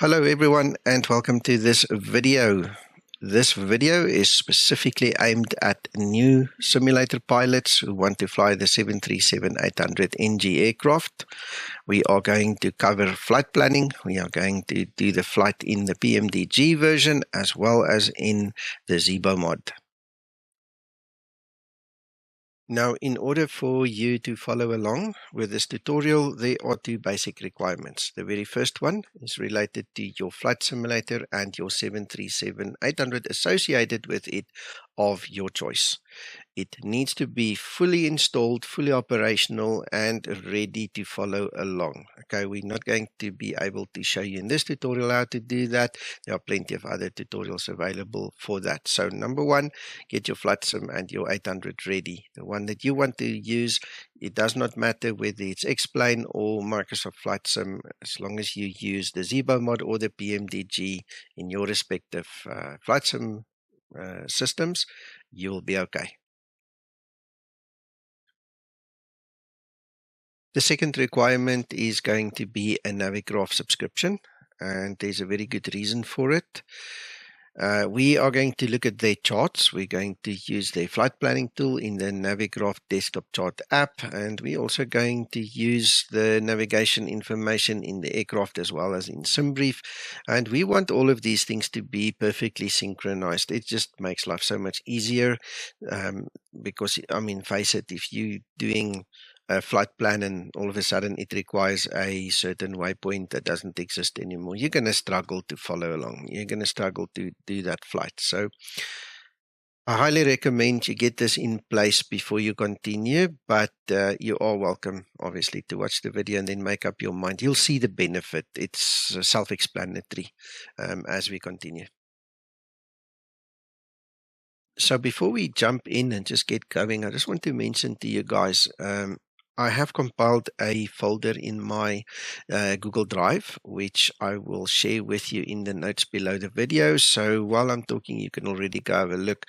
Hello everyone and welcome to this video. This video is specifically aimed at new simulator pilots who want to fly the 737-800 NG aircraft. We are going to cover flight planning. We are going to do the flight in the PMDG version as well as in the Zibo mod. Now, in order for you to follow along with this tutorial, there are two basic requirements. The very first one is related to your flight simulator and your 737-800 associated with it of your choice. It needs to be fully installed, fully operational, and ready to follow along. Okay, we're not going to be able to show you in this tutorial how to do that. There are plenty of other tutorials available for that. So number one, get your flight sim and your 800 ready. The one that you want to use, it does not matter whether it's X-Plane or Microsoft Flight Sim, as long as you use the Zibo mod or the PMDG in your respective flight sim systems, you'll be okay. The second requirement is going to be a Navigraph subscription, and there's a very good reason for it. We are going to look at their charts. We're going to use their flight planning tool in the Navigraph Desktop chart app, and we're also going to use the navigation information in the aircraft as well as in Simbrief. And we want all of these things to be perfectly synchronized. It just makes life so much easier because, I mean, face it, if you're doing a flight plan and all of a sudden it requires a certain waypoint that doesn't exist anymore, you're going to struggle to follow along. You're going to struggle to do that flight. So I highly recommend you get this in place before you continue, but you are welcome, obviously, to watch the video and then make up your mind. You'll see the benefit. It's self-explanatory as we continue. So before we jump in and just get going, I just want to mention to you guys, I have compiled a folder in my Google Drive, which I will share with you in the notes below the video. So while I'm talking, you can already go have a look.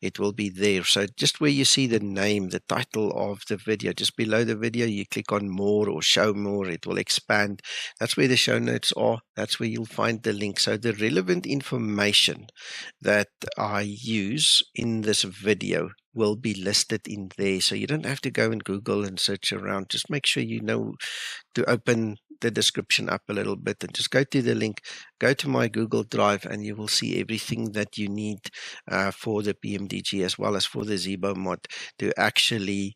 It will be there. So just where you see the name, the title of the video, just below the video, you click on more or show more. It will expand. That's where the show notes are. That's where you'll find the link. So the relevant information that I use in this video will be listed in there, so you don't have to go and Google and search around. Just make sure you know to open the description up a little bit and just go to the link, go to my Google Drive, and you will see everything that you need for the PMDG as well as for the Zibo mod to actually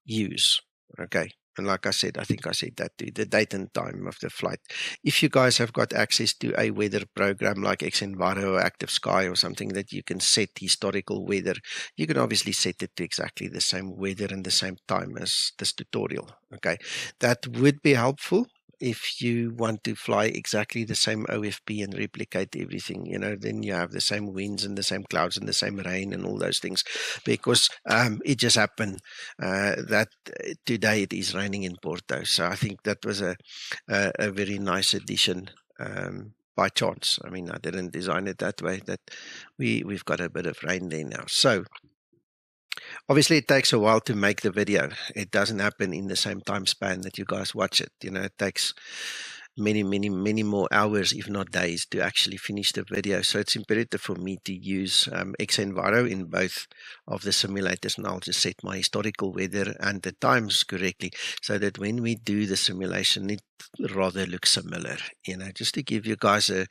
use. Okay. And like I said, I think I said that too, the date and time of the flight. If you guys have got access to a weather program like XAMAX or Active Sky or something that you can set historical weather, you can obviously set it to exactly the same weather and the same time as this tutorial. Okay, that would be helpful if you want to fly exactly the same OFP and replicate everything, you know, then you have the same winds and the same clouds and the same rain and all those things, because it just happened that today it is raining in Porto. So I think that was a very nice addition by chance. I mean, I didn't design it that way, that we've got a bit of rain there now. So obviously, it takes a while to make the video. It doesn't happen in the same time span that you guys watch it. You know, it takes many more hours, if not days, to actually finish the video. So it's imperative for me to use XAMAX in both of the simulators, and I'll just set my historical weather and the times correctly so that when we do the simulation, it rather looks similar, you know, just to give you guys a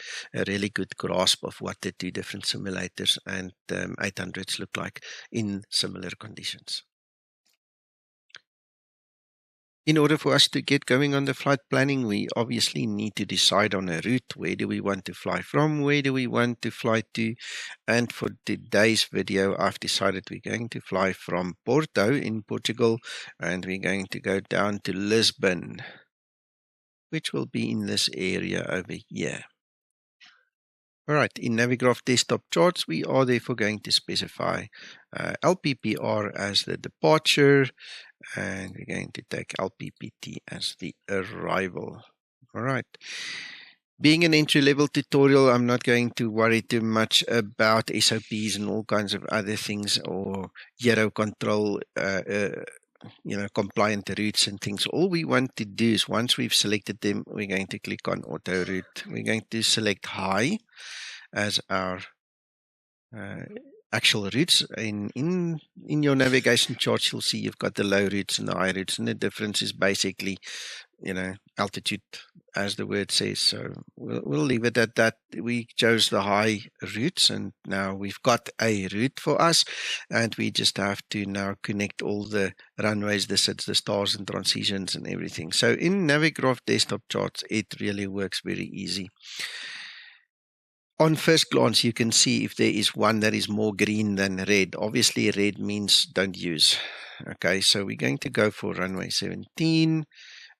really good grasp of what the two different simulators and 800s look like in similar conditions. In order for us to get going on the flight planning, we obviously need to decide on a route. Where do we want to fly from? Where do we want to fly to? And for today's video, I've decided we're going to fly from Porto in Portugal, and we're going to go down to Lisbon, which will be in this area over here. Alright, in Navigraph Desktop charts, we are therefore going to specify LPPR as the departure, and we're going to take LPPT as the arrival. Alright. Being an entry-level tutorial, I'm not going to worry too much about SOPs and all kinds of other things, or gyro control compliant routes and things. All we want to do is once we've selected them, we're going to click on auto route. We're going to select high as our actual routes. In your navigation charts, you'll see you've got the low routes and the high routes, and the difference is basically altitude, as the word says. So we'll leave it at that. We chose the high routes, and now we've got a route for us, and we just have to now connect all the runways, the SIDs, the stars and transitions and everything. So in Navigraph Desktop charts, it really works very easy. On first glance, you can see if there is one that is more green than red. Obviously, red means don't use. Okay, so we're going to go for runway 17.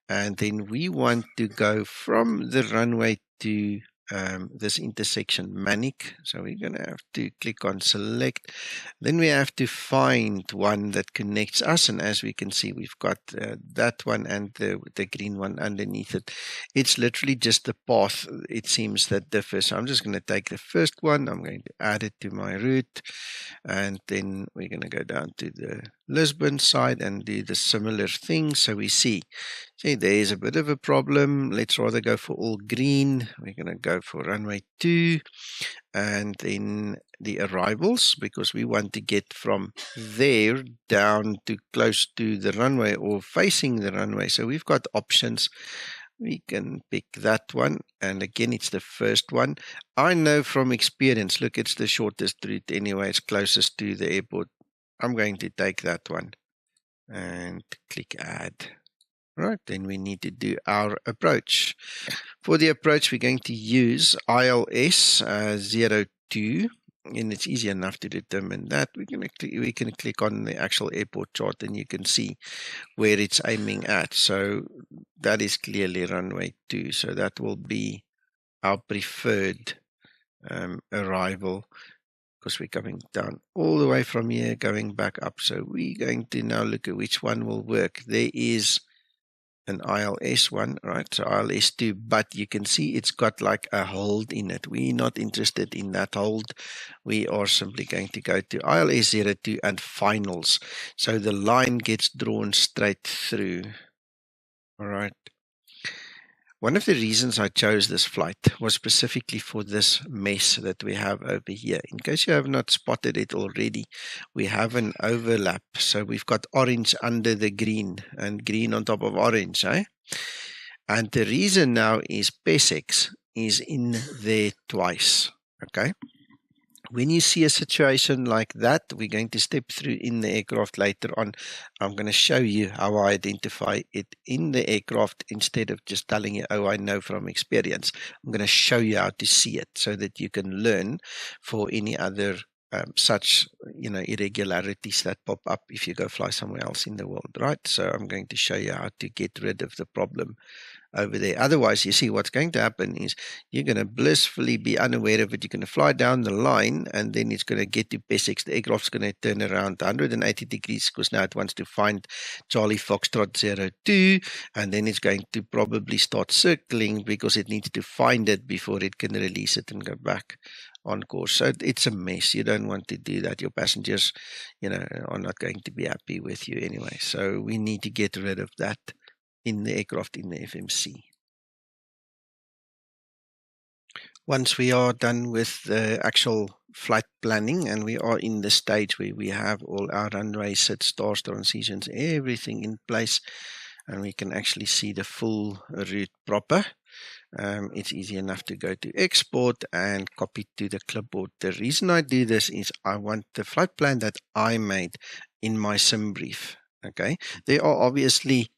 And then we want to go from the runway to this intersection, MANIK. So we're going to have to click on select. Then we have to find one that connects us. And as we can see, we've got that one and the green one underneath it. It's literally just the path, it seems, that differs. So I'm just going to take the first one. I'm going to add it to my route. And then we're going to go down to the Lisbon side and do the similar thing. So we see there's a bit of a problem. Let's rather go for all green. We're going to go for runway 2 and then the arrivals, because we want to get from there down to close to the runway or facing the runway. So we've got options. We can pick that one, and again it's the first one. I know from experience, look, it's the shortest route anyway, it's closest to the airport. I'm going to take that one and click add. Right, then we need to do our approach. For the approach, we're going to use ILS 02, and it's easy enough to determine that. We can click on the actual airport chart, and you can see where it's aiming at. So that is clearly runway 2. So that will be our preferred arrival, because we're coming down all the way from here, going back up. So we're going to now look at which one will work. There is an ILS one, right? So ILS 2, but you can see it's got like a hold in it. We're not interested in that hold. We are simply going to go to ILS 02 and finals. So the line gets drawn straight through. All right. One of the reasons I chose this flight was specifically for this mess that we have over here. In case you have not spotted it already, we have an overlap. So we've got orange under the green and green on top of orange. And the reason now is PSX is in there twice. Okay. When you see a situation like that, we're going to step through in the aircraft later on. I'm going to show you how I identify it in the aircraft instead of just telling you, oh, I know from experience. I'm going to show you how to see it so that you can learn for any other such irregularities that pop up if you go fly somewhere else in the world, right? So I'm going to show you how to get rid of the problem over there. Otherwise, you see what's going to happen is you're going to blissfully be unaware of it. You're going to fly down the line, and then it's going to get to PSX. The aircraft's going to turn around 180 degrees because now it wants to find Charlie Foxtrot 02, and then it's going to probably start circling because it needs to find it before it can release it and go back on course. So it's a mess. You don't want to do that. Your passengers, are not going to be happy with you anyway. So we need to get rid of that in the aircraft, in the FMC. Once we are done with the actual flight planning and we are in the stage where we have all our runway SIDs, stars, transitions, everything in place, and we can actually see the full route proper, it's easy enough to go to export and copy to the clipboard. The reason I do this is I want the flight plan that I made in my Simbrief. Okay, there are obviously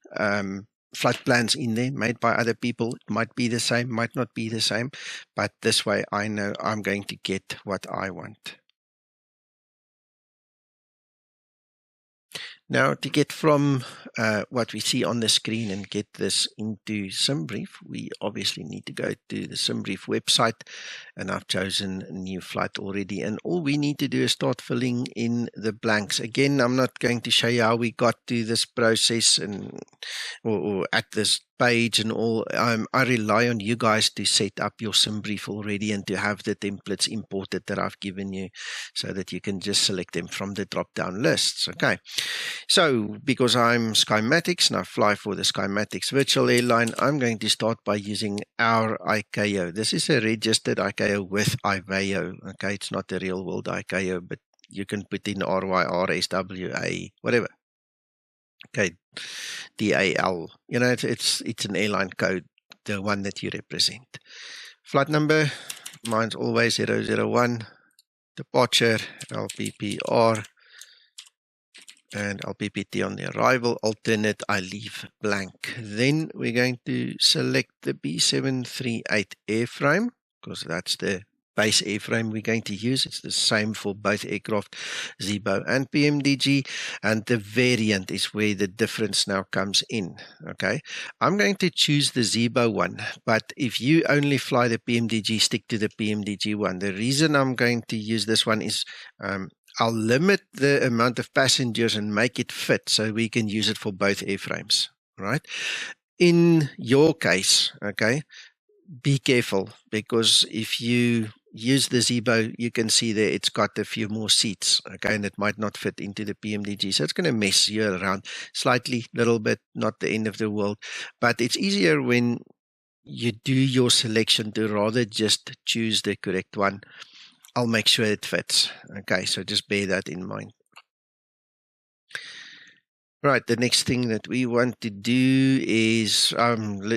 flight plans in there made by other people. It might be the same, might not be the same, but this way I know I'm going to get what I want. Now, to get from what we see on the screen and get this into Simbrief, we obviously need to go to the Simbrief website, and I've chosen a new flight already, and all we need to do is start filling in the blanks. Again, I'm not going to show you how we got to this process and or at this page and all, I rely on you guys to set up your Simbrief already and to have the templates imported that I've given you so that you can just select them from the drop-down lists. Okay, so because I'm Skymatics and I fly for the Skymatics virtual airline, I'm going to start by using our ICAO. This is a registered ICAO with IVAO. Okay, it's not a real world ICAO, but you can put in RYR, SWA, whatever. Okay, DAL. You know, it's an airline code, the one that you represent. Flight number, mine's always 001. Departure, LPPR, and LPPT on the arrival. Alternate, I leave blank. Then we're going to select the B738 airframe, because that's the base airframe we're going to use. It's the same for both aircraft, Zibo and PMDG, and the variant is where the difference now comes in. Okay, I'm going to choose the Zibo one, but if you only fly the PMDG, stick to the PMDG one. The reason I'm going to use this one is I'll limit the amount of passengers and make it fit so we can use it for both airframes, right? In your case, okay, be careful, because if you use the Zibo, you can see there it's got a few more seats, okay, and it might not fit into the PMDG, so it's going to mess you around slightly, little bit, not the end of the world, but it's easier when you do your selection to rather just choose the correct one. I'll make sure it fits. Okay, so just bear that in mind. Right, the next thing that we want to do is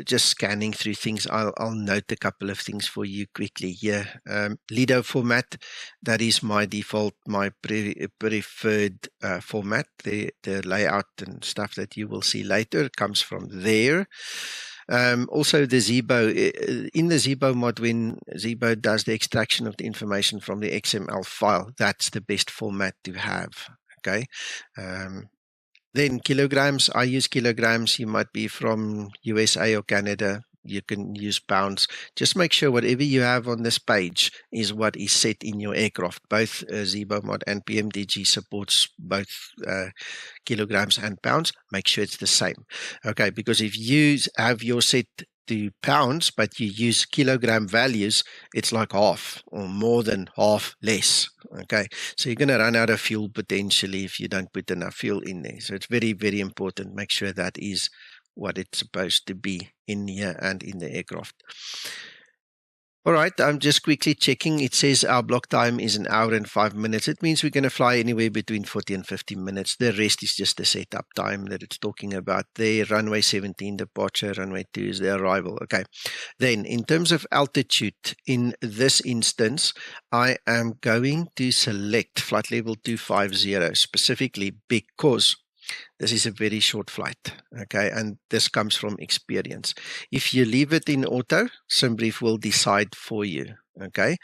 just scanning through things. I'll note a couple of things for you quickly here. Lido format, that is my default, my preferred format. The layout and stuff that you will see later comes from there. Also the Zibo, in the Zibo mod, when Zibo does the extraction of the information from the XML file, that's the best format to have. Okay. Then kilograms, I use kilograms. You might be from USA or Canada. You can use pounds. Just make sure whatever you have on this page is what is set in your aircraft. Both Zibo mod and PMDG supports both kilograms and pounds. Make sure it's the same. Okay, because if you have your set to pounds, but you use kilogram values, it's like half or more than half less. Okay, so you're going to run out of fuel potentially if you don't put enough fuel in there. So it's very, very important. Make sure that is what it's supposed to be in here and in the aircraft. All right, I'm just quickly checking. It says our block time is 1 hour and 5 minutes. It means we're going to fly anywhere between 40 and 50 minutes. The rest is just the setup time that it's talking about there. Runway 17 departure, runway 2 is the arrival. Okay, then in terms of altitude, in this instance, I am going to select flight level 250 specifically because this is a very short flight, okay, and this comes from experience. If you leave it in auto, Simbrief will decide for you, okay.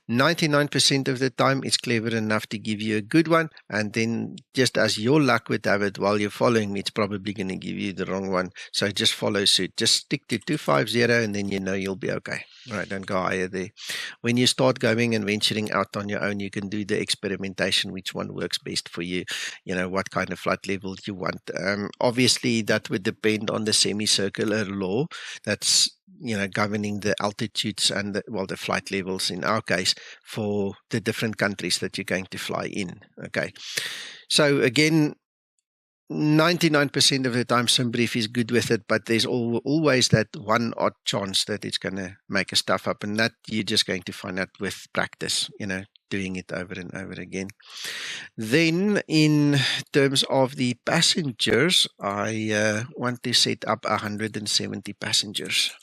99% of the time, it's clever enough to give you a good one, and then just as your luck would have it, while you're following me, it's probably going to give you the wrong one. So just follow suit. Just stick to 250, and then you know you'll be okay. All right, don't go higher there. When you start going and venturing out on your own, you can do the experimentation, which one works best for you, you know, what kind of flight level you want. Obviously, that would depend on the semicircular law that's, you know, governing the altitudes and the flight levels in our case for the different countries that you're going to fly in. Okay, so again, 99% of the time Simbrief is good with it, but there's always that one odd chance that it's going to make a stuff up, and that you're just going to find out with practice, you know, doing it over and over again. Then in terms of the passengers, I want to set up 170 passengers.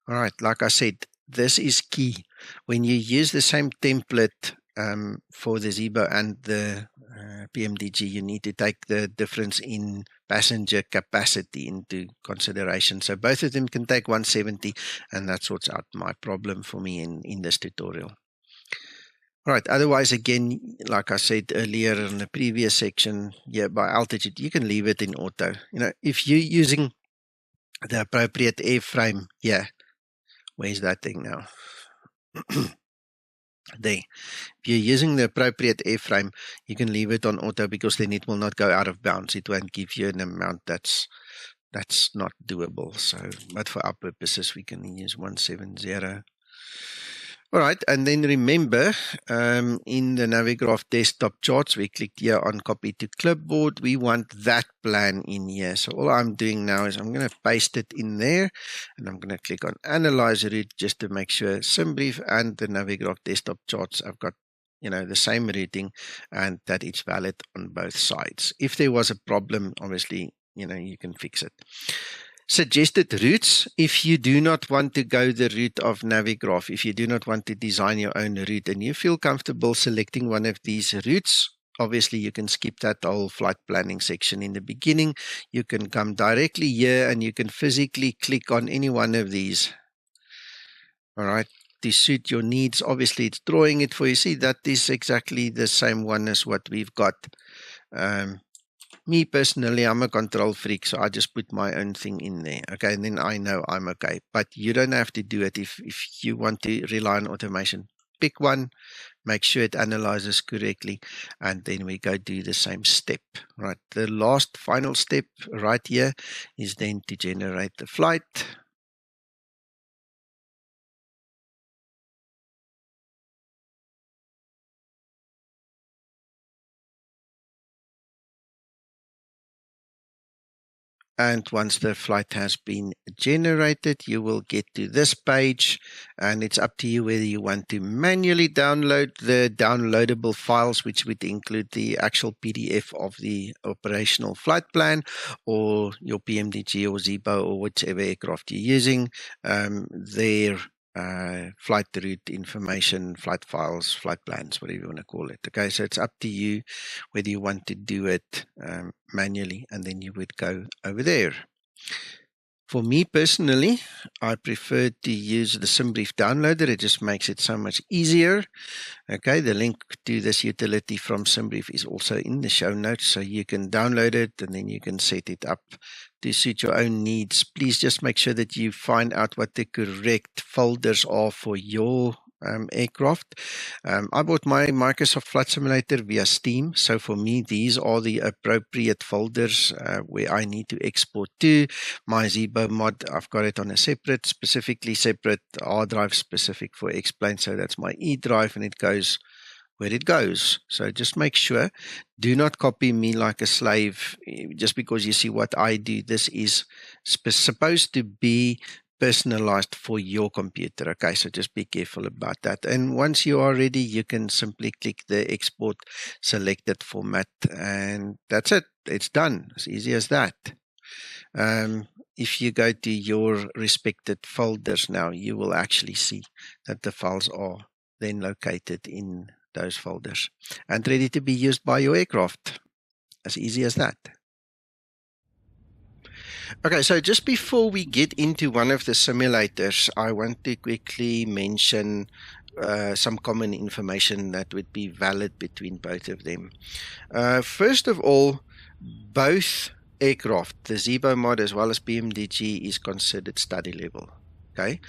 All right, like I said, this is key. When you use the same template for the Zibo and the PMDG, you need to take the difference in passenger capacity into consideration. So both of them can take 170, and that sorts out my problem for me in this tutorial. All right, otherwise, again, like I said earlier in the previous section, yeah, by altitude, you can leave it in auto. You know, if you're using the appropriate airframe, yeah, where's that thing now? There. If you're using the appropriate airframe, you can leave it on auto because then it will not go out of bounds. It won't give you an amount that's that's not doable. So, but for our purposes, we can use 170. All right, and then remember, in the Navigraph Desktop charts, we clicked here on Copy to Clipboard. We want that plan in here. So all I'm doing now is I'm going to paste it in there, and I'm going to click on Analyze Route just to make sure Simbrief and the Navigraph Desktop charts have got the same routing and that it's valid on both sides. If there was a problem, obviously, you can fix it. Suggested routes, if you do not want to go the route of Navigraph, if you do not want to design your own route and you feel comfortable selecting one of these routes, obviously you can skip that whole flight planning section in the beginning. You can come directly here and you can physically click on any one of these. All right, to suit your needs. Obviously it's drawing it for you. See, that is exactly the same one as what we've got. Me personally, I'm a control freak, so I just put my own thing in there. Okay, and then I know I'm okay. But you don't have to do it if you want to rely on automation. Pick one, make sure it analyzes correctly, and then we go do the same step. Right, the last final step right here is then to generate the flight. And once the flight has been generated, you will get to this page, and it's up to you whether you want to manually download the downloadable files, which would include the actual PDF of the operational flight plan, or your PMDG or Zibo or whichever aircraft you're using, their flight route information, flight files, flight plans, whatever you want to call it. Okay, so it's up to you whether you want to do it manually, and then you would go over there. For me personally, I prefer to use the Simbrief downloader. It just makes it so much easier. Okay, the link to this utility from Simbrief is also in the show notes, so you can download it and then you can set it up to suit your own needs. Please just make sure that you find out what the correct folders are for your aircraft. I bought my Microsoft Flight Simulator via Steam, so for me these are the appropriate folders where I need to export to. My Zibo mod, I've got it on a specifically separate R drive specific for X-Plane, so that's my E drive, and it goes where it goes. So just make sure, do not copy me like a slave just because you see what I do. This is supposed to be personalized for your computer. Okay, so just be careful about that. And once you are ready, you can simply click the export selected format, and that's it. It's done. As easy as that. If you go to your respected folders now, you will actually see that the files are then located in those folders and ready to be used by your aircraft. As easy as that. Okay, so just before we get into one of the simulators, I want to quickly mention some common information that would be valid between both of them. First of all, both aircraft, the Zibo mod as well as PMDG, is considered study level. Okay,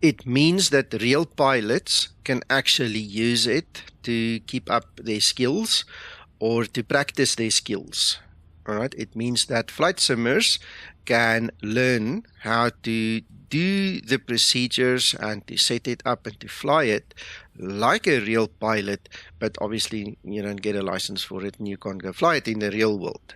it means that real pilots can actually use it to keep up their skills or to practice their skills. All right, it means that flight simmers can learn how to do the procedures and to set it up and to fly it like a real pilot, but obviously you don't get a license for it and you can't go fly it in the real world.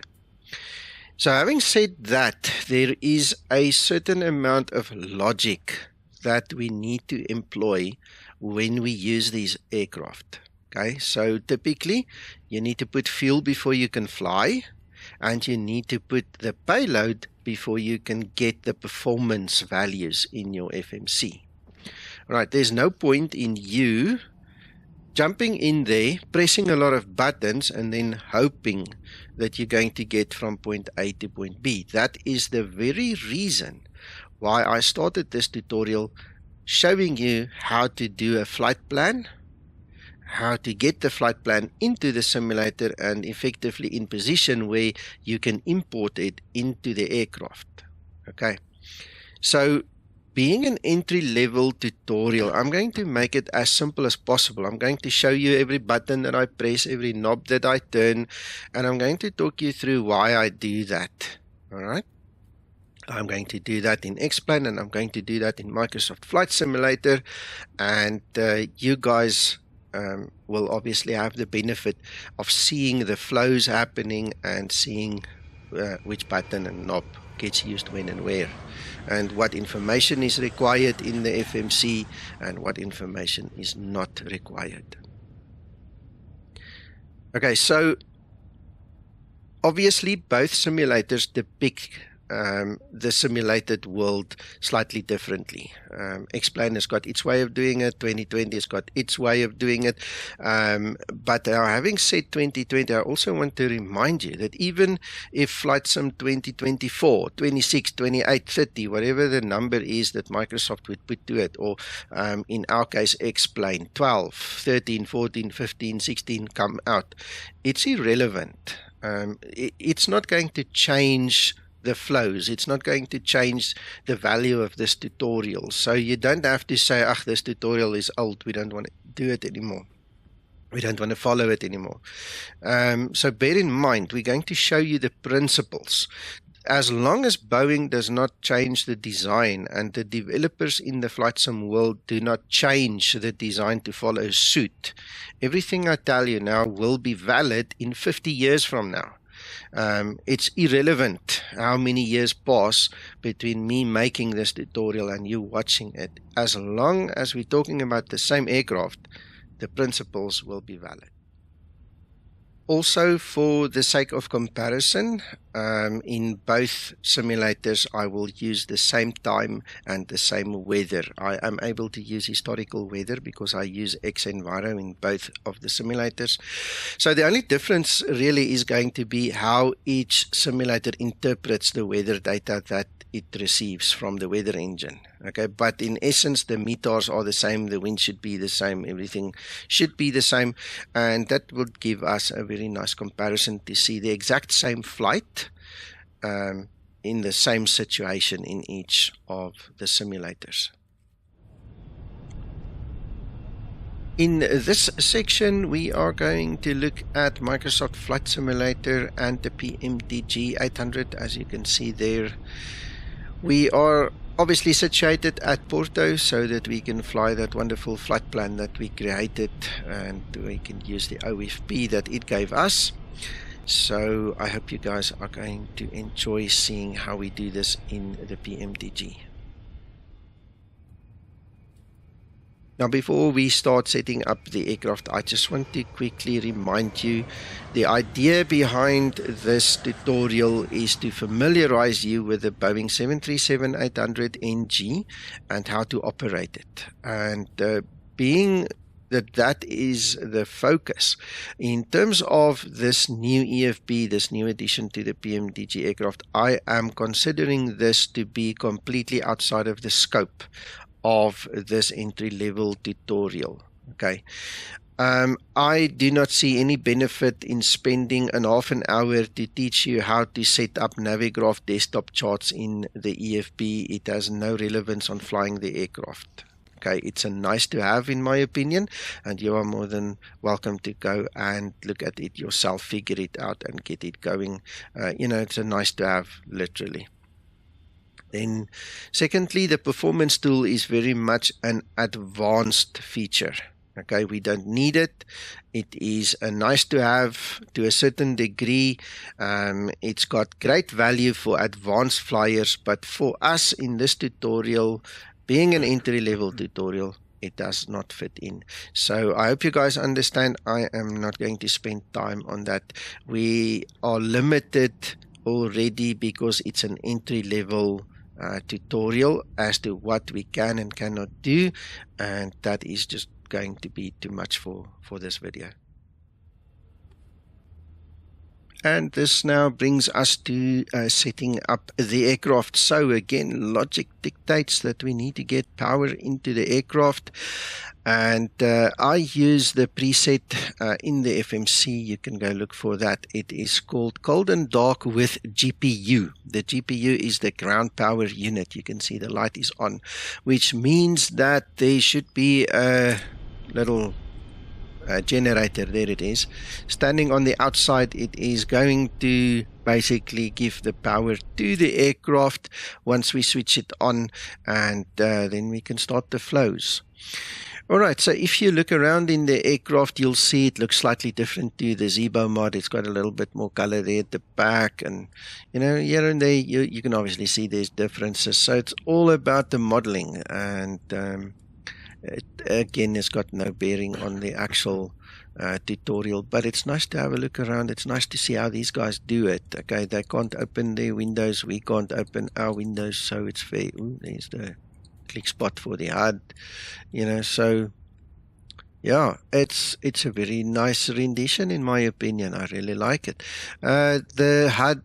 So having said that, there is a certain amount of logic that we need to employ when we use these aircraft. Okay, so typically you need to put fuel before you can fly, and you need to put the payload before you can get the performance values in your FMC. Right, there's no point in you jumping in there, pressing a lot of buttons, and then hoping that you're going to get from point A to point B. That is the very reason why I started this tutorial showing you how to do a flight plan, how to get the flight plan into the simulator and effectively in position where you can import it into the aircraft. Okay, so being an entry-level tutorial, I'm going to make it as simple as possible. I'm going to show you every button that I press, every knob that I turn, and I'm going to talk you through why I do that. All right. I'm going to do that in X-Plane, and I'm going to do that in Microsoft Flight Simulator, and you guys will obviously have the benefit of seeing the flows happening and seeing which button and knob gets used when and where, and what information is required in the FMC and what information is not required. Okay, so obviously both simulators depict the simulated world slightly differently. X-Plane has got its way of doing it, 2020 has got its way of doing it, but having said 2020, I also want to remind you that even if Flight Sim 2024, 26, 28, 30, whatever the number is that Microsoft would put to it, or in our case X-Plane 12, 13, 14, 15, 16 come out, it's irrelevant. It's not going to change the flows. It's not going to change the value of this tutorial. So you don't have to say, "Ah, this tutorial is old. We don't want to do it anymore. We don't want to follow it anymore." So bear in mind, we're going to show you the principles. As long as Boeing does not change the design and the developers in the flight sim world do not change the design to follow suit, everything I tell you now will be valid in 50 years from now. It's irrelevant how many years pass between me making this tutorial and you watching it. As long as we're talking about the same aircraft, the principles will be valid. Also, for the sake of comparison, in both simulators I will use the same time and the same weather. I am able to use historical weather because I use XEnviro in both of the simulators. So the only difference really is going to be how each simulator interprets the weather data that it receives from the weather engine. Okay, but in essence the METARs are the same, the wind should be the same, everything should be the same, and that would give us a very nice comparison to see the exact same flight in the same situation in each of the simulators. In this section we are going to look at Microsoft Flight Simulator and the PMDG 800. As you can see there, we are obviously situated at Porto so that we can fly that wonderful flight plan that we created, and we can use the OFP that it gave us. So I hope you guys are going to enjoy seeing how we do this in the PMDG. Now, before we start setting up the aircraft, I just want to quickly remind you the idea behind this tutorial is to familiarize you with the Boeing 737-800 and how to operate it. And being that is the focus. In terms of this new EFB, this new addition to the PMDG aircraft, I am considering this to be completely outside of the scope of this entry-level tutorial. Okay, I do not see any benefit in spending half an hour to teach you how to set up Navigraph Desktop charts in the EFB. It has no relevance on flying the aircraft. Okay, it's a nice to have in my opinion, and you are more than welcome to go and look at it yourself, figure it out and get it going. It's a nice to have, literally. Then secondly, the performance tool is very much an advanced feature. Okay, we don't need it. It is a nice to have to a certain degree. It's got great value for advanced flyers, but for us in this tutorial, being an entry-level tutorial, it does not fit in. So I hope you guys understand. I am not going to spend time on that. We are limited already because it's an entry-level tutorial as to what we can and cannot do, and that is just going to be too much for this video. And this now brings us to setting up the aircraft. So again, logic dictates that we need to get power into the aircraft, and I use the preset in the FMC. You can go look for that. It is called Cold and Dark with GPU. The GPU is the ground power unit. You can see the light is on, which means that there should be a little generator, there it is, standing on the outside, it is going to basically give the power to the aircraft once we switch it on, and then we can start the flows. Alright, so if you look around in the aircraft, you'll see it looks slightly different to the Zibo mod. It's got a little bit more color there at the back, and here and there you can obviously see there's differences. So it's all about the modeling, and again, it's got no bearing on the actual tutorial, but it's nice to have a look around. It's nice to see how these guys do it. Okay, they can't open their windows, we can't open our windows, so it's fair. Ooh, there's the click spot for the HUD, so yeah, it's a very nice rendition in my opinion. I really like it. The HUD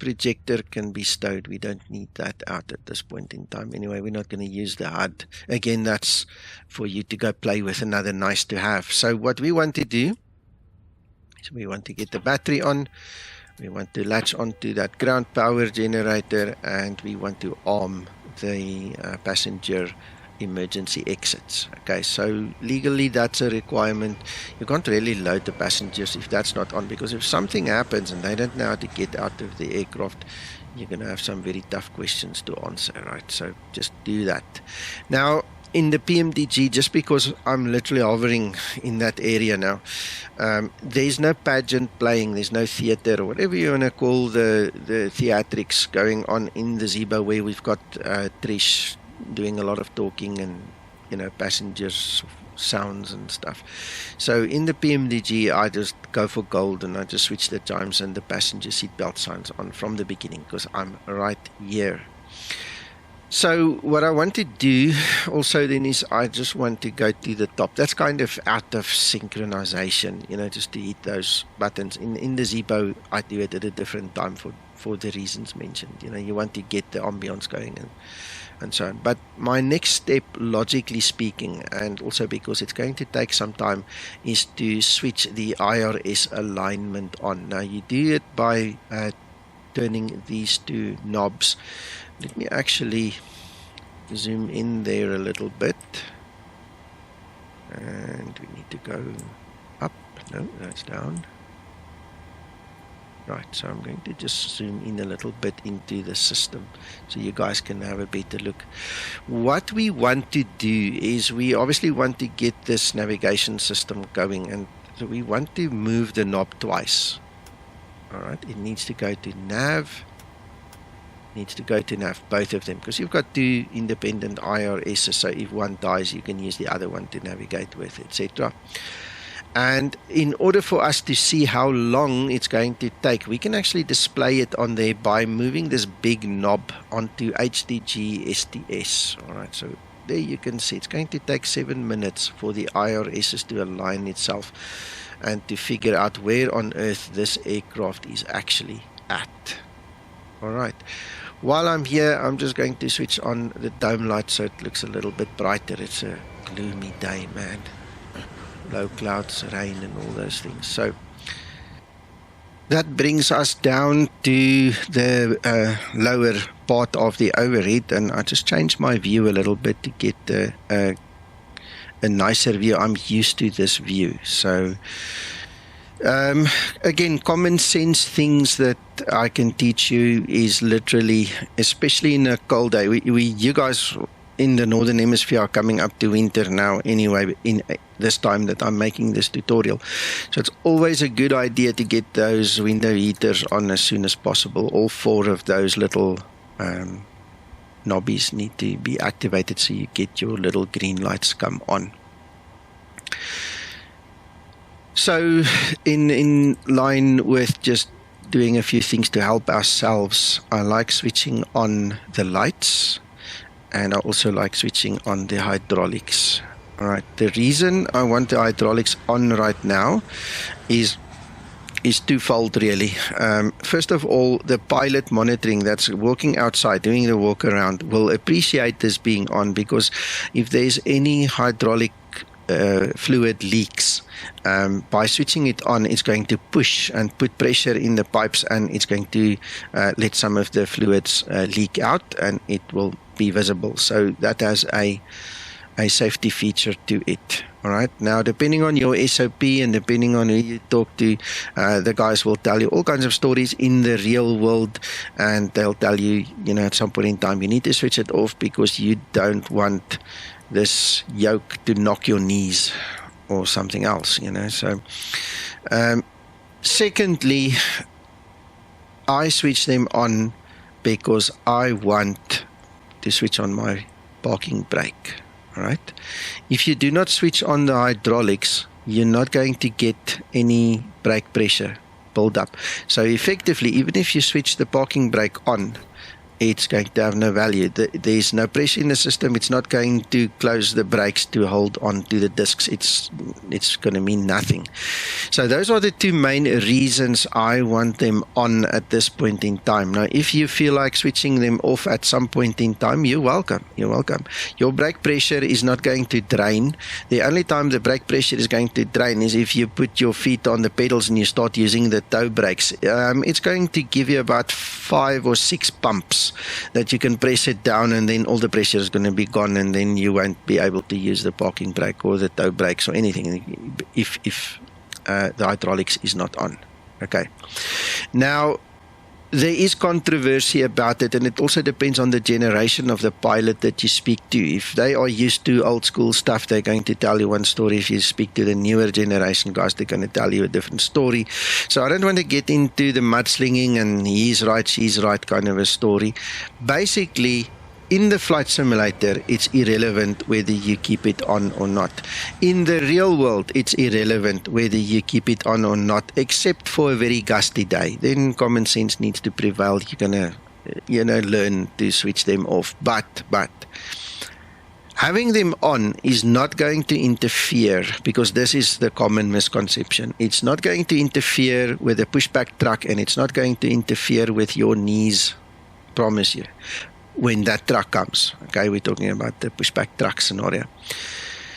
projector can be stowed. We don't need that out at this point in time. Anyway, we're not going to use the HUD. Again, that's for you to go play with, another nice to have. So what we want to do is we want to get the battery on. We want to latch onto that ground power generator, and we want to arm the passenger emergency exits. Okay, so legally that's a requirement. You can't really load the passengers if that's not on, because if something happens and they don't know how to get out of the aircraft, you're going to have some very tough questions to answer, right? So just do that. Now in the PMDG, just because I'm literally hovering in that area now, there's no pageant playing, there's no theater, or whatever you want to call the theatrics going on in the Zibo, where we've got Trish doing a lot of talking and passengers sounds and stuff. So in the PMDG, I just go for gold, and I just switch the chimes and the passenger seatbelt signs on from the beginning, because I'm right here. So what I want to do also then is I just want to go to the top. That's kind of out of synchronization, just to hit those buttons. In the Zibo, I do it at a different time for the reasons mentioned. You want to get the ambience going and so on. But my next step, logically speaking, and also because it's going to take some time, is to switch the IRS alignment on. Now you do it by turning these two knobs. Let me actually zoom in there a little bit, and we need to go up. No, that's down. Right, so I'm going to just zoom in a little bit into the system so you guys can have a better look. What we want to do is we obviously want to get this navigation system going, and so we want to move the knob twice. Alright, it needs to go to nav, both of them, because you've got two independent IRSs, so if one dies you can use the other one to navigate with, etc. And in order for us to see how long it's going to take, we can actually display it on there by moving this big knob onto HDG STS. Alright, so there you can see it's going to take 7 minutes for the IRSs to align itself and to figure out where on earth this aircraft is actually at. Alright, while I'm here, I'm just going to switch on the dome light so it looks a little bit brighter. It's a gloomy day, man. Low clouds, rain and all those things. So that brings us down to the lower part of the overhead, and I just changed my view a little bit to get a nicer view. I'm used to this view. So again, common sense things that I can teach you is literally, especially in a cold day, you guys in the northern hemisphere are coming up to winter now anyway, in this time that I'm making this tutorial. So it's always a good idea to get those window heaters on as soon as possible. All 4 of those little knobbies need to be activated so you get your little green lights come on. So in line with just doing a few things to help ourselves, I like switching on the lights, and I also like switching on the hydraulics. Alright, the reason I want the hydraulics on right now is twofold really. First of all, the pilot monitoring that's walking outside, doing the walk around, will appreciate this being on, because if there's any hydraulic fluid leaks, by switching it on, it's going to push and put pressure in the pipes, and it's going to let some of the fluids leak out, and it will be visible. So that has a a safety feature to it. All right. Now, depending on your SOP and depending on who you talk to, the guys will tell you all kinds of stories in the real world, and they'll tell you, at some point in time, you need to switch it off because you don't want this yoke to knock your knees or something else, So, secondly, I switch them on because I want to switch on my parking brake. All right. If you do not switch on the hydraulics, you're not going to get any brake pressure build up. So effectively, even if you switch the parking brake on, it's going to have no value. There's no pressure in the system. It's not going to close the brakes to hold on to the discs. It's going to mean nothing. So those are the two main reasons I want them on at this point in time. Now, if you feel like switching them off at some point in time, you're welcome. You're welcome. Your brake pressure is not going to drain. The only time the brake pressure is going to drain is if you put your feet on the pedals and you start using the toe brakes. It's going to give you about 5 or 6 pumps that you can press it down, and then all the pressure is going to be gone, and then you won't be able to use the parking brake or the toe brakes or anything if the hydraulics is not on. Okay. Now, there is controversy about it, and it also depends on the generation of the pilot that you speak to. If they are used to old school stuff, they're going to tell you one story. If you speak to the newer generation guys, they're going to tell you a different story. So I don't want to get into the mudslinging and he's right, she's right kind of a story. Basically, in the flight simulator, it's irrelevant whether you keep it on or not. In the real world, it's irrelevant whether you keep it on or not, except for a very gusty day. Then common sense needs to prevail. You're going to, learn to switch them off. But having them on is not going to interfere, because this is the common misconception. It's not going to interfere with a pushback truck, and it's not going to interfere with your knees, promise you, when that truck comes. Okay, we're talking about the pushback truck scenario.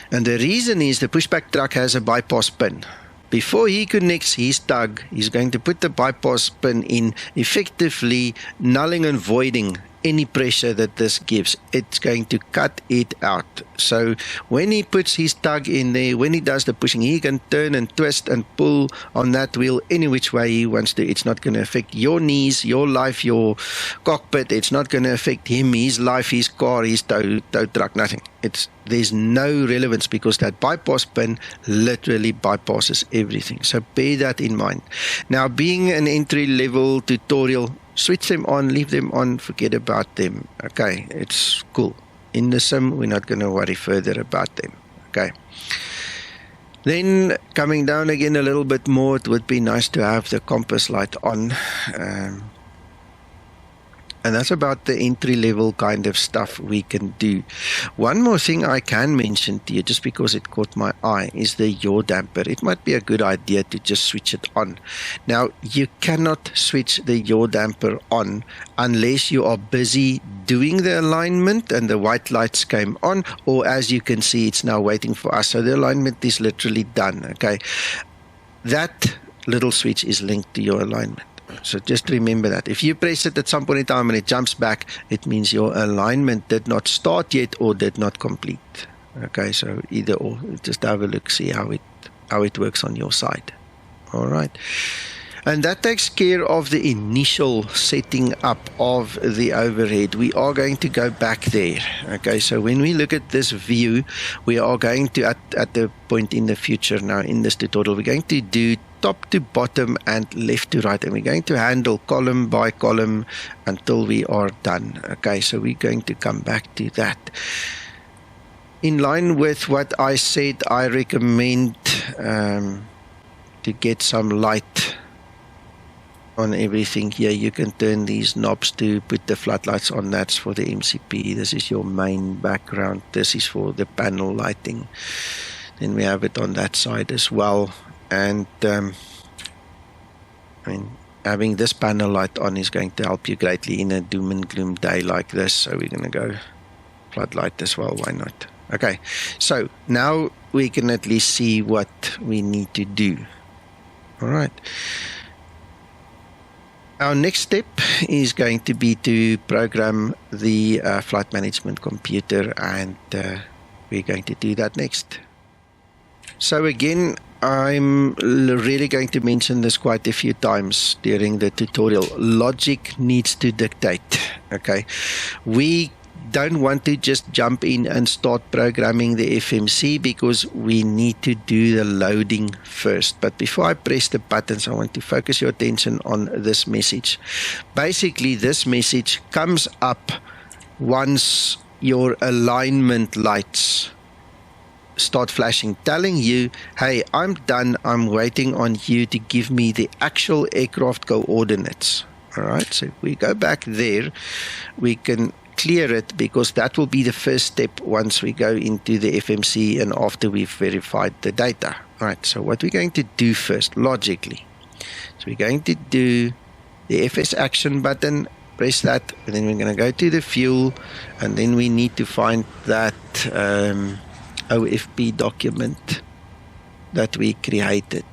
And the reason is the pushback truck has a bypass pin. Before he connects his tug, he's going to put the bypass pin in, effectively nulling and voiding any pressure that this gives. It's going to cut it out. So when he puts his tug in there, when he does the pushing, he can turn and twist and pull on that wheel any which way he wants to. It's not going to affect your knees, your life, your cockpit. It's not going to affect him, his life, his car, his tow truck, nothing. There's no relevance, because that bypass pin literally bypasses everything. So bear that in mind. Now, being an entry-level tutorial, switch them on, leave them on, forget about them. Okay, it's cool. In the sim, we're not going to worry further about them. Okay. Then, coming down again a little bit more, it would be nice to have the compass light on. And that's about the entry-level kind of stuff we can do. One more thing I can mention to you, just because it caught my eye, is the yaw damper. It might be a good idea to just switch it on. Now, you cannot switch the yaw damper on unless you are busy doing the alignment and the white lights came on, or as you can see, it's now waiting for us. So the alignment is literally done, okay? That little switch is linked to your alignment. So just remember that. If you press it at some point in time and it jumps back, it means your alignment did not start yet or did not complete. Okay, so either or. Just have a look, see how it works on your side. All right. And that takes care of the initial setting up of the overhead. We are going to go back there. Okay, so when we look at this view, we are going to, at the point in the future now in this tutorial, we're going to do top to bottom and left to right, and we're going to handle column by column until we are done. Okay, so we're going to come back to that. In line with what I said, I recommend to get some light on everything here. You can turn these knobs to put the floodlights on. That's for the MCP. This is your main background. This is for the panel lighting. Then we have it on that side as well. And having this panel light on is going to help you greatly in a doom and gloom day like this. So we're going to go floodlight as well. Why not? Okay, so now we can at least see what we need to do. All right. Our next step is going to be to program the flight management computer and we're going to do that next. So again, I'm really going to mention this quite a few times during the tutorial. Logic needs to dictate, okay? We don't want to just jump in and start programming the FMC because we need to do the loading first. But before I press the buttons, I want to focus your attention on this message. Basically, this message comes up once your alignment lights start flashing, telling you, hey, I'm done, I'm waiting on you to give me the actual aircraft coordinates. All right, so if we go back there, we can clear it because that will be the first step once we go into the FMC and after we've verified the data. All right, so what we're going to do first, logically, so we're going to do the FS action button, press that, and then we're going to go to the fuel, and then we need to find that OFP document that we created.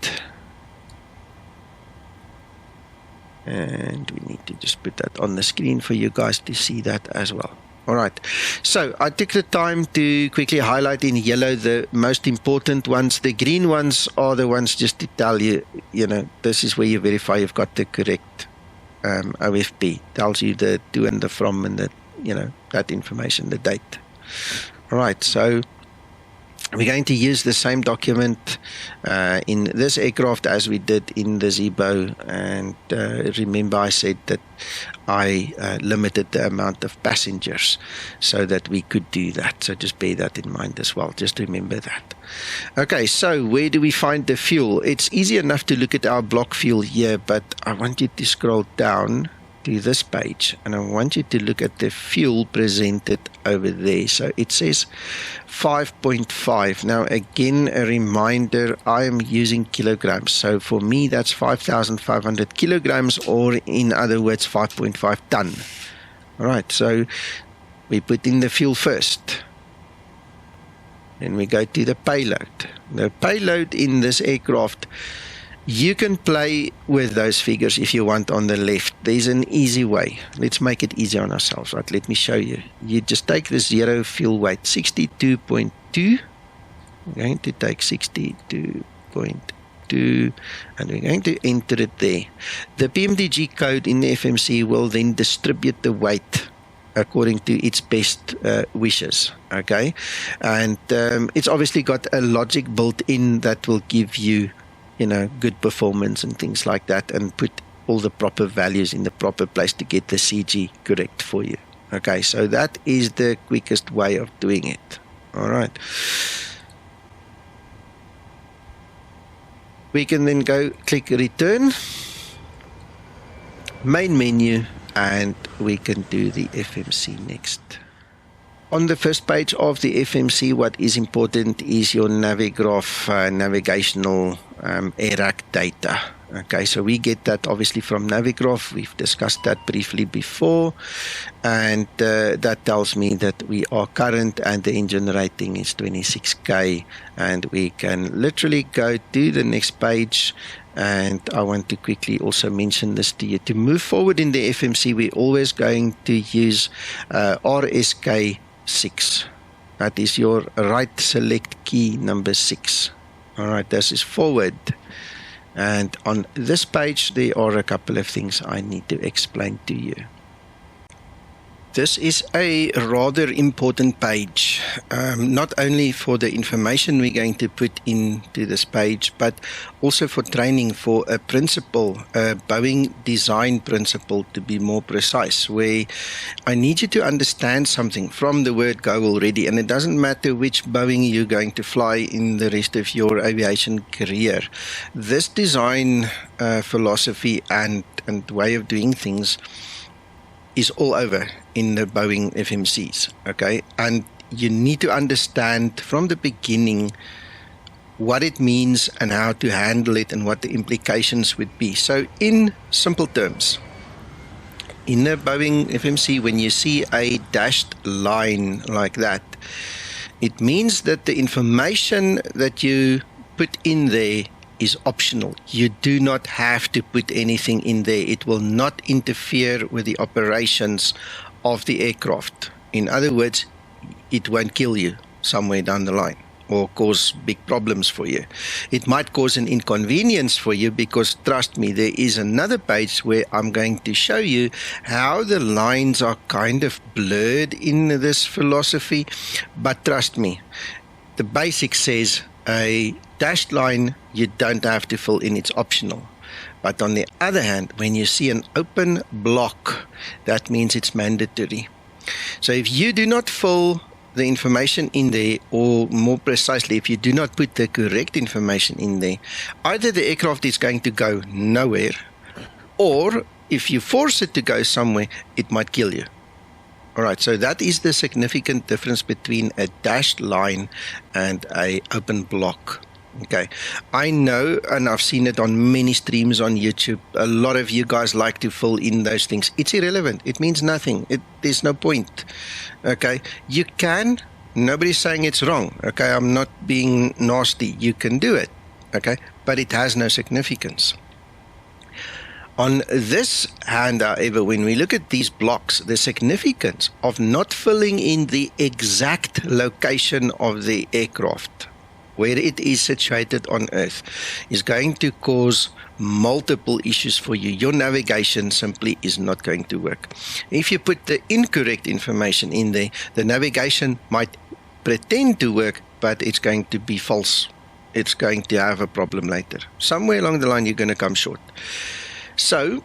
And we need to just put that on the screen for you guys to see that as well. All right. So I took the time to quickly highlight in yellow the most important ones. The green ones are the ones just to tell you, this is where you verify you've got the correct OFP. Tells you the to and the from and the, that information, the date. All right. So we're going to use the same document in this aircraft as we did in the Zibo, and remember I said that I limited the amount of passengers so that we could do that, so just bear that in mind as well, just remember that. Okay, so where do we find the fuel? It's easy enough to look at our block fuel here, but I want you to scroll down to this page and I want you to look at the fuel presented over there. So it says 5.5. Now again, a reminder, I am using kilograms, so for me that's 5,500 kilograms, or in other words 5.5 ton. All right, so we put in the fuel first, then we go to the payload. The payload in this aircraft, you can play with those figures if you want on the left. There's an easy way. Let's make it easier on ourselves. Right, let me show you. You just take the zero fuel weight, 62.2. We're going to take 62.2 and we're going to enter it there. The PMDG code in the FMC will then distribute the weight according to its best wishes, okay? And it's obviously got a logic built in that will give you good performance and things like that, and put all the proper values in the proper place to get the CG correct for you. Okay, so that is the quickest way of doing it. All right. We can then go click return, main menu, and we can do the FMC next. On the first page of the FMC, what is important is your Navigraph navigational AIRAC data. Okay, so we get that obviously from Navigraph. We've discussed that briefly before, and that tells me that we are current and the engine rating is 26k, and we can literally go to the next page. And I want to quickly also mention this to you. To move forward in the FMC, we're always going to use RSK 6. That is your right select key number 6. All right, this is forward. And on this page, there are a couple of things I need to explain to you. This is a rather important page, not only for the information we're going to put into this page, but also for training for a principle, a Boeing design principle to be more precise, where I need you to understand something from the word go already, and it doesn't matter which Boeing you're going to fly in the rest of your aviation career. This design philosophy and way of doing things is all over in the Boeing FMCs, okay? And you need to understand from the beginning what it means and how to handle it and what the implications would be. So in simple terms, in a Boeing FMC, when you see a dashed line like that, it means that the information that you put in there is optional. You do not have to put anything in there. It will not interfere with the operations of the aircraft. In other words, it won't kill you. somewhere down the line, or cause big problems for you. It might cause an inconvenience for you, because trust me, there is another page where I'm going to show you how the lines are kind of blurred in this philosophy. But trust me, the basic says a dashed line you don't have to fill in, it's optional. But on the other hand, when you see an open block, that means it's mandatory. So if you do not fill the information in there, or more precisely, if you do not put the correct information in there, either the aircraft is going to go nowhere, or if you force it to go somewhere, it might kill you. All right, so that is the significant difference between a dashed line and an open block. Okay, I know, and I've seen it on many streams on YouTube. A lot of you guys like to fill in those things. It's irrelevant. It means nothing. There's no point. Okay, you can. Nobody's saying it's wrong. Okay, I'm not being nasty. You can do it. Okay, but it has no significance. On this hand, however, when we look at these blocks, the significance of not filling in the exact location of the aircraft, where it is situated on Earth, is going to cause multiple issues for you. Your navigation simply is not going to work. If you put the incorrect information in there, the navigation might pretend to work, but it's going to be false. It's going to have a problem later. Somewhere along the line, you're going to come short. So,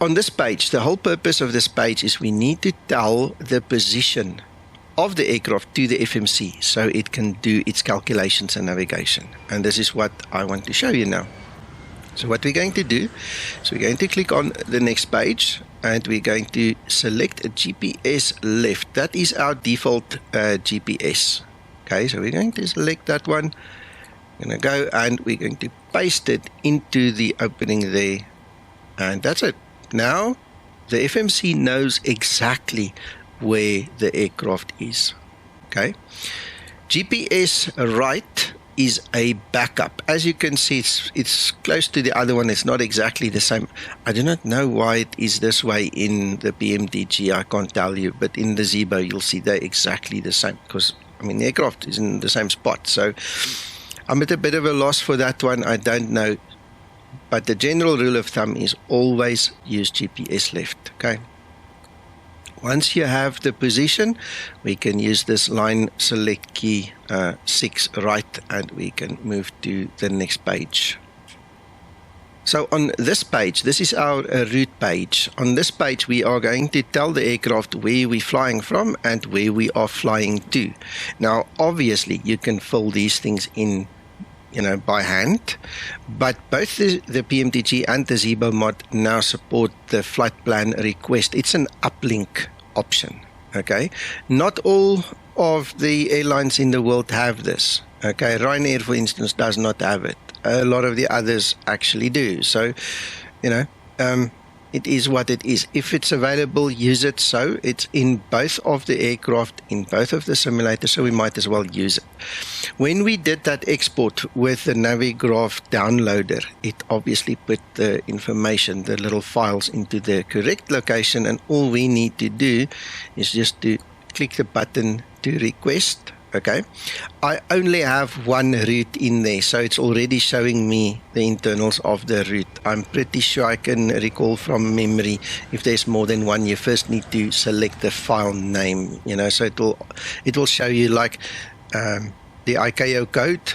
on this page, the whole purpose of this page is we need to tell the position of the aircraft to the FMC so it can do its calculations and navigation. And this is what I want to show you now. So what we're going to do is we're going to click on the next page, and we're going to select a GPS left. That is our default GPS. Okay, so we're going to select that one. We're going to go and we're going to paste it into the opening there. And that's it. Now the FMC knows exactly where the aircraft is. Okay, GPS right is a backup. As you can see, it's close to the other one. It's not exactly the same. I do not know why it is this way in the PMDG. I can't tell you, but in the Zibo you'll see they're exactly the same, because I mean the aircraft is in the same spot. So I'm at a bit of a loss for that one. I don't know, but the general rule of thumb is always use GPS left. Okay. Once you have the position, we can use this line select key 6 right, and we can move to the next page. So on this page, this is our route page. On this page, we are going to tell the aircraft where we're flying from and where we are flying to. Now, obviously, you can fill these things in, by hand, but both the PMDG and the Zibo mod now support the flight plan request. It's an uplink option. Okay, not all of the airlines in the world have this. Okay, Ryanair, for instance, does not have it. A lot of the others actually do. So, it is what it is. If it's available, use it. So it's in both of the aircraft, in both of the simulators, so we might as well use it. When we did that export with the Navigraph downloader, it obviously put the information, the little files, into the correct location, and all we need to do is just to click the button to request. Okay, I only have one route in there, so it's already showing me the internals of the route. I'm pretty sure I can recall from memory, if there's more than one, you first need to select the file name, so it will show you like the ICAO code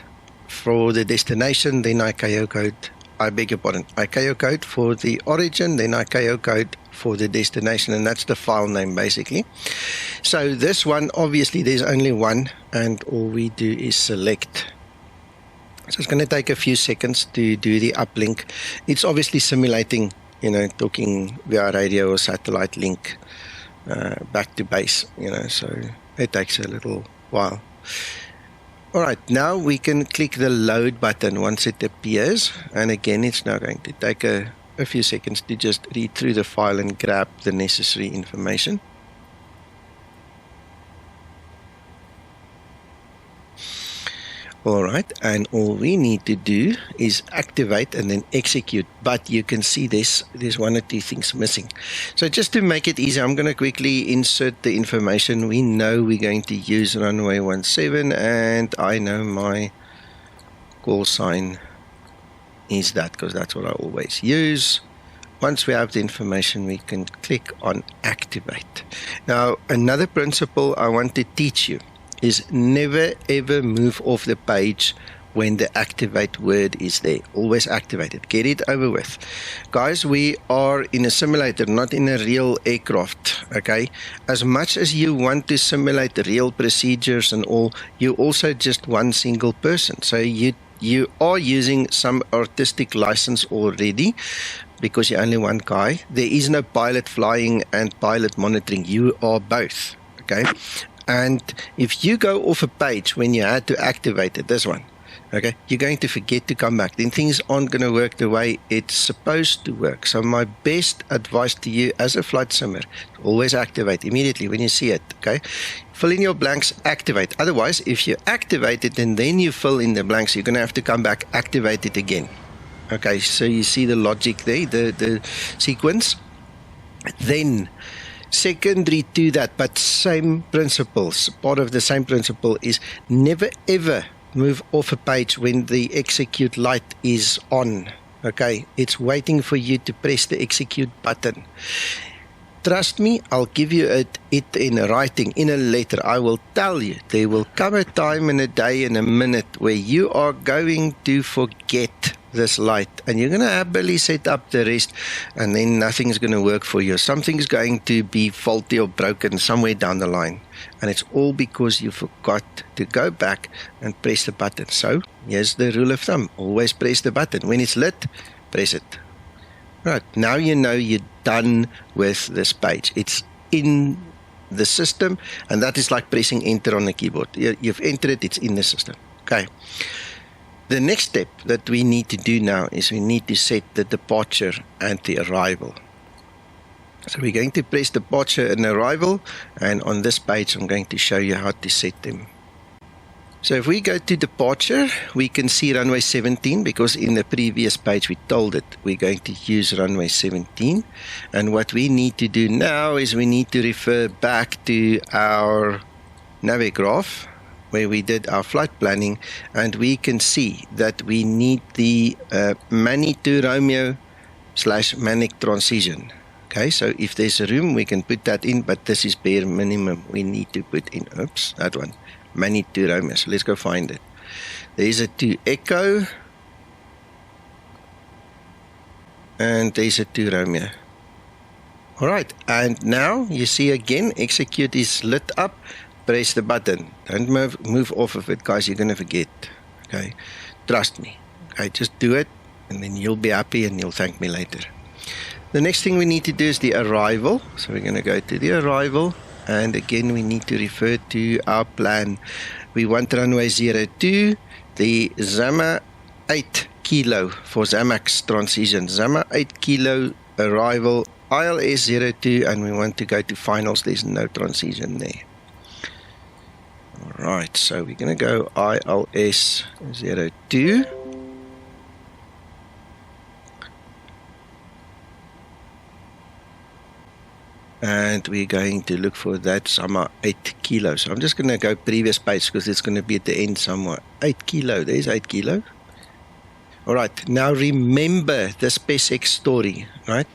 for the destination, then ICAO code, ICAO code for the origin, then ICAO code for the destination, and that's the file name basically. So this one, obviously there's only one, and all we do is select. So it's going to take a few seconds to do the uplink. It's obviously simulating, talking via radio or satellite link back to base, so it takes a little while. All right, now we can click the load button once it appears, and again it's now going to take a few seconds to just read through the file and grab the necessary information. All right, and all we need to do is activate and then execute. But you can see there's one or two things missing. So just to make it easy, I'm going to quickly insert the information. We know we're going to use runway 17, and I know my call sign is that because that's what I always use. Once we have the information, we can click on activate. Now, another principle I want to teach you is never ever move off the page when the activate word is there. Always activate it. Get it over with. Guys, we are in a simulator, not in a real aircraft, okay? As much as you want to simulate the real procedures and all, you're also just one single person. So you are using some artistic license already because you're only one guy. There is no pilot flying and pilot monitoring. You are both, okay? And if you go off a page when you had to activate it, this one, okay, you're going to forget to come back. Then things aren't going to work the way it's supposed to work. So my best advice to you as a flight simmer, always activate immediately when you see it, okay? Fill in your blanks, activate. Otherwise, if you activate it and then you fill in the blanks, you're going to have to come back, activate it again. Okay, so you see the logic there, the sequence. Then secondary to that, but same principles, part of the same principle is never ever move off a page when the execute light is on. Okay, it's waiting for you to press the execute button. Trust me, I'll give you it in writing, in a letter. I will tell you, there will come a time and a day and a minute where you are going to forget this light and you're going to happily set up the rest, and then nothing's going to work for you. Something's going to be faulty or broken somewhere down the line, and it's all because you forgot to go back and press the button. So here's the rule of thumb: always press the button. When it's lit, press it. Right, now you know you're done with this page. It's in the system, and that is like pressing enter on the keyboard. You've entered it, it's in the system. Okay. The next step that we need to do now is we need to set the departure and the arrival. So we're going to press departure and arrival, and on this page I'm going to show you how to set them. So if we go to departure, we can see runway 17 because in the previous page we told it we're going to use runway 17. And what we need to do now is we need to refer back to our Navigraph where we did our flight planning, and we can see that we need the MANIK to Romeo / MANIK transition. Okay, so if there's a room, we can put that in, but this is bare minimum we need to put in. Oops, that one. MANIK to Romeo. So let's go find it. There's a to Echo, and there's a to Romeo. All right, and now you see again, execute is lit up. Press the button. Don't move off of it, guys. You're going to forget. Okay, trust me. Okay, just do it, and then you'll be happy, and you'll thank me later. The next thing we need to do is the arrival. So we're going to go to the arrival, and again we need to refer to our plan. We want runway 02, the Zama 8 kilo for XAMAX transition. Zama 8 kilo arrival, ILS 02, and we want to go to finals. There's no transition there. Alright, so we're going to go ILS 02. And we're going to look for that Zama 8 kilo. So I'm just going to go previous page because it's going to be at the end somewhere. 8 kilo, there's 8 kilo. Alright, now remember the SpaceX story, right?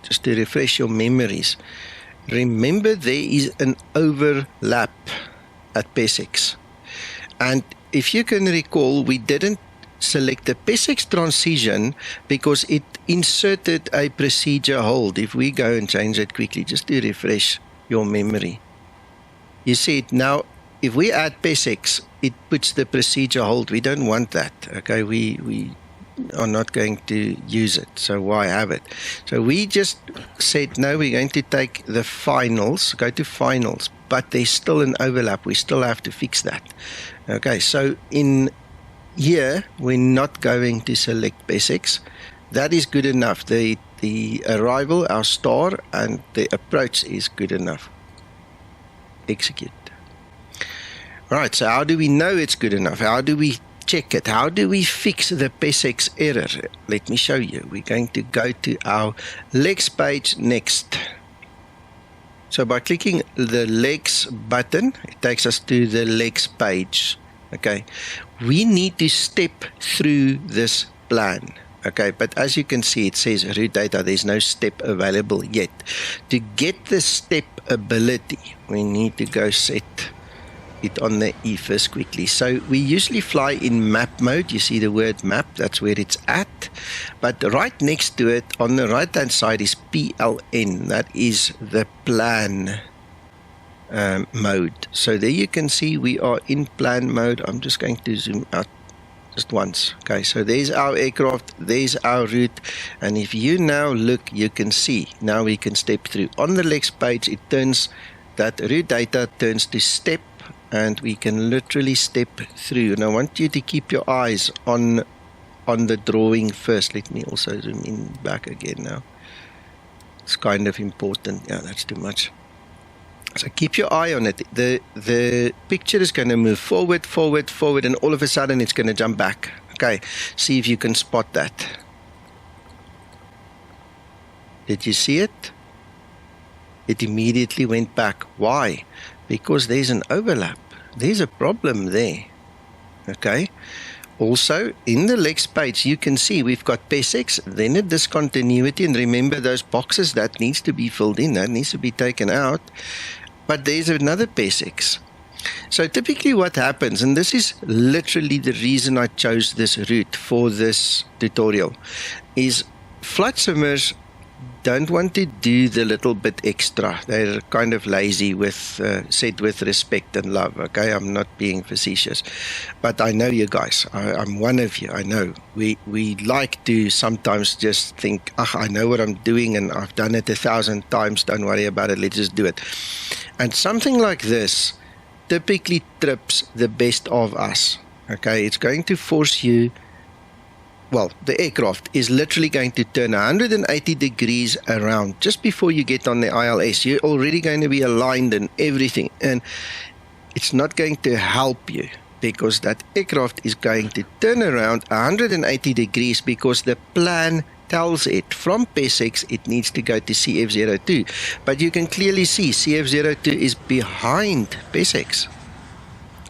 Just to refresh your memories. Remember there is an overlap at PSX. And if you can recall, we didn't select the PSX transition because it inserted a procedure hold. If we go and change it quickly, just to refresh your memory. You see it now, if we add PSX, it puts the procedure hold. We don't want that. Okay, we are not going to use it. So why have it? So we just said, no, we're going to take the finals, go to finals, but there's still an overlap. We still have to fix that. Okay, so in here, we're not going to select PSX. That is good enough. The arrival, our star, and the approach is good enough. Execute. All right, so how do we know it's good enough? How do we check it. How do we fix the PESEX error? Let me show you. We're going to go to our legs page next. So by clicking the legs button, it takes us to the legs page. Okay, we need to step through this plan. Okay, but as you can see, it says root data. There's no step available yet. To get the step ability, we need to go set it on the E first quickly. So we usually fly in map mode. You see the word map, that's where it's at. But right next to it, on the right hand side, is PLN. That is the plan mode. So there you can see we are in plan mode. I'm just going to zoom out just once. Okay, so there's our aircraft, there's our route, and if you now look, you can see now we can step through. On the legs page, it turns that route data turns to step, and we can literally step through. And I want you to keep your eyes on the drawing first. Let me also zoom in back again now. It's kind of important. Yeah, that's too much. So keep your eye on it. The picture is going to move forward, forward, forward, and all of a sudden it's going to jump back. Okay, see if you can spot that. Did you see it? It immediately went back. Why? Because there's an overlap. There's a problem there. Okay. Also, in the legs page, you can see we've got PESEX, then a discontinuity, and remember those boxes, that needs to be filled in, that needs to be taken out. But there's another PESEX. So typically what happens, and this is literally the reason I chose this route for this tutorial, is flight simmers don't want to do the little bit extra. They're kind of lazy, with said with respect and love. Okay, I'm not being facetious, but I know you guys. I'm one of you. I know we like to sometimes just think, I know what I'm doing and I've done it 1,000 times. Don't worry about it. Let's just do it. And something like this typically trips the best of us. Okay, it's going to force you. Well, the aircraft is literally going to turn 180 degrees around just before you get on the ILS. You're already going to be aligned and everything, and it's not going to help you, because that aircraft is going to turn around 180 degrees because the plan tells it from PESEX it needs to go to CF02. But you can clearly see CF02 is behind PESEX.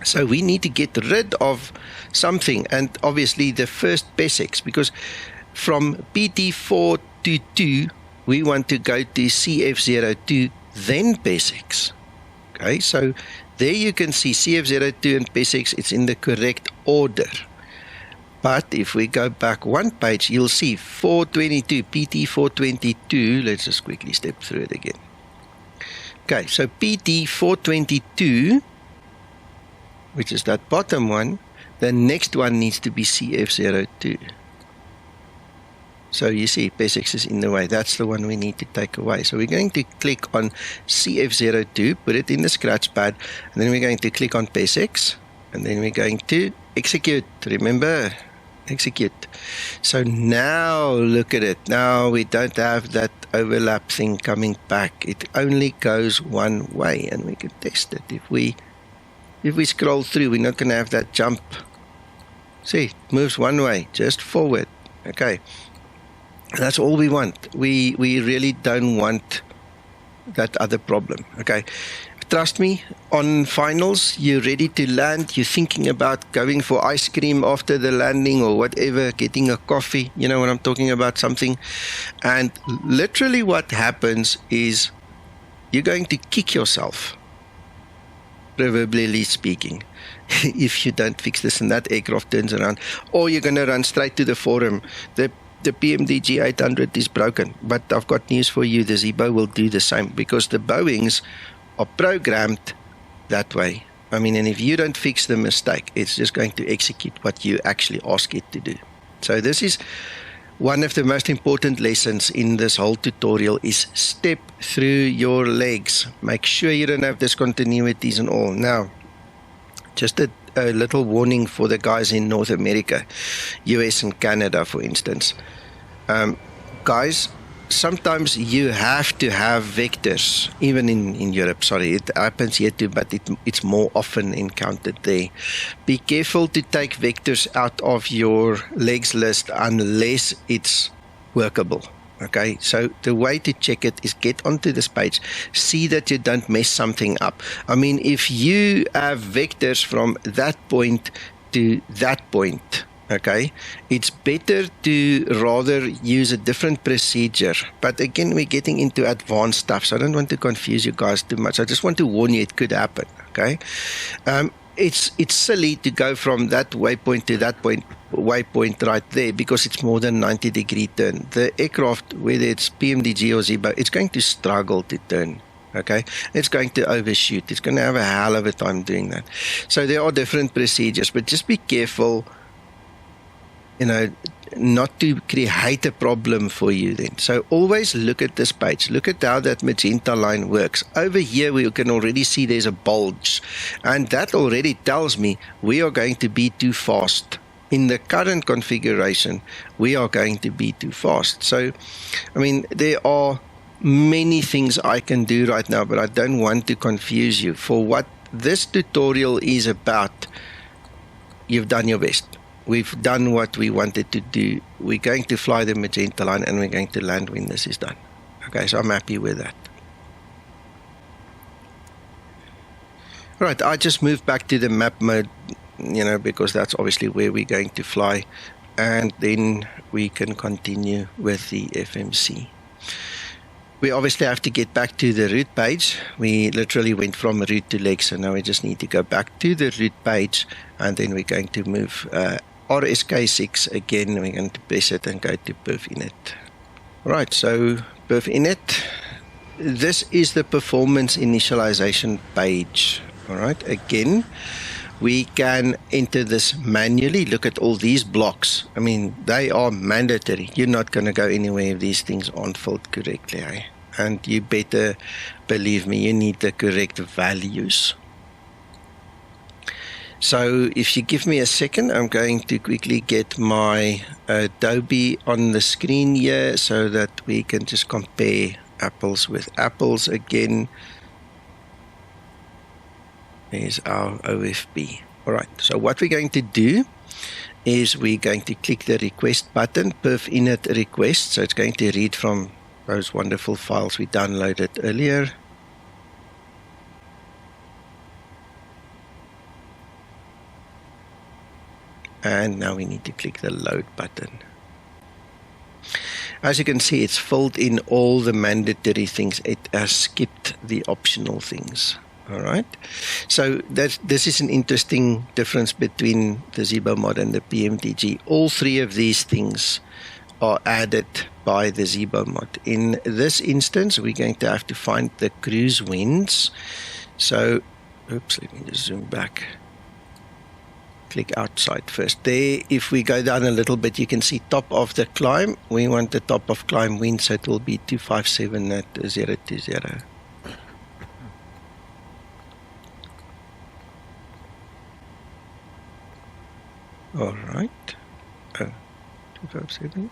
So we need to get rid of something, and obviously the first PESEX, because from PT4 to 2, we want to go to CF02, then PESEX. Okay, so there you can see CF02 and PESEX, it's in the correct order. But if we go back one page, you'll see 422, PT422, let's just quickly step through it again. Okay, so PT422, which is that bottom one, the next one needs to be CF02. So you see, PESEX is in the way. That's the one we need to take away. So we're going to click on CF02, put it in the scratch pad, and then we're going to click on PESEX, and then we're going to execute. Remember, execute. So now look at it. Now we don't have that overlap thing coming back. It only goes one way, and we can test it. If we scroll through, we're not going to have that jump. See, it moves one way, just forward. Okay, that's all we want. We really don't want that other problem. Okay, trust me, on finals, you're ready to land, you're thinking about going for ice cream after the landing or whatever, getting a coffee, you know what I'm talking about, something. And literally what happens is you're going to kick yourself, proverbially speaking, if you don't fix this and that aircraft turns around, or you're going to run straight to the forum. The PMDG 800 is broken, but I've got news for you. The Zibo will do the same, because the Boeings are programmed that way. I mean, and if you don't fix the mistake, it's just going to execute what you actually ask it to do. So this is one of the most important lessons in this whole tutorial, is step through your legs. Make sure you don't have discontinuities and all. Now, just a little warning for the guys in North America, US and Canada, for instance. Guys, sometimes you have to have vectors, even in Europe. Sorry, it happens here too, but it's more often encountered there. Be careful to take vectors out of your legs list unless it's workable. Okay, so the way to check it is get onto this page, see that you don't mess something up. I mean, if you have vectors from that point to that point, okay, it's better to rather use a different procedure. But again, we're getting into advanced stuff, so I don't want to confuse you guys too much. I just want to warn you it could happen, okay? It's silly to go from that waypoint to that waypoint right there because it's more than 90-degree turn. The aircraft, whether it's PMDG or Zibo, it's going to struggle to turn. Okay, it's going to overshoot. It's going to have a hell of a time doing that. So there are different procedures, but just be careful, not to create a problem for you then. So always look at this page. Look at how that magenta line works. Over here, we can already see there's a bulge. And that already tells me we are going to be too fast. In the current configuration, we are going to be too fast. So, I mean, there are many things I can do right now, but I don't want to confuse you. For what this tutorial is about, you've done your best. We've done what we wanted to do. We're going to fly the magenta line and we're going to land when this is done. Okay, so I'm happy with that. Right, I just moved back to the map mode, because that's obviously where we're going to fly. And then we can continue with the FMC. We obviously have to get back to the route page. We literally went from route to leg, so now we just need to go back to the route page, and then we're going to move RSK6 again. We're going to press it and go to perf init. Right, so perf init. This is the performance initialization page. All right, again, we can enter this manually. Look at all these blocks. I mean, they are mandatory. You're not going to go anywhere if these things aren't filled correctly. Eh? And you better believe me, you need the correct values. So if you give me a second, I'm going to quickly get my Adobe on the screen here so that we can just compare apples with apples again. There's our OFB. All right, so what we're going to do is we're going to click the request button, perf init request. So it's going to read from those wonderful files we downloaded earlier. And now we need to click the load button. As you can see, it's filled in all the mandatory things. It has skipped the optional things. All right. So this is an interesting difference between the Zibo mod and the PMDG. All three of these things are added by the Zibo mod. In this instance, we're going to have to find the cruise winds. So, oops, let me just zoom back. Click outside first. There, if we go down a little bit, you can see top of the climb. We want the top of climb wind, so it will be 257 at 020. All right. 257.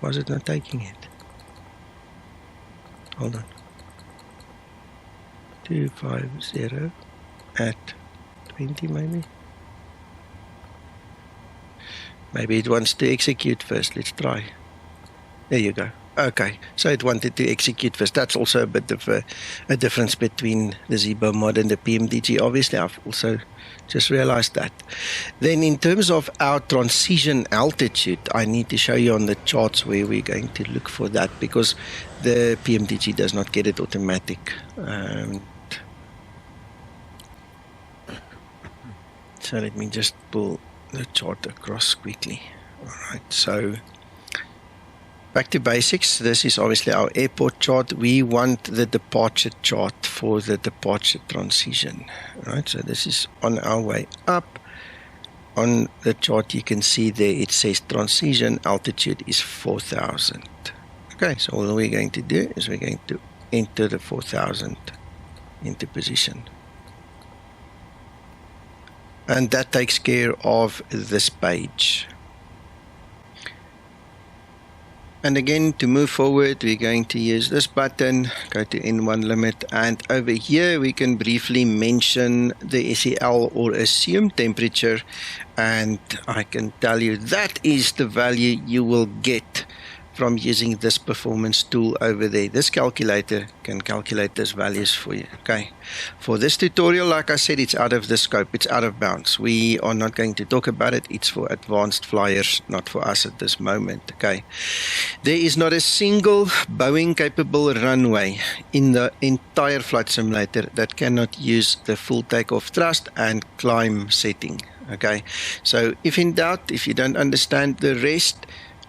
Was it not taking it? Hold on. 250 at 20 maybe. Maybe it wants to execute first. Let's try. There you go. Okay, so it wanted to execute first. That's also a bit of a difference between the Zibo mod and the PMDG. Obviously, I've also just realized that. Then in terms of our transition altitude, I need to show you on the charts where we're going to look for that, because the PMDG does not get it automatic. So let me just pull the chart across quickly. All right, so back to basics. This is obviously our airport chart. We want the departure chart for the departure transition. All right, so this is on our way up. On the chart, you can see there it says transition altitude is 4,000. Okay, so all we're going to do is we're going to enter the 4,000 into position. And that takes care of this page. And again, to move forward, we're going to use this button, go to N1 limit, and over here we can briefly mention the SEL or assumed temperature, and I can tell you that is the value you will get from using this performance tool over there. This calculator can calculate those values for you. Okay. For this tutorial, like I said, it's out of the scope. It's out of bounds. We are not going to talk about it. It's for advanced flyers, not for us at this moment. Okay. There is not a single Boeing capable runway in the entire flight simulator that cannot use the full takeoff thrust and climb setting. Okay. So if in doubt, if you don't understand the rest,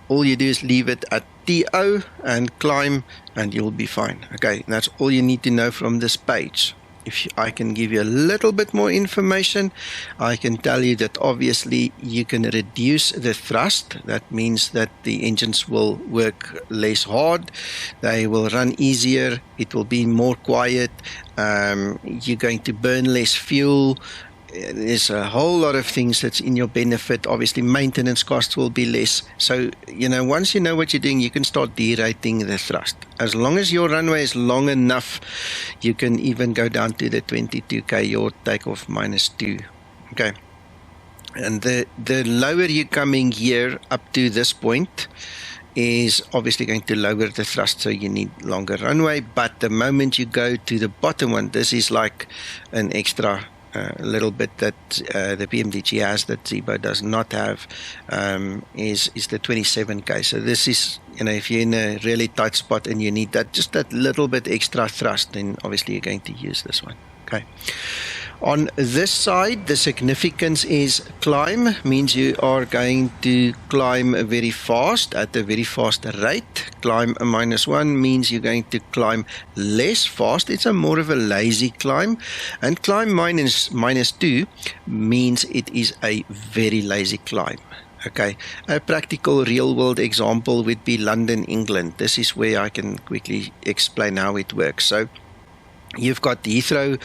all you do is leave it at TO and climb and you'll be fine. Okay, that's all you need to know from this page. If I can give you a little bit more information, I can tell you that obviously you can reduce the thrust. That means that the engines will work less hard, they will run easier, it will be more quiet, you're going to burn less fuel. There's a whole lot of things that's in your benefit. Obviously, maintenance costs will be less. So, once you know what you're doing, you can start derating the thrust. As long as your runway is long enough, you can even go down to the 22K, your takeoff -2. Okay. And the lower you're coming here up to this point is obviously going to lower the thrust, so you need longer runway. But the moment you go to the bottom one, this is like an extra little bit that the PMDG has that Zibo does not have, is the 27K. So this is, if you're in a really tight spot and you need just that little bit extra thrust, then obviously you're going to use this one. Okay. On this side, the significance is climb, means you are going to climb very fast, at a very fast rate. Climb -1 means you're going to climb less fast. It's a more of a lazy climb. And climb -2 means it is a very lazy climb. Okay, a practical real-world example would be London, England. This is where I can quickly explain how it works. So, you've got Heathrow,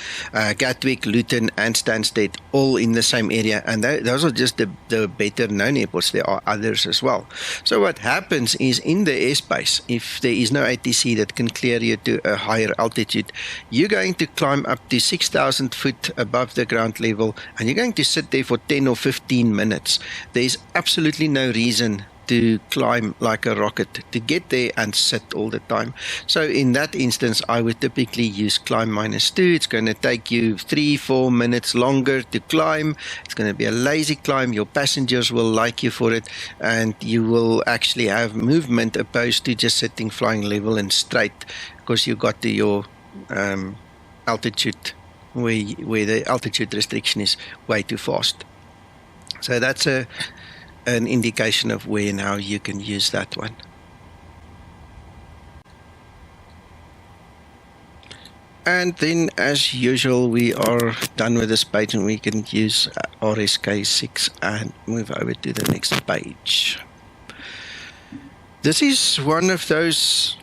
Gatwick, Luton and Stansted all in the same area, and those are just the better known airports. There are others as well. So what happens is, in the airspace, if there is no ATC that can clear you to a higher altitude, you're going to climb up to 6,000 foot above the ground level, and you're going to sit there for 10 or 15 minutes. There's absolutely no reason to climb like a rocket, to get there and sit all the time. So in that instance, I would typically use climb -2. It's going to take you 3-4 minutes longer to climb. It's going to be a lazy climb. Your passengers will like you for it, and you will actually have movement opposed to just sitting flying level and straight, because you got to your altitude where the altitude restriction is way too fast. So that's an indication of where and how you can use that one. And then, as usual, we are done with this page, and we can use RSK6 and move over to the next page. This is one of those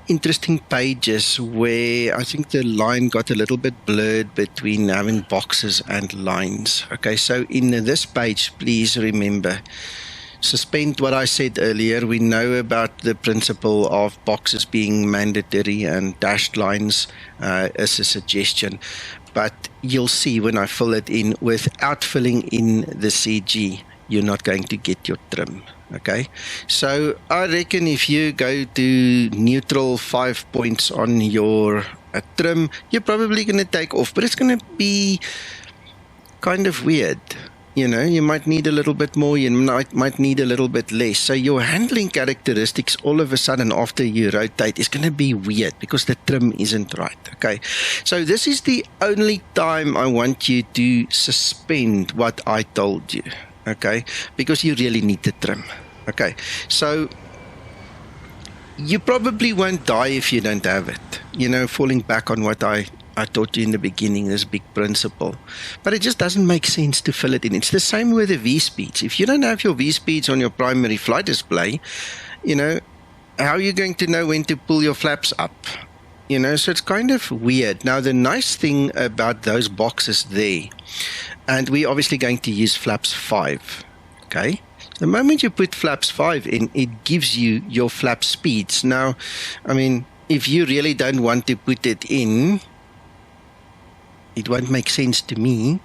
interesting pages where I think the line got a little bit blurred between having boxes and lines. Okay, so in this page, please remember, suspend what I said earlier. We know about the principle of boxes being mandatory and dashed lines as a suggestion, but you'll see when I fill it in, without filling in the CG, you're not going to get your trim. Okay, so I reckon if you go to neutral 5 points on your trim, you're probably going to take off, but it's going to be kind of weird. You might need a little bit more, you might need a little bit less. So your handling characteristics all of a sudden after you rotate is going to be weird because the trim isn't right. Okay, so this is the only time I want you to suspend what I told you. Okay, because you really need the trim. Okay, so you probably won't die if you don't have it. Falling back on what I taught you in the beginning, this big principle. But it just doesn't make sense to fill it in. It's the same with the V-speeds. If you don't have your V-speeds on your primary flight display, how are you going to know when to pull your flaps up? So it's kind of weird. Now, the nice thing about those boxes there, and we're obviously going to use flaps 5, okay? The moment you put flaps 5 in, it gives you your flap speeds. Now, I mean, if you really don't want to put it in, it won't make sense to me,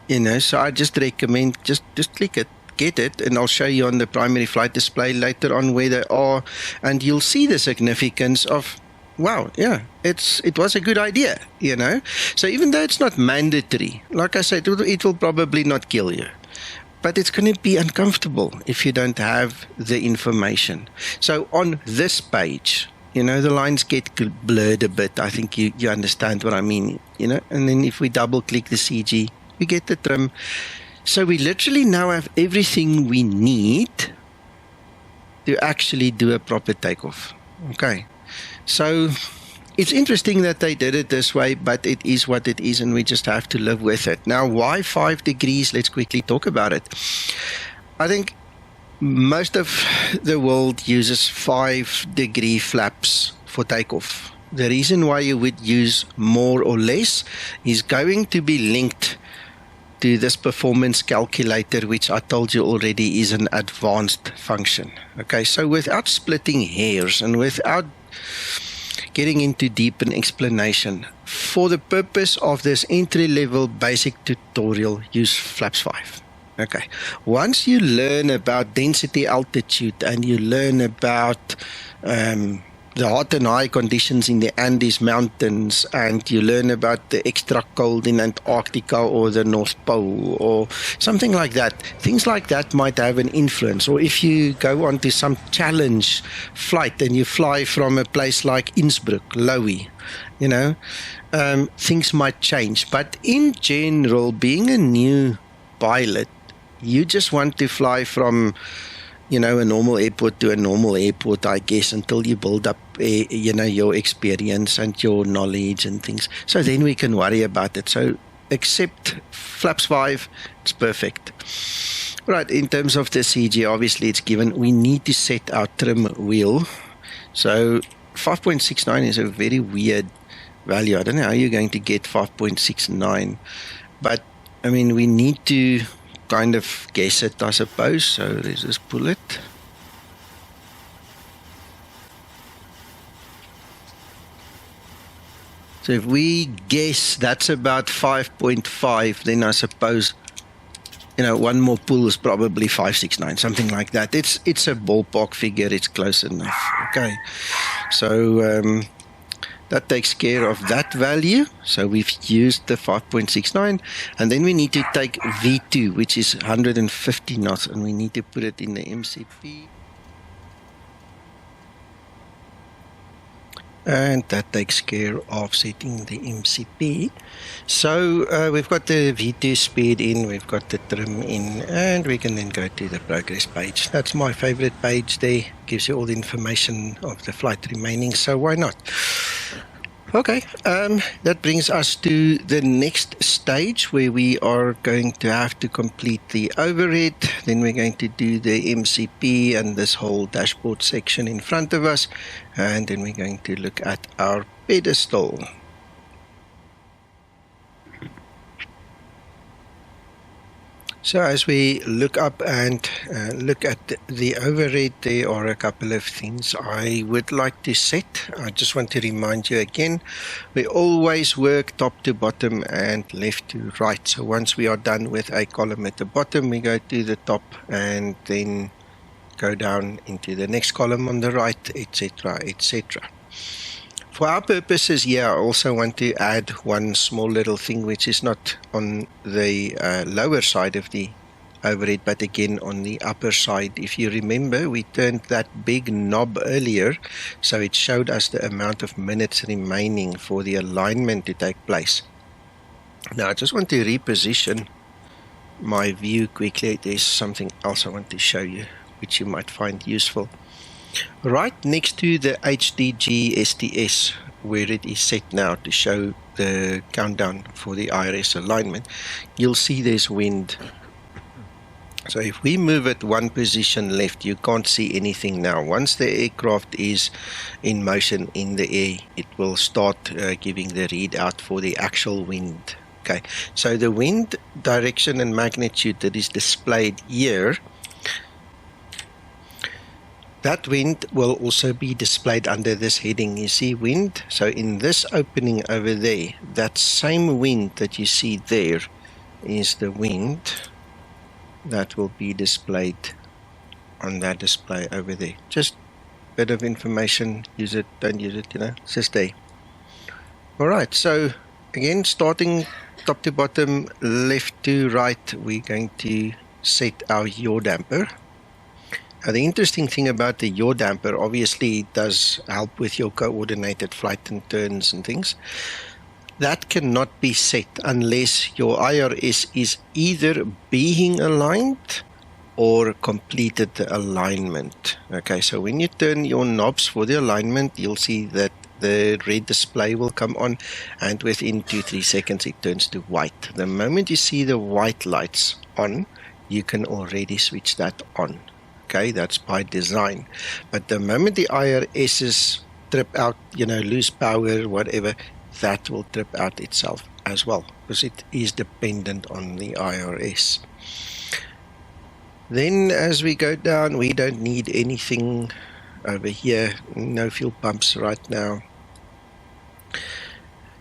you know, so I just recommend just click it, get it, and I'll show you on the primary flight display later on where they are, and you'll see the significance of, wow, yeah, it was a good idea, you know. So even though it's not mandatory, like I said, it will probably not kill you, but it's going to be uncomfortable if you don't have the information. So on this page, you know, the lines get blurred a bit. I think you understand what I mean, you know. And then if we double click the CG, we get the trim. So we literally now have everything we need to actually do a proper takeoff. Okay. So it's interesting that they did it this way, but it is what it is, and we just have to live with it. Now, why 5 degrees? Let's quickly talk about it. I think most of the world uses 5-degree flaps for takeoff. The reason why you would use more or less is going to be linked to this performance calculator, which I told you already is an advanced function. Okay, so without splitting hairs and without getting into deep an explanation, for the purpose of this entry-level basic tutorial, use flaps 5. Okay, once you learn about density altitude and you learn about the hot and high conditions in the Andes Mountains, and you learn about the extra cold in Antarctica or the North Pole or something like that, things like that might have an influence. Or if you go on to some challenge flight and you fly from a place like Innsbruck, Lowy, you know, things might change. But in general, being a new pilot, you just want to fly from, you know, a normal airport to a normal airport, I guess, until you build up, you know, your experience and your knowledge and things. So then we can worry about it. So accept flaps 5, it's perfect. Right, in terms of the CG, obviously it's given. We need to set our trim wheel. So 5.69 is a very weird value. I don't know how you're going to get 5.69, but I mean, we need to kind of guess it, I suppose. So let's just pull it. So if we guess that's about 5.5, then I suppose, you know, one more pull is probably 569, something like that. It's a ballpark figure. It's close enough. Okay. So that takes care of that value. So we've used the 5.69, and then we need to take V2, which is 150 knots, and we need to put it in the MCP. And that takes care of setting the MCP. So we've got the V2 speed in, we've got the trim in, and we can then go to the progress page. That's my favorite page there. Gives you all the information of the flight remaining, so why not? Okay, that brings us to the next stage where we are going to have to complete the overhead. Then we're going to do the MCP and this whole dashboard section in front of us. And then we're going to look at our pedestal. So as we look up and look at the overhead, there are a couple of things I would like to set. I just want to remind you again, we always work top to bottom and left to right. So once we are done with a column at the bottom, we go to the top and then go down into the next column on the right, etc., etc. For our purposes here, I also want to add one small little thing which is not on the lower side of the overhead, but again on the upper side. If you remember, we turned that big knob earlier, so it showed us the amount of minutes remaining for the alignment to take place. Now I just want to reposition my view quickly. There's something else I want to show you which you might find useful. Right next to the HDG STS, where it is set now to show the countdown for the IRS alignment, you'll see there's wind. So if we move it one position left, you can't see anything now. Once the aircraft is in motion in the air, it will start giving the readout for the actual wind. Okay, so the wind direction and magnitude that is displayed here That wind will also be displayed under this heading. You see wind? So in this opening over there, that same wind that you see there is the wind that will be displayed on that display over there. Just a bit of information. Use it, don't use it, it's just there. Alright, so again, starting top to bottom, left to right, we're going to set our yaw damper. The interesting thing about the yaw damper, obviously it does help with your coordinated flight and turns and things. That cannot be set unless your IRS is either being aligned or completed the alignment. Okay, so when you turn your knobs for the alignment, you'll see that the red display will come on, and within 2-3 seconds it turns to white. The moment you see the white lights on, you can already switch that on. Okay, that's by design. But the moment the IRSs trip out, lose power, whatever, that will trip out itself as well, because it is dependent on the IRS. Then as we go down, we don't need anything over here, no fuel pumps right now.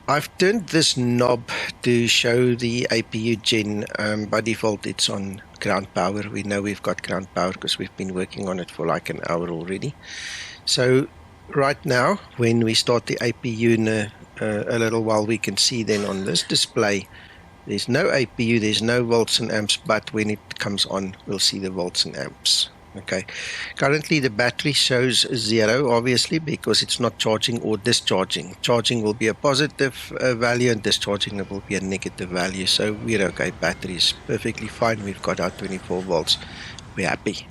I've turned this knob to show the APU gen. By default it's on ground power. We know we've got ground power because we've been working on it for like an hour already. So right now when we start the APU in a little while, we can see then on this display there's no APU, there's no volts and amps, but when it comes on we'll see the volts and amps. Okay, currently the battery shows 0, obviously, because it's not charging or discharging. Charging will be a positive value and discharging will be a negative value. So we're okay, battery is perfectly fine. We've got our 24 volts. We're happy.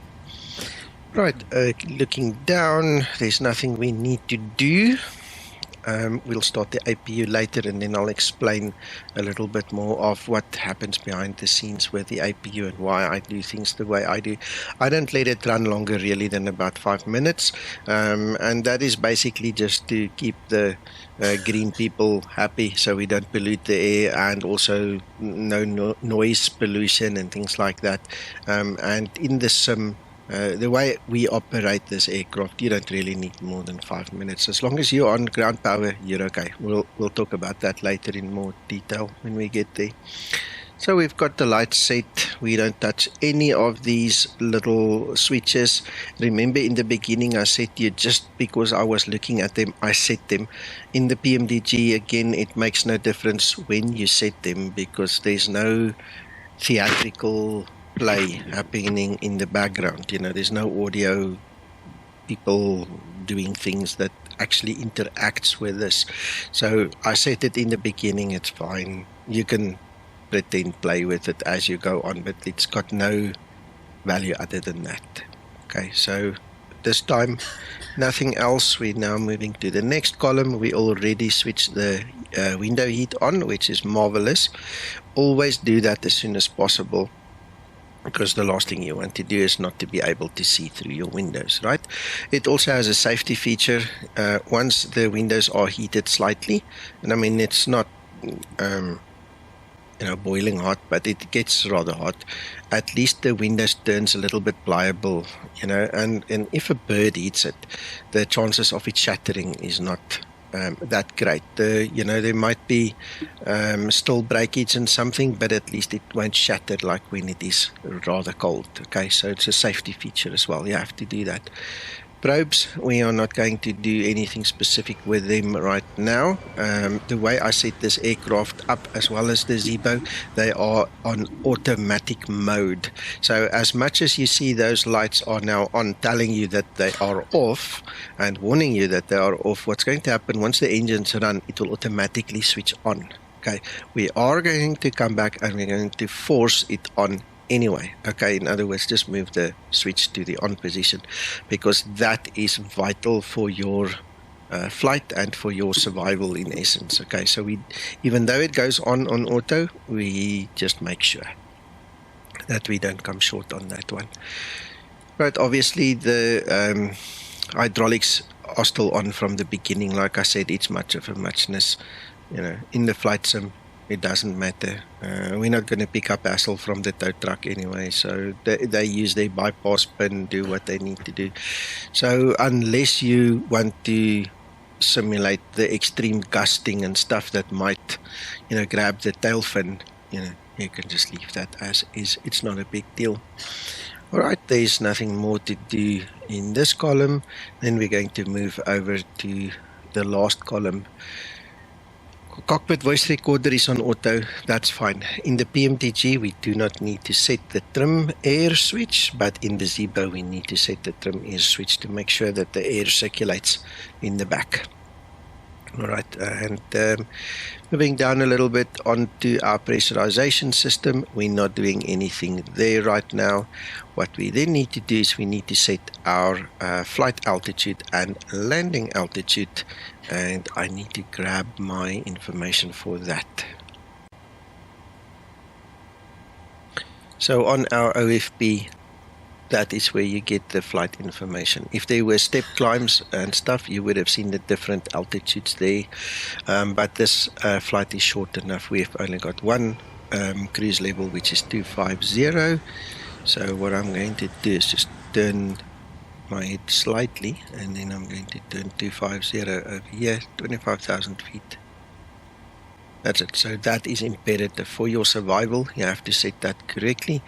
Right, looking down, there's nothing we need to do. We'll start the APU later, and then I'll explain a little bit more of what happens behind the scenes with the APU and why I do things the way I do. I don't let it run longer really than about 5 minutes, and that is basically just to keep the green people happy, so we don't pollute the air, and also no noise pollution and things like that. And in the sim, the way we operate this aircraft, you don't really need more than 5 minutes. As long as you're on ground power, you're okay. We'll talk about that later in more detail when we get there. So we've got the lights set. We don't touch any of these little switches. Remember in the beginning I said to you, just because I was looking at them, I set them. In the PMDG, again, it makes no difference when you set them, because there's no theatrical play happening in the background. There's no audio, people doing things that actually interacts with this. So I set it in the beginning, it's fine. You can pretend play with it as you go on, but it's got no value other than that. Okay, so this time nothing else. We're now moving to the next column. We already switched the window heat on, which is marvelous. Always do that as soon as possible, because the last thing you want to do is not to be able to see through your windows, right? It also has a safety feature. Once the windows are heated slightly, and I mean it's not boiling hot, but it gets rather hot, at least the windows turns a little bit pliable, and if a bird eats it, the chances of it shattering is not that great. There might be still breakage and something, but at least it won't shatter like when it is rather cold. Okay, so it's a safety feature as well. You have to do that. Probes, we are not going to do anything specific with them right now. The way I set this aircraft up, as well as the Zibo, they are on automatic mode. So as much as you see those lights are now on, telling you that they are off and warning you that they are off, what's going to happen once the engines run, it will automatically switch on. Okay, we are going to come back and we're going to force it on anyway. Okay, in other words, just move the switch to the on position, because that is vital for your flight and for your survival in essence. Okay, so even though it goes on auto, we just make sure that we don't come short on that one. Right, obviously the hydraulics are still on from the beginning. Like I said, it's much of a muchness. In the flight sim, it doesn't matter. We're not going to pick up hassle from the tow truck anyway, so they use their bypass pin, do what they need to do. So unless you want to simulate the extreme gusting and stuff that might, grab the tail fin, you can just leave that as is. It's not a big deal. All right, there's nothing more to do in this column. Then we're going to move over to the last column. Cockpit voice recorder is on auto, that's fine. In the PMDG, we do not need to set the trim air switch, but in the Zibo, we need to set the trim air switch to make sure that the air circulates in the back. All right, and moving down a little bit onto our pressurization system, we're not doing anything there right now. What we then need to do is we need to set our flight altitude and landing altitude, and I need to grab my information for that. So on our OFP, that is where you get the flight information. If there were step climbs and stuff, you would have seen the different altitudes there. But this flight is short enough. We've only got one cruise level, which is 250. So what I'm going to do is just turn my head slightly, and then I'm going to turn 250 over here, 25,000 feet. That's it. So that is imperative for your survival. You have to set that correctly.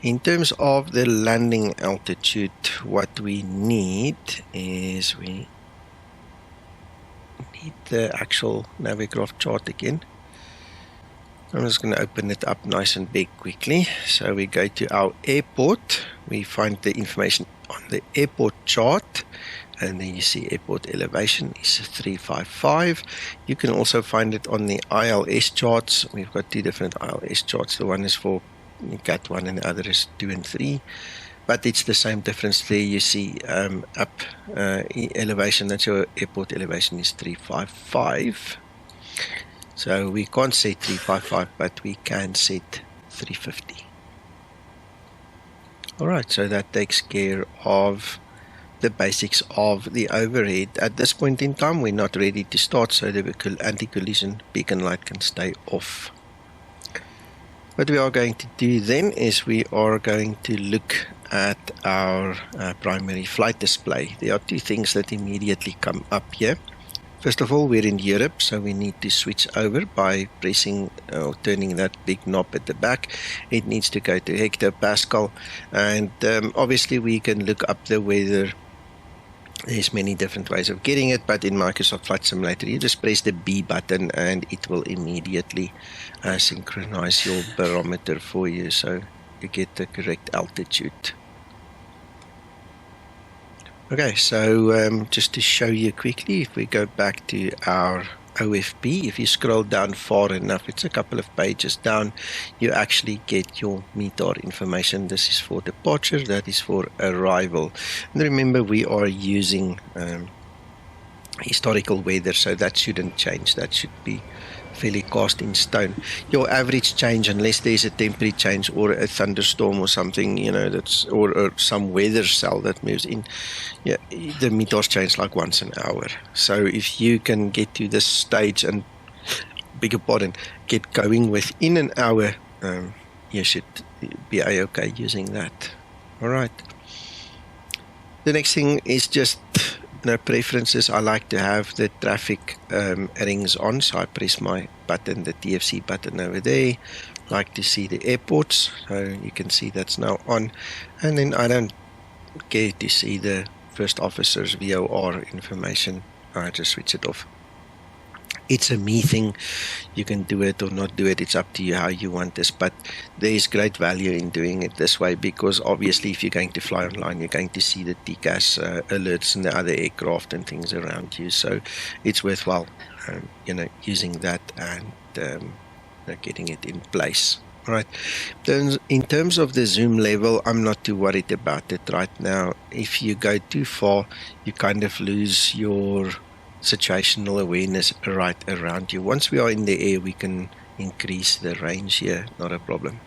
In terms of the landing altitude, what we need is we need the actual Navigraph chart again. I'm just going to open it up nice and big quickly. So we go to our airport. We find the information on the airport chart. And then you see airport elevation is 355. You can also find it on the ILS charts. We've got two different ILS charts. The one is for Cat 1 and the other is 2 and 3. But it's the same difference there. You see up elevation, that's your airport elevation is 355. So we can't set 355, but we can set 350. Alright, so that takes care of the basics of the overhead. At this point in time, we're not ready to start, so the anti-collision beacon light can stay off. What we are going to do then is we are going to look at our primary flight display. There are two things that immediately come up here. First of all, we're in Europe, so we need to switch over by pressing or turning that big knob at the back. It needs to go to hectopascal, and obviously we can look up the weather. There's many different ways of getting it, but in Microsoft Flight Simulator, you just press the B button and it will immediately synchronize your barometer for you, so you get the correct altitude. Okay, so just to show you quickly, if we go back to our OFP, if you scroll down far enough, it's a couple of pages down, you actually get your METAR information. This is for departure, that is for arrival. And remember, we are using historical weather, so that shouldn't change. That should be fairly cast in stone. Your average change, unless there's a temperature change or a thunderstorm or something, that's or some weather cell that moves in, yeah, the METARs change like once an hour. So if you can get to this stage and, beg your pardon, get going within an hour, you should be okay using that. All right. The next thing is just preferences. I like to have the traffic rings on, so I press my button, the TFC button over there. Like to see the airports, so you can see that's now on, and then I don't care to see the first officer's VOR information. I just switch it off. It's a me thing. You can do it or not do it. It's up to you how you want this, but there is great value in doing it this way, because obviously if you're going to fly online, you're going to see the TCAS alerts and the other aircraft and things around you, so it's worthwhile using that and getting it in place. All right. In terms of the zoom level, I'm not too worried about it right now. If you go too far, you kind of lose your situational awareness right around you. Once we are in the air, we can increase the range here, not a problem.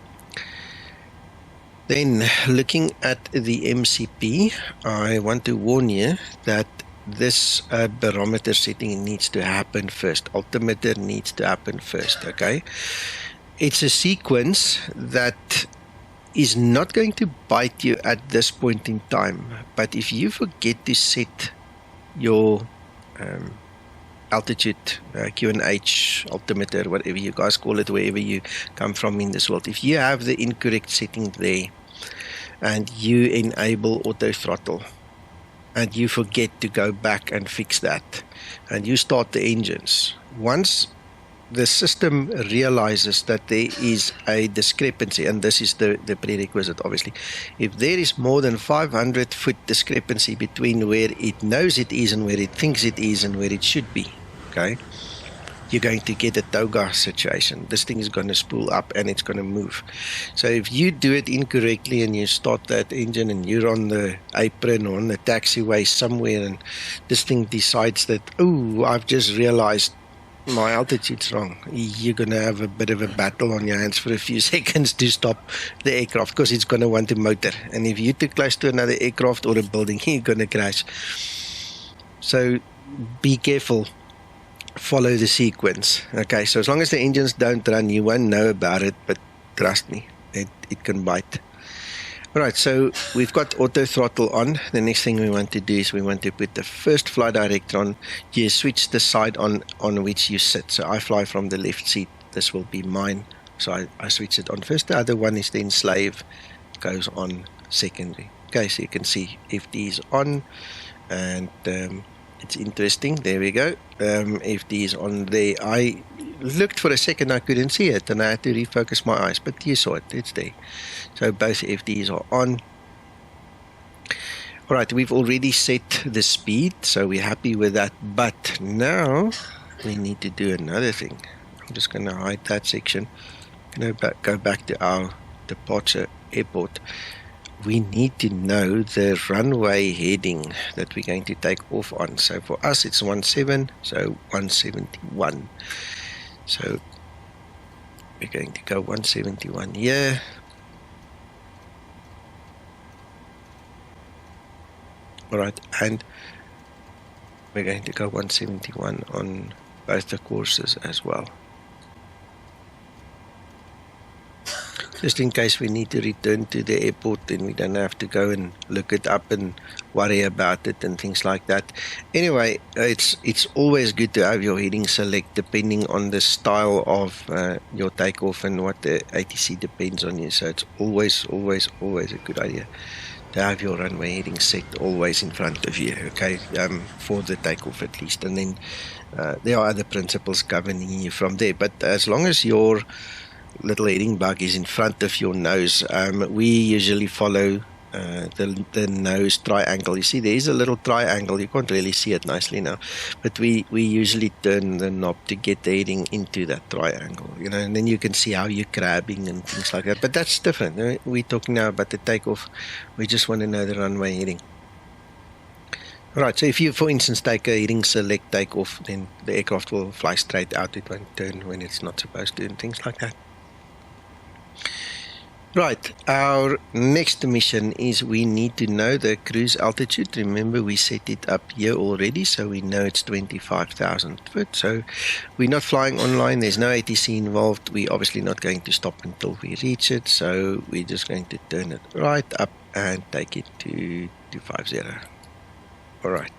Then looking at the MCP, I want to warn you that this barometer setting needs to happen first. Altimeter needs to happen first, okay? It's a sequence that is not going to bite you at this point in time. But if you forget to set your altitude, QNH, altimeter, whatever you guys call it, wherever you come from in this world, if you have the incorrect setting there and you enable auto throttle and you forget to go back and fix that and you start the engines, once the system realizes that there is a discrepancy, and this is the prerequisite obviously, if there is more than 500 foot discrepancy between where it knows it is and where it thinks it is and where it should be, okay, you're going to get a toga situation. This thing is going to spool up and it's going to move. So if you do it incorrectly and you start that engine and you're on the apron or on the taxiway somewhere and this thing decides that, oh, I've just realized my altitude's wrong, you're going to have a bit of a battle on your hands for a few seconds to stop the aircraft, because it's going to want to motor, and if you're too close to another aircraft or a building, you're going to crash. So be careful, follow the sequence. Okay, so as long as the engines don't run, you won't know about it, but trust me, it can bite. Alright, so we've got auto throttle on. The next thing we want to do is we want to put the first flight director on. You switch the side on which you sit. So I fly from the left seat. This will be mine. So I switch it on first. The other one is then slave, goes on secondary. Okay, so you can see FD is on, and it's interesting. There we go. FD is on there. I looked for a second, I couldn't see it, and I had to refocus my eyes, but you saw it, it's there. So both FDs are on. Alright, we've already set the speed, so we're happy with that, but now we need to do another thing. I'm just going to hide that section. Go back to our departure airport. We need to know the runway heading that we're going to take off on. So for us it's 17, so 171. So we're going to go 171 here. Alright, and we're going to go 171 on both the courses as well. Just in case we need to return to the airport, then we don't have to go and look it up and worry about it and things like that. Anyway, it's always good to have your heading select depending on the style of your takeoff and what the ATC depends on you. So it's always a good idea to have your runway heading set always in front of you, okay, for the takeoff at least. And then there are other principles governing you from there. But as long as your little heading bug is in front of your nose, we usually follow the nose triangle. You see there is a little triangle, you can't really see it nicely now, but we usually turn the knob to get the heading into that triangle, you know, and then you can see how you're crabbing and things like that. But that's different. We're talking now about the takeoff. We just want to know the runway heading. Alright, so if you, for instance, take a heading select takeoff, then the aircraft will fly straight out. It won't turn when it's not supposed to and things like that. Right, our next mission is we need to know the cruise altitude. Remember, we set it up here already, so we know it's 25,000 foot. So we're not flying online, there's no ATC involved. We're obviously not going to stop until we reach it, so we're just going to turn it right up and take it to 250. Alright.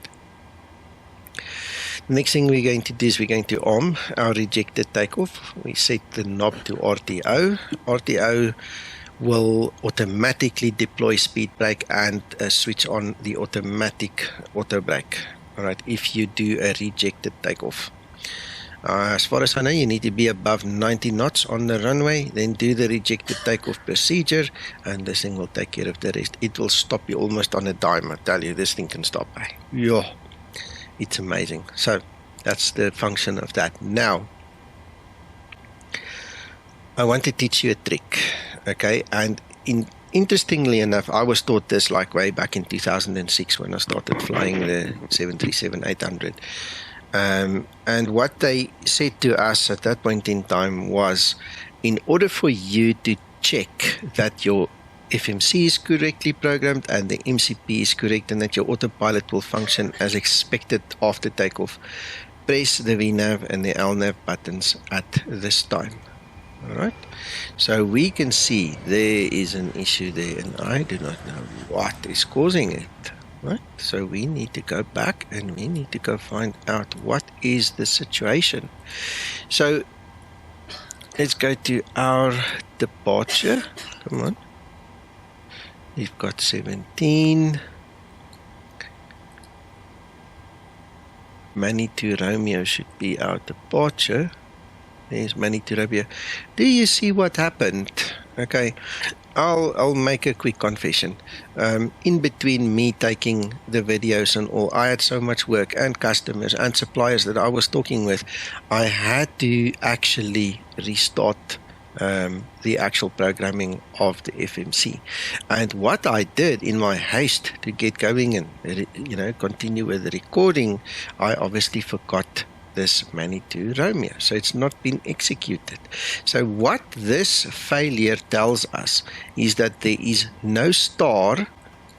The next thing we're going to do is we're going to arm our rejected takeoff. We set the knob to RTO. RTO will automatically deploy speed brake and switch on the automatic auto brake. Alright, if you do a rejected takeoff. As far as I know, you need to be above 90 knots on the runway, then do the rejected takeoff procedure, and this thing will take care of the rest. It will stop you almost on a dime, I tell you, this thing can stop. Yeah, it's amazing. So that's the function of that. Now, I want to teach you a trick, okay? And interestingly enough, I was taught this like way back in 2006 when I started flying the 737-800. And what they said to us at that point in time was, in order for you to check that your FMC is correctly programmed and the MCP is correct and that your autopilot will function as expected after takeoff. Press the VNAV and the LNAV buttons at this time. Alright, so we can see there is an issue there and I do not know what is causing it. Right? So we need to go back and we need to go find out what is the situation. So let's go to our departure. Come on. We've got 17. MANIK to Romeo should be our departure. There's MANIK to Romeo. Do you see what happened? Okay, I'll make a quick confession. In between me taking the videos and all, I had so much work and customers and suppliers that I was talking with. I had to actually restart the actual programming of the FMC. And what I did in my haste to get going and continue with the recording, I obviously forgot this MANIK to Romeo, so it's not been executed. So what this failure tells us is that there is no star.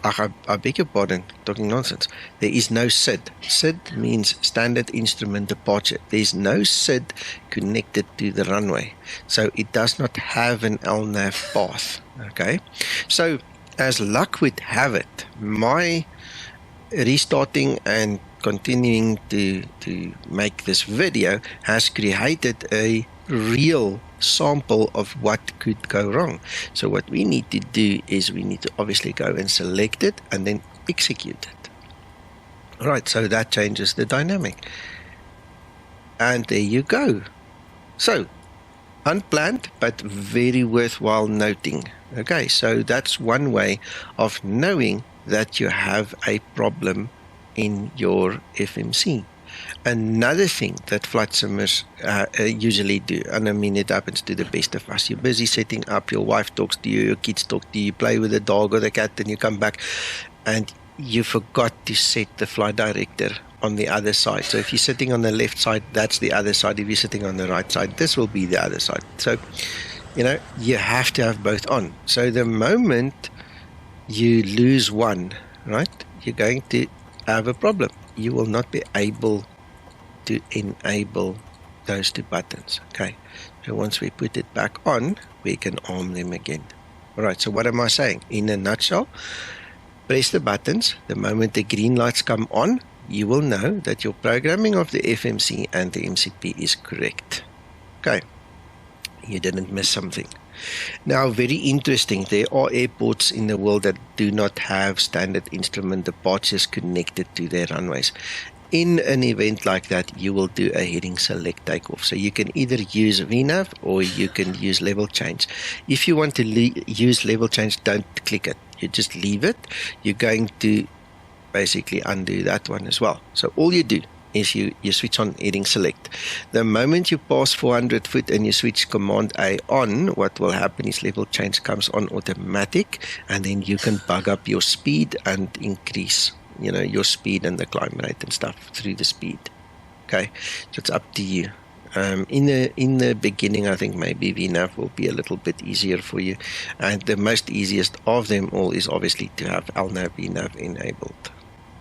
I beg your pardon, talking nonsense. There is no SID. SID means Standard Instrument Departure. There is no SID connected to the runway, so it does not have an LNAV path. Okay, so as luck would have it, my restarting and continuing to make this video has created a real sample of what could go wrong. So what we need to do is we need to obviously go and select it and then execute it. Right, so that changes the dynamic. And there you go. So unplanned but very worthwhile noting. Okay, so that's one way of knowing that you have a problem in your FMC. Another thing that flight simmers usually do, and I mean it happens to the best of us, you're busy setting up, your wife talks to you, your kids talk to you, you play with the dog or the cat, and you come back and you forgot to set the flight director on the other side. So if you're sitting on the left side, that's the other side. If you're sitting on the right side, this will be the other side. So you have to have both on. So the moment you lose one, right, you're going to have a problem. You will not be able to enable those two buttons. Okay, so once we put it back on, we can arm them again. Alright, so what am I saying? In a nutshell, press the buttons. The moment the green lights come on, you will know that your programming of the FMC and the MCP is correct. Okay, you didn't miss something. Now, very interesting, there are airports in the world that do not have standard instrument departures connected to their runways. In an event like that, you will do a heading select takeoff. So you can either use VNAV or you can use level change. If you want to use level change, don't click it. You just leave it. You're going to basically undo that one as well. So all you do is you switch on heading select. The moment you pass 400 foot and you switch Command A on, what will happen is level change comes on automatic, and then you can bug up your speed and increase your speed and the climb rate and stuff through the speed. Okay, so it's up to you. In the beginning, I think maybe VNAV will be a little bit easier for you, and the most easiest of them all is obviously to have LNAV VNAV enabled.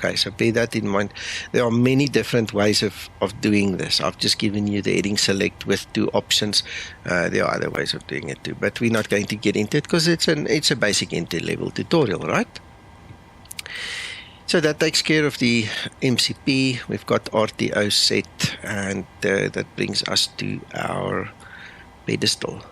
Okay, so bear that in mind. There are many different ways of doing this. I've just given you the heading select with two options. There are other ways of doing it too, but we're not going to get into it because it's a basic entry-level tutorial, right? So that takes care of the MCP. We've got RTO set, and that brings us to our pedestal.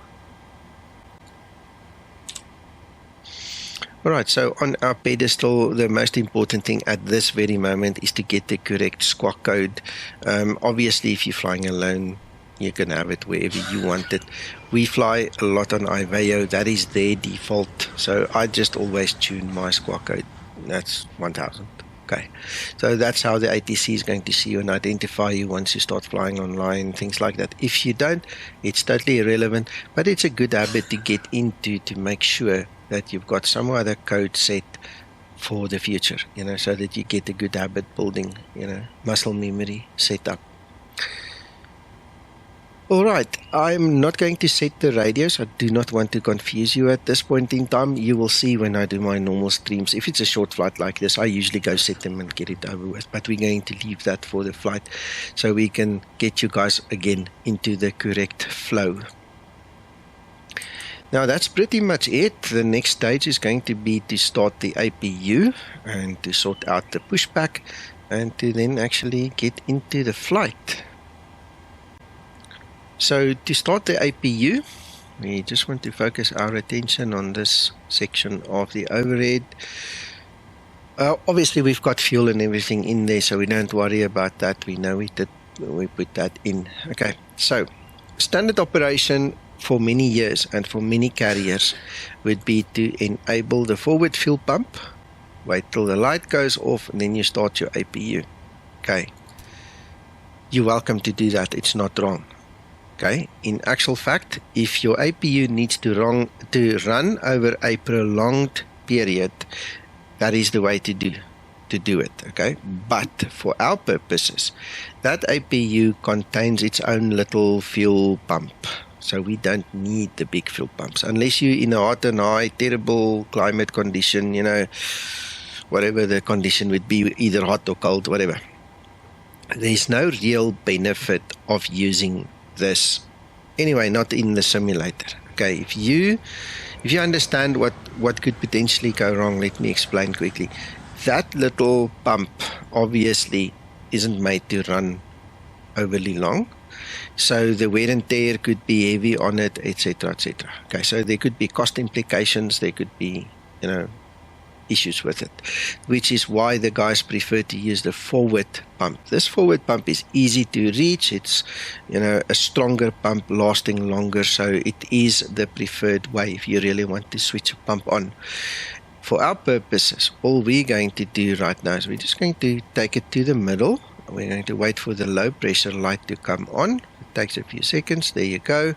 Alright, so on our pedestal, the most important thing at this very moment is to get the correct squawk code. Obviously, if you're flying alone, you can have it wherever you want it. We fly a lot on IVEO, that is their default, so I just always tune my squawk code. That's 1000. Okay, so that's how the ATC is going to see you and identify you once you start flying online, things like that. If you don't, it's totally irrelevant, but it's a good habit to get into to make sure that you've got some other code set for the future, so that you get a good habit building, muscle memory set up. All right, I'm not going to set the radios. I do not want to confuse you at this point in time. You will see when I do my normal streams. If it's a short flight like this, I usually go set them and get it over with. But we're going to leave that for the flight so we can get you guys again into the correct flow. Now that's pretty much it. The next stage is going to be to start the APU and to sort out the pushback and to then actually get into the flight. So to start the APU, we just want to focus our attention on this section of the overhead. Obviously we've got fuel and everything in there, so we don't worry about that. We know it, we put that in. Okay, so standard operation for many years and for many carriers would be to enable the forward fuel pump, wait till the light goes off, and then you start your APU. Okay, you're welcome to do that, it's not wrong. Okay, in actual fact, if your APU needs to run over a prolonged period, that is the way to do it. Okay, but for our purposes, that APU contains its own little fuel pump, so we don't need the big fuel pumps unless you're in a hot and high, terrible climate condition. You know, whatever the condition would be, either hot or cold, whatever. There's no real benefit of using this anyway, not in the simulator. Okay, if you understand what could potentially go wrong, let me explain quickly. That little pump obviously isn't made to run overly long, so the wear and tear could be heavy on it, etc., etc. Okay, so there could be cost implications, there could be, you know, issues with it, which is why the guys prefer to use the forward pump. This forward pump is easy to reach. It's, you know, a stronger pump lasting longer, so it is the preferred way if you really want to switch a pump on. For our purposes, all we're going to do right now is we're just going to take it to the middle. We're going to wait for the low pressure light to come on. It takes a few seconds. There you go.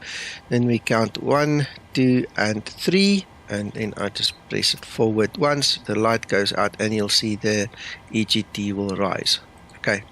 Then we count 1, 2, and 3. And then I just press it forward once, the light goes out, and you'll see the EGT will rise. Okay,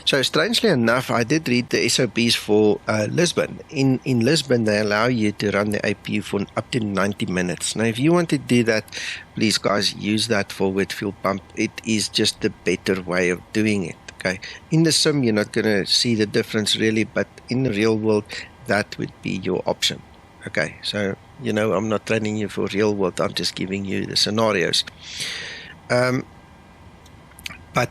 so strangely enough, I did read the SOPs for Lisbon. In Lisbon, they allow you to run the APU for up to 90 minutes. Now, if you want to do that, please, guys, use that forward fuel pump. It is just the better way of doing it. Okay, in the sim, you're not going to see the difference really, but in the real world, that would be your option. Okay, so, you know, I'm not training you for real world, I'm just giving you the scenarios. But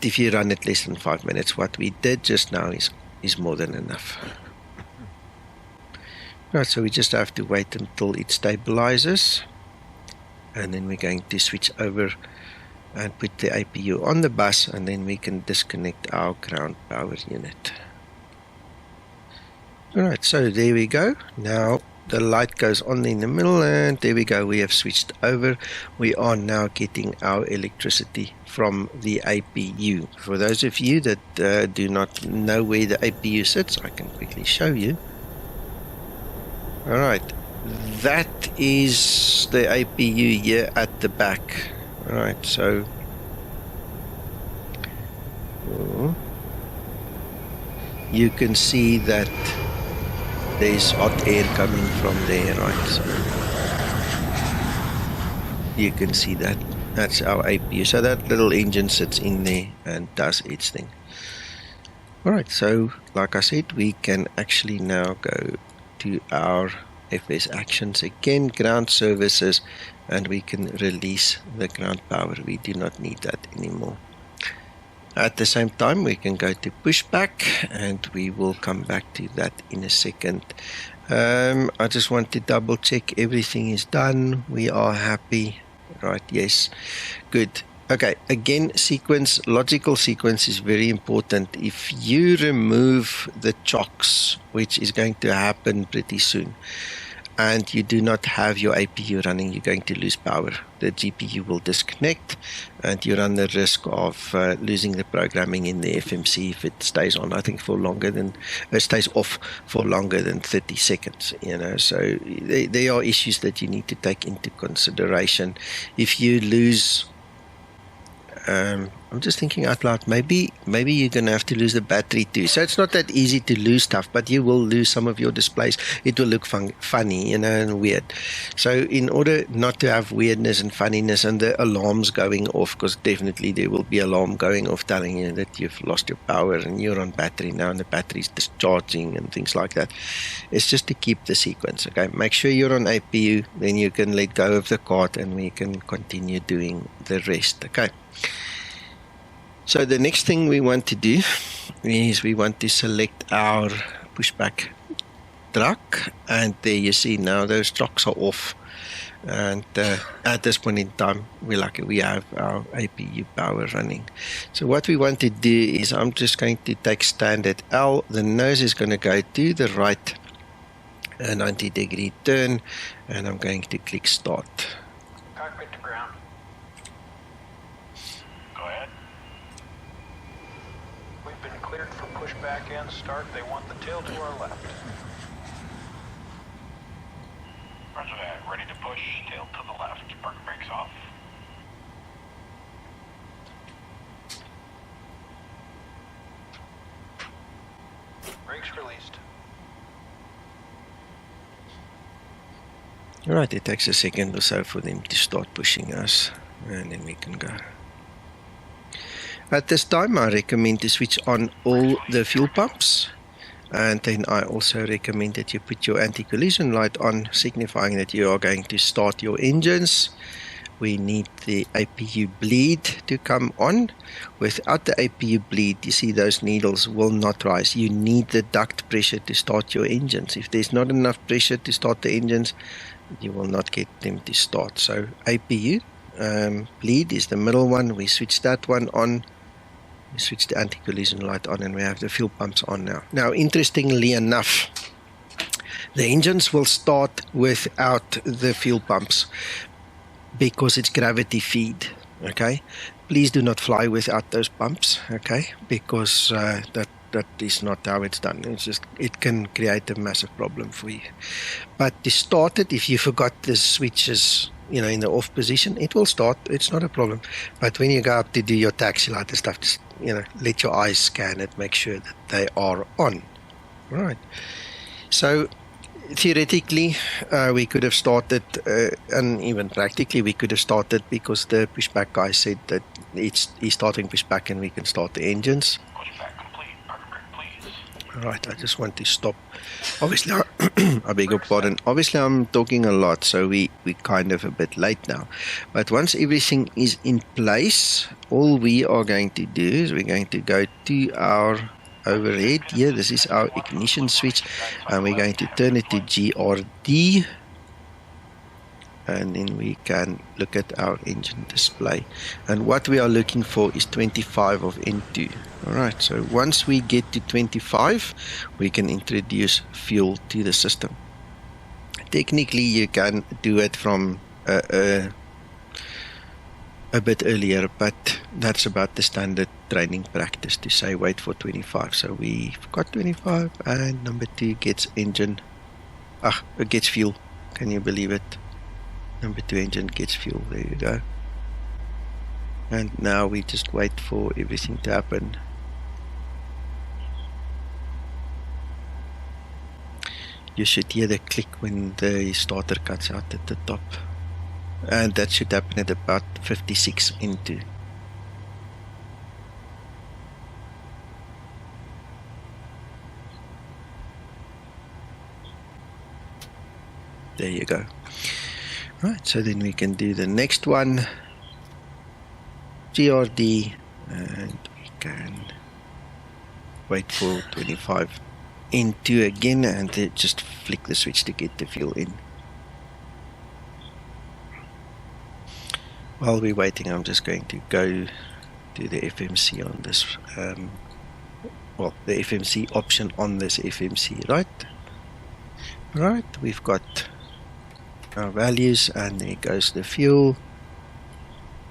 if you run it less than 5 minutes, what we did just now is more than enough. Right, so we just have to wait until it stabilizes, and then we're going to switch over and put the APU on the bus, and then we can disconnect our ground power unit. Alright, so there we go. Now the light goes on in the middle, and there we go, we have switched over. We are now getting our electricity from the APU. For those of you that do not know where the APU sits, I can quickly show you. Alright, that is the APU here at the back. Alright, so you can see that there's hot air coming from there, right? So you can see that. That's our APU. So that little engine sits in there and does its thing. Alright, so like I said, we can actually now go to our FS actions again, ground services, and we can release the ground power. We do not need that anymore. At the same time, we can go to pushback, and we will come back to that in a second. I just want to double check everything is done. We are happy. Right, yes. Good. Okay, again, logical sequence is very important. If you remove the chocks, which is going to happen pretty soon, and you do not have your APU running, you're going to lose power. The GPU will disconnect, and you run the risk of losing the programming in the FMC if it stays on. I think stays off for longer than 30 seconds. You know, so there are issues that you need to take into consideration. If you lose I'm just thinking out loud, maybe you're going to have to lose the battery too. So it's not that easy to lose stuff, but you will lose some of your displays. It will look funny, and weird. So in order not to have weirdness and funniness and the alarms going off, because definitely there will be alarm going off telling you that you've lost your power and you're on battery now and the battery's discharging and things like that. It's just to keep the sequence, okay? Make sure you're on APU, then you can let go of the card and we can continue doing the rest, okay? So the next thing we want to do is we want to select our pushback truck, and there you see now those trucks are off, and at this point in time we're lucky we have our APU power running. So what we want to do is I'm just going to take standard L, the nose is going to go to the right, a 90-degree turn, and I'm going to click start. Cockpit to ground. Go ahead. We've been cleared for pushback and start. They want the tail to our left. Roger that. Ready to push. Tail to the left. Park brakes off. Brakes released. Alright, it takes a second or so for them to start pushing us, and then we can go. At this time I recommend to switch on all the fuel pumps, and then I also recommend that you put your anti-collision light on, signifying that you are going to start your engines. We need the APU bleed to come on. Without the APU bleed, you see those needles will not rise. You need the duct pressure to start your engines. If there's not enough pressure to start the engines, you will not get them to start. So APU bleed is the middle one. We switch that one on. We switch the anti-collision light on, and we have the fuel pumps on now. Now, interestingly enough, the engines will start without the fuel pumps because it's gravity feed, okay? Please do not fly without those pumps, okay? Because that is not how it's done. It's just, it can create a massive problem for you. But to start it, if you forgot the switches, in the off position, it will start. It's not a problem. But when you go up to do your taxi light and stuff, just, let your eyes scan it, make sure that they are on. Right. So theoretically, we could have started, and even practically, we could have started because the pushback guy said that he's starting pushback and we can start the engines. Pushback complete. Park brake, please. Right, I just want to stop. Obviously, I beg your pardon. Obviously, I'm talking a lot, so we're kind of a bit late now. But once everything is in place, all we are going to do is we're going to go to our overhead here. This is our ignition switch, and we're going to turn it to GRD, and then we can look at our engine display, and what we are looking for is 25 of N2. Alright, so once we get to 25, we can introduce fuel to the system. Technically you can do it from a bit earlier, but that's about the standard training practice to say wait for 25. So we've got 25, and number 2 gets it gets fuel. Can you believe it? Number 2 engine gets fuel. There you go. And now we just wait for everything to happen. You should hear the click when the starter cuts out at the top. And that should happen at about 56 N2. There you go. Right, so then we can do the next one. GRD, and we can wait for 25 N2 again, and just flick the switch to get the fuel in. While we're waiting, I'm just going to go to the FMC on this, the FMC option on this FMC, right? Right, we've got our values, and there goes the fuel,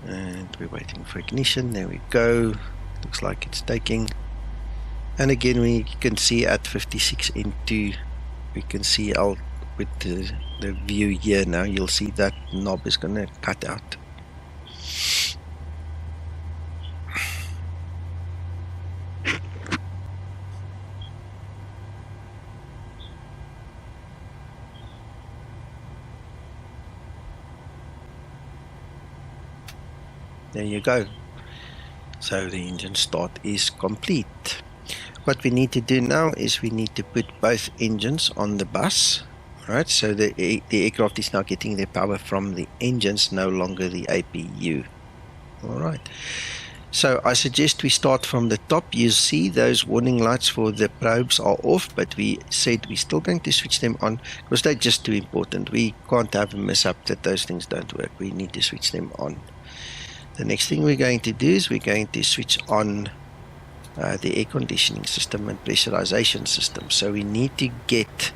and we're waiting for ignition. There we go. Looks like it's taking, and again we can see at 56 N2, we can see with the view here now, you'll see that knob is going to cut out. There you go. So the engine start is complete. What we need to do now is we need to put both engines on the bus. Right, so the aircraft is now getting their power from the engines, no longer the APU. All right. So I suggest we start from the top. You see those warning lights for the probes are off, but we said we're still going to switch them on because they're just too important. We can't have a mishap that those things don't work. We need to switch them on. The next thing we're going to do is we're going to switch on the air conditioning system and pressurization system. So we need to get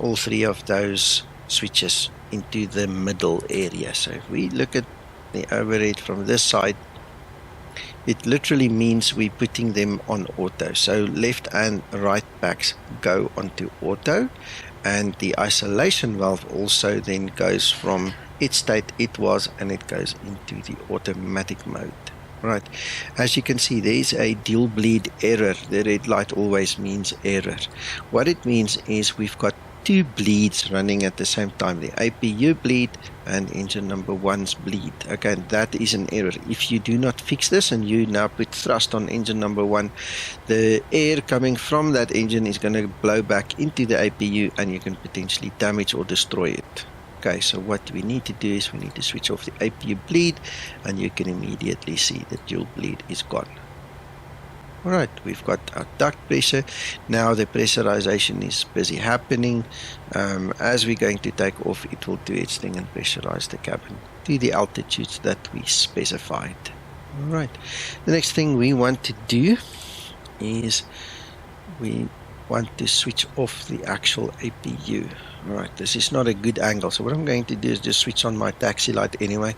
all three of those switches into the middle area. So if we look at the overhead from this side, it literally means we're putting them on auto. So left and right backs go onto auto, and the isolation valve also then goes from its state it was and it goes into the automatic mode. Right, as you can see, there is a dual bleed error. The red light always means error. What it means is we've got two bleeds running at the same time, the APU bleed and engine number one's bleed. Okay, that is an error. If you do not fix this and you now put thrust on engine number one, the air coming from that engine is going to blow back into the APU and you can potentially damage or destroy it. Okay, so what we need to do is we need to switch off the APU bleed, and you can immediately see the dual bleed is gone. Alright, we've got our duct pressure. Now the pressurization is busy happening. As we're going to take off, it will do its thing and pressurize the cabin to the altitudes that we specified. Alright, the next thing we want to do is we want to switch off the actual APU. Alright, this is not a good angle, so what I'm going to do is just switch on my taxi light anyway,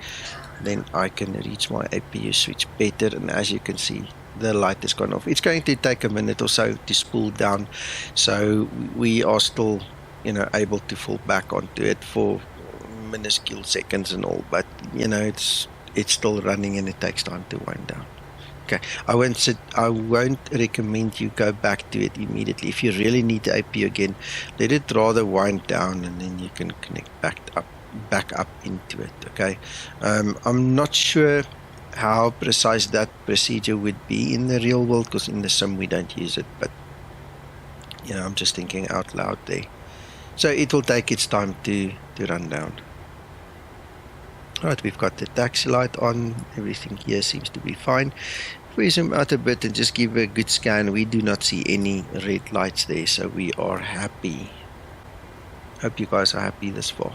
then I can reach my APU switch better, and as you can see, the light has gone off. It's going to take a minute or so to spool down, so we are still, able to fall back onto it for minuscule seconds and all, but it's still running and it takes time to wind down. Okay, I won't recommend you go back to it immediately. If you really need the APU again, let it rather wind down and then you can connect back up into it. Okay, I'm not sure how precise that procedure would be in the real world, because in the sim we don't use it, but I'm just thinking out loud there. So it will take its time to run down. Alright, we've got the taxi light on, everything here seems to be fine. If we zoom out a bit and just give a good scan, we do not see any red lights there, so we are happy. Hope you guys are happy this far.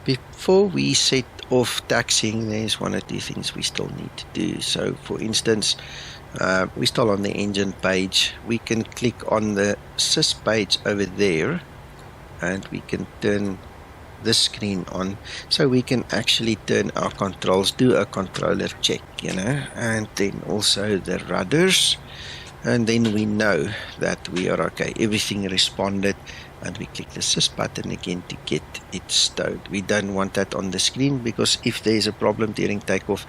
Before we set off taxiing, there's one or two things we still need to do. So for instance, we're still on the engine page. We can click on the sys page over there and we can turn this screen on, so we can actually turn our controls, do a controller check, and then also the rudders, and then we know that we are okay, everything responded, and we click the sys button again to get it stowed. We don't want that on the screen, because if there's a problem during takeoff,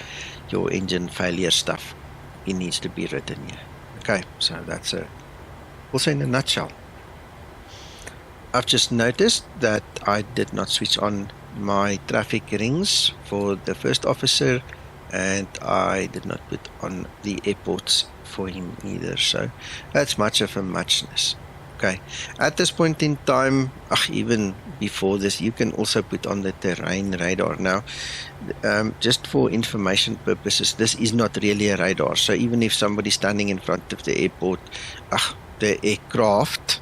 your engine failure stuff, it needs to be written here. Okay, so that's also in a nutshell. I've just noticed that I did not switch on my traffic rings for the first officer, and I did not put on the airports for him either, so that's much of a muchness. Okay, at this point in time, even before this, you can also put on the terrain radar. Now, just for information purposes, this is not really a radar, so even if somebody's standing in front of the airport, the aircraft,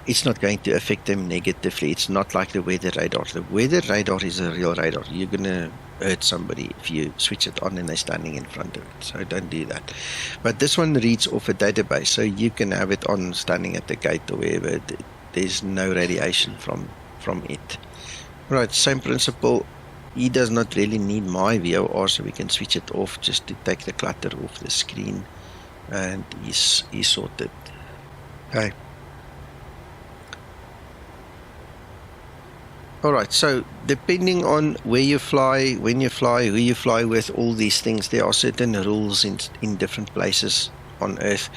it's not going to affect them negatively. It's not like the weather radar. The weather radar is a real radar. You're going to hurt somebody if you switch it on and they're standing in front of it. So don't do that. But this one reads off a database, so you can have it on standing at the gate or wherever. There's no radiation from it. Right, same principle. He does not really need my VOR, so we can switch it off just to take the clutter off the screen, and he's sorted. Okay. Alright, so depending on where you fly, when you fly, who you fly with, all these things, there are certain rules in different places on earth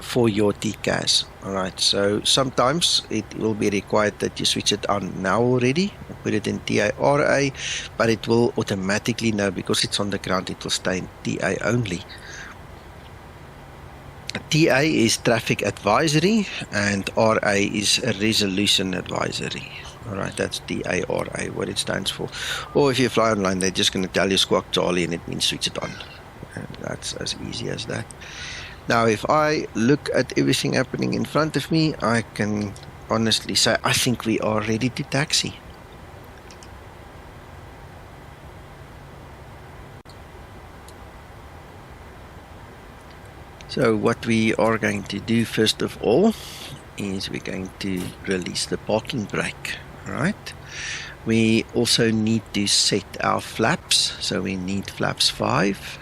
for your TCAS. All right, so sometimes it will be required that you switch it on now already, put it in TARA, but it will automatically know, because it's on the ground, it will stay in TA only. TA is traffic advisory and RA is a resolution advisory. All right, that's TARA, what it stands for. Or if you fly online, they're just going to tell you squawk Charlie and it means switch it on. And that's as easy as that. Now, if I look at everything happening in front of me, I can honestly say I think we are ready to taxi. So what we are going to do first of all is we're going to release the parking brake. All right. We also need to set our flaps. So we need flaps 5.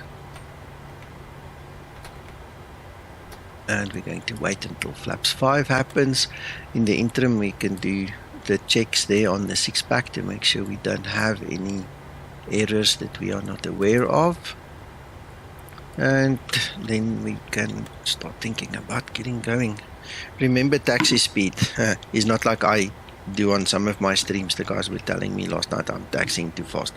And we're going to wait until flaps 5 happens. In the interim, we can do the checks there on the 6-pack to make sure we don't have any errors that we are not aware of. And then we can start thinking about getting going. Remember, taxi speed is not like I do on some of my streams. The guys were telling me last night I'm taxiing too fast.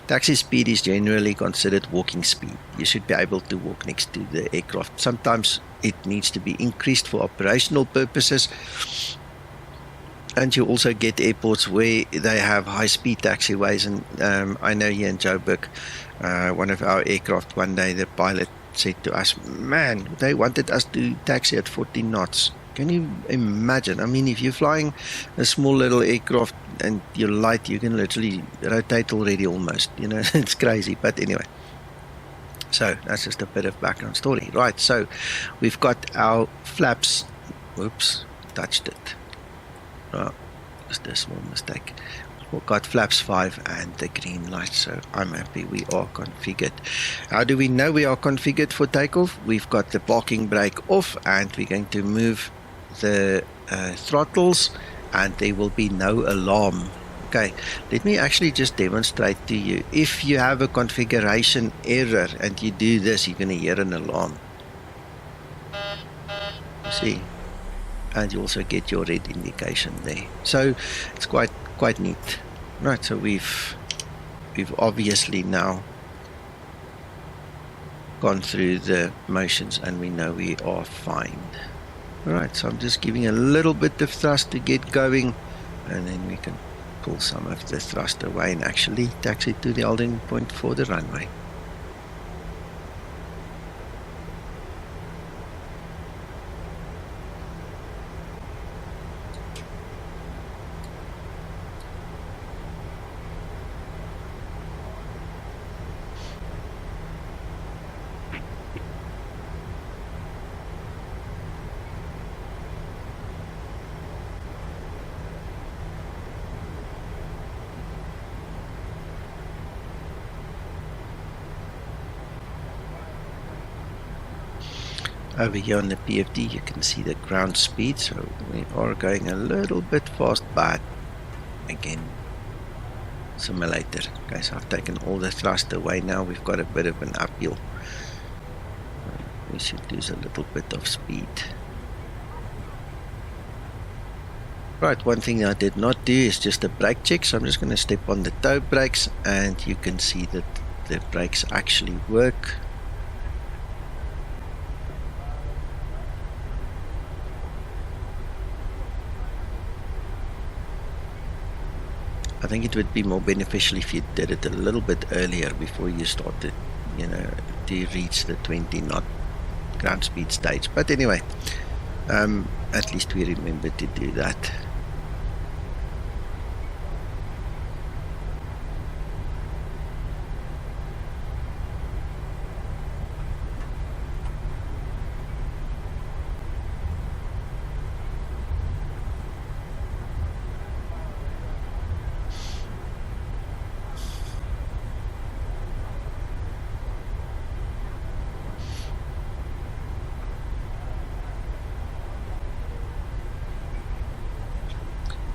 Taxi speed is generally considered walking speed. You should be able to walk next to the aircraft. Sometimes it needs to be increased for operational purposes. And you also get airports where they have high-speed taxiways. And I know here in Joburg, one of our aircraft, one day the pilot said to us, man, they wanted us to taxi at 14 knots. Can you imagine? I mean, if you're flying a small little aircraft and you're light, you can literally rotate already almost. You know, it's crazy. But anyway, so that's just a bit of background story. Right, so we've got our flaps. Whoops, touched it. Oh, just a small mistake. We've got flaps 5 and the green light, so I'm happy we are configured. How do we know we are configured for takeoff? We've got the parking brake off and we're going to move the throttles and there will be no alarm. Okay, let me actually just demonstrate to you. If you have a configuration error and you do this, you're going to hear an alarm. See? And you also get your red indication there. So it's quite neat. Right, so we've obviously now gone through the motions and we know we are fine. Alright, so I'm just giving a little bit of thrust to get going and then we can pull some of the thrust away and actually taxi to the holding point for the runway. Over here on the PFD you can see the ground speed, so we are going a little bit fast, but again, simulator. Okay, so I've taken all the thrust away now, we've got a bit of an uphill. We should lose a little bit of speed. Right, one thing I did not do is just a brake check, so I'm just going to step on the toe brakes and you can see that the brakes actually work. I think it would be more beneficial if you did it a little bit earlier before you started, you know, to reach the 20 knot ground speed stage. But anyway, at least we remember to do that.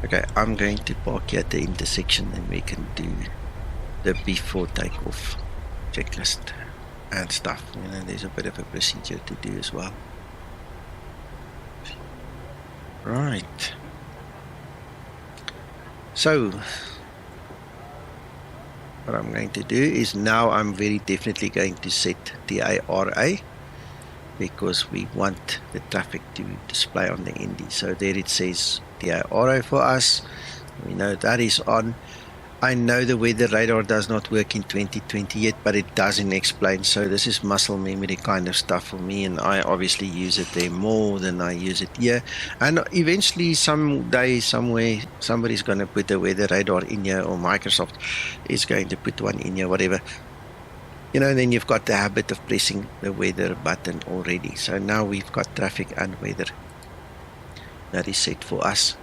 Okay, I'm going to park here at the intersection and we can do the before takeoff checklist. and stuff. You know, there's a bit of a procedure to do as well. Right. So what I'm going to do is now I'm very definitely going to set the ARA, because we want the traffic to display on the ND. So there it says the ARA for us. We know that is on. I know the weather radar does not work in 2020 yet, but it does in Explain. So this is muscle memory kind of stuff for me, and I obviously use it there more than I use it here. And eventually, someday, somewhere, somebody's going to put a weather radar in here, or Microsoft is going to put one in here, whatever. You know, then you've got the habit of pressing the weather button already. So now we've got traffic and weather. That is set for us.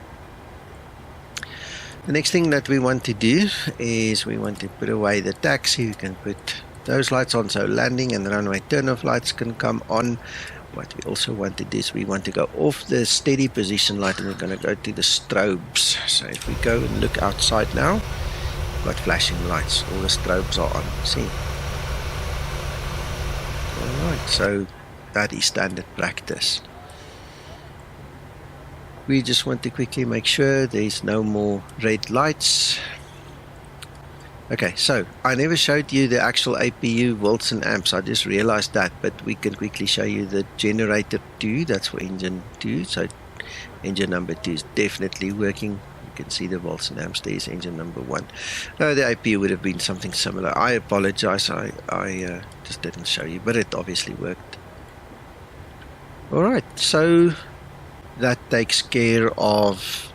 The next thing that we want to do is we want to put away the taxi. We can put those lights on, so landing and runway turn-off lights can come on. What we also want to do is we want to go off the steady position light, and we're going to go to the strobes. So if we go and look outside now, we've got flashing lights. All the strobes are on. See? Alright, so that is standard practice. We just want to quickly make sure there's no more red lights. Okay, so I never showed you the actual APU volts and amps. I just realized that, but we can quickly show you the generator 2. That's for engine 2. So engine number 2 is definitely working. You can see the volts and amps. There's engine number 1. No, the APU would have been something similar. I apologize. I just didn't show you, but it obviously worked. Alright, so that takes care of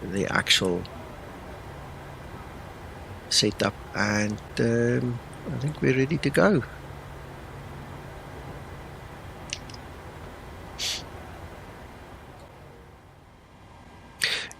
the actual setup, and I think we're ready to go.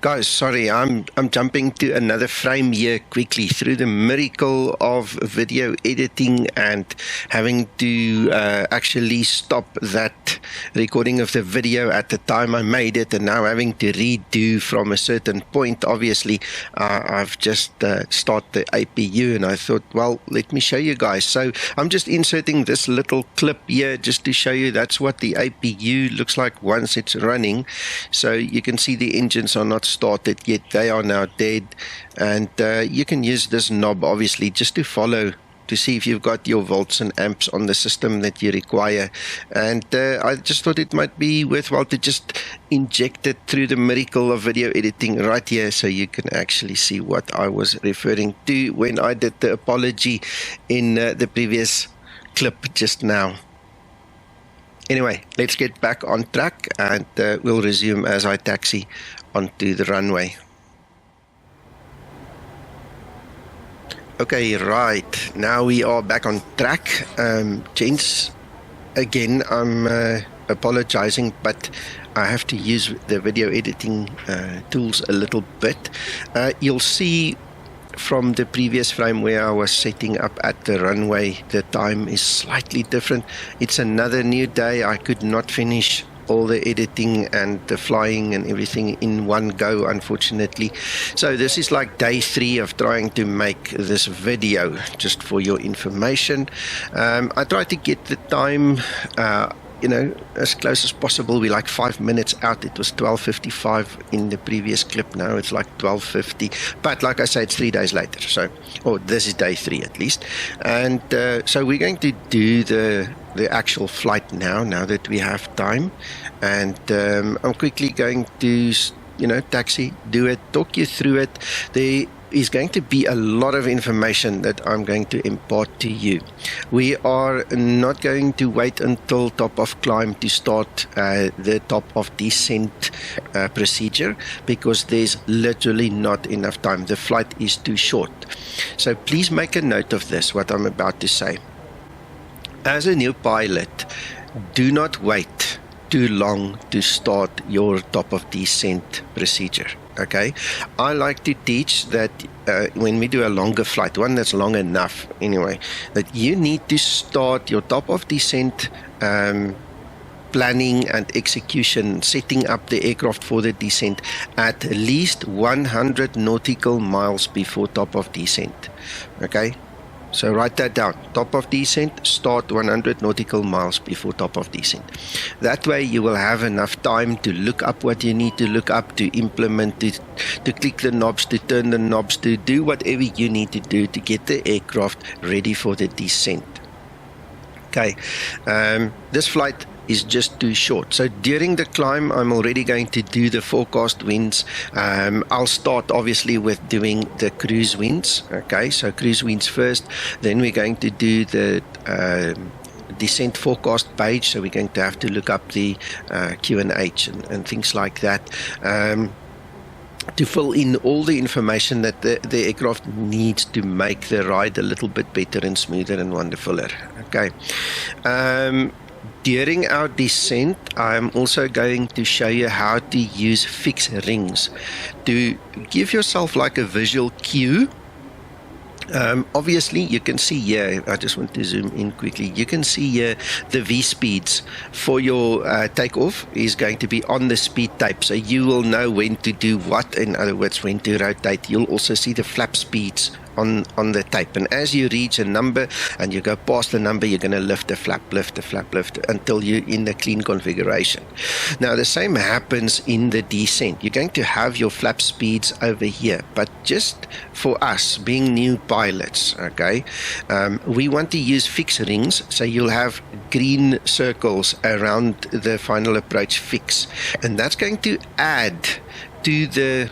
Guys, sorry, I'm jumping to another frame here quickly through the miracle of video editing and having to actually stop that recording of the video at the time I made it, and now having to redo from a certain point. Obviously, I've just started the APU, and I thought, well, let me show you guys. So I'm just inserting this little clip here just to show you that's what the APU looks like once it's running. So you can see the engines are not started yet, they are now dead, and you can use this knob obviously just to follow to see if you've got your volts and amps on the system that you require. And I just thought it might be worthwhile to just inject it through the miracle of video editing right here, so you can actually see what I was referring to when I did the apology in the previous clip just now. Anyway, let's get back on track, and we'll resume as I taxi onto the runway. Okay, right, now we are back on track. Gents, again, I'm apologizing, but I have to use the video editing tools a little bit. You'll see from the previous frame where I was setting up at the runway, the time is slightly different. It's another new day. I could not finish all the editing and the flying and everything in one go, unfortunately. So this is like day 3 of trying to make this video, just for your information. I tried to get the time you know, as close as possible. We're like 5 minutes out. It was 12:55 in the previous clip. Now it's like 12:50. But like I said, it's 3 days later. So, or this is day 3 at least. And so we're going to do the actual flight now that we have time. And I'm quickly going to, you know, taxi, do it, talk you through it. There is going to be a lot of information that I'm going to impart to you. We are not going to wait until top of climb to start the top of descent procedure, because there's literally not enough time. The flight is too short. So please make a note of this, what I'm about to say. As a new pilot, do not wait too long to start your top of descent procedure. Okay, I like to teach that when we do a longer flight, one that's long enough anyway, that you need to start your top of descent planning and execution, setting up the aircraft for the descent at least 100 nautical miles before top of descent. Okay, So write that down. Top of descent, start 100 nautical miles before top of descent. That way you will have enough time to look up what you need to look up, to implement it, to click the knobs, to turn the knobs, to do whatever you need to do to get the aircraft ready for the descent. Okay, this flight is just too short. So during the climb, I'm already going to do the forecast winds. I'll start obviously with doing the cruise winds. Okay, so cruise winds first. Then we're going to do the descent forecast page. So we're going to have to look up the QNH and things like that. To fill in all the information that the aircraft needs to make the ride a little bit better and smoother and wonderfuler. Okay. During our descent, I'm also going to show you how to use fixed rings to give yourself like a visual cue. Obviously, you can see here, I just want to zoom in quickly, you can see here the V-speeds for your takeoff is going to be on the speed tape, so you will know when to do what, in other words, when to rotate. You'll also see the flap speeds on the tape, and as you reach a number and you go past the number, you're going to lift the flap until you're in the clean configuration. Now the same happens in the descent. You're going to have your flap speeds over here, but just for us being new pilots, okay, we want to use fixed rings, so you'll have green circles around the final approach fix, and that's going to add to the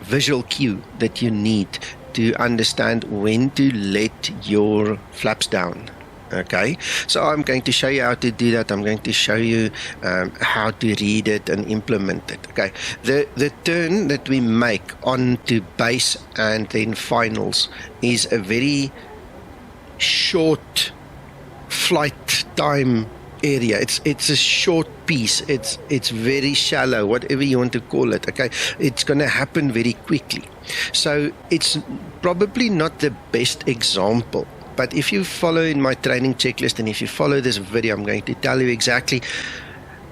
visual cue that you need to understand when to let your flaps down. Okay, so I'm going to show you how to do that. I'm going to show you how to read it and implement it. Okay, the turn that we make onto base and then finals is a very short flight time area. It's a short piece. It's very shallow, whatever you want to call it. Okay, it's going to happen very quickly. So it's probably not the best example, but if you follow in my training checklist and if you follow this video, I'm going to tell you exactly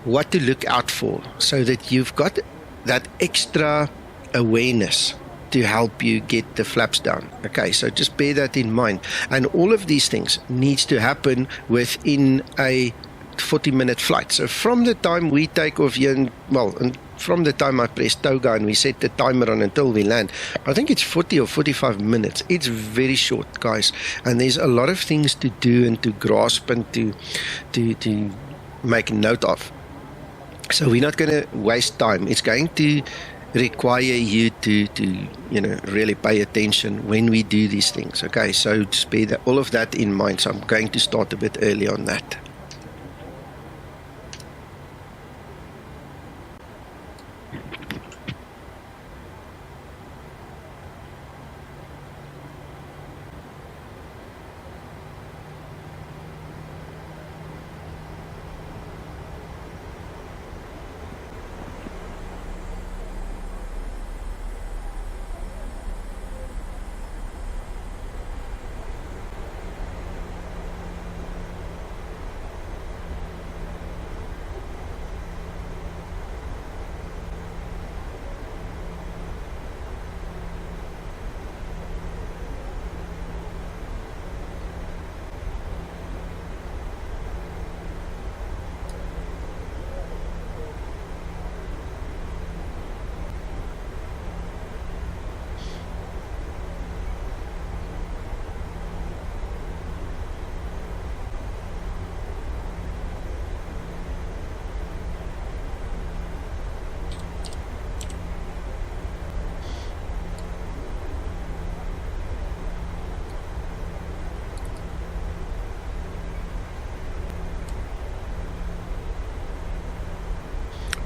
what to look out for so that you've got that extra awareness to help you get the flaps down. Okay, so just bear that in mind. And all of these things needs to happen within a 40-minute flight. So from the time we take off here, and from the time I press toga and we set the timer on until we land, I think it's 40 or 45 minutes. It's very short, guys, and there's a lot of things to do and to grasp and to make note of. So we're not going to waste time. It's going to require you to really pay attention when we do these things. Okay, so just bear all of that in mind. So I'm going to start a bit early on that.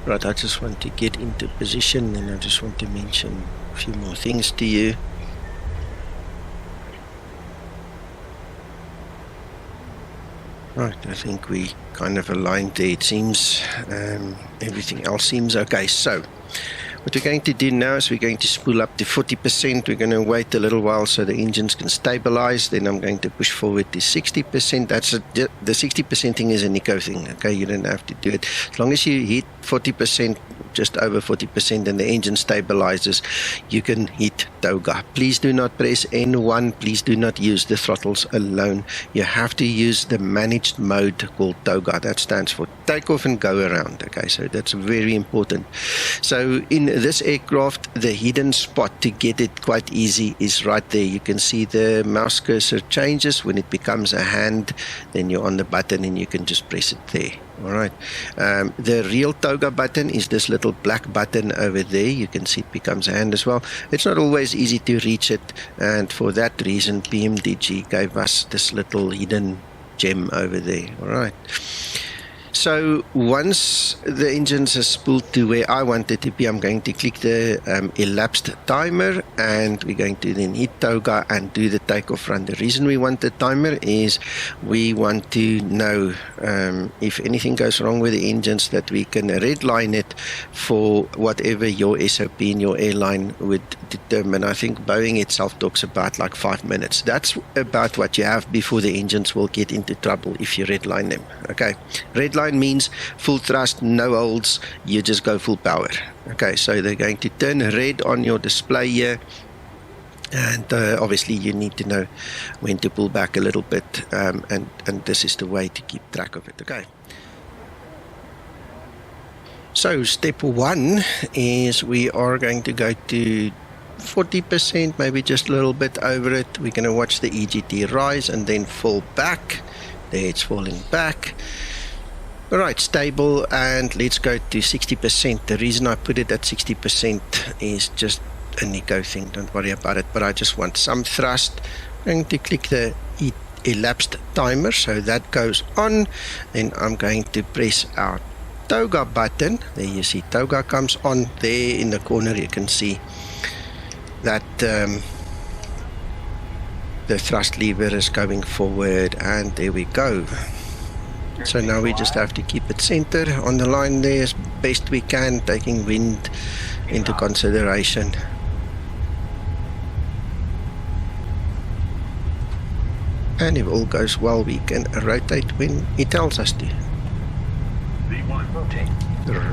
Right, I just want to get into position and I just want to mention a few more things to you. Right, I think we kind of aligned there, it seems. Everything else seems okay. So what we're going to do now is we're going to spool up to 40%. We're going to wait a little while so the engines can stabilize. Then I'm going to push forward to 60%. The 60% thing is a Nico thing. Okay, you don't have to do it. As long as you hit 40%, just over 40% and the engine stabilizes, you can hit toga. Please do not press N1. Please do not use the throttles alone. You have to use the managed mode called toga. That stands for take off and go around. Okay, so that's very important. So in this aircraft, the hidden spot to get it quite easy is right there. You can see the mouse cursor changes. When it becomes a hand, then you're on the button and you can just press it there. All right. The real toga button is this little black button over there. You can see it becomes a hand as well. It's not always easy to reach it, and for that reason, PMDG gave us this little hidden gem over there. All right. So once the engines are spooled to where I want it to be, I'm going to click the elapsed timer, and we're going to then hit toga and do the takeoff run. The reason we want the timer is we want to know if anything goes wrong with the engines, that we can redline it for whatever your SOP in your airline would determine. I think Boeing itself talks about like 5 minutes. That's about what you have before the engines will get into trouble if you redline them. Okay, redline means full thrust, no holds, you just go full power. Okay, so they're going to turn red on your display here, and obviously you need to know when to pull back a little bit, and this is the way to keep track of it. Okay, so step 1 is we are going to go to 40%, maybe just a little bit over it. We're going to watch the EGT rise and then fall back. There, it's falling back. All right, stable, and let's go to 60%. The reason I put it at 60% is just a Nico thing. Don't worry about it, but I just want some thrust. I'm going to click the elapsed timer, so that goes on. Then I'm going to press our toga button. There you see toga comes on. There in the corner you can see that the thrust lever is going forward, and there we go. So now we just have to keep it centered on the line there as best we can, taking wind into consideration. And if all goes well, we can rotate when he tells us to.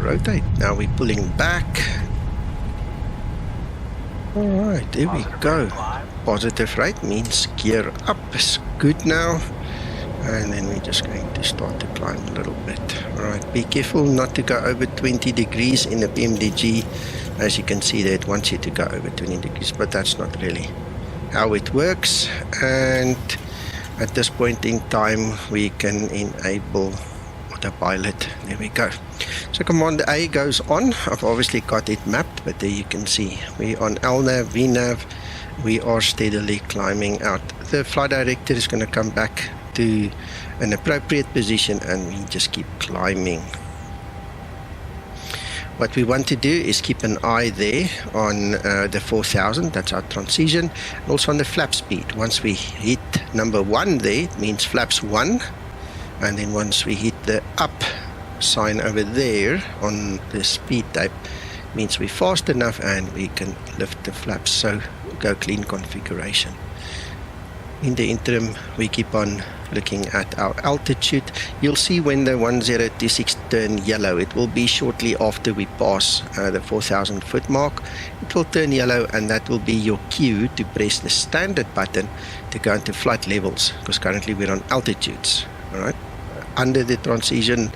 Rotate. Now we're pulling back. Alright, there we go. Positive rate means gear up is good now. And then we're just going to start to climb a little bit. Alright, be careful not to go over 20 degrees in the PMDG. As you can see there, it wants you to go over 20 degrees, but that's not really how it works. And at this point in time, we can enable autopilot. There we go. So command A goes on. I've obviously got it mapped, but there you can see we're on LNAV, VNAV. We are steadily climbing out. The flight director is going to come back to an appropriate position, and we just keep climbing. What we want to do is keep an eye there on the 4000, that's our transition, also on the flap speed. Once we hit number 1 there, it means flaps 1, and then once we hit the up sign over there on the speed type, means we're fast enough and we can lift the flaps. So go clean configuration. In the interim, we keep on looking at our altitude. You'll see when the 1026 turn yellow, it will be shortly after we pass the 4,000 foot mark. It will turn yellow, and that will be your cue to press the standard button to go into flight levels, because currently we're on altitudes. All right, under the transition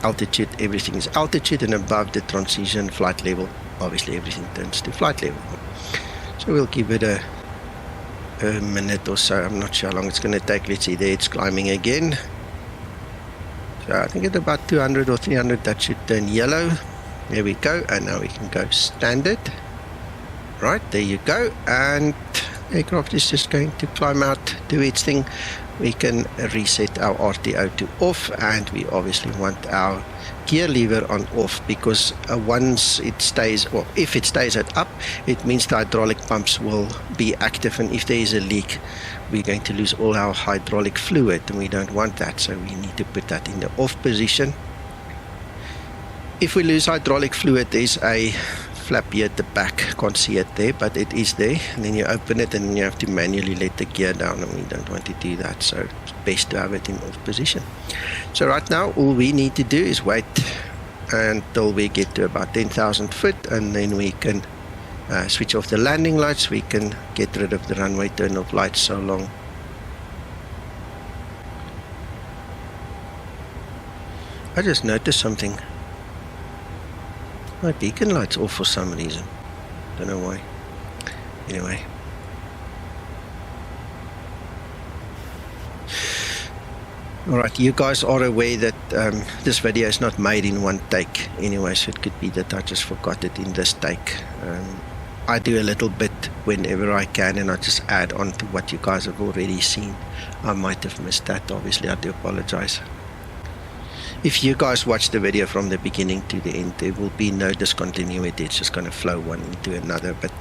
altitude, everything is altitude, and above the transition flight level, obviously everything turns to flight level. So we'll give it a minute or so. I'm not sure how long it's going to take. Let's see, there it's climbing again. So I think at about 200 or 300 that should turn yellow. There we go, and now we can go standard. Right, there you go, and the aircraft is just going to climb out, do its thing. We can reset our RTO to off, and we obviously want our gear lever on off, because once it stays, or if it stays at up, it means the hydraulic pumps will be active, and if there is a leak, we're going to lose all our hydraulic fluid, and we don't want that, so we need to put that in the off position. If we lose hydraulic fluid, there's a flap here at the back. Can't see it there, but it is there, and then you open it and then you have to manually let the gear down, and we don't want to do that, so it's best to have it in off position. So right now all we need to do is wait until we get to about 10,000 foot, and then we can switch off the landing lights. We can get rid of the runway turn off lights so long. I just noticed something. My beacon light's off for some reason. Don't know why. Anyway. Alright, you guys are aware that this video is not made in one take anyway, so it could be that I just forgot it in this take. I do a little bit whenever I can, and I just add on to what you guys have already seen. I might have missed that, obviously. I do apologize. If you guys watch the video from the beginning to the end, there will be no discontinuity. It's just going to flow one into another, but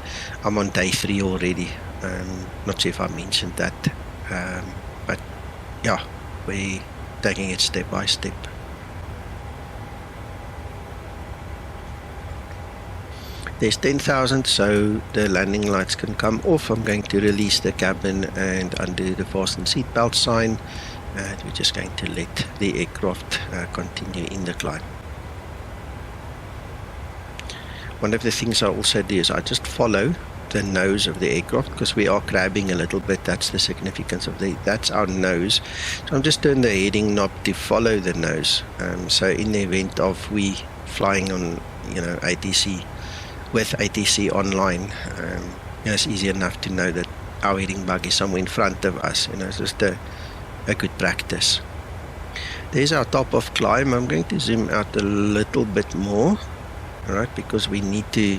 I'm on day 3 already. Not sure if I mentioned that, but yeah, we're taking it step by step. There's 10,000, so the landing lights can come off. I'm going to release the cabin and undo the fasten seatbelt sign, and we're just going to let the aircraft continue in the climb. One of the things I also do is I just follow the nose of the aircraft, because we are grabbing a little bit. That's the significance of that's our nose. So I'm just turning the heading knob to follow the nose. So in the event of we flying on, ATC with ATC online, it's easy enough to know that our heading bug is somewhere in front of us. It's just a good practice. There's our top of climb. I'm going to zoom out a little bit more, alright, because we need to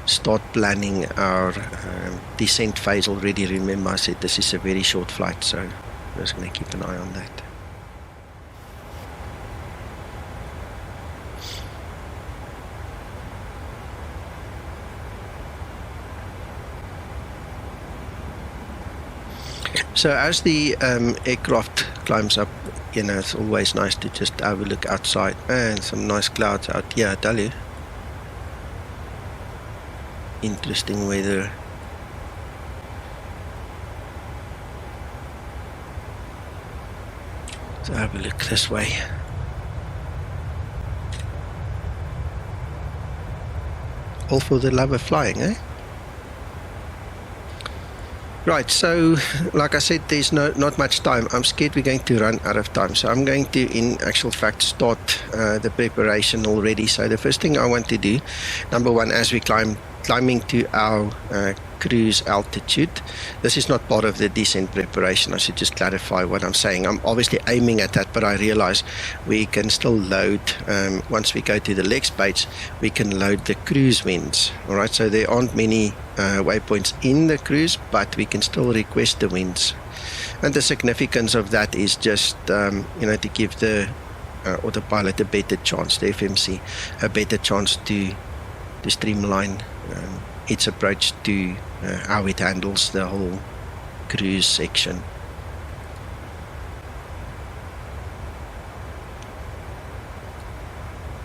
start planning our descent phase already. Remember, I said this is a very short flight, so I'm just going to keep an eye on that. So as the aircraft climbs up, it's always nice to just have a look outside, and some nice clouds out here, I tell you. Interesting weather. So have a look this way. All for the love of flying, eh? Right, so like I said, there's not much time. I'm scared we're going to run out of time, so I'm going to, in actual fact, start the preparation already. So the first thing I want to do, number one, as we climbing to our cruise altitude, this is not part of the descent preparation. I should just clarify what I'm saying. I'm obviously aiming at that, but I realize we can still load, once we go to the legs page, we can load the cruise winds. Alright, so there aren't many waypoints in the cruise, but we can still request the winds. And the significance of that is just, to give the autopilot a better chance, the FMC, a better chance to streamline its approach to how it handles the whole cruise section.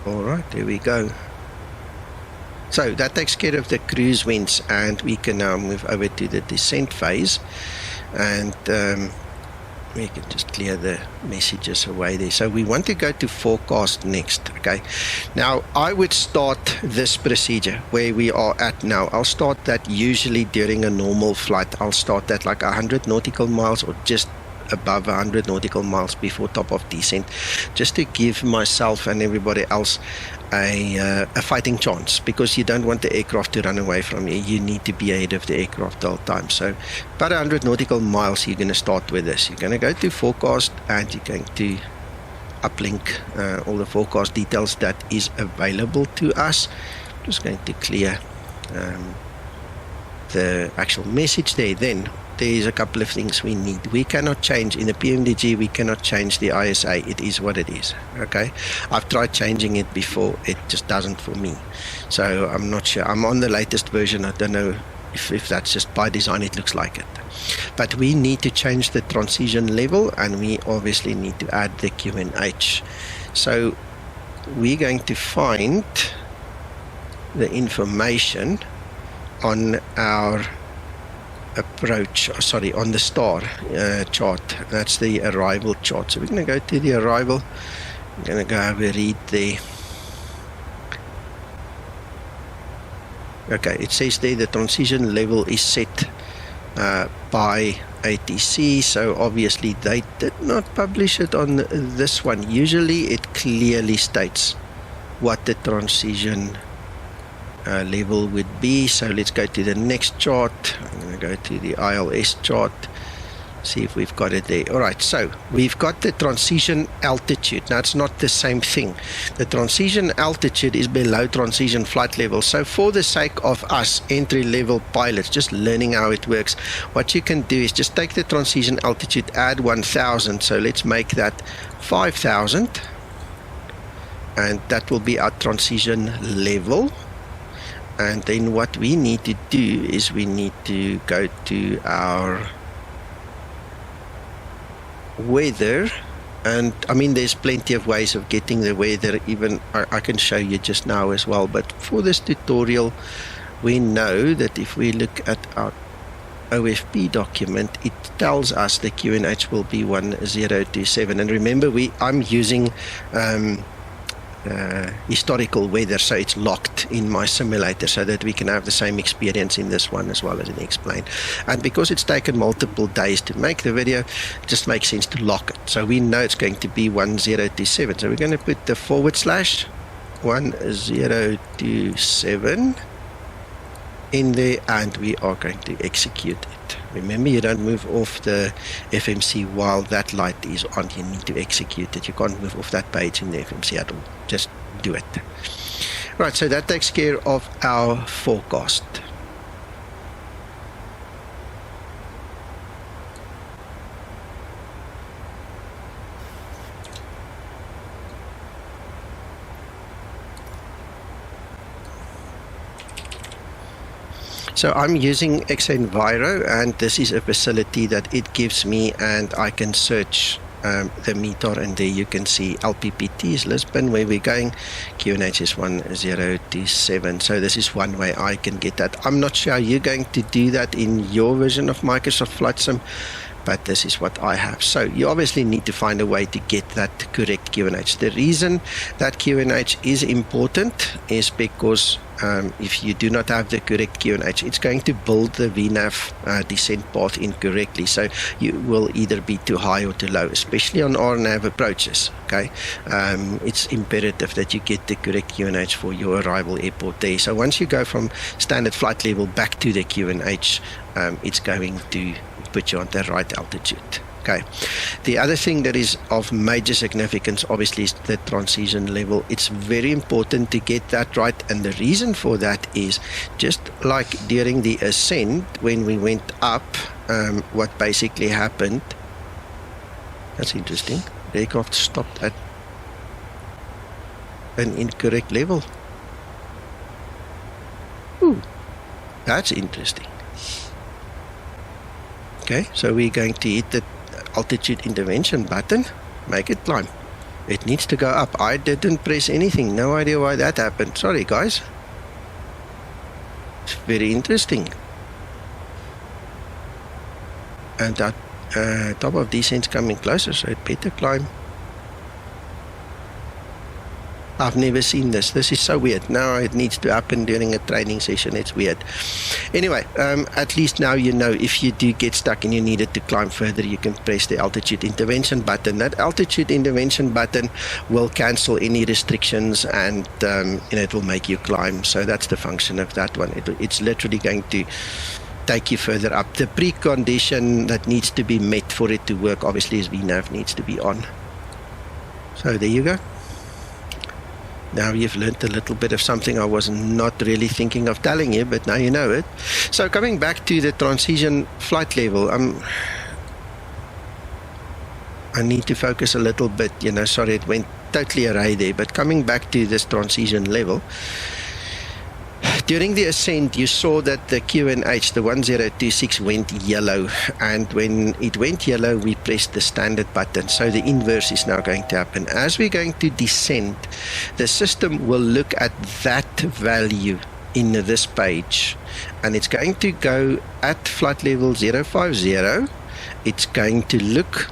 Alright, there we go. So that takes care of the cruise winds, and we can now move over to the descent phase, and we can just clear the messages away there. So we want to go to forecast next. Okay, now I would start this procedure where we are at now. I'll start that usually during a normal flight. I'll start at like 100 nautical miles or just above 100 nautical miles before top of descent, just to give myself and everybody else a fighting chance, because you don't want the aircraft to run away from you. You need to be ahead of the aircraft the whole time. So about 100 nautical miles, you're going to start with this. You're going to go to forecast, and you're going to uplink all the forecast details that is available to us. I'm just going to clear the actual message there. Then there's a couple of things we need. We cannot change in the PMDG. We cannot change the ISA. It is what it is. Okay, I've tried changing it before. It just doesn't for me. So I'm not sure. I'm on the latest version. I don't know if that's just by design. It looks like it. But we need to change the transition level, and we obviously need to add the QNH. So we're going to find the information on our approach, on the star chart. That's the arrival chart. So we're going to go to the arrival. I'm going to go have a read there. Okay, it says there the transition level is set by ATC, so obviously they did not publish it on this one. Usually it clearly states what the transition level would be. So let's go to the next chart. I'm going to go to the ILS chart, see if we've got it there. Alright, so we've got the transition altitude. Now it's not the same thing. The transition altitude is below transition flight level. So for the sake of us entry level pilots just learning how it works, what you can do is just take the transition altitude, add 1000. So let's make that 5000, and that will be our transition level. And then what we need to do is we need to go to our weather, and I mean there's plenty of ways of getting the weather. Even I can show you just now as well, but for this tutorial we know that if we look at our OFP document, it tells us the QNH will be 1027, and remember I'm using historical weather, so it's locked in my simulator so that we can have the same experience in this one as well as in X-Plane. And because it's taken multiple days to make the video, it just makes sense to lock it. So we know it's going to be 1027. So we're going to put the / 1027 in there, and we are going to execute it. Remember, you don't move off the FMC while that light is on. You need to execute it. You can't move off that page in the FMC at all. Just do it. Right, so that takes care of our forecast. So I'm using XEnviro, and this is a facility that it gives me, and I can search the METAR, and there you can see LPPT is Lisbon, where we're going, QNH is 1027. So this is one way I can get that. I'm not sure how you're going to do that in your version of Microsoft Flight Sim, but this is what I have. So you obviously need to find a way to get that correct QNH. The reason that QNH is important is because if you do not have the correct QNH, it's going to build the VNAV descent path incorrectly. So you will either be too high or too low, especially on RNAV approaches. Okay, it's imperative that you get the correct QNH for your arrival airport there. So once you go from standard flight level back to the QNH, it's going to put you on the right altitude. Okay. The other thing that is of major significance, obviously, is the transition level. It's very important to get that right, and the reason for that is just like during the ascent when we went up, what basically happened. That's interesting. The aircraft stopped at an incorrect level. Ooh, that's interesting. Okay, so we're going to hit the altitude intervention button, make it climb. It needs to go up. I didn't press anything. No idea why that happened. Sorry, guys. It's very interesting. And that top of descent's coming closer, so it better climb. I've never seen this. This is so weird. Now it needs to happen during a training session. It's weird. Anyway, at least now you know if you do get stuck and you need it to climb further, you can press the altitude intervention button. That altitude intervention button will cancel any restrictions, and it will make you climb. So that's the function of that one. It's literally going to take you further up. The precondition that needs to be met for it to work, obviously, is VNAV needs to be on. So there you go. Now you've learned a little bit of something I was not really thinking of telling you, but now you know it. So coming back to the transition flight level, I need to focus a little bit, sorry, it went totally awry there, but coming back to this transition level, during the ascent, you saw that the QNH, the 1026, went yellow, and when it went yellow, we pressed the standard button. So the inverse is now going to happen. As we're going to descend, the system will look at that value in this page, and it's going to go at flight level 050. It's going to look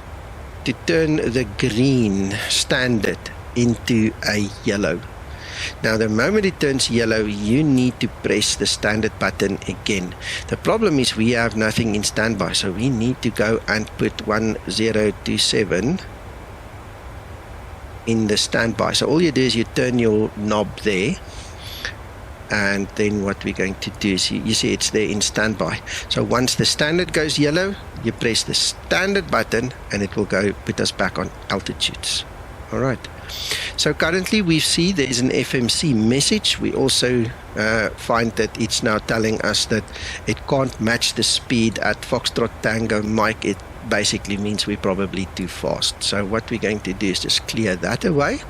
to turn the green standard into a yellow. Now the moment it turns yellow, you need to press the standard button again. The problem is we have nothing in standby, so we need to go and put 1027 in the standby. So all you do is you turn your knob there, and then what we're going to do is you see it's there in standby. So once the standard goes yellow, you press the standard button and it will go put us back on altitudes. All right. So currently we see there is an FMC message. We also find that it's now telling us that it can't match the speed at Foxtrot Tango Mike. It basically means we're probably too fast. So what we're going to do is just clear that away.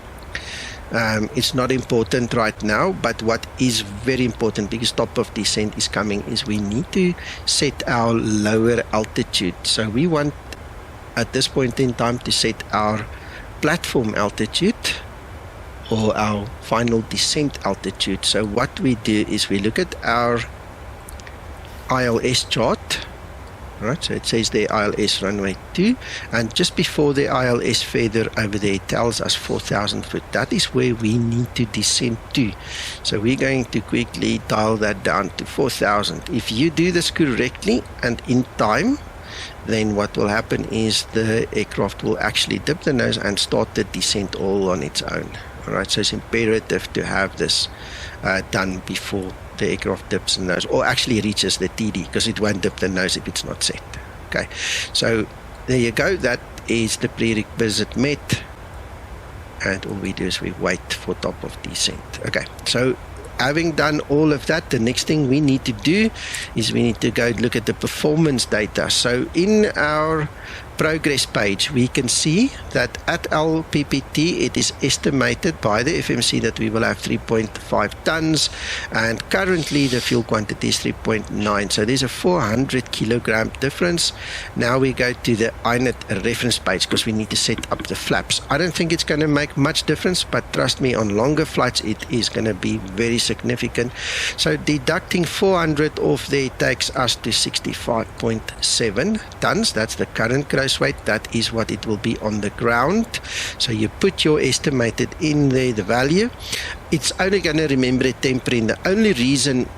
It's not important right now, but what is very important, because top of descent is coming, is we need to set our lower altitude. So we want at this point in time to set our platform altitude or our final descent altitude. So what we do is we look at our ILS chart. Right, so it says there ILS runway 2, and just before the ILS feather over there it tells us 4,000 foot. That is where we need to descend to. So we're going to quickly dial that down to 4,000. If you do this correctly and in time, then what will happen is the aircraft will actually dip the nose and start the descent all on its own. All right, so it's imperative to have this done before the aircraft dips the nose, or actually reaches the TD, because it won't dip the nose if it's not set. Okay, so there you go. That is the prerequisite met, and all we do is we wait for top of descent. Okay, so having done all of that, the next thing we need to do is we need to go look at the performance data. So in our progress page, we can see that at LPPT it is estimated by the FMC that we will have 3.5 tons, and currently the fuel quantity is 3.9, so there's a 400 kilogram difference. Now we go to the INET reference page because we need to set up the flaps. I don't think it's going to make much difference, but trust me, on longer flights it is going to be very significant. So deducting 400 off there takes us to 65.7 tons. That's the current gross weight. That is what it will be on the ground. So you put your estimated in there, the value. It's only going to remember it temporary, and the only reason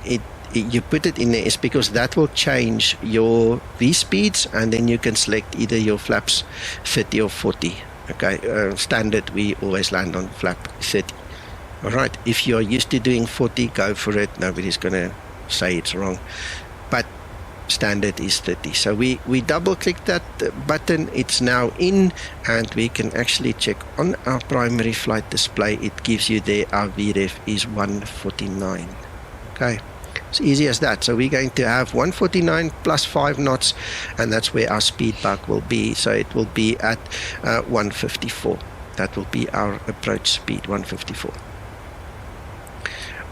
you put it in there is because that will change your V speeds, and then you can select either your flaps 30 or 40. Okay, standard we always land on flap 30. All right, if you're used to doing 40, go for it. Nobody's going to say it's wrong, but standard is 30. So we double click that button, it's now in, and we can actually check on our primary flight display. It gives you there our VREF is 149. Okay, it's easy as that. So we're going to have 149 plus 5 knots, and that's where our speed bug will be. So it will be at 154. That will be our approach speed, 154.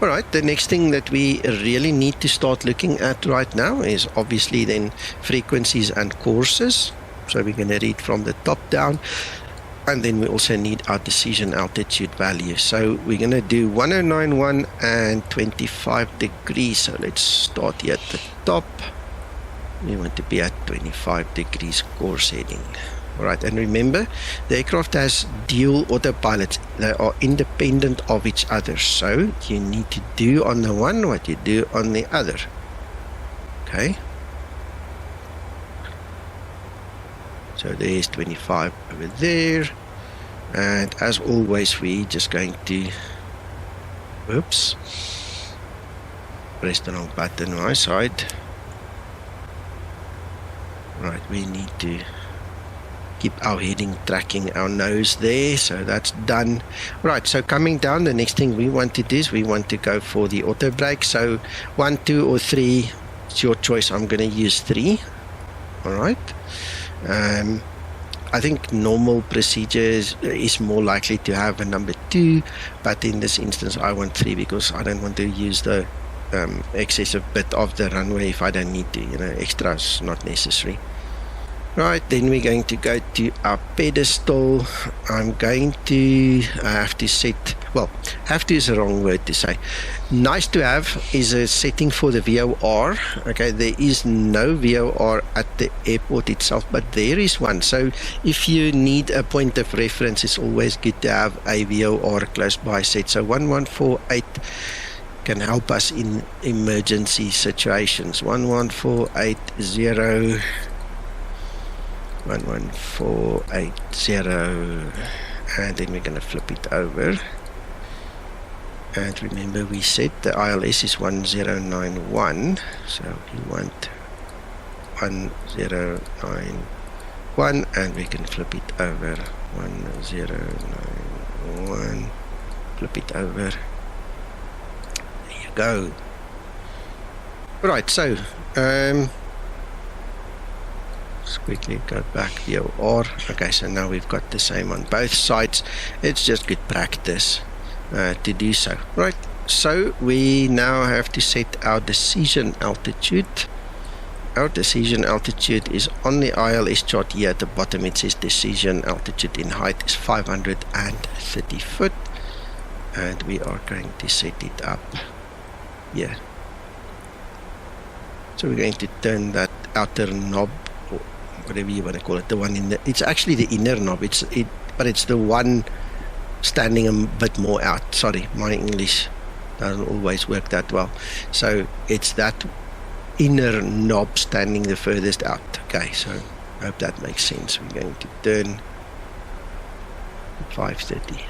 Alright, the next thing that we really need to start looking at right now is obviously then frequencies and courses. So we're going to read from the top down, and then we also need our decision altitude value. So we're going to do 1091 and 25 degrees. So let's start here at the top. We want to be at 25 degrees course heading. Alright, and remember, the aircraft has dual autopilots. They are independent of each other. So you need to do on the one what you do on the other. Okay. So there's 25 over there. And as always, we're just going to, oops, press the wrong button on my side. Right, we need to keep our heading tracking our nose there, so that's done. Right, so coming down, the next thing we want to do is we want to go for the auto brake. So 1, 2 or 3, it's your choice. I'm going to use 3. Alright, I think normal procedures is more likely to have a number 2, but in this instance I want 3 because I don't want to use the excessive bit of the runway if I don't need to, you know, extras not necessary. Right, then we're going to go to our pedestal. I'm going to have to set well, have to is the wrong word to say. Nice to have is a setting for the VOR. Okay, there is no VOR at the airport itself, but there is one. So if you need a point of reference, it's always good to have a VOR close by set. So 1148 can help us in emergency situations. 11480, 11480, and then we're going to flip it over. And remember, we said the ILS is 1091, so we want 1091, and we can flip it over. 1091, flip it over. There you go. Right, so let's quickly go back VOR. Okay, so now we've got the same on both sides. It's just good practice to do so. Right, so we now have to set our decision altitude. Our decision altitude is on the ILS chart here at the bottom. It says decision altitude in height is 530 foot, and we are going to set it up here. So we're going to turn that outer knob, or whatever you want to call it, the one in the, it's actually the inner knob, but it's the one standing a bit more out. Sorry, my English doesn't always work that well. So it's that inner knob standing the furthest out. Okay, so I hope that makes sense. We're going to turn 530.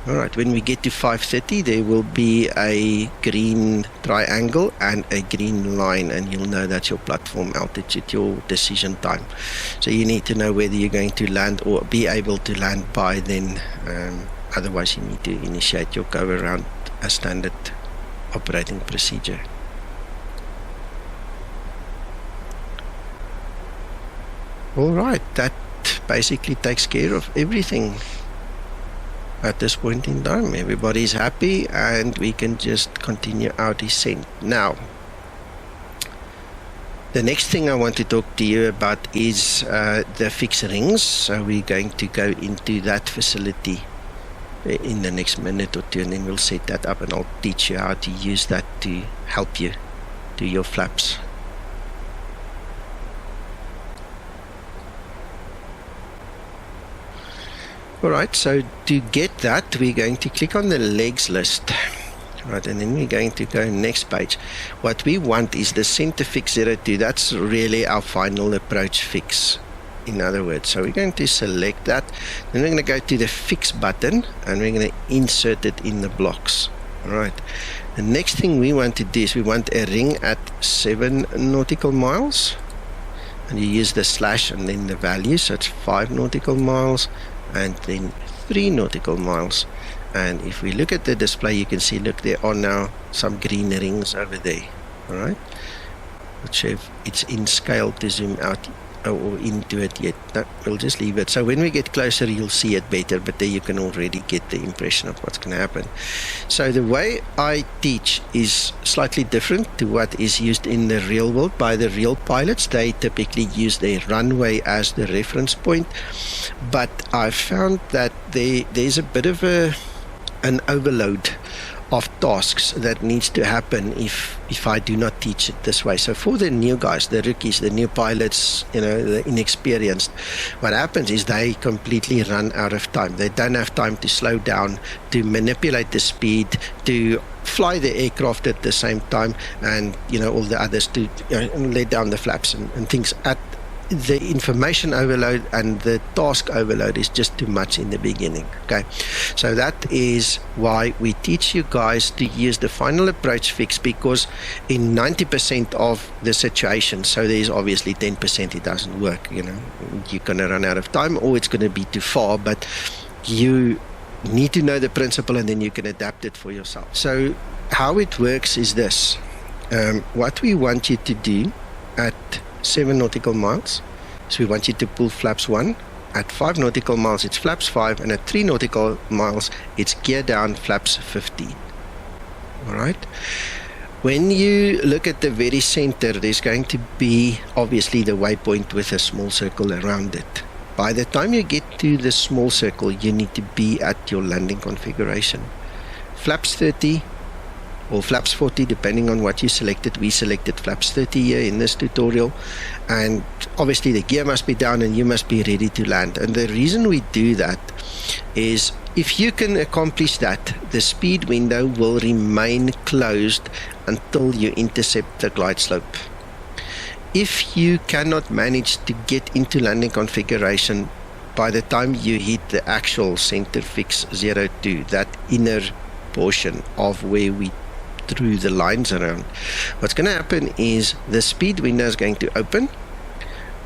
Alright, when we get to 530, there will be a green triangle and a green line, and you'll know that's your platform altitude, your decision time. So you need to know whether you're going to land or be able to land by then. Otherwise, you need to initiate your go around a standard operating procedure. Alright, that basically takes care of everything. At this point in time, everybody's happy and we can just continue our descent. Now, the next thing I want to talk to you about is the fixed rings. So we're going to go into that facility in the next minute or two, and then we'll set that up and I'll teach you how to use that to help you do your flaps. Alright, so to get that, we're going to click on the legs list. Right, and then we're going to go next page. What we want is the center fix 02. That's really our final approach fix, in other words. So we're going to select that. Then we're going to go to the fix button and we're going to insert it in the blocks. Alright, the next thing we want to do is we want a ring at 7 nautical miles. And you use the slash and then the value, so it's 5 nautical miles. And then 3 nautical miles. And if we look at the display, you can see, look, there are now some green rings over there. All right, not sure if it's in scale to zoom out or into it yet. No, we'll just leave it. So when we get closer, you'll see it better, but there you can already get the impression of what's going to happen. So the way I teach is slightly different to what is used in the real world by the real pilots. They typically use their runway as the reference point, but I found that there's a bit of an overload of tasks that needs to happen if I do not teach it this way. So for the new guys, the rookies, the new pilots, the inexperienced, what happens is they completely run out of time. They don't have time to slow down, to manipulate the speed, to fly the aircraft at the same time, and all the others to let down the flaps and things. The information overload and the task overload is just too much in the beginning. Okay, so that is why we teach you guys to use the final approach fix, because in 90% of the situation, so there's obviously 10% it doesn't work. You're going to run out of time or it's going to be too far, but you need to know the principle and then you can adapt it for yourself. So how it works is this. What we want you to do at 7 nautical miles, so we want you to pull flaps 1. At 5 nautical miles it's flaps 5, and at 3 nautical miles it's gear down flaps 15. Alright, when you look at the very center, there's going to be obviously the waypoint with a small circle around it. By the time you get to the small circle, you need to be at your landing configuration. Flaps 30 or flaps 40, depending on what you selected. We selected flaps 30 here in this tutorial, and obviously the gear must be down and you must be ready to land. And the reason we do that is if you can accomplish that, the speed window will remain closed until you intercept the glide slope. If you cannot manage to get into landing configuration by the time you hit the actual center fix 02, that inner portion of where we drew the lines around, what's going to happen is the speed window is going to open,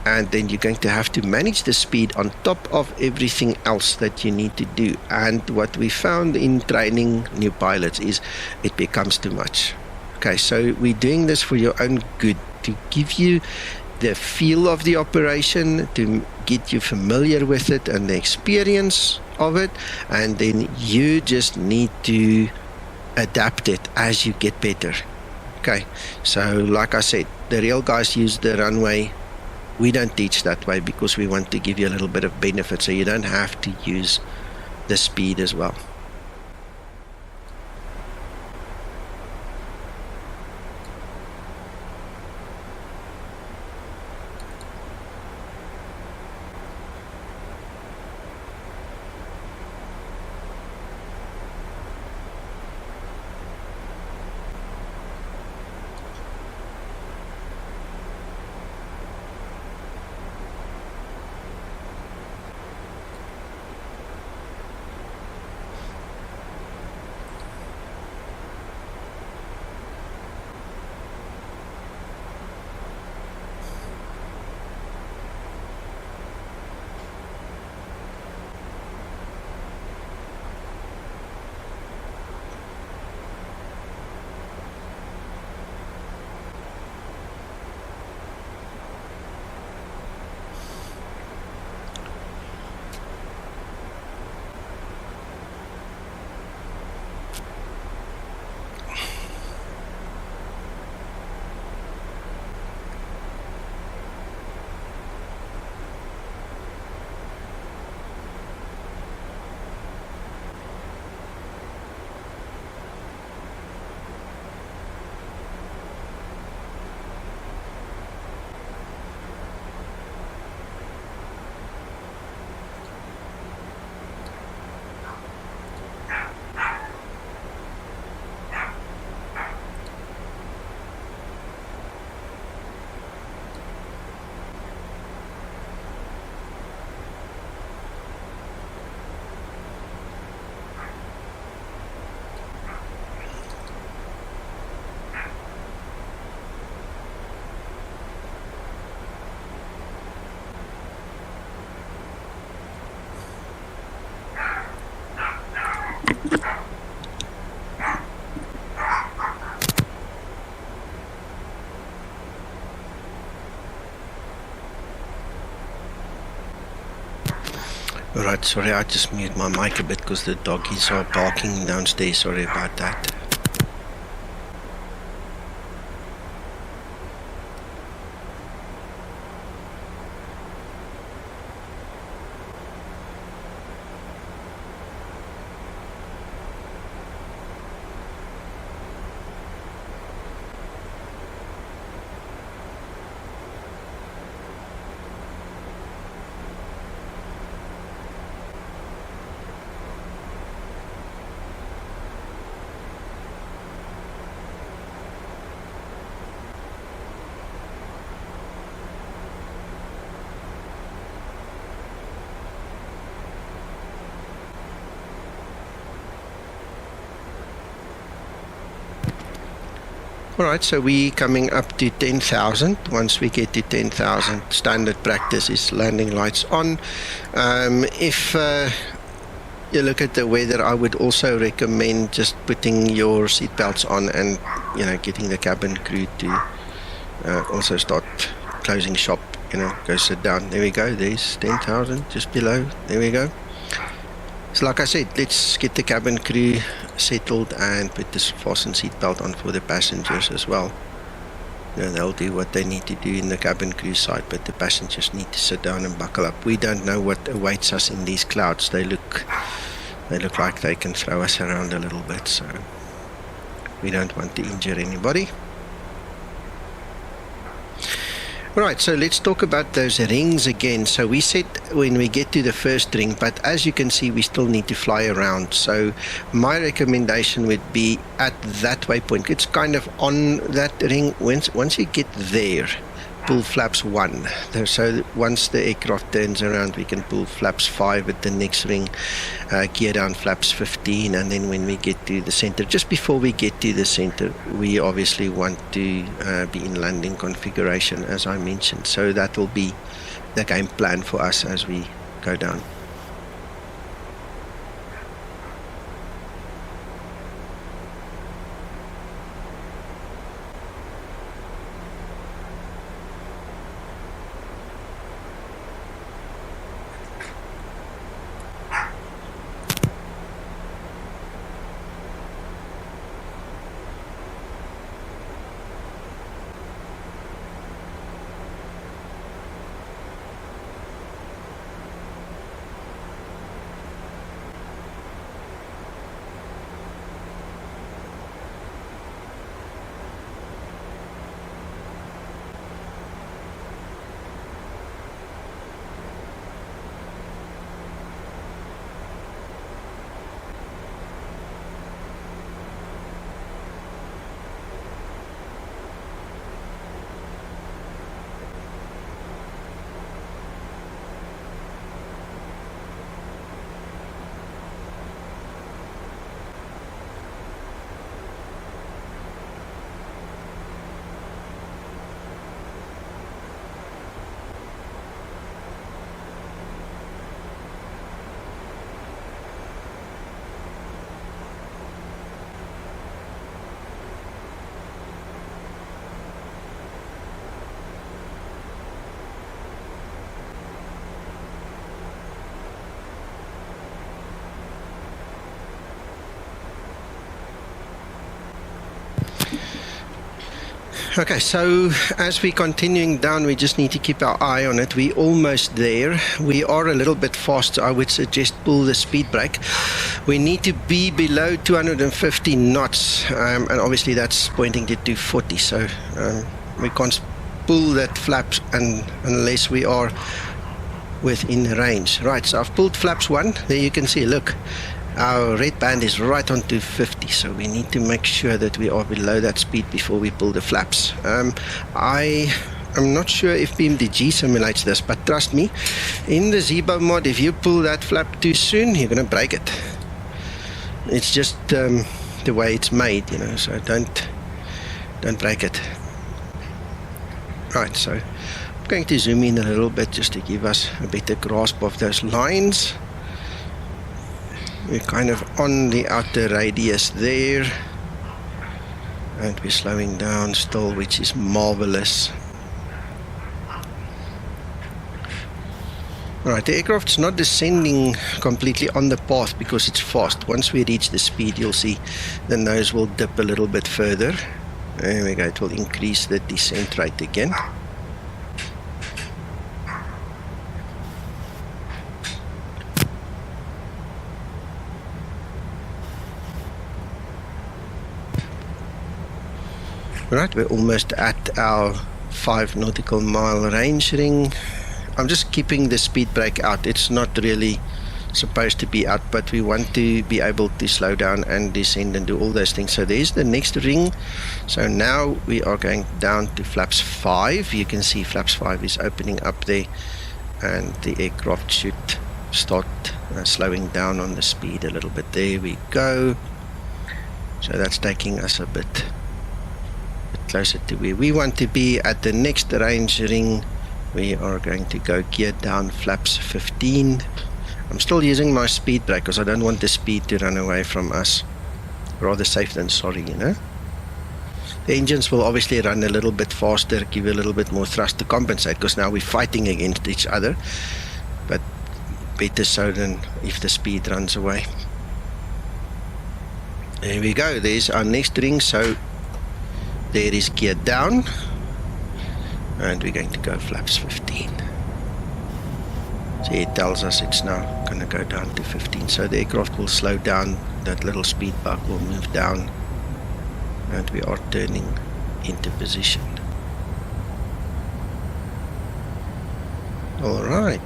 and then you're going to have to manage the speed on top of everything else that you need to do. And what we found in training new pilots is it becomes too much. Okay, so we're doing this for your own good, to give you the feel of the operation, to get you familiar with it and the experience of it, and then you just need to adapt it as you get better. Okay, so like I said, the real guys use the runway. We don't teach that way because we want to give you a little bit of benefit, so you don't have to use the speed as well. Alright, sorry, I just muted my mic a bit because the doggies are barking downstairs. Sorry about that. Alright, so we coming up to 10,000. Once we get to 10,000, standard practice is landing lights on. If you look at the weather, I would also recommend just putting your seatbelts on and, you know, getting the cabin crew to also start closing shop. You know, go sit down. There we go. There's 10,000 just below. There we go. So like I said, let's get the cabin crew settled and put this fasten seatbelt on for the passengers as well. they'll do what they need to do in the cabin crew side, but the passengers need to sit down and buckle up. We don't know what awaits us in these clouds. They look like they can throw us around a little bit, so we don't want to injure anybody. Right, so let's talk about those rings again. So we said when we get to the first ring, but as you can see, we still need to fly around. So my recommendation would be at that waypoint. It's kind of on that ring. Once you get there, pull flaps 1. So once the aircraft turns around, we can pull flaps 5 at the next ring, gear down flaps 15, and then when we get to the center, just before we get to the center, we obviously want to be in landing configuration, as I mentioned. So that will be the game plan for us as we go down. Okay, so as we're continuing down, we just need to keep our eye on it. We're almost there. We are a little bit fast, so I would suggest pull the speed brake. We need to be below 250 knots, and obviously that's pointing to 240, so we can't pull that flaps unless we are within range. Right, so I've pulled flaps 1. There you can see, look, our red band is right on 250, so we need to make sure that we are below that speed before we pull the flaps. I am not sure if PMDG simulates this, but trust me, in the Zibo mod, if you pull that flap too soon, you're going to break it. It's just the way it's made, you know, so don't break it. Right, so I'm going to zoom in a little bit just to give us a better grasp of those lines. We're kind of on the outer radius there, and we're slowing down still, which is marvelous. Alright, the aircraft's not descending completely on the path because it's fast. Once we reach the speed, you'll see the nose will dip a little bit further. There we go, it will increase the descent rate again. Right, we're almost at our 5 nautical mile range ring. I'm just keeping the speed brake out. It's not really supposed to be out, but we want to be able to slow down and descend and do all those things. So there's the next ring. So now we are going down to flaps 5. You can see flaps 5 is opening up there, and the aircraft should start slowing down on the speed a little bit. There we go. So that's taking us a bit closer to where we want to be. At the next range ring, we are going to go gear down flaps 15. I'm still using my speed brake because I don't want the speed to run away from us. Rather safe than sorry, you know. The engines will obviously run a little bit faster, give a little bit more thrust to compensate, because now we're fighting against each other, but better so than if the speed runs away. There we go, there's our next ring. So there is gear down, and we're going to go flaps 15. See, it tells us it's now going to go down to 15, so the aircraft will slow down, that little speed bug will move down, and we are turning into position. Alright,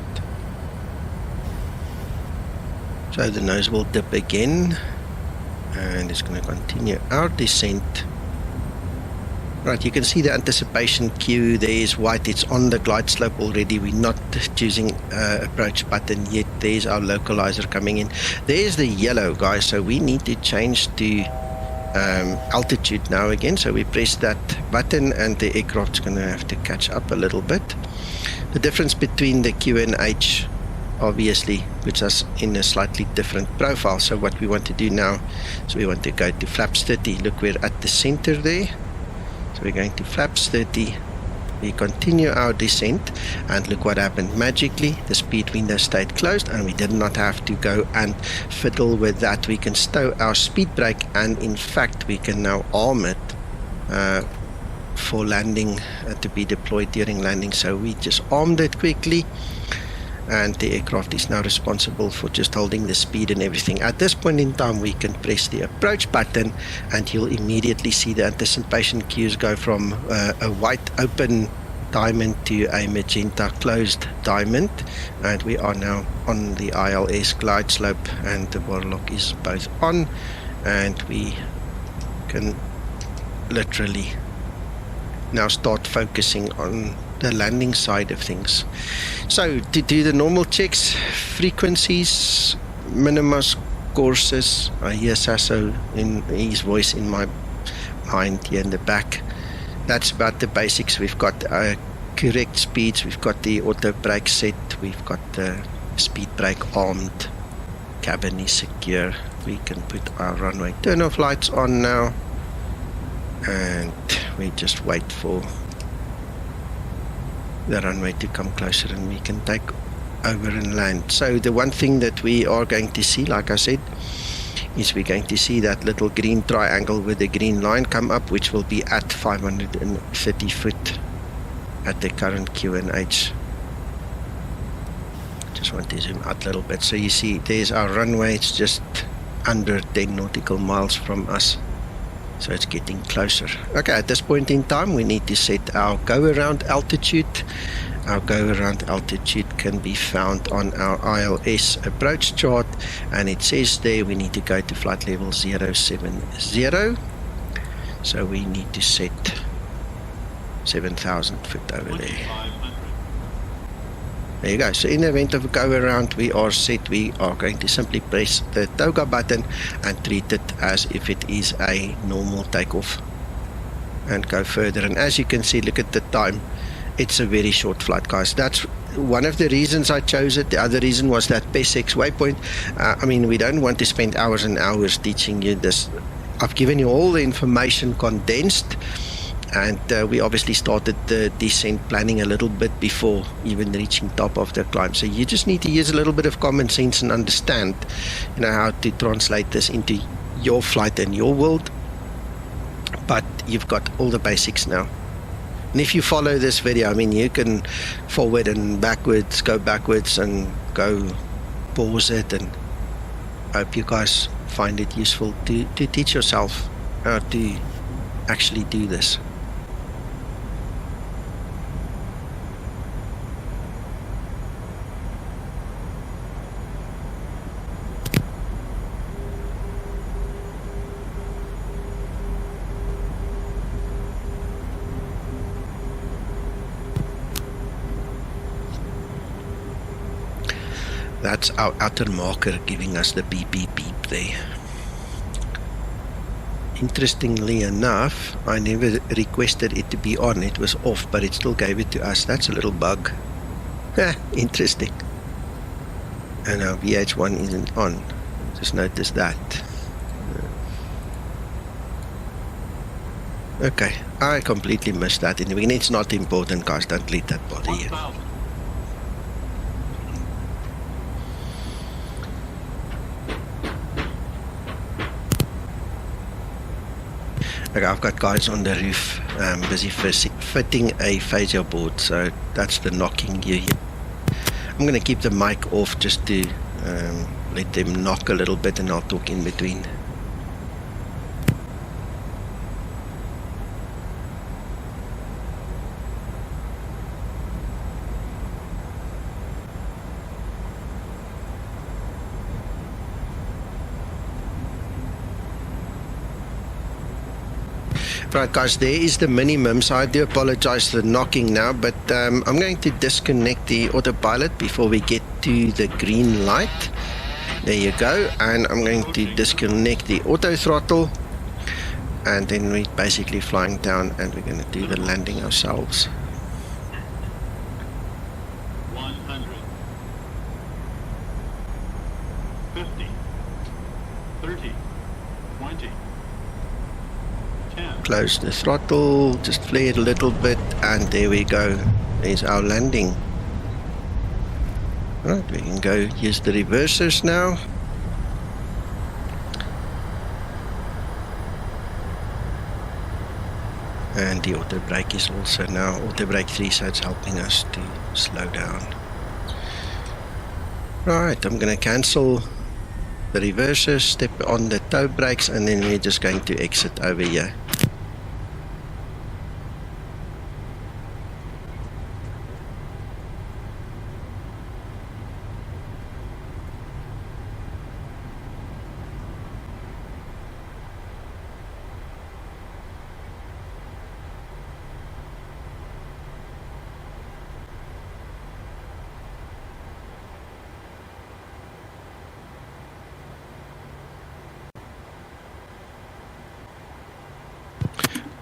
so the nose will dip again, and it's going to continue our descent. Right, you can see the anticipation cue there is white, it's on the glide slope already. We're not choosing approach button yet. There's our localizer coming in. There's the yellow, guys, so we need to change to altitude now again. So we press that button and the aircraft's going to have to catch up a little bit. The difference between the Q and H obviously puts us in a slightly different profile. So what we want to do now is we want to go to flaps 30. Look, we're at the center there. So we're going to flaps 30, we continue our descent, and look what happened. Magically, the speed window stayed closed, and we did not have to go and fiddle with that. We can stow our speed brake, and in fact, we can now arm it for landing, to be deployed during landing. So we just armed it quickly, and the aircraft is now responsible for just holding the speed and everything. At this point in time, we can press the approach button, and you'll immediately see the anticipation cues go from a white open diamond to a magenta closed diamond, and we are now on the ILS glide slope, and the warlock is both on, and we can literally now start focusing on the landing side of things. So to do the normal checks, frequencies, minimas, courses. I hear Sasso in his voice in my mind here in the back. That's about the basics. We've got correct speeds, we've got the auto brake set, we've got the speed brake armed, cabin is secure. We can put our runway turn-off lights on now, and we just wait for the runway to come closer and we can take over and land. So the one thing that we are going to see, like I said, is we're going to see that little green triangle with the green line come up, which will be at 530 foot at the current QNH. Just want to zoom out a little bit. So you see there's our runway, it's just under 10 nautical miles from us. So it's getting closer. Okay, at this point in time, we need to set our go-around altitude. Our go-around altitude can be found on our ILS approach chart, and it says there we need to go to flight level 070. So we need to set 7,000 foot over there. There you go. So in the event of a go-around, we are set. We are going to simply press the toga button and treat it as if it is a normal takeoff and go further. And as you can see, look at the time. It's a very short flight, guys. That's one of the reasons I chose it. The other reason was that PESEX waypoint. I mean, we don't want to spend hours and hours teaching you this. I've given you all the information condensed. And we obviously started the descent planning a little bit before even reaching top of the climb. So you just need to use a little bit of common sense and understand, you know, how to translate this into your flight and your world. But you've got all the basics now. And if you follow this video, I mean, you can forward and backwards, go backwards and go pause it. And I hope you guys find it useful to teach yourself how to actually do this. That's our outer marker giving us the beep beep beep there. Interestingly enough, I never requested it to be on. It was off, but it still gave it to us. That's a little bug. Interesting. And our VH1 isn't on. Just notice that. Okay, I completely missed that in the beginning. It's not important, guys. Don't let that bother you. Okay, I've got guys on the roof busy fitting a fascia board, so that's the knocking you hear. I'm going to keep the mic off just to let them knock a little bit, and I'll talk in between. Right guys, there is the minimum, so I do apologize for the knocking now, but I'm going to disconnect the autopilot before we get to the green light. There you go, and I'm going to disconnect the auto throttle, and then we're basically flying down and we're going to do the landing ourselves. 100, 50, 30, 20. Close the throttle, just flare it a little bit, and there we go. There's our landing. Right, we can go use the reversers now. And the auto brake is also now auto brake 3, so it's helping us to slow down. Right, I'm going to cancel the reversers, step on the toe brakes, and then we're just going to exit over here.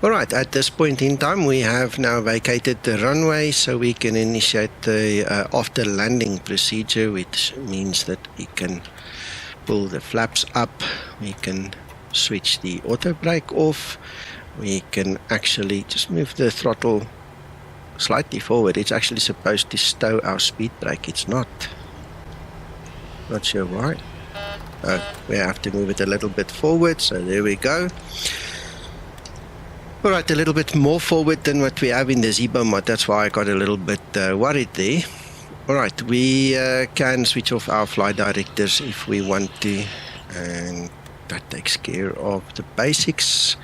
Alright, at this point in time we have now vacated the runway, so we can initiate the after landing procedure, which means that we can pull the flaps up, we can switch the auto brake off, we can actually just move the throttle slightly forward. It's actually supposed to stow our speed brake, it's not sure why. We have to move it a little bit forward, so there we go. Alright, a little bit more forward than what we have in the Zibo mod, that's why I got a little bit worried there. Alright, we can switch off our flight directors if we want to, and that takes care of the basics.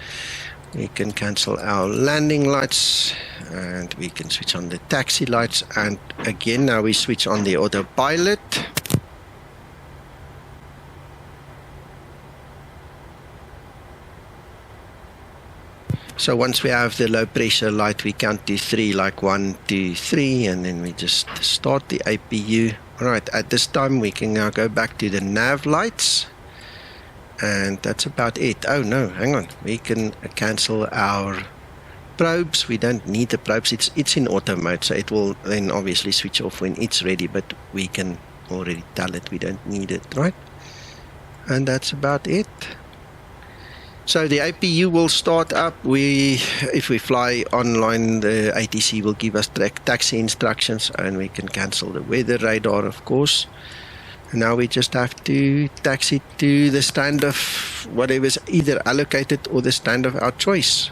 We can cancel our landing lights, and we can switch on the taxi lights, and again now we switch on the autopilot. So once we have the low pressure light, we count to 3, like 1, 2, 3, and then we just start the APU. Alright, at this time we can now go back to the nav lights, and that's about it. Oh no, hang on, we can cancel our probes. We don't need the probes, it's in auto mode, so it will then obviously switch off when it's ready, but we can already tell it we don't need it, right? And that's about it. So the APU will start up. If we fly online, the ATC will give us taxi instructions, and we can cancel the weather radar, of course. And now we just have to taxi to the stand of whatever is either allocated or the stand of our choice.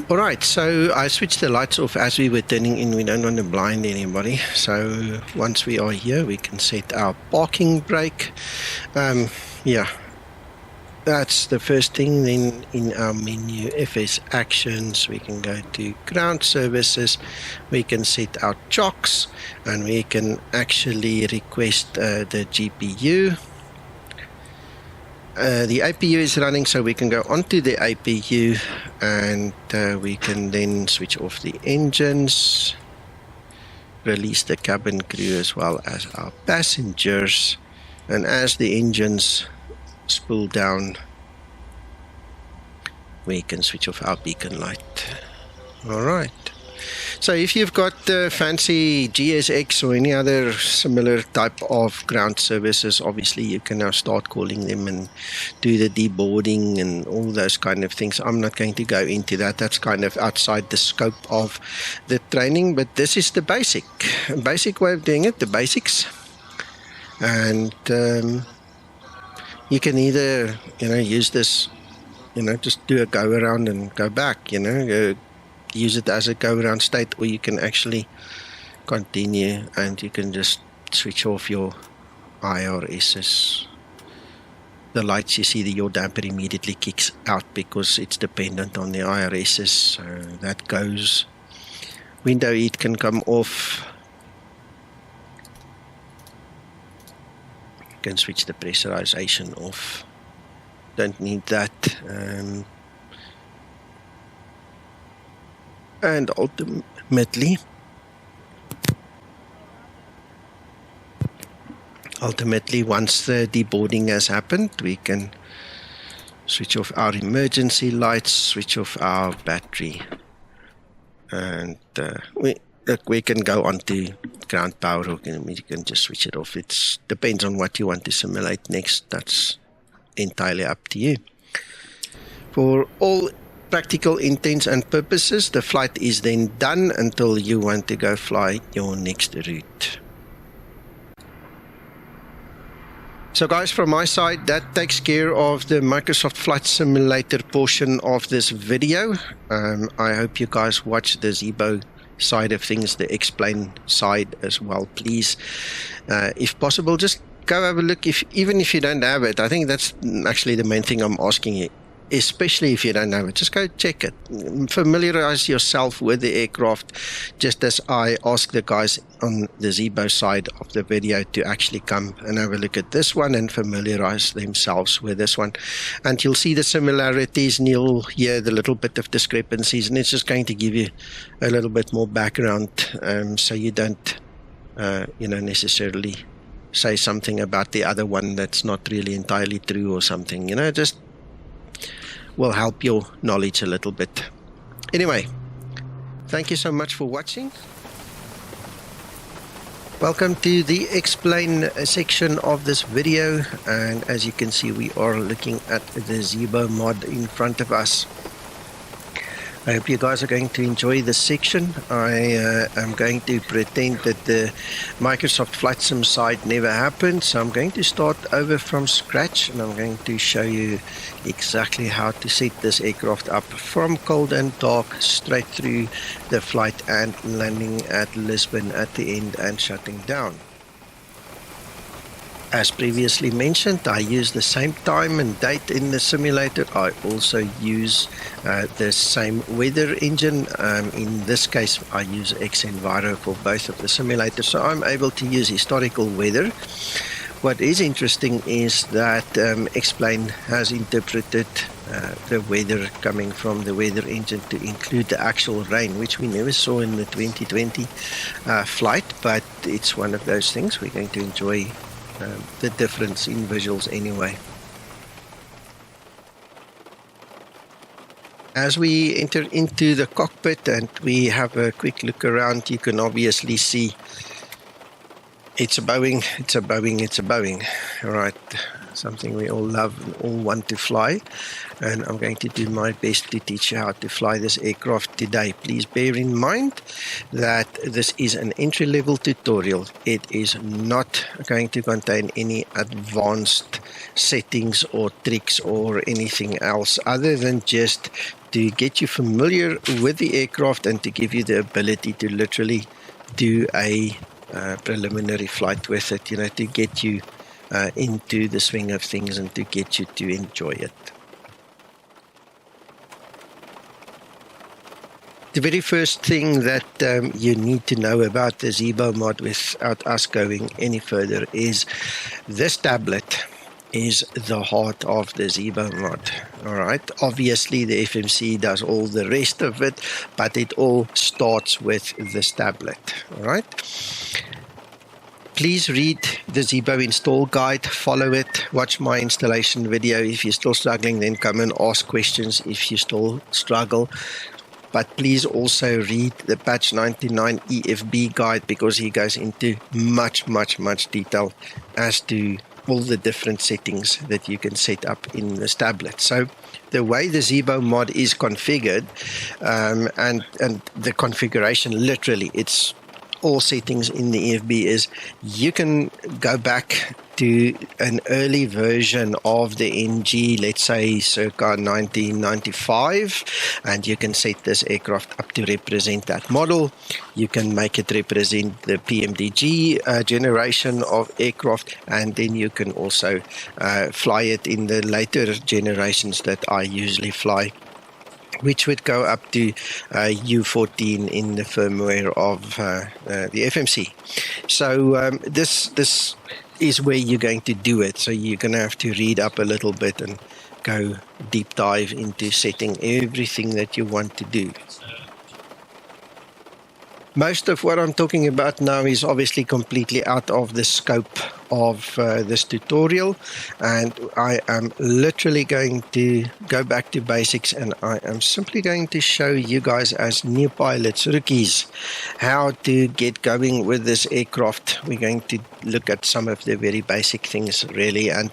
Alright, so I switched the lights off as we were turning in. We don't want to blind anybody. So once we are here, we can set our parking brake. Yeah, that's the first thing. Then in our menu, FS Actions, we can go to Ground Services. We can set our chocks, and we can actually request the GPU. The APU is running, so we can go onto the APU, and we can then switch off the engines, release the cabin crew as well as our passengers, and as the engines spool down, we can switch off our beacon light. Alright. So if you've got fancy GSX or any other similar type of ground services, obviously you can now start calling them and do the deboarding and all those kind of things. I'm not going to go into that. That's kind of outside the scope of the training, but this is the basic way of doing it, the basics. And you can either, use this, just do a go around and go back, use it as a go-around state, or you can actually continue and you can just switch off your IRSs. The lights, you see that your damper immediately kicks out because it's dependent on the IRSs, so that goes. Window heat can come off. You can switch the pressurization off. Don't need that. And ultimately, once the deboarding has happened, we can switch off our emergency lights, switch off our battery, and we can go on to ground power, or we can just switch it off. It depends on what you want to simulate next. That's entirely up to you. For all practical intents and purposes, the flight is then done until you want to go fly your next route. So guys, from my side, that takes care of the Microsoft Flight Simulator portion of this video. I hope you guys watch the Zibo side of things, the explain side as well. Please, if possible, just go have a look. Even if you don't have it, I think that's actually the main thing I'm asking you. Especially if you don't know it, just go check it. Familiarize yourself with the aircraft, just as I ask the guys on the Zibo side of the video to actually come and have a look at this one and familiarize themselves with this one. And you'll see the similarities, and you'll hear the little bit of discrepancies, and it's just going to give you a little bit more background, so you don't, necessarily say something about the other one that's not really entirely true or something. Just will help your knowledge a little bit. Anyway, thank you so much for watching. Welcome to the explain section of this video, and as you can see, we are looking at the Zibo mod in front of us. I hope you guys are going to enjoy this section. I am going to pretend that the Microsoft Flight Sim side never happened, so I'm going to start over from scratch, and I'm going to show you exactly how to set this aircraft up from cold and dark straight through the flight and landing at Lisbon at the end and shutting down. As previously mentioned, I use the same time and date in the simulator. I also use the same weather engine. In this case, I use XEnviro for both of the simulators, so I'm able to use historical weather. What is interesting is that Explain has interpreted the weather coming from the weather engine to include the actual rain, which we never saw in the 2020 flight, but it's one of those things. We're going to enjoy the difference in visuals anyway. As we enter into the cockpit and we have a quick look around, you can obviously see it's a Boeing, it's a Boeing, it's a Boeing. All right, something we all love and all want to fly, and I'm going to do my best to teach you how to fly this aircraft today. Please bear in mind that this is an entry-level tutorial. It is not going to contain any advanced settings or tricks or anything else other than just to get you familiar with the aircraft and to give you the ability to literally do a preliminary flight with it, to get you into the swing of things and to get you to enjoy it. The very first thing that you need to know about the Zibo mod without us going any further is this tablet is the heart of the Zibo mod. All right. Obviously, the FMC does all the rest of it, but it all starts with this tablet. All right. Please read the Zibo install guide, follow it, watch my installation video. If you're still struggling, then come and ask questions if you still struggle. But please also read the patch 99 EFB guide, because he goes into much detail as to all the different settings that you can set up in this tablet. So the way the Zibo mod is configured, and the configuration, literally, it's all settings in the EFB, is you can go back to an early version of the NG, let's say circa 1995, and you can set this aircraft up to represent that model. You can make it represent the PMDG generation of aircraft, and then you can also fly it in the later generations that I usually fly, which would go up to U14 in the firmware of the FMC. So this is where you're going to do it. So you're going to have to read up a little bit and go deep dive into setting everything that you want to do. Most of what I'm talking about now is obviously completely out of the scope of this tutorial, and I am literally going to go back to basics, and I am simply going to show you guys, as new pilots, rookies, how to get going with this aircraft. We're going to look at some of the very basic things, really, and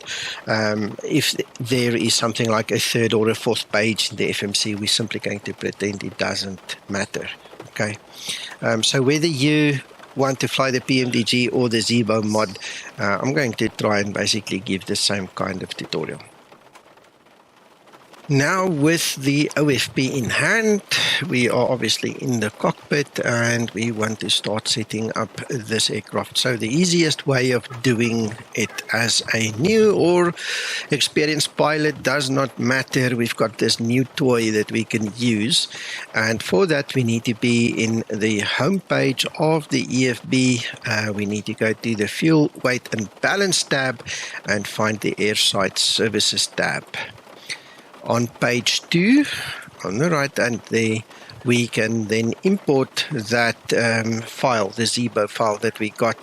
if there is something like a third or a fourth page in the FMC, we're simply going to pretend it doesn't matter. Okay, so whether you want to fly the PMDG or the Zibo mod, I'm going to try and basically give the same kind of tutorial. Now, with the OFP in hand, we are obviously in the cockpit and we want to start setting up this aircraft. So the easiest way of doing it as a new or experienced pilot does not matter. We've got this new toy that we can use, and for that we need to be in the home page of the EFB. We need to go to the fuel, weight and balance tab and find the airside services tab. On page 2, on the right hand there, we can then import that file, the Zibo file that we got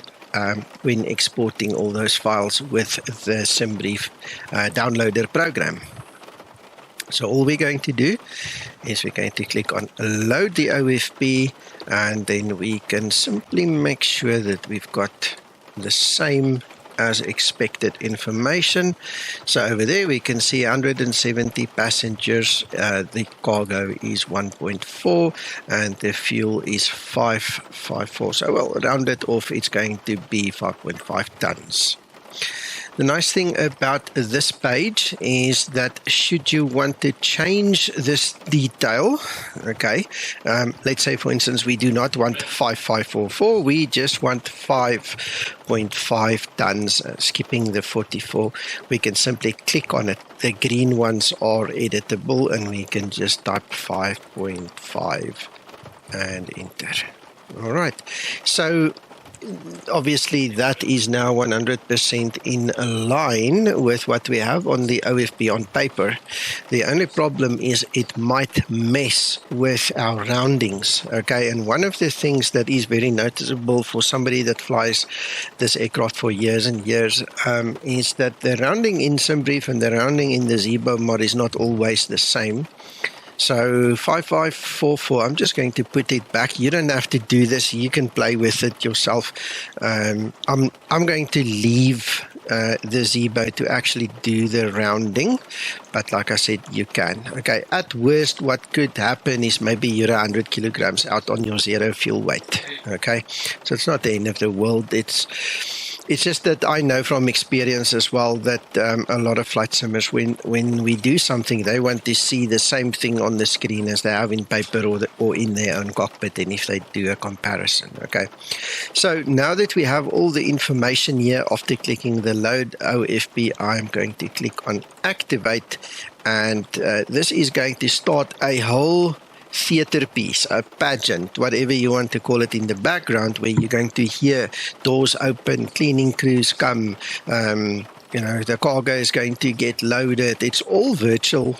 when exporting all those files with the Simbrief downloader program. So all we're going to do is we're going to click on load the OFP, and then we can simply make sure that we've got the same as expected information. So over there we can see 170 passengers, the cargo is 1.4 and the fuel is 554. So well, rounded off, it's going to be 5.5 tons. The nice thing about this page is that should you want to change this detail, okay, let's say for instance we do not want 5544, we just want 5.5 tons, skipping the 44, we can simply click on it. The green ones are editable and we can just type 5.5 and enter. All right, so obviously that is now 100% in line with what we have on the OFP on paper. The only problem is it might mess with our roundings, okay? And one of the things that is very noticeable for somebody that flies this aircraft for years and years is that the rounding in Simbrief and the rounding in the Zibo mod is not always the same. So 5544, I'm just going to put it back. You don't have to do this. You can play with it yourself. I'm going to leave the Zibo to actually do the rounding. But like I said, you can. Okay, at worst, what could happen is maybe you're 100 kilograms out on your zero fuel weight. Okay, so it's not the end of the world. It's It's just that I know from experience as well that a lot of flight simmers, when we do something, they want to see the same thing on the screen as they have in paper or in their own cockpit, and if they do a comparison. Okay, so now that we have all the information here, after clicking the load OFP, I'm going to click on activate, and this is going to start a whole theater piece, a pageant, whatever you want to call it, in the background, where you're going to hear doors open, cleaning crews come, the cargo is going to get loaded. It's all virtual,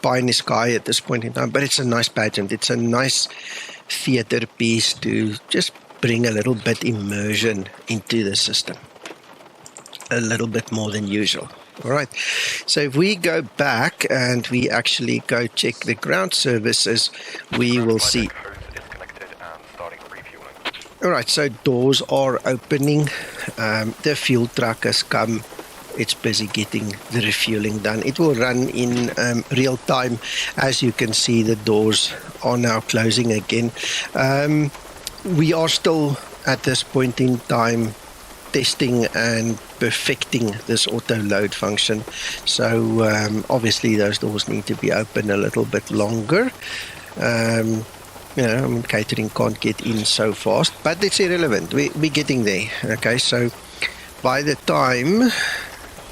pie in the sky at this point in time, but it's a nice pageant. It's a nice theater piece to just bring a little bit immersion into the system, a little bit more than usual. All right, so if we go back and we actually go check the ground services, we will see. All right, so doors are opening. The fuel truck has come. It's busy getting the refueling done. It will run in real time. As you can see, the doors are now closing again. We are still at this point in time testing and perfecting this auto load function, so obviously those doors need to be open a little bit longer. Catering can't get in so fast, but it's irrelevant. We're getting there. Okay, so by the time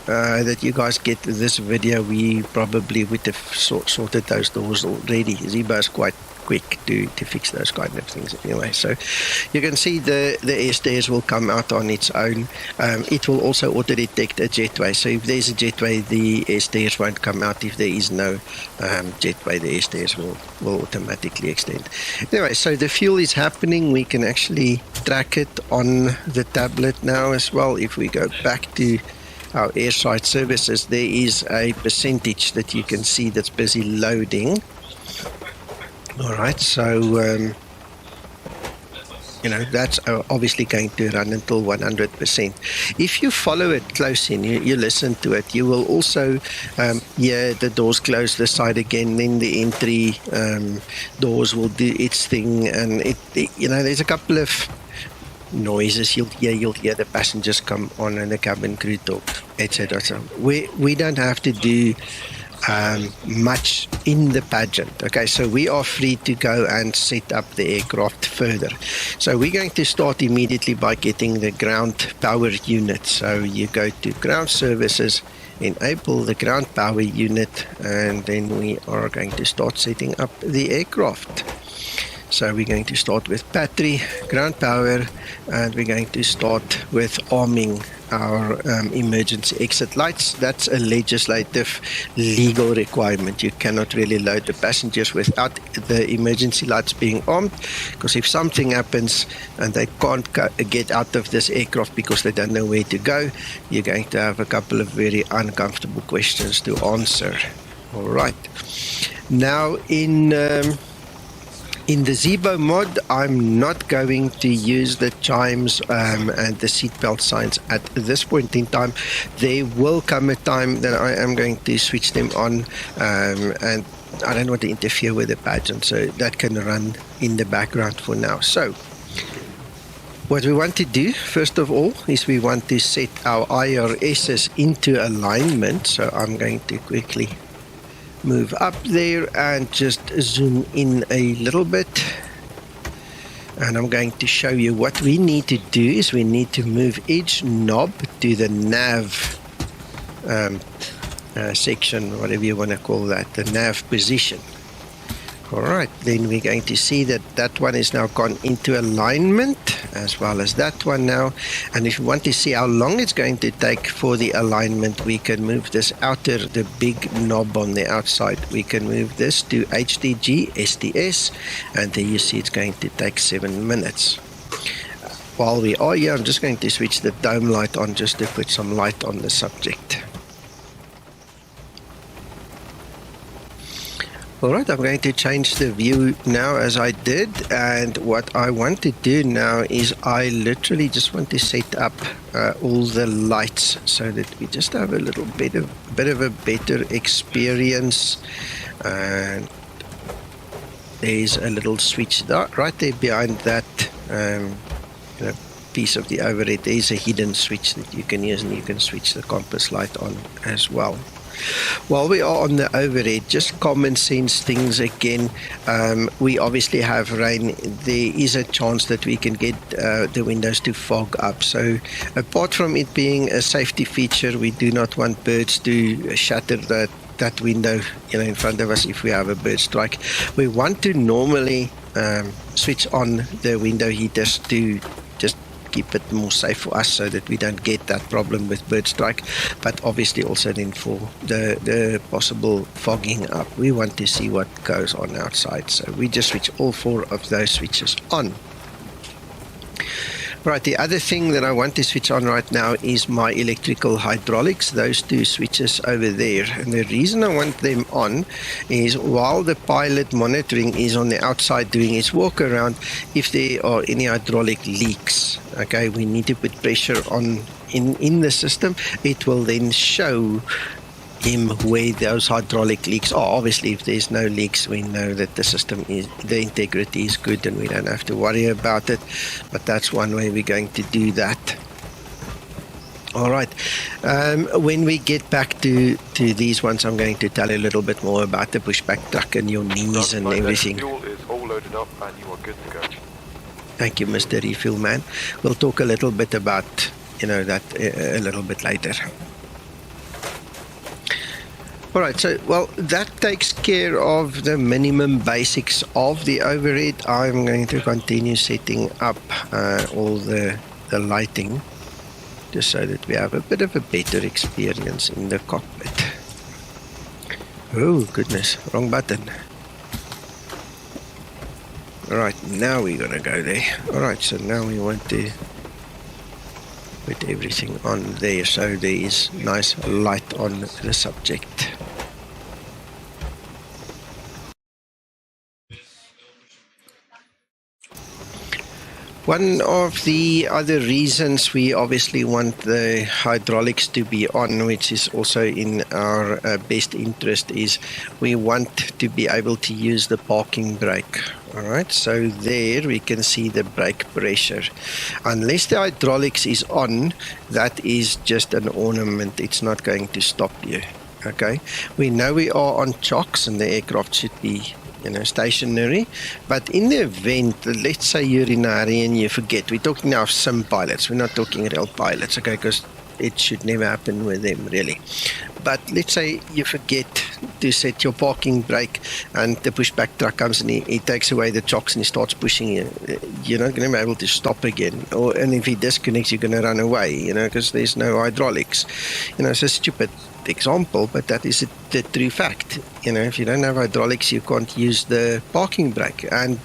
that you guys get this video, we probably would have sorted those doors already. Zibo is quite quick to fix those kind of things anyway. So you can see the air stairs will come out on its own. It will also auto detect a jetway. So if there's a jetway, the air stairs won't come out. If there is no jetway, the air stairs will automatically extend. Anyway, so the fuel is happening. We can actually track it on the tablet now as well. If we go back to our airside services, there is a percentage that you can see that's busy loading. All right, so that's obviously going to run until 100%. If you follow it closely and you listen to it, you will also hear the doors close this side again. Then the entry doors will do its thing, and there's a couple of noises you'll hear the passengers come on and the cabin crew talk, etc. So we don't have to do much in the pageant. Okay, so we are free to go and set up the aircraft further. So we're going to start immediately by getting the ground power unit. So you go to ground services, enable the ground power unit, and then we are going to start setting up the aircraft. So we're going to start with battery, ground power, and we're going to start with arming our emergency exit lights. That's a legislative legal requirement. You cannot really load the passengers without the emergency lights being armed, because if something happens and they can't get out of this aircraft because they don't know where to go, you're going to have a couple of very uncomfortable questions to answer. All right. Now in the Zibo mod, I'm not going to use the chimes and the seatbelt signs at this point in time. There will come a time that I am going to switch them on, and I don't want to interfere with the pageant, so that can run in the background for now. So what we want to do, first of all, is we want to set our IRSs into alignment. So I'm going to quickly move up there and just zoom in a little bit, and I'm going to show you what we need to do. Is we need to move each knob to the nav section, whatever you want to call that, the nav position. All right, then we're going to see that that one is now gone into alignment, as well as that one now. And if you want to see how long it's going to take for the alignment, we can move this outer, the big knob on the outside. We can move this to HDG, STS, and there you see it's going to take 7 minutes. While we are here, I'm just going to switch the dome light on just to put some light on the subject. Alright, I'm going to change the view now as I did, and what I want to do now is I literally just want to set up all the lights so that we just have a little bit of a better experience. And there's a little switch right there behind that piece of the overhead, there is a hidden switch that you can use, and you can switch the compass light on as well. While we are on the overhead, just common sense things again. We obviously have rain. There is a chance that we can get the windows to fog up. So apart from it being a safety feature, we do not want birds to shatter that window, in front of us if we have a bird strike. We want to normally switch on the window heaters to just keep it more safe for us, so that we don't get that problem with bird strike, but obviously also then for the possible fogging up. We want to see what goes on outside, so we just switch all 4 of those switches on. Right, the other thing that I want to switch on right now is my electrical hydraulics, those 2 switches over there. And the reason I want them on is while the pilot monitoring is on the outside doing its walk around, if there are any hydraulic leaks, okay, we need to put pressure on in the system. It will then show him where those hydraulic leaks are. Obviously, if there's no leaks, we know that the integrity is good and we don't have to worry about it. But that's one way we're going to do that. All right. When we get back to these ones, I'm going to tell you a little bit more about the pushback truck and your knees and everything. Fuel is all loaded up and you are good to go. Thank you, Mr. Refuel Man. We'll talk a little bit about that a little bit later. All right, so, well, that takes care of the minimum basics of the overhead. I'm going to continue setting up all the lighting, just so that we have a bit of a better experience in the cockpit. Oh, goodness, wrong button. All right, now we're going to go there. All right, so now we want to put everything on there, so there is nice light on the subject. One of the other reasons we obviously want the hydraulics to be on, which is also in our best interest, is we want to be able to use the parking brake. All right, so there we can see the brake pressure. Unless the hydraulics is on, that is just an ornament. It's not going to stop you. Okay, we know we are on chocks and the aircraft should be stationary, but in the event, let's say you're in a hurry and you forget, we're talking now of sim pilots, we're not talking real pilots, okay, because it should never happen with them, really. But let's say you forget to set your parking brake and the pushback truck comes and he takes away the chocks and he starts pushing you. You're not going to be able to stop again. And if he disconnects, you're going to run away, because there's no hydraulics. It's a stupid example, but that is the true fact. If you don't have hydraulics, you can't use the parking brake. And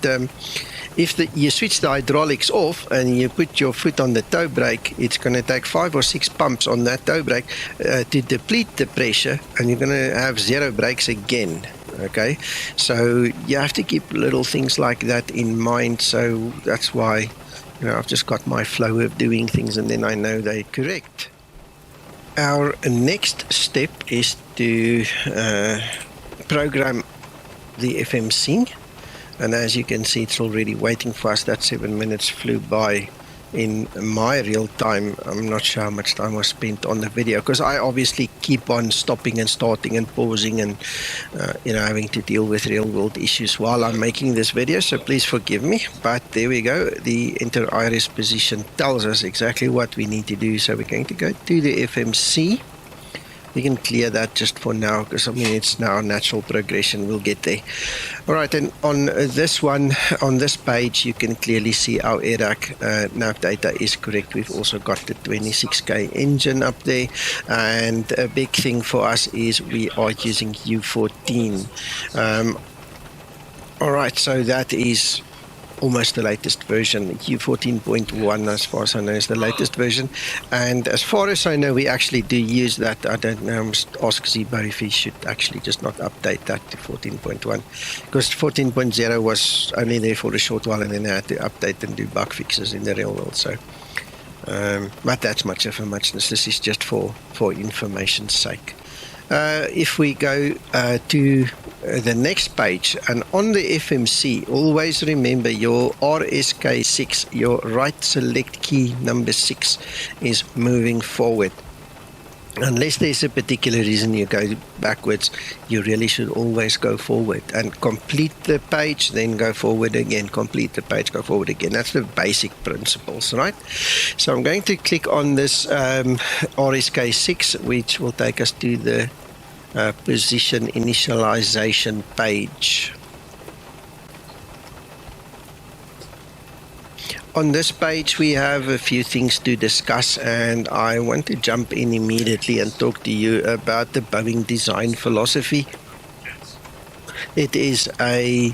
if you switch the hydraulics off and you put your foot on the toe brake, it's going to take 5 or 6 pumps on that toe brake to deplete the pressure, and you're going to have 0 brakes again. Okay, so you have to keep little things like that in mind. So that's why I've just got my flow of doing things, and then I know they're correct. Our next step is to program the FMC, and as you can see, it's already waiting for us. That 7 minutes flew by in my real time. I'm not sure how much time was spent on the video, because I obviously keep on stopping and starting and pausing and having to deal with real world issues while I'm making this video, so please forgive me. But there we go, the enter iris position tells us exactly what we need to do. So we're going to go to the FMC. We can clear that just for now, because it's now natural progression. We'll get there. All right, and on this one, on this page, you can clearly see our AIRAC nav data is correct. We've also got the 26K engine up there, and a big thing for us is we are using U14. All right, so that is almost the latest version. U14.1, as far as I know, is the latest version. And as far as I know, we actually do use that. I don't know, I must ask Zibo if he should actually just not update that to 14.1. Because 14.0 was only there for a short while, and then I had to update and do bug fixes in the real world. So, but that's much of a muchness. This is just for information's sake. If we go to the next page, and on the FMC, always remember your RSK6, your right select key number 6 is moving forward. Unless there's a particular reason you go backwards, you really should always go forward and complete the page, then go forward again, complete the page, go forward again. That's the basic principles, right? So I'm going to click on this RSK6, which will take us to the position initialization page. On this page, we have a few things to discuss, and I want to jump in immediately and talk to you about the Boeing design philosophy. It is a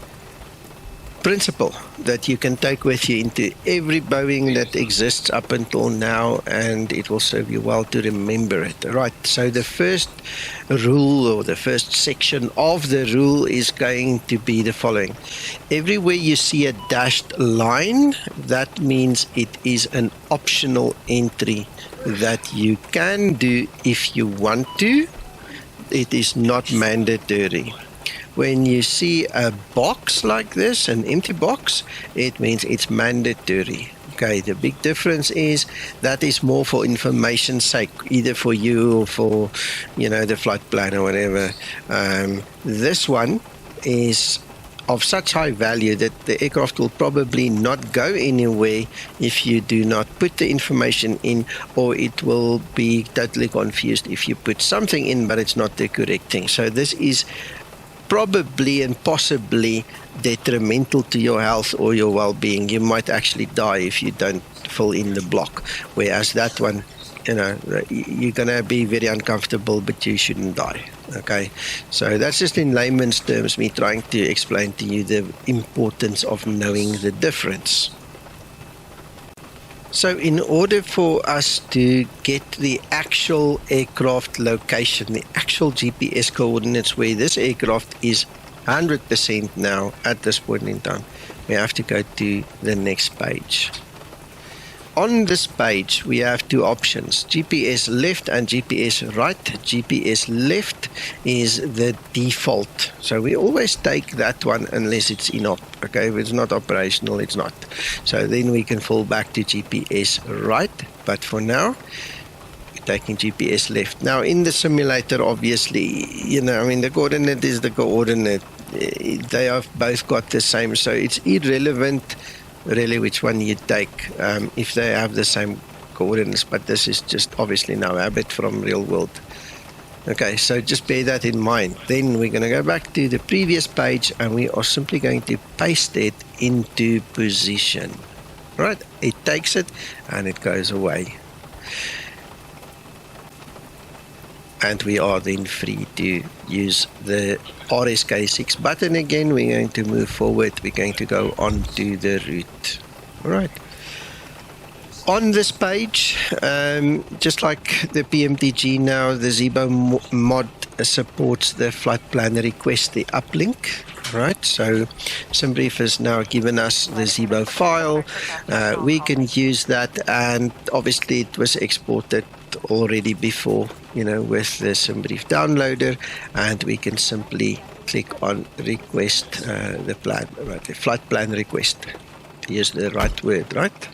principle that you can take with you into every Boeing that exists up until now, and it will serve you well to remember it. Right, so the first rule, or the first section of the rule, is going to be the following. Everywhere you see a dashed line, that means it is an optional entry that you can do if you want to. It is not mandatory. When you see a box like this, an empty box, it means it's mandatory. Okay, the big difference is that is more for information's sake, either for you or for, the flight plan or whatever. This one is of such high value that the aircraft will probably not go anywhere if you do not put the information in, or it will be totally confused if you put something in but it's not the correct thing. So this is probably and possibly detrimental to your health or your well-being. You might actually die if you don't fill in the block, whereas that one, you're going to be very uncomfortable, but you shouldn't die. Okay, so that's just in layman's terms me trying to explain to you the importance of knowing the difference. So in order for us to get the actual aircraft location, the actual GPS coordinates where this aircraft is 100% now at this point in time, we have to go to the next page. On this page, we have two options, GPS left and GPS right. GPS left is the default. So we always take that one unless it's okay, if it's not operational, it's not. So then we can fall back to GPS right. But for now, we're taking GPS left. Now in the simulator, obviously, the coordinate is the coordinate. They have both got the same, so it's irrelevant really which one you take if they have the same coordinates, but this is just obviously now habit from real world. Okay, so just bear that in mind. Then we're going to go back to the previous page and we are simply going to paste it into position. Right, it takes it and it goes away. And we are then free to use the RSK6 button again. We're going to move forward. We're going to go on to the route. All right. On this page, just like the PMDG now, the Zibo mod supports the flight plan request, the uplink. Right, so Simbrief has now given us the Zibo file. We can use that, and obviously it was exported already before, with the Simbrief downloader, and we can simply click on request the flight plan request. Here's the right word, right?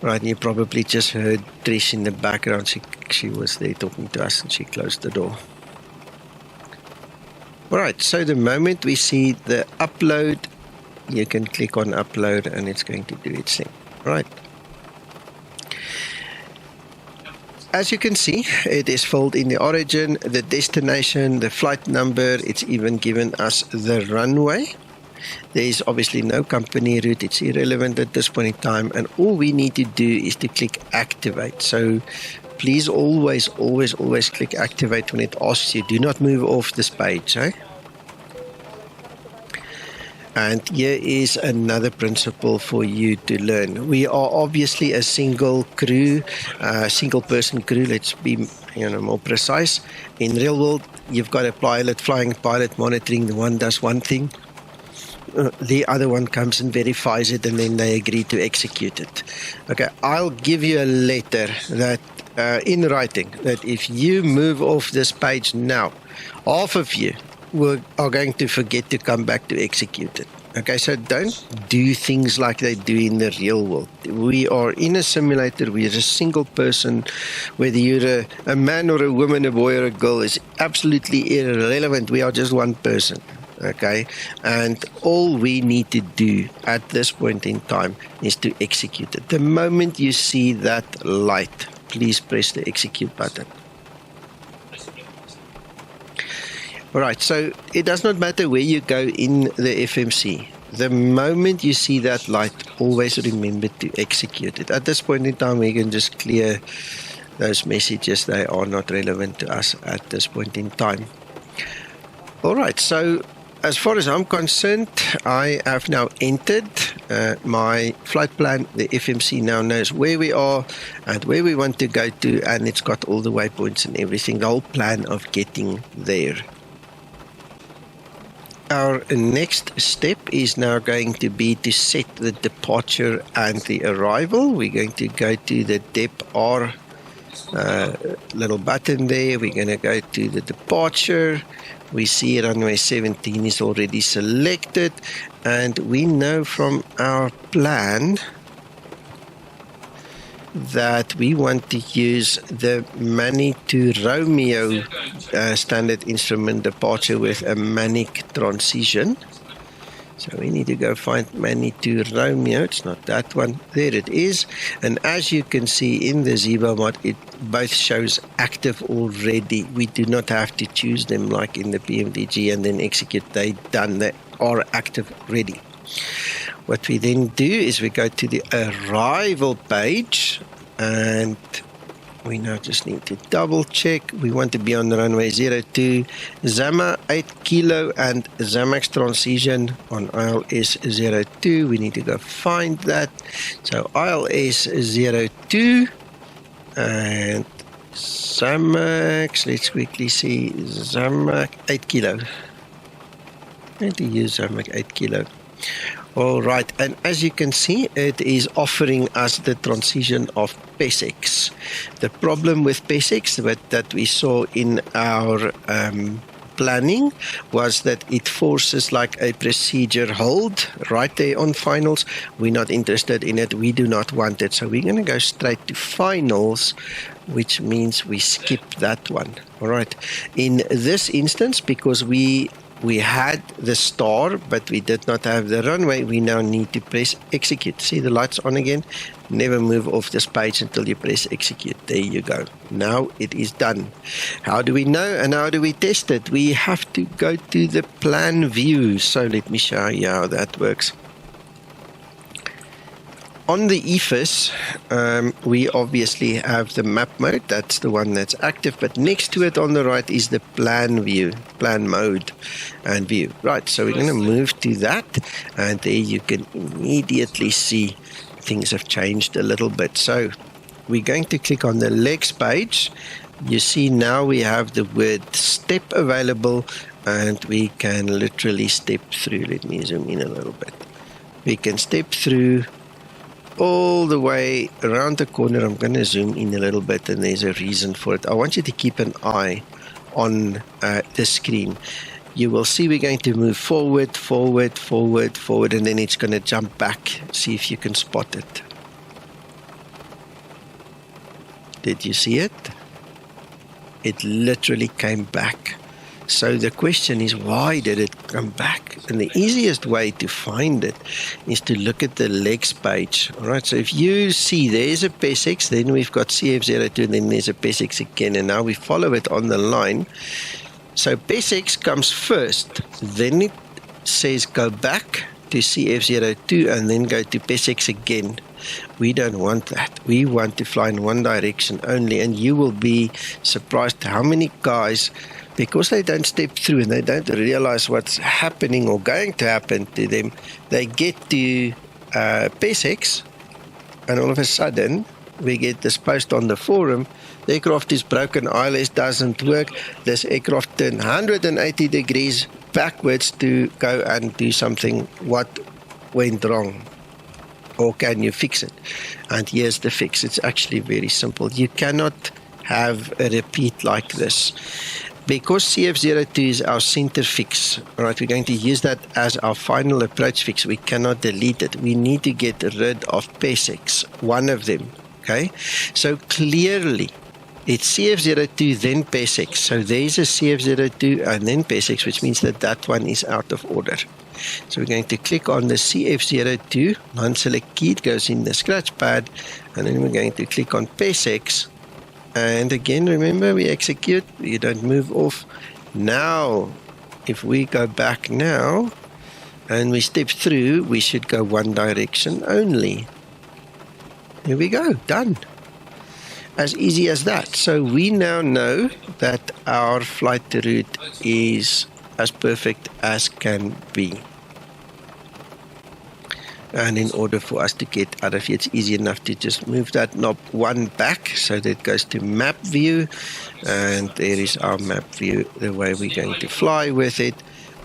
Right, you probably just heard Trish in the background. She was there talking to us and she closed the door. Alright, so the moment we see the upload, you can click on upload and it's going to do its thing. Right. As you can see, it is filled in the origin, the destination, the flight number. It's even given us the runway. There is obviously no company route. It's irrelevant at this point in time. And all we need to do is to click activate. So please always click activate when it asks you. Do not move off this page. And here is another principle for you to learn. We are obviously a single crew, single person crew. Let's be more precise. In real world, you've got a pilot, flying pilot, monitoring. The one does one thing. The other one comes and verifies it, and then they agree to execute it. Okay, I'll give you a letter that in writing that if you move off this page now, half of you are going to forget to come back to execute it. Okay, so don't do things like they do in the real world. We are in a simulator. We're a single person. Whether you're a man or a woman, a boy or a girl is absolutely irrelevant. We are just one person. Okay, and all we need to do at this point in time is to execute it. The moment you see that light, please press the execute button. Alright, so it does not matter where you go in the FMC. The moment you see that light, always remember to execute it. At this point in time, we can just clear those messages. They are not relevant to us at this point in time. Alright, so as far as I'm concerned, I have now entered my flight plan. The FMC now knows where we are and where we want to go to, and it's got all the waypoints and everything, the whole plan of getting there. Our next step is now going to be to set the departure and the arrival. We're going to go to the DEP-R little button there. We're going to go to the departure. We see runway 17 is already selected, and we know from our plan that we want to use the MANIK to Romeo standard instrument departure with a MANIK transition. So we need to go find MANIK to Romeo. It's not that one. There it is. And as you can see in the Zibo mod, it both shows active already. We do not have to choose them like in the PMDG and then execute. They done. They are active ready. What we then do is we go to the arrival page, and we now just need to double check. We want to be on the runway 02, ZAMA 8 kilo and XAMAX transition on ILS 02. We need to go find that. So ILS 02 and XAMAX. Let's quickly see ZAMA 8 kilo. I need to use ZAMA 8 kilo. All right, and as you can see, it is offering us the transition of PESEX. The problem with PESEX that we saw in our planning was that it forces like a procedure hold right there on finals. We're not interested in it. We do not want it. So we're going to go straight to finals, which means we skip that one. All right. In this instance, because we had the star, but we did not have the runway, we now need to press execute. See the lights on again? Never move off this page until you press execute. There you go. Now it is done. How do we know and how do we test it? We have to go to the plan view. So let me show you how that works. On the EFIS, we obviously have the map mode. That's the one that's active. But next to it on the right is the plan view, plan mode and view. Right, so we're going to move to that. And there you can immediately see things have changed a little bit. So we're going to click on the legs page. You see now we have the word step available. And we can literally step through. Let me zoom in a little bit. We can step through all the way around the corner. I'm going to zoom in a little bit, and there's a reason for it. I want you to keep an eye on the screen. You will see we're going to move forward, forward, forward, forward, and then it's going to jump back. See if you can spot it. Did you see it? It literally came back. So the question is, why did it come back? And the easiest way to find it is to look at the legs page. All right, so if you see there's a PESEX, then we've got CF02, and then there's a PESEX again, and now we follow it on the line. So PESEX comes first, then it says go back to CF02 and then go to PESEX again. We don't want that. We want to fly in one direction only, and you will be surprised how many guys, because they don't step through and they don't realize what's happening or going to happen to them, they get to PESEX, and all of a sudden we get this post on the forum: the aircraft is broken, ILS doesn't work, this aircraft turned 180 degrees backwards to go and do something. What went wrong? or can you fix it? And here's the fix. It's actually very simple. You cannot have a repeat like this. Because CF02 is our center fix, right, we're going to use that as our final approach fix. We cannot delete it. We need to get rid of PESEX, one of them, okay? So clearly, it's CF02, then PESEX. So there's a CF02 and then PESEX, which means that that one is out of order. So we're going to click on the CF02, non-select key, it goes in the scratch pad, and then we're going to click on PESEX. And again, remember, we execute, you don't move off. Now, if we go back now, and we step through, we should go one direction only. Here we go, done. As easy as that. So we now know that our flight route is as perfect as can be. And in order for us to get out of here, it's easy enough to just move that knob one back so that it goes to map view. And there is our map view, the way we're going to fly with it.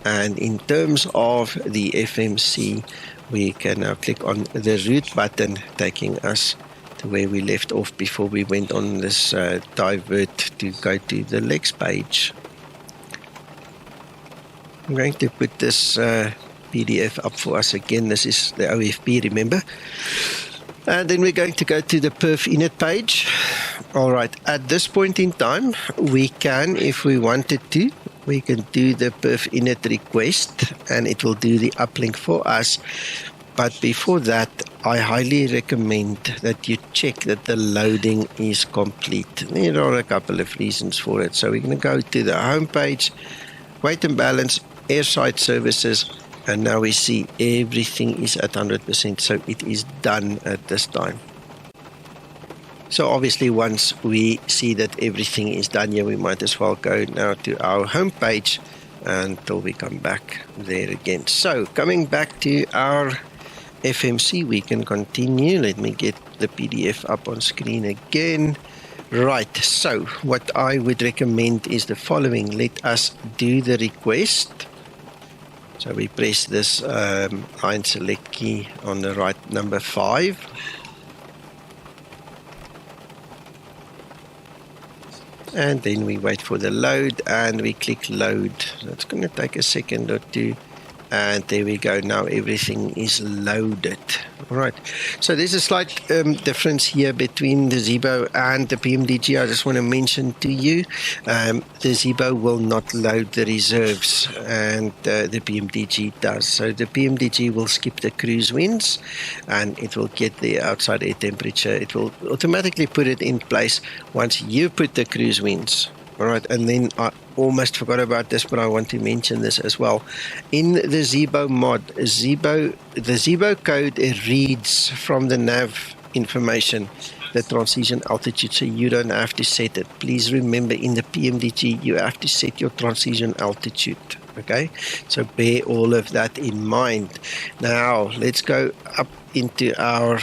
And in terms of the FMC, we can now click on the route button, taking us to where we left off before we went on this divert to go to the legs page. I'm going to put this PDF up for us again. This is the OFP, remember? And then we're going to go to the perf init page. All right, at this point in time, we can, if we wanted to, we can do the perf init request and it will do the uplink for us. But before that, I highly recommend that you check that the loading is complete. There are a couple of reasons for it. So we're going to go to the home page, weight and balance, airside services, and now we see everything is at 100%, so it is done at this time. So obviously once we see that everything is done here, we might as well go now to our home page until we come back there again. So coming back to our FMC, we can continue. Let me get the PDF up on screen again. Right, so what I would recommend is the following. Let us do the request. So we press this line select key on the right, number 5. And then we wait for the load and we click load. That's going to take a second or two. And there we go. Now everything is loaded. All right. So there's a slight difference here between the Zibo and the PMDG. I just want to mention to you, the Zibo will not load the reserves, and the PMDG does. So the PMDG will skip the cruise winds, and it will get the outside air temperature. It will automatically put it in place once you put the cruise winds. All right, and then I almost forgot about this, but I want to mention this as well. In the Zibo mod, the Zibo code reads from the nav information the transition altitude, so you don't have to set it. Please remember, in the PMDG, you have to set your transition altitude. Okay, so bear all of that in mind. Now, let's go up into our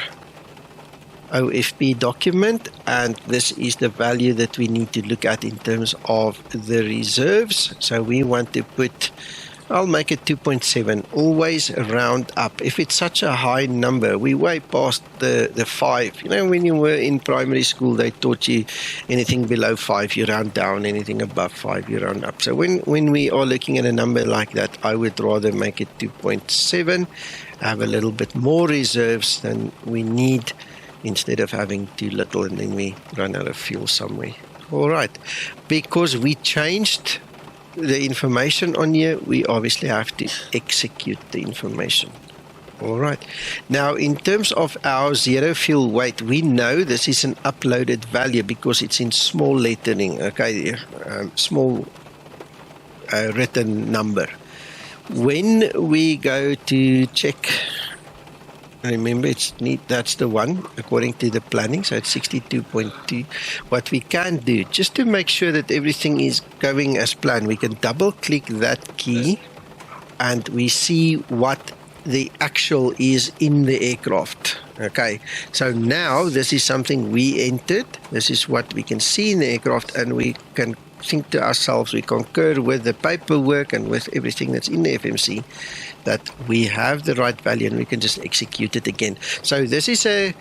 OFP document, and this is the value that we need to look at in terms of the reserves. So we want to put, I'll make it 2.7, always round up. If it's such a high number, we way past the 5. You know, when you were in primary school, they taught you anything below 5, you round down, anything above 5, you round up. So when we are looking at a number like that, I would rather make it 2.7, have a little bit more reserves than we need, instead of having too little and then we run out of fuel somewhere. All right, because we changed the information on here, we obviously have to execute the information. All right, now in terms of our zero fuel weight, we know this is an uploaded value because it's in small lettering, okay, small written number. When we go to check, remember, that's the one according to the planning, so it's 62.2. What we can do, just to make sure that everything is going as planned, we can double click that key and we see what the actual is in the aircraft. Okay, so now this is something we entered. This is what we can see in the aircraft, and we can think to ourselves, we concur with the paperwork and with everything that's in the FMC, that we have the right value and we can just execute it again. So this is a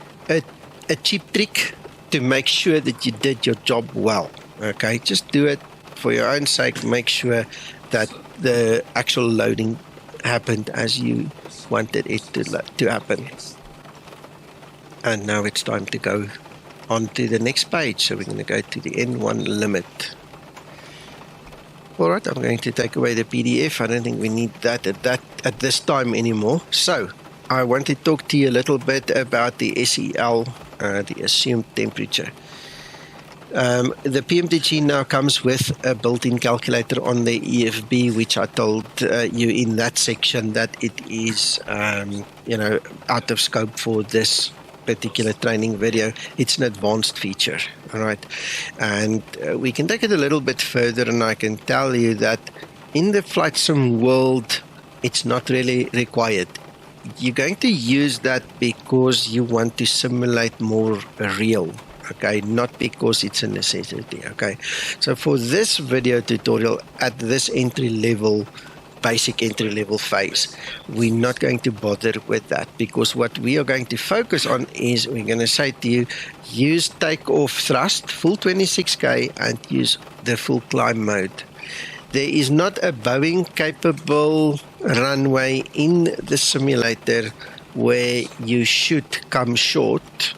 cheap trick to make sure that you did your job well. Okay, just do it for your own sake. Make sure that the actual loading happened as you wanted it to happen. And now it's time to go on to the next page. So we're going to go to the N1 limit. All right, I'm going to take away the PDF. I don't think we need that at this time anymore. So I want to talk to you a little bit about the SEL, the assumed temperature. The PMDG now comes with a built-in calculator on the EFB, which I told you in that section that it is, out of scope for this particular training video. It's an advanced feature, all right? And we can take it a little bit further, and I can tell you that in the flight sim world, it's not really required. You're going to use that because you want to simulate more real, okay, not because it's a necessity, okay? So for this video tutorial at this basic entry level phase, we're not going to bother with that, because what we are going to focus on is we're going to say to you, use takeoff thrust, full 26K, and use the full climb mode. There is not a Boeing capable runway in the simulator where you should come short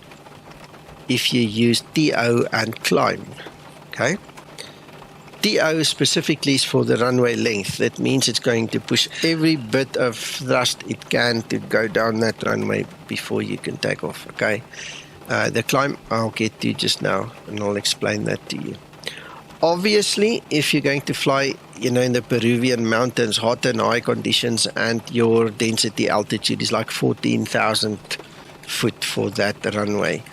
if you use TO and climb, okay? TO specifically is for the runway length. That means it's going to push every bit of thrust it can to go down that runway before you can take off, okay? The climb I'll get to just now, and I'll explain that to you. Obviously, if you're going to fly, in the Peruvian mountains, hot and high conditions, and your density altitude is like 14,000 foot for that runway,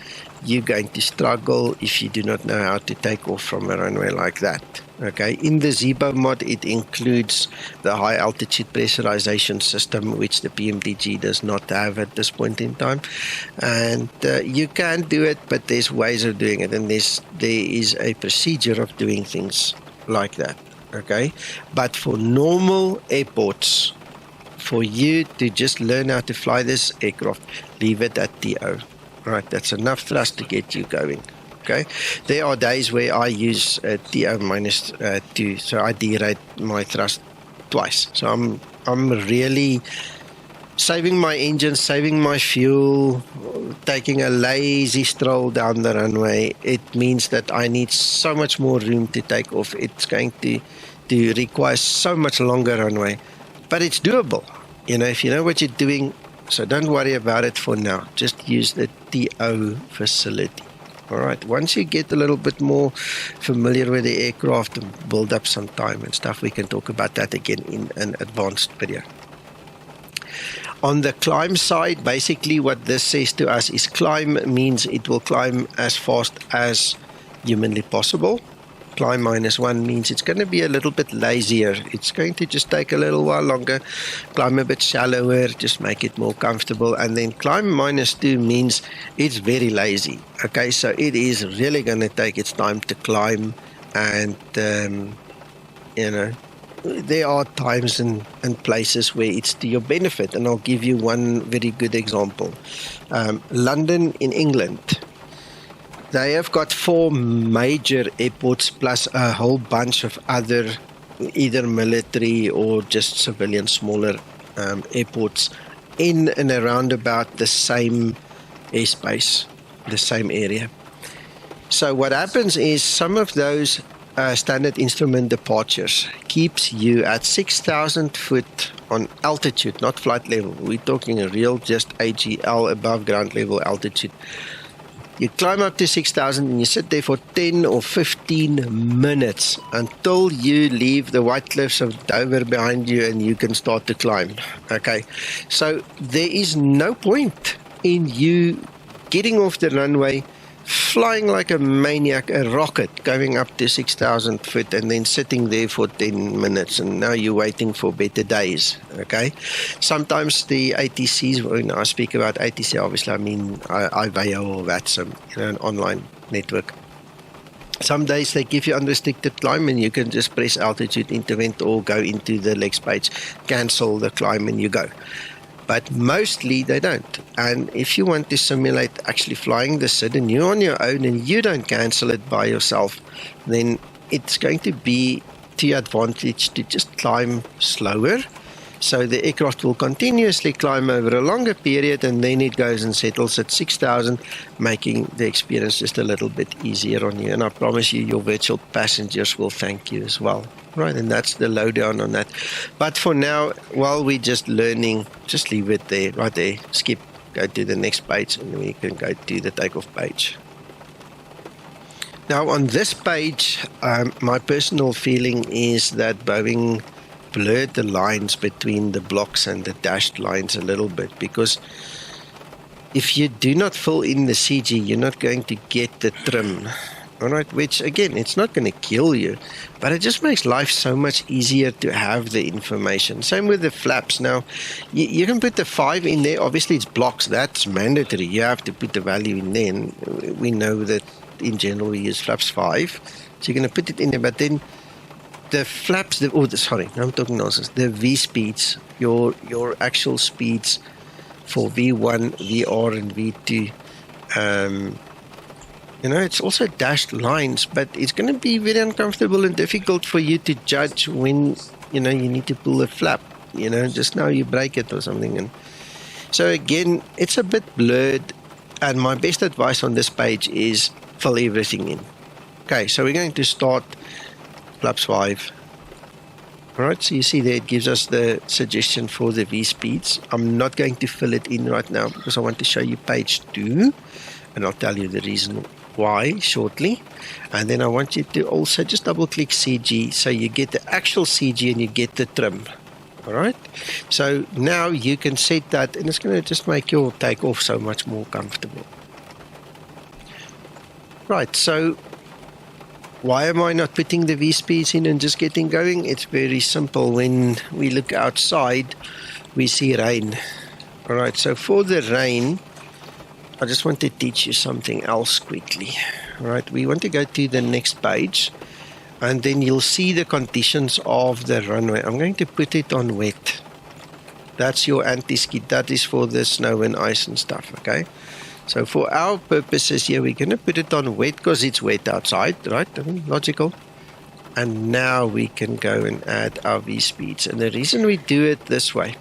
you're going to struggle if you do not know how to take off from a runway like that. Okay, in the Zibo mod, it includes the high altitude pressurization system, which the PMDG does not have at this point in time. And you can do it, but there's ways of doing it, and there is a procedure of doing things like that. Okay, but for normal airports, for you to just learn how to fly this aircraft, leave it at TO. Right, that's enough thrust to get you going. Okay, there are days where I use TO minus 2, so I derate my thrust twice. So I'm really saving my engine, saving my fuel, taking a lazy stroll down the runway. It means that I need so much more room to take off. It's going to require so much longer runway, but it's doable. If you know what you're doing. So don't worry about it for now. Just use the TO facility. All right. Once you get a little bit more familiar with the aircraft and build up some time and stuff, we can talk about that again in an advanced video. On the climb side, basically what this says to us is climb means it will climb as fast as humanly possible. Climb -1 means it's going to be a little bit lazier. It's going to just take a little while longer, climb a bit shallower, just make it more comfortable. And then climb -2 means it's very lazy. Okay, so it is really going to take its time to climb. And, there are times and places where it's to your benefit. And I'll give you one very good example. London in England. They have got 4 major airports plus a whole bunch of other either military or just civilian smaller airports in and around about the same airspace, the same area. So what happens is some of those standard instrument departures keeps you at 6,000 foot on altitude, not flight level. We're talking a real just AGL, above ground level altitude. You climb up to 6,000 and you sit there for 10 or 15 minutes until you leave the white cliffs of Dover behind you and you can start to climb. Okay, so there is no point in you getting off the runway, flying like a maniac, a rocket, going up to 6,000 foot and then sitting there for 10 minutes and now you're waiting for better days, okay? Sometimes the ATCs, when I speak about ATC, obviously I mean IVAO or VATSIM, an online network. Some days they give you unrestricted climb and you can just press altitude intervent or go into the legs page, cancel the climb and you go. But mostly they don't. And if you want to simulate actually flying the SID and you're on your own and you don't cancel it by yourself, then it's going to be to your advantage to just climb slower. So the aircraft will continuously climb over a longer period and then it goes and settles at 6,000, making the experience just a little bit easier on you. And I promise you, your virtual passengers will thank you as well. Right, and that's the lowdown on that. But for now, while we're just learning, just leave it there, right there. Skip, go to the next page, and then we can go to the takeoff page. Now, on this page, my personal feeling is that Boeing blurred the lines between the blocks and the dashed lines a little bit, because if you do not fill in the CG, you're not going to get the trim. All right, which again, it's not going to kill you, but it just makes life so much easier to have the information. Same with the flaps. Now, you can put the 5 in there. Obviously, it's blocks. That's mandatory. You have to put the value in there. And we know that in general we use flaps 5, so you're going to put it in there. But then the flaps, sorry, I'm talking nonsense. The V speeds, your actual speeds for V1, VR, and V2. It's also dashed lines, but it's going to be very uncomfortable and difficult for you to judge when, you need to pull a flap. Just now you break it or something. And so again, it's a bit blurred. And my best advice on this page is fill everything in. Okay, so we're going to start flaps 5. All right, so you see there it gives us the suggestion for the V speeds. I'm not going to fill it in right now because I want to show you page 2, and I'll tell you the reason why shortly. And then I want you to also just double click CG so you get the actual CG and you get the trim. All right, so now you can set that, and it's going to just make your takeoff so much more comfortable. Right, so why am I not putting the V speeds in and just getting going? It's very simple. When we look outside, we see rain. All right, so for the rain, I just want to teach you something else quickly. All right, we want to go to the next page, and then you'll see the conditions of the runway. I'm going to put it on wet. That's your anti-skid. That is for the snow and ice and stuff, okay? So for our purposes here, we're going to put it on wet because it's wet outside, right? I mean, logical. And now we can go and add our V speeds. And the reason we do it this way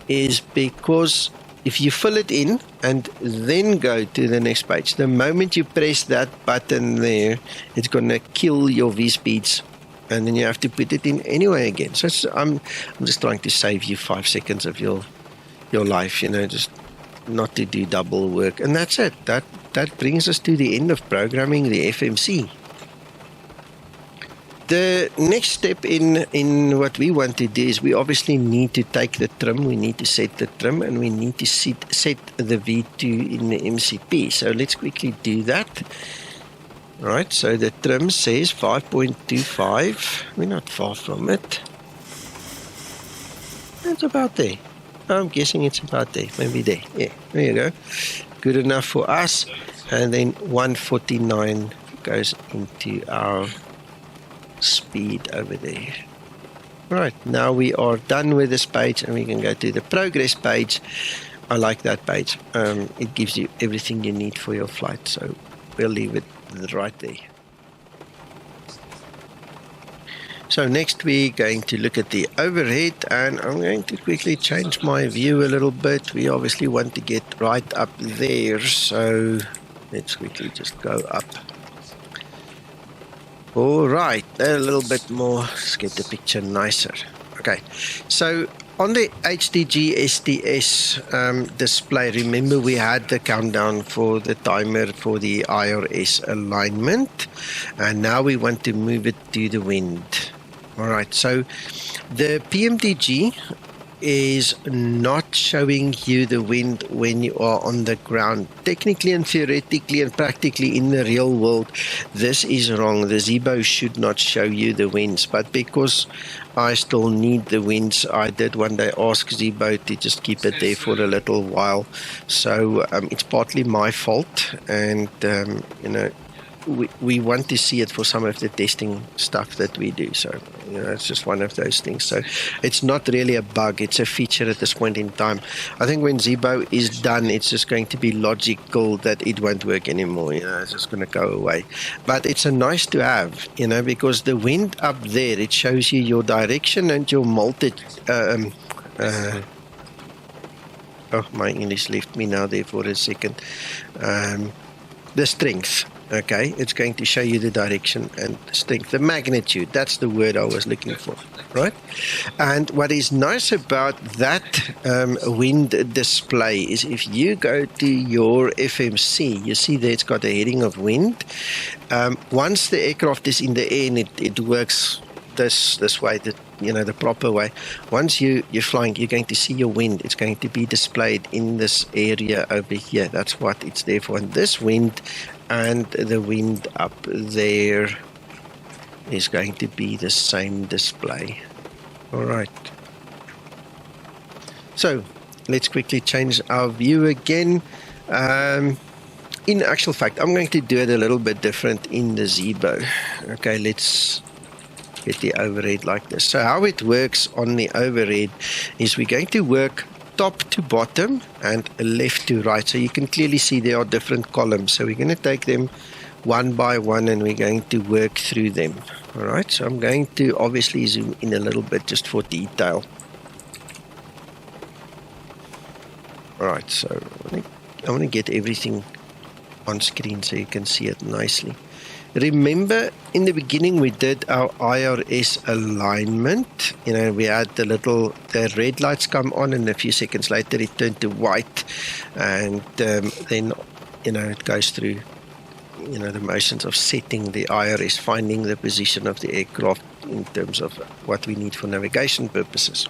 is because if you fill it in and then go to the next page, the moment you press that button there, it's going to kill your V speeds. And then you have to put it in anyway again. So I'm just trying to save you 5 seconds of your life, just not to do double work. And that's it. That brings us to the end of programming the FMC. The next step in what we want to do is we obviously need to take the trim, we need to set the trim, and we need to set the V2 in the MCP. So let's quickly do that. All right, so the trim says 5.25. We're not far from it. It's about there. I'm guessing it's about there, maybe there. Yeah, there you go. Good enough for us. And then 149 goes into our speed over there. Right, now we are done with this page and we can go to the progress page. I like that page. It gives you everything you need for your flight, so we'll leave it right there. So next we're going to look at the overhead, and I'm going to quickly change my view a little bit. We obviously want to get right up there, so let's quickly just go up. All right, a little bit more. Let's get the picture nicer. Okay, so on the HDG STS display, remember we had the countdown for the timer for the IRS alignment, and now we want to move it to the wind. All right, so the PMDG is not showing you the wind when you are on the ground. Technically and theoretically and practically in the real world, this is wrong. The Zibo should not show you the winds, but because I still need the winds, I did one day ask Zibo to just keep it there for a little while. So it's partly my fault, and we want to see it for some of the testing stuff that we do. So, you know, it's just one of those things. So it's not really a bug. It's a feature at this point in time. I think when Zibo is done, it's just going to be logical that it won't work anymore. You know, it's just going to go away. But it's a nice to have, you know, because the wind up there, it shows you your direction and your oh, my English left me now there for a second. The strength. Okay, it's going to show you the direction and the strength, the magnitude. That's the word I was looking for, right? And what is nice about that wind display is if you go to your FMC, you see there it's got a heading of wind. Once the aircraft is in the air and it works this way, the proper way. Once you're flying, you're going to see your wind. It's going to be displayed in this area over here. That's what it's there for. And this wind and the wind up there is going to be the same display. All right. So let's quickly change our view again. In actual fact, I'm going to do it a little bit different in the Zibo. Okay, let's get the overhead like this. So how it works on the overhead is we're going to work top to bottom and left to right. So you can clearly see there are different columns. So we're going to take them one by one and we're going to work through them. All right, so I'm going to obviously zoom in a little bit just for detail. All right, so I want to get everything on screen so you can see it nicely. Remember, in the beginning we did our IRS alignment. You know, we had the red lights come on, and a few seconds later it turned to white, and then it goes through the motions of setting the IRS, finding the position of the aircraft in terms of what we need for navigation purposes.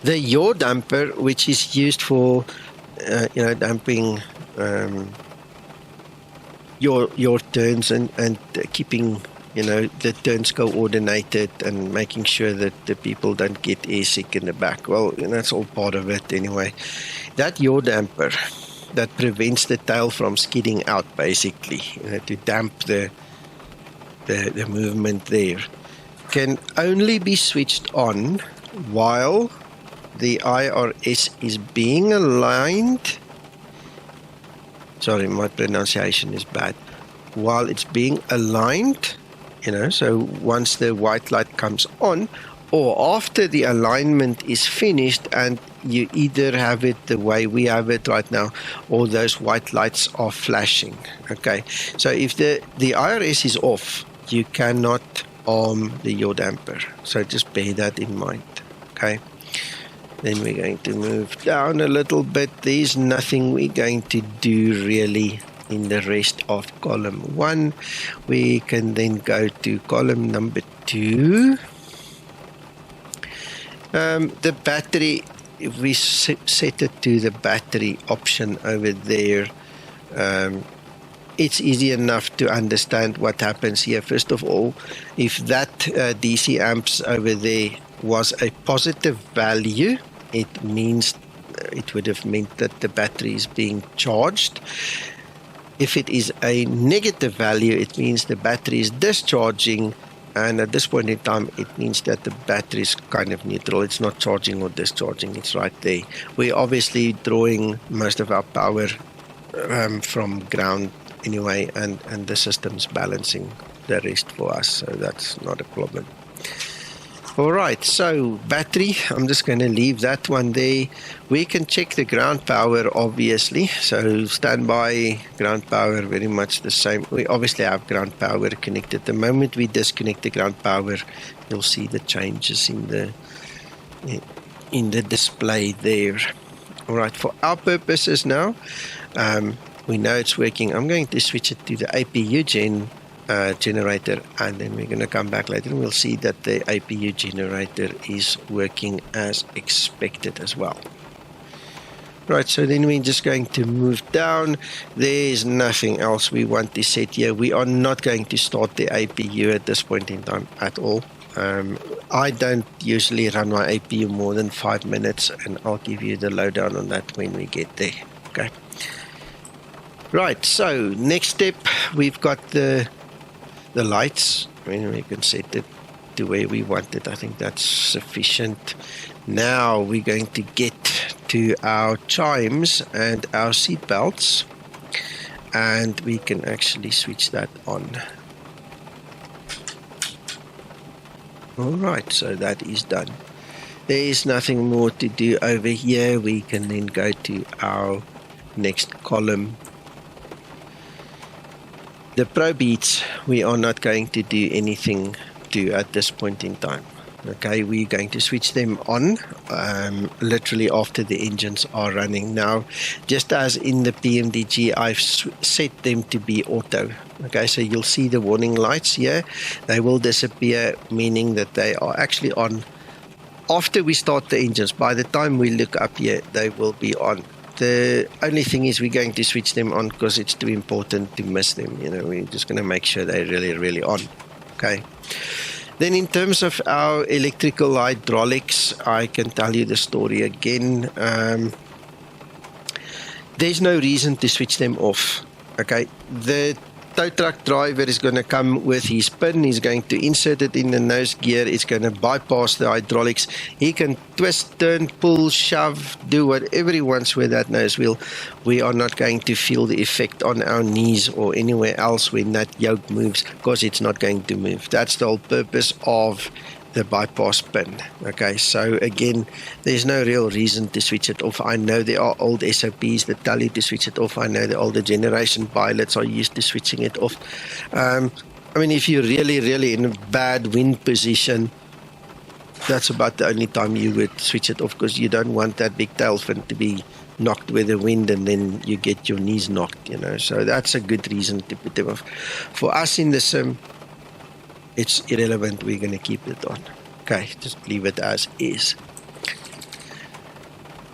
The yaw damper, which is used for damping your turns and keeping the turns coordinated and making sure that the people don't get airsick in the back. Well, that's all part of it anyway. That yaw damper that prevents the tail from skidding out, basically, to damp the movement there, can only be switched on while the IRS is being aligned. Sorry, my pronunciation is bad. While it's being aligned, so once the white light comes on, or after the alignment is finished and you either have it the way we have it right now, or those white lights are flashing. Okay, so if the IRS is off, you cannot arm the yaw damper. So just bear that in mind. Okay. Then we're going to move down a little bit. There's nothing we're going to do really in the rest of column 1. We can then go to column number 2. The battery, if we set it to the battery option over there, it's easy enough to understand what happens here. First of all, if that DC amps over there was a positive value, it means it would have meant that the battery is being charged. If it is a negative value, it means the battery is discharging, and at this point in time, it means that the battery is kind of neutral. It's not charging or discharging. It's right there. We're obviously drawing most of our power from ground anyway, and the system's balancing the rest for us, so that's not a problem. All right, so battery, I'm just going to leave that one there. We can check the ground power, obviously. So standby, ground power, very much the same. We obviously have ground power connected. The moment we disconnect the ground power, you'll see the changes in the display there. All right, for our purposes now, we know it's working. I'm going to switch it to the APU generator, and then we're going to come back later and we'll see that the APU generator is working as expected as well. Right, so then we're just going to move down. There's nothing else we want to set here. We are not going to start the APU at this point in time at all. I don't usually run my APU more than 5 minutes, and I'll give you the lowdown on that when we get there. Okay. Right, so next step, we've got the lights. I mean, we can set it to where we want it. I think that's sufficient. Now we're going to get to our chimes and our seat belts, and we can actually switch that on. Alright, so that is done. There is nothing more to do over here. We can then go to our next column. The probe heats, we are not going to do anything to at this point in time. Okay, we're going to switch them on literally after the engines are running. Now, just as in the PMDG, I've set them to be auto. Okay, so you'll see the warning lights here. They will disappear, meaning that they are actually on after we start the engines. By the time we look up here, they will be on. The only thing is we're going to switch them on because it's too important to miss them. You know, we're just going to make sure they're really, really on. Okay. Then in terms of our electrical hydraulics, I can tell you the story again. There's no reason to switch them off. Okay, the tow truck driver is going to come with his pin. He's going to insert it in the nose gear. It's going to bypass the hydraulics. He can twist, turn, pull, shove, do whatever he wants with that nose wheel. We are not going to feel the effect on our knees or anywhere else when that yoke moves, because it's not going to move. That's the whole purpose of the bypass pin. Okay, so again, there's no real reason to switch it off. I know there are old SOPs that tell you to switch it off. I know the older generation pilots are used to switching it off. I mean, if you're really, really in a bad wind position, that's about the only time you would switch it off, because you don't want that big tail fin to be knocked with the wind and then you get your knees knocked, you know. So that's a good reason to put them off. For us in the sim, it's irrelevant. We're going to keep it on. Okay, just leave it as is.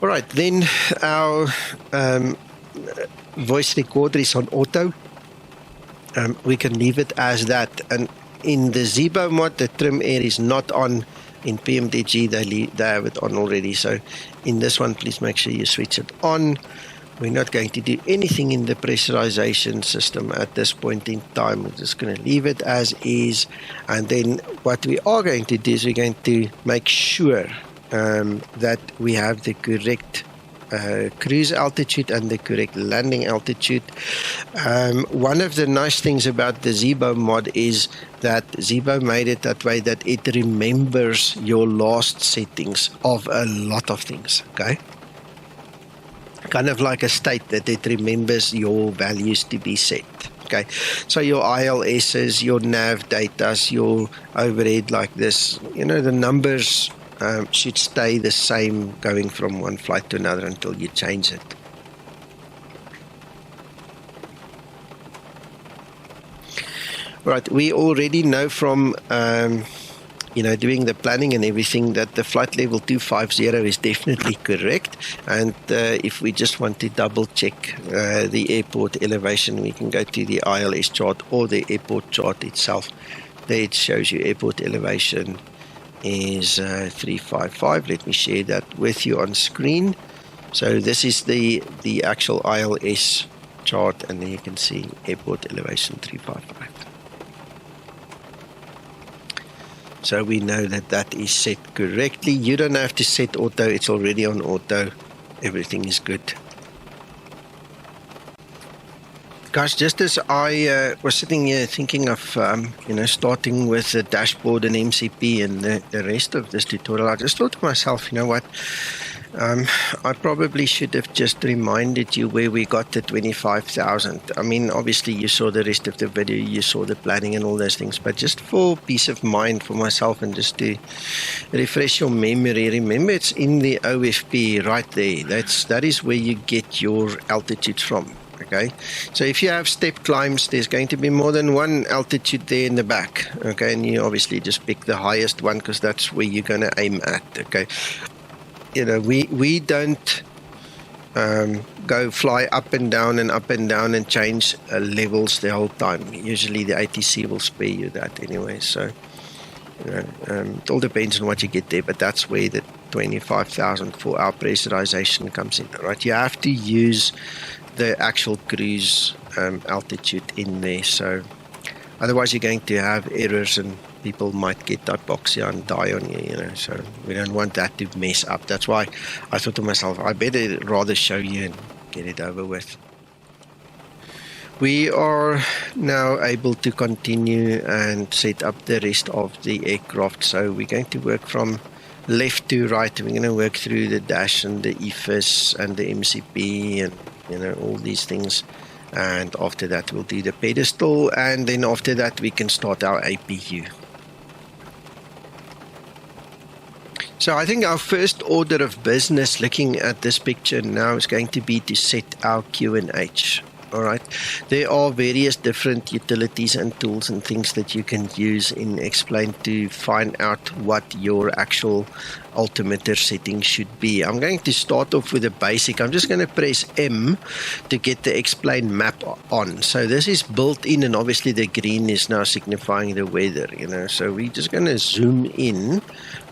All right, then our voice recorder is on auto. We can leave it as that. And in the Zibo mod, the trim air is not on. In PMDG, they have it on already. So in this one, please make sure you switch it on. We're not going to do anything in the pressurization system at this point in time. We're just going to leave it as is. And then what we are going to do is we're going to make sure that we have the correct cruise altitude and the correct landing altitude. One of the nice things about the Zibo mod is that Zibo made it that way that it remembers your last settings of a lot of things, okay? Kind of like a state that it remembers your values to be set. Okay, so your ILSs, your nav datas, your overhead like this, you know, the numbers should stay the same going from one flight to another until you change it. Right, we already know from you know, doing the planning and everything that the flight level 250 is definitely correct. And if we just want to double check the airport elevation, we can go to the ILS chart or the airport chart itself. There it shows you airport elevation is 355. Let me share that with you on screen. So this is the actual ILS chart, and then you can see airport elevation 355. So we know that that is set correctly. You don't have to set auto. It's already on auto. Everything is good. Guys, just as I was sitting here thinking of, you know, starting with the dashboard and MCP and the rest of this tutorial, I just thought to myself, you know what? I probably should have just reminded you where we got the 25,000. I mean, obviously you saw the rest of the video, you saw the planning and all those things, but just for peace of mind for myself and just to refresh your memory, remember it's in the OFP right there. That is where you get your altitudes from. Okay, so if you have step climbs, there's going to be more than one altitude there in the back. Okay, and you obviously just pick the highest one because that's where you're going to aim at. Okay, you know, we don't go fly up and down and change levels the whole time. Usually the ATC will spare you that anyway. So you know, it all depends on what you get there, but that's where 25,000 for our pressurization comes in, right? You have to use the actual cruise altitude in there, so otherwise you're going to have errors and people might get hypoxia and die on you, you know, so we don't want that to mess up. That's why I thought to myself, I better rather show you and get it over with. We are now able to continue and set up the rest of the aircraft, so we're going to work from left to right. We're going to work through the dash and the EFIS and the MCP and, you know, all these things. And after that we'll do the pedestal, and then after that we can start our APU. So I think our first order of business, looking at this picture now, is going to be to set our QNH. All right, there are various different utilities and tools and things that you can use in Explain to find out what your actual altimeter setting should be. I'm going to start off with a basic. I'm just going to press M to get the Explain map on. So this is built in, and obviously the green is now signifying the weather, you know. So we're just going to zoom in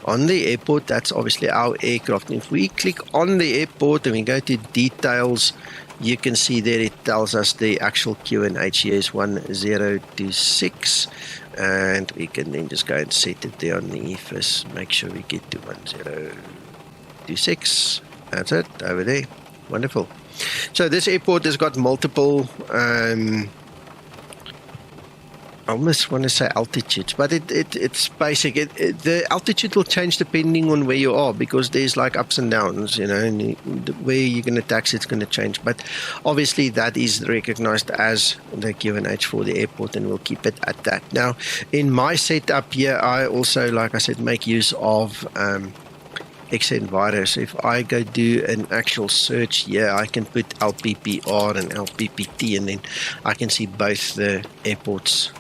on the airport. That's obviously our aircraft. If we click on the airport and we go to details, you can see there it tells us the actual QNH here is 1026, and we can then just go and set it there on the EFIS. Make sure we get to 1026. That's it, over there. Wonderful. So this airport has got multiple I almost want to say altitudes, but it's basic. The altitude will change depending on where you are, because there's like ups and downs, you know, and where you're going to taxi, it's going to change. But obviously that is recognized as the QNH for the airport, and we'll keep it at that. Now, in my setup here, I also, like I said, make use of XAMAX. So if I go do an actual search here, I can put LPPR and LPPT, and then I can see both the airports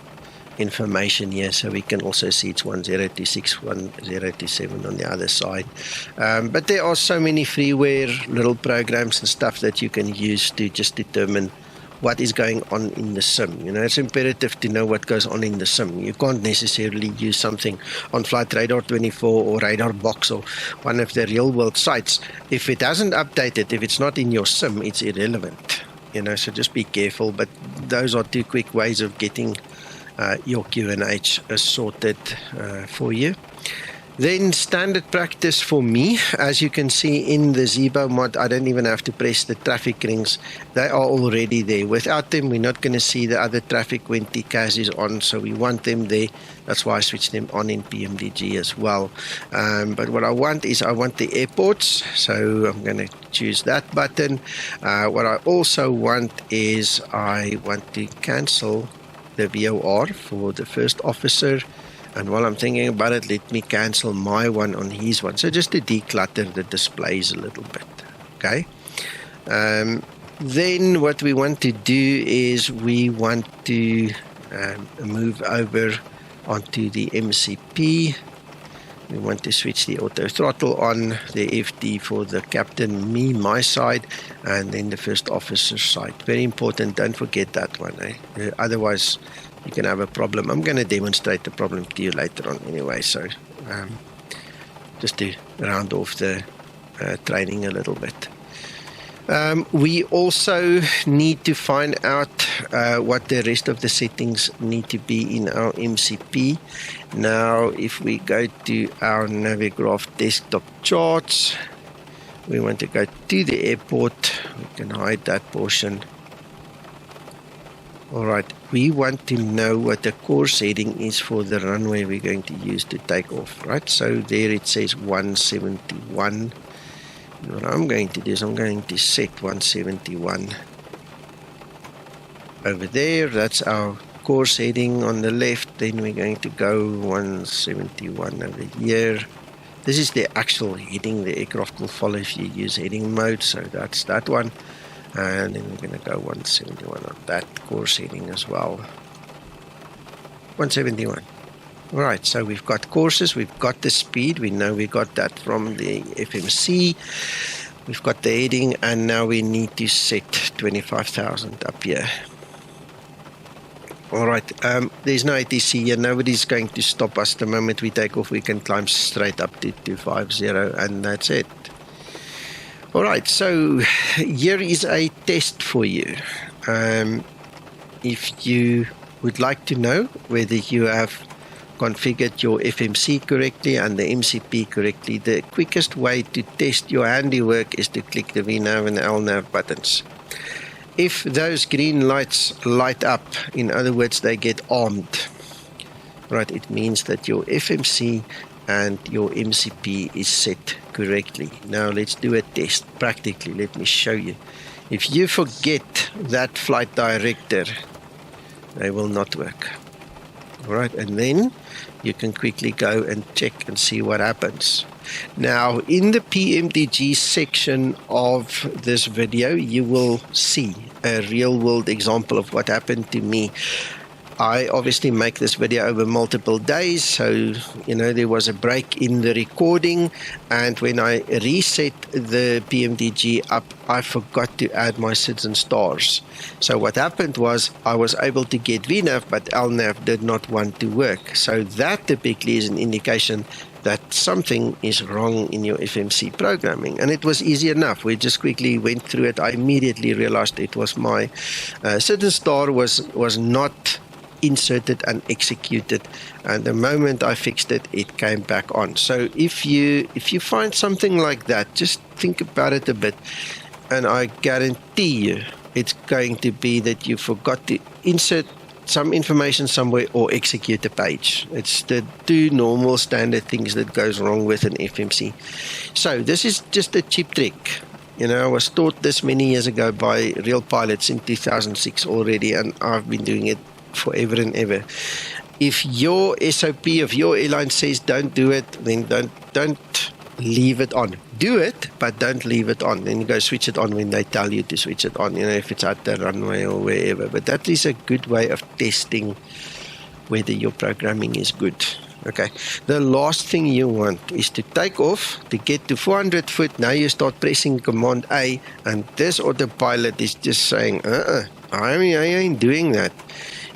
information here, so we can also see it's 1026, 1027 on the other side. But there are so many freeware little programs and stuff that you can use to just determine what is going on in the sim. You know, it's imperative to know what goes on in the sim. You can't necessarily use something on Flight Radar 24 or Radar Box or one of the real world sites. If it hasn't updated, if it's not in your sim, it's irrelevant. You know, so just be careful. But those are two quick ways of getting your QNH sorted for you. Then standard practice for me, as you can see in the Zibo mod, I don't even have to press the traffic rings. They are already there. Without them, we're not going to see the other traffic when TCAS is on, so we want them there. That's why I switched them on in PMDG as well. But what I want is I want the airports, so I'm going to choose that button. What I also want is I want to cancel the VOR for the first officer, and while I'm thinking about it, let me cancel my one on his one, so just to declutter the displays a little bit. Okay, then what we want to do is we want to move over onto the MCP. We want to switch the auto throttle on, the FD for the captain, me, my side, and then the first officer side. Very important, don't forget that one. Otherwise, you can have a problem. I'm going to demonstrate the problem to you later on anyway, so just to round off the training a little bit. We also need to find out what the rest of the settings need to be in our MCP. Now, if we go to our Navigraph Desktop charts, we want to go to the airport. We can hide that portion. Alright, we want to know what the course heading is for the runway we're going to use to take off, right? So there it says 171. And what I'm going to do is I'm going to set 171 over there. That's our course heading on the left. Then we're going to go 171 over here. This is the actual heading the aircraft will follow if you use heading mode, so that's that one. And then we're going to go 171 on that course heading as well. 171. Alright, so we've got courses, we've got the speed, we know we got that from the FMC, we've got the heading, and now we need to set 25,000 up here. All right, there's no ATC here. Nobody's going to stop us. The moment we take off, we can climb straight up to 250, and that's it. All right, so here is a test for you. If you would like to know whether you have configured your FMC correctly and the MCP correctly, the quickest way to test your handiwork is to click the VNAV and the LNAV buttons. If those green lights light up, in other words, they get armed, right, it means that your FMC and your MCP is set correctly. Now let's do a test practically. Let me show you. If you forget that flight director, they will not work. All right, and then you can quickly go and check and see what happens. Now, in the PMDG section of this video, you will see a real-world example of what happened to me. I obviously make this video over multiple days, so there was a break in the recording, and when I reset the PMDG up, I forgot to add my SIDs and stars. So what happened was I was able to get VNAV, but LNAV did not want to work. So that typically is an indication that something is wrong in your FMC programming, and it was easy enough. We just quickly went through it. I immediately realized it was my SID and star was not inserted and executed, and the moment I fixed it, it came back on. So if you find something like that, just think about it a bit, and I guarantee you it's going to be that you forgot to insert some information somewhere or execute a page. It's the two normal standard things that goes wrong with an FMC. So this is just a cheap trick. I was taught this many years ago by real pilots in 2006 already, and I've been doing it forever and ever. If your SOP of your airline says don't do it, then don't leave it on. Do it, but don't leave it on. Then you go switch it on when they tell you to switch it on, if it's at the runway or wherever. But that is a good way of testing whether your programming is good. Okay, the last thing you want is to take off, to get to 400 foot. Now you start pressing Command A, and this autopilot is just saying, I ain't doing that.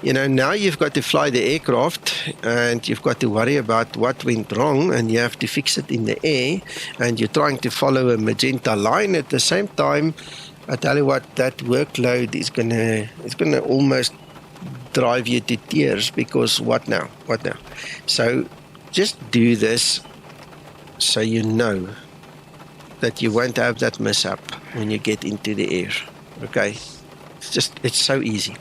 Now you've got to fly the aircraft, and you've got to worry about what went wrong, and you have to fix it in the air, and you're trying to follow a magenta line at the same time. I tell you what, that workload is gonna almost drive you to tears, because what now? So just do this so you know that you won't have that mishap when you get into the air. Okay, it's so easy.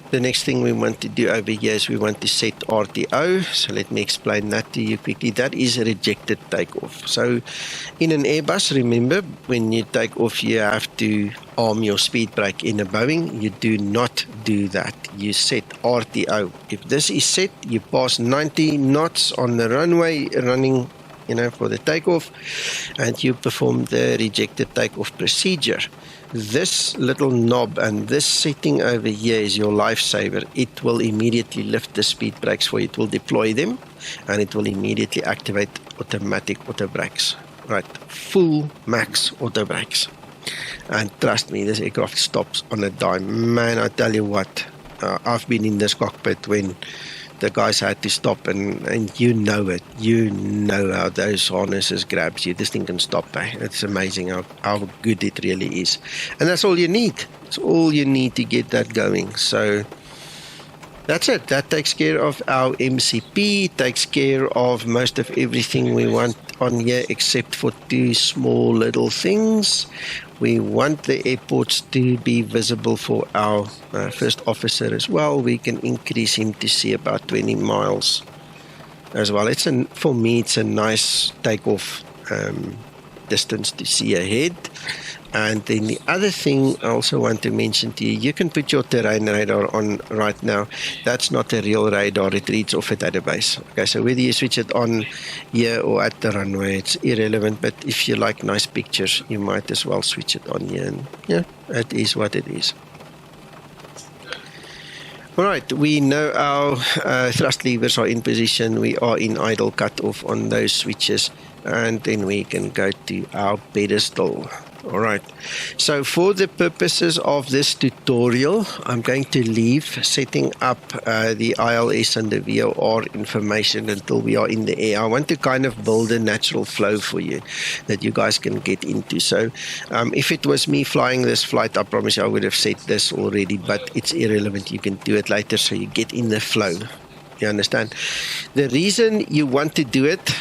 The next thing we want to do over here is we want to set RTO. So let me explain that to you quickly. That is a rejected takeoff. So in an Airbus, remember, when you take off, you have to arm your speed brake. In a Boeing, you do not do that. You set RTO. If this is set, you pass 90 knots on the runway running, for the takeoff, and you perform the rejected takeoff procedure. This little knob and this setting over here is your lifesaver. It will immediately lift the speed brakes for you. It will deploy them, and it will immediately activate automatic auto brakes. Right, full max auto brakes. And trust me, this aircraft stops on a dime. Man, I tell you what, I've been in this cockpit when the guys had to stop, and you know it. You know how those harnesses grabs you. This thing can stop. It's amazing how good it really is. And that's all you need. It's all you need to get that going. So that's it. That takes care of our MCP, takes care of most of everything we want on here, except for two small little things. We want the airports to be visible for our first officer as well. We can increase him to see about 20 miles as well. For me, it's a nice takeoff distance to see ahead. And then the other thing I also want to mention to you, you can put your terrain radar on right now. That's not a real radar. It reads off a database. Okay, so whether you switch it on here or at the runway, it's irrelevant. But if you like nice pictures, you might as well switch it on here. And yeah, it is what it is. All right, we know our thrust levers are in position. We are in idle cutoff on those switches. and then we can go to our pedestal. All right, so for the purposes of this tutorial, I'm going to leave setting up the ILS and the VOR information until we are in the air. I want to kind of build a natural flow for you that you guys can get into. So if it was me flying this flight, I promise you I would have said this already, but it's irrelevant. You can do it later so you get in the flow. You understand? The reason you want to do it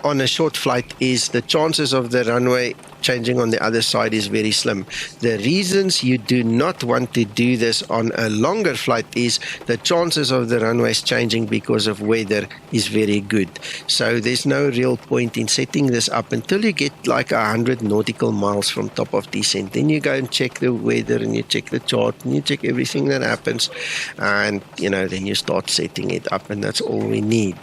on a short flight is the chances of the runway changing on the other side is very slim. The reasons you do not want to do this on a longer flight is the chances of the runways changing because of weather is very good. So there's no real point in setting this up until you get like 100 nautical miles from top of descent. Then you go and check the weather and you check the chart and you check everything that happens, and then you start setting it up, and that's all we need.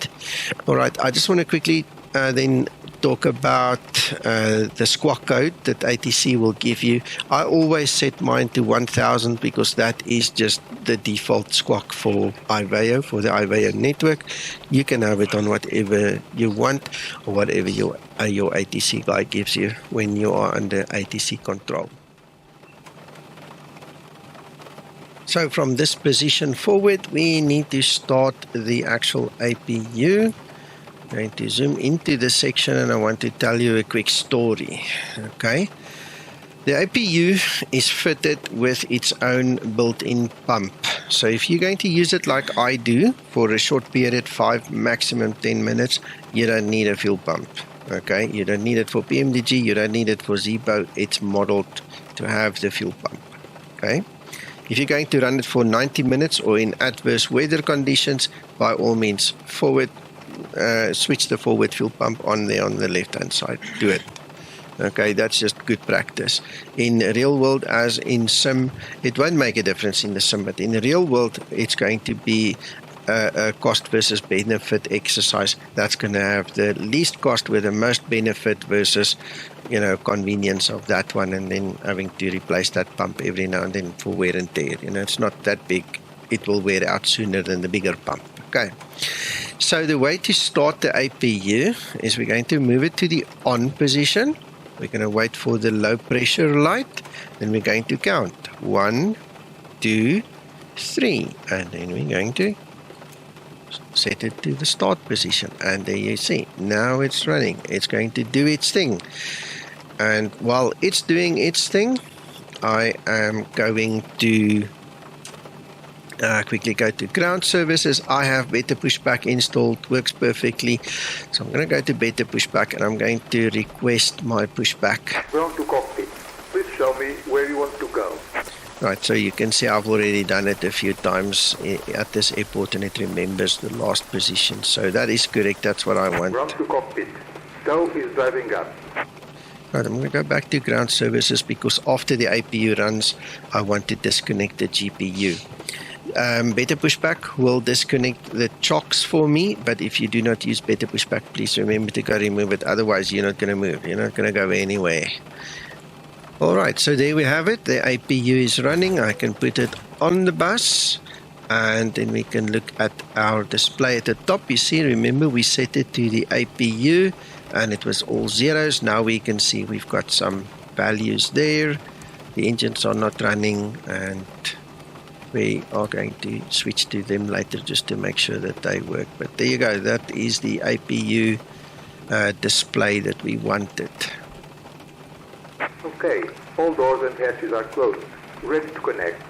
All right, I just want to quickly then talk about the squawk code that ATC will give you. I always set mine to 1000 because that is just the default squawk for IVAO, for the IVAO network. You can have it on whatever you want or whatever your ATC guy gives you when you are under ATC control. So from this position forward, we need to start the actual APU. I'm going to zoom into the section and I want to tell you a quick story. Okay, the APU is fitted with its own built-in pump. So if you're going to use it like I do for a short period, 5 maximum 10 minutes, you don't need a fuel pump. Okay, you don't need it for PMDG, you don't need it for Zibo. It's modeled to have the fuel pump. Okay, if you're going to run it for 90 minutes or in adverse weather conditions, by all means, switch the forward fuel pump on there on the left hand side. Do it. Okay, that's just good practice. In real world, as in sim, it won't make a difference in the sim, but in the real world, it's going to be a cost versus benefit exercise. That's going to have the least cost with the most benefit versus convenience of that one, and then having to replace that pump every now and then for wear and tear. It's not that big. It will wear out sooner than the bigger pump. Okay, so the way to start the APU is we're going to move it to the on position. We're going to wait for the low pressure light, then we're going to count 1, 2, 3, and then we're going to set it to the start position, and there you see, now it's running. It's going to do its thing, and while it's doing its thing, I am going to quickly go to ground services. I have better pushback installed, works perfectly. So I'm going to go to better pushback and I'm going to request my pushback. Ground to cockpit. Please show me where you want to go. Right, so you can see I've already done it a few times at this airport and it remembers the last position. So that is correct, that's what I want. Ground to cockpit. Stow is driving up. Right, I'm going to go back to ground services because after the APU runs, I want to disconnect the GPU. Better pushback will disconnect the chocks for me, but if you do not use better pushback, please remember to go remove it, otherwise you're not going to move, you're not going to go anywhere. Alright, so there we have it, the APU is running. I can put it on the bus and then we can look at our display at the top. You see, remember we set it to the APU and it was all zeros. Now we can see we've got some values there. The engines are not running and we are going to switch to them later just to make sure that they work. But there you go, that is the APU display that we wanted. Okay, all doors and hatches are closed. Ready to connect.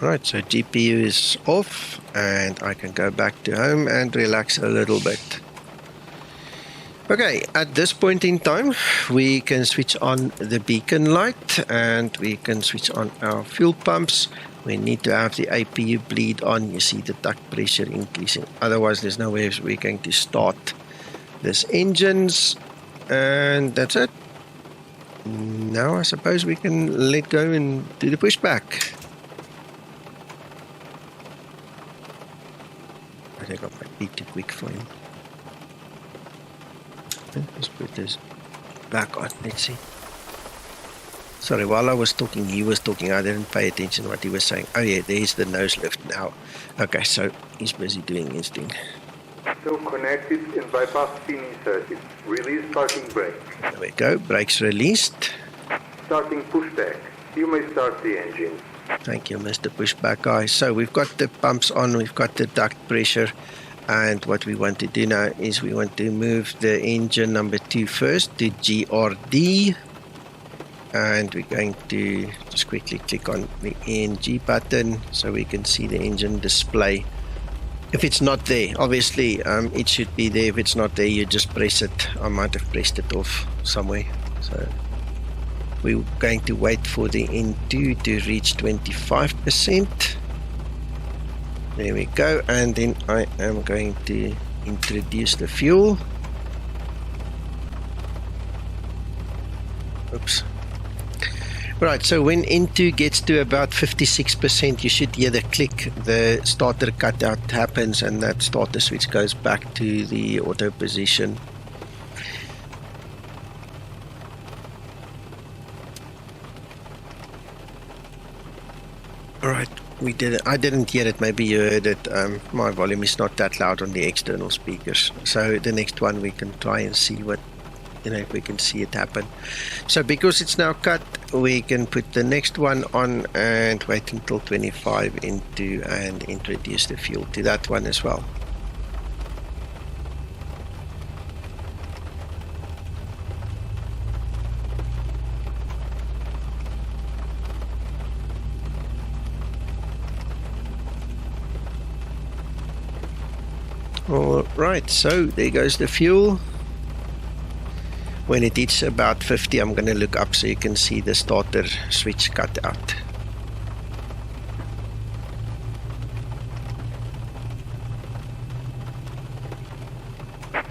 Right, so GPU is off and I can go back to home and relax a little bit. Okay, at this point in time, we can switch on the beacon light and we can switch on our fuel pumps. We need to have the APU bleed on. You see the duct pressure increasing. Otherwise, there's no way we're going to start this engines. And that's it. Now I suppose we can let go and do the pushback. I think I might be too quick for him. Let's put this back on. Let's see. Sorry, while I was talking, he was talking. I didn't pay attention to what he was saying. Oh yeah, there's the nose lift now. Okay, so he's busy doing his thing. So connected and bypass pin inserted. Release parking brake. There we go, brakes released. Starting pushback. You may start the engine. Thank you, Mr. Pushback guy. So we've got the pumps on, we've got the duct pressure, and what we want to do now is we want to move the engine number 2 first to GRD, and we're going to just quickly click on the ENG button so we can see the engine display. If it's not there, obviously it should be there. If it's not there, you just press it. I might have pressed it off somewhere. So we're going to wait for the N2 to reach 25%. There we go. And then I am going to introduce the fuel. Oops. Right, so when N2 gets to about 56%, you should hear the click, the starter cutout happens, and that starter switch goes back to the auto position. Alright, we did it. I didn't hear it, maybe you heard it. My volume is not that loud on the external speakers. So the next one we can try and see what, if we can see it happen. So because it's now cut, we can put the next one on and wait until 25 into and introduce the fuel to that one as well. All right, so there goes the fuel. When it hits about 50, I'm going to look up so you can see the starter switch cut out.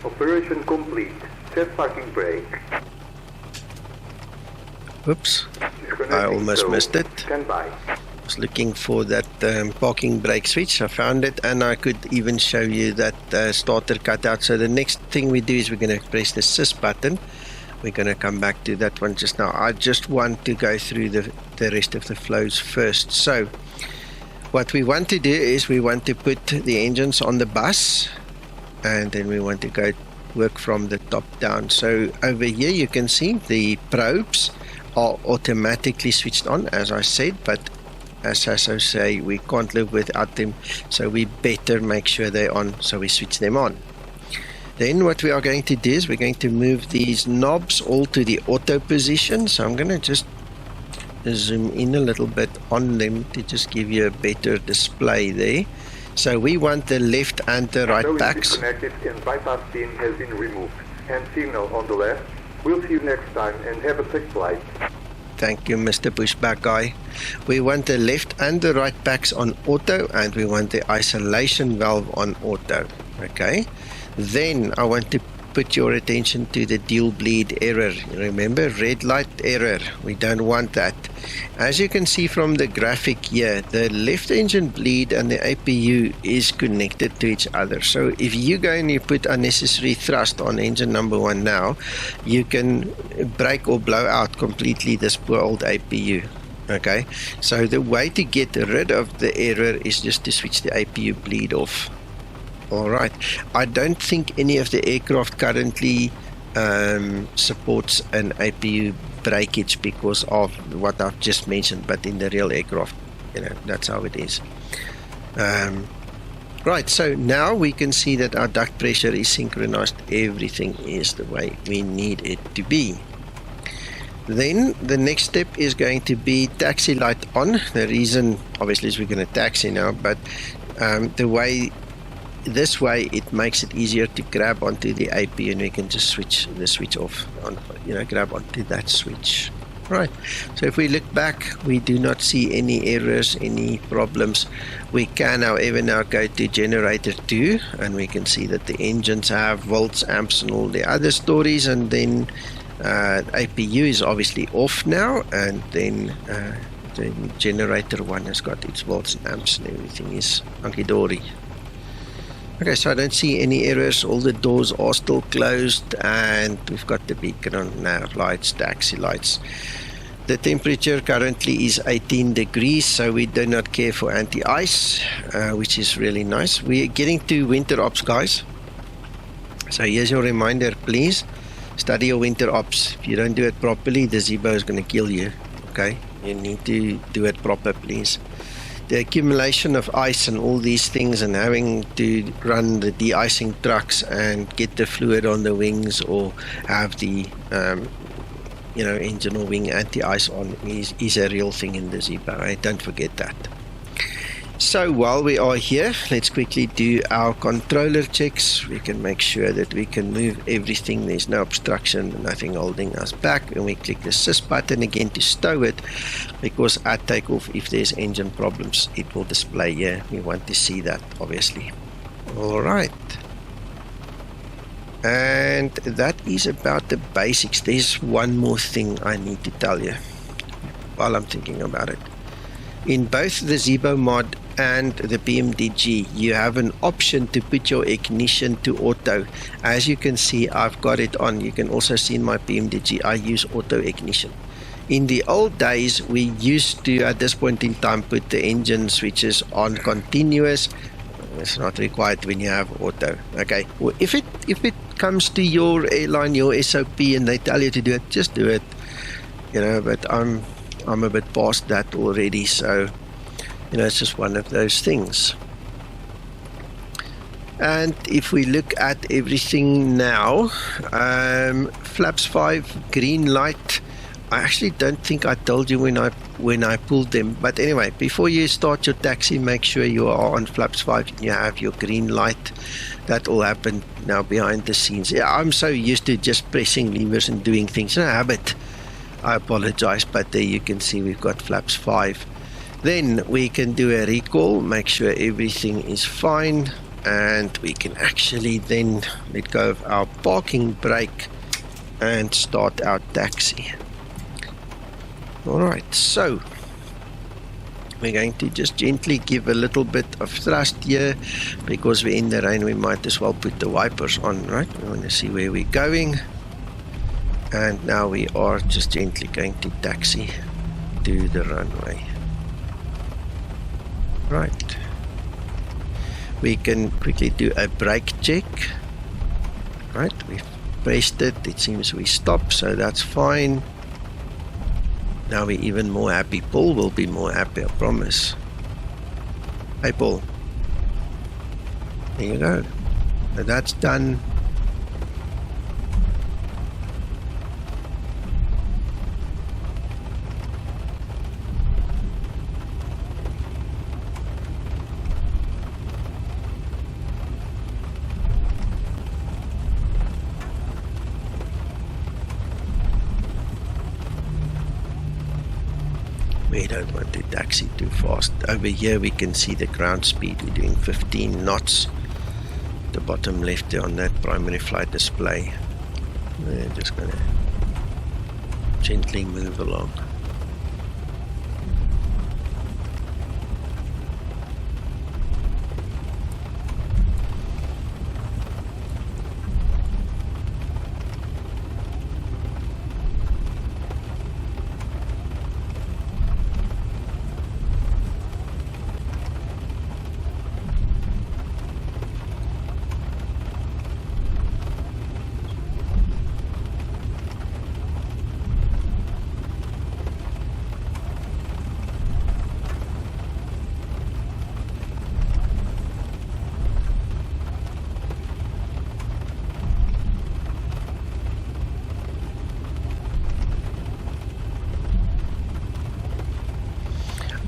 Operation complete. Set parking brake. Oops, I almost missed it. Stand by. I was looking for that parking brake switch. I found it, and I could even show you that starter cutout. So the next thing we do is we're going to press the sys button. We're going to come back to that one just now. I just want to go through the rest of the flows first. So what we want to do is we want to put the engines on the bus, and then we want to go work from the top down. So over here you can see the probes are automatically switched on, as I said, but as I say, we can't live without them, so we better make sure they're on, so we switch them on. Then what we are going to do is we're going to move these knobs all to the auto position. So I'm going to just zoom in a little bit on them to just give you a better display there. So we want the left and the right packs. Disconnected and bypass pin has been removed. And signal on the left. We'll see you next time and have a safe flight. Thank you, Mr. Pushback guy. We want the left and the right packs on auto, and we want the isolation valve on auto. Okay. Then I want to put your attention to the dual bleed error. Remember, red light error. We don't want that. As you can see from the graphic here, the left engine bleed and the APU is connected to each other. So if you go and you put unnecessary thrust on engine number 1 now, you can break or blow out completely this poor old APU. Okay, so the way to get rid of the error is just to switch the APU bleed off. Alright, I don't think any of the aircraft currently supports an APU breakage because of what I've just mentioned, but in the real aircraft, that's how it is. Right, so now we can see that our duct pressure is synchronized. Everything is the way we need it to be. Then the next step is going to be taxi light on. The reason obviously is we're going to taxi now, but this way it makes it easier to grab onto the APU, and we can just switch the switch off, grab onto that switch. Right, so if we look back, we do not see any errors, any problems. We can however now go to generator 2, and we can see that the engines have volts, amps and all the other stories, and then APU is obviously off now, and then the generator 1 has got its volts and amps and everything is hunky-dory. Okay, so I don't see any errors. All the doors are still closed, and we've got the beacon on now, lights, taxi lights. The temperature currently is 18 degrees, so we do not care for anti-ice, which is really nice. We're getting to winter ops, guys. So here's your reminder, please. Study your winter ops. If you don't do it properly, the Zibo is going to kill you. Okay? You need to do it proper, please. The accumulation of ice and all these things, and having to run the de-icing trucks and get the fluid on the wings, or have the engine or wing anti-ice on, is a real thing in the Zibo. Right? Don't forget that. So while we are here, let's quickly do our controller checks. We can make sure that we can move everything. There's no obstruction, nothing holding us back. And we click the sys button again to stow it, because at takeoff, if there's engine problems, it will display here. We want to see that, obviously. Alright. And that is about the basics. There's one more thing I need to tell you while I'm thinking about it. In both the Zibo mod and the PMDG, you have an option to put your ignition to auto. As you can see, I've got it on. You can also see in my PMDG, I use auto ignition. In the old days, we used to, at this point in time, put the engine switches on continuous. It's not required when you have auto. Okay. Well, if it comes to your airline, your SOP, and they tell you to do it, just do it. But I'm a bit past that already, so it's just one of those things. And if we look at everything now, flaps 5 green light. I actually don't think I told you when I pulled them, but anyway, before you start your taxi, make sure you are on flaps 5 and you have your green light. That all happened now behind the scenes. Yeah, I'm so used to just pressing levers and doing things. It's a habit. I apologize, but there you can see we've got flaps 5. Then we can do a recall, make sure everything is fine, and we can actually then let go of our parking brake and start our taxi. Alright, so we're going to just gently give a little bit of thrust here, because we're in the rain. We might as well put the wipers on, right? We want to see where we're going. And now we are just gently going to taxi to the runway. Right. We can quickly do a brake check. Right, we've pressed it. It seems we stopped, so that's fine. Now we're even more happy. Paul will be more happy, I promise. Hey, Paul. There you go. So that's done. We don't want to taxi too fast. Over here we can see the ground speed. We're doing 15 knots. The bottom left there on that primary flight display. We're just going to gently move along.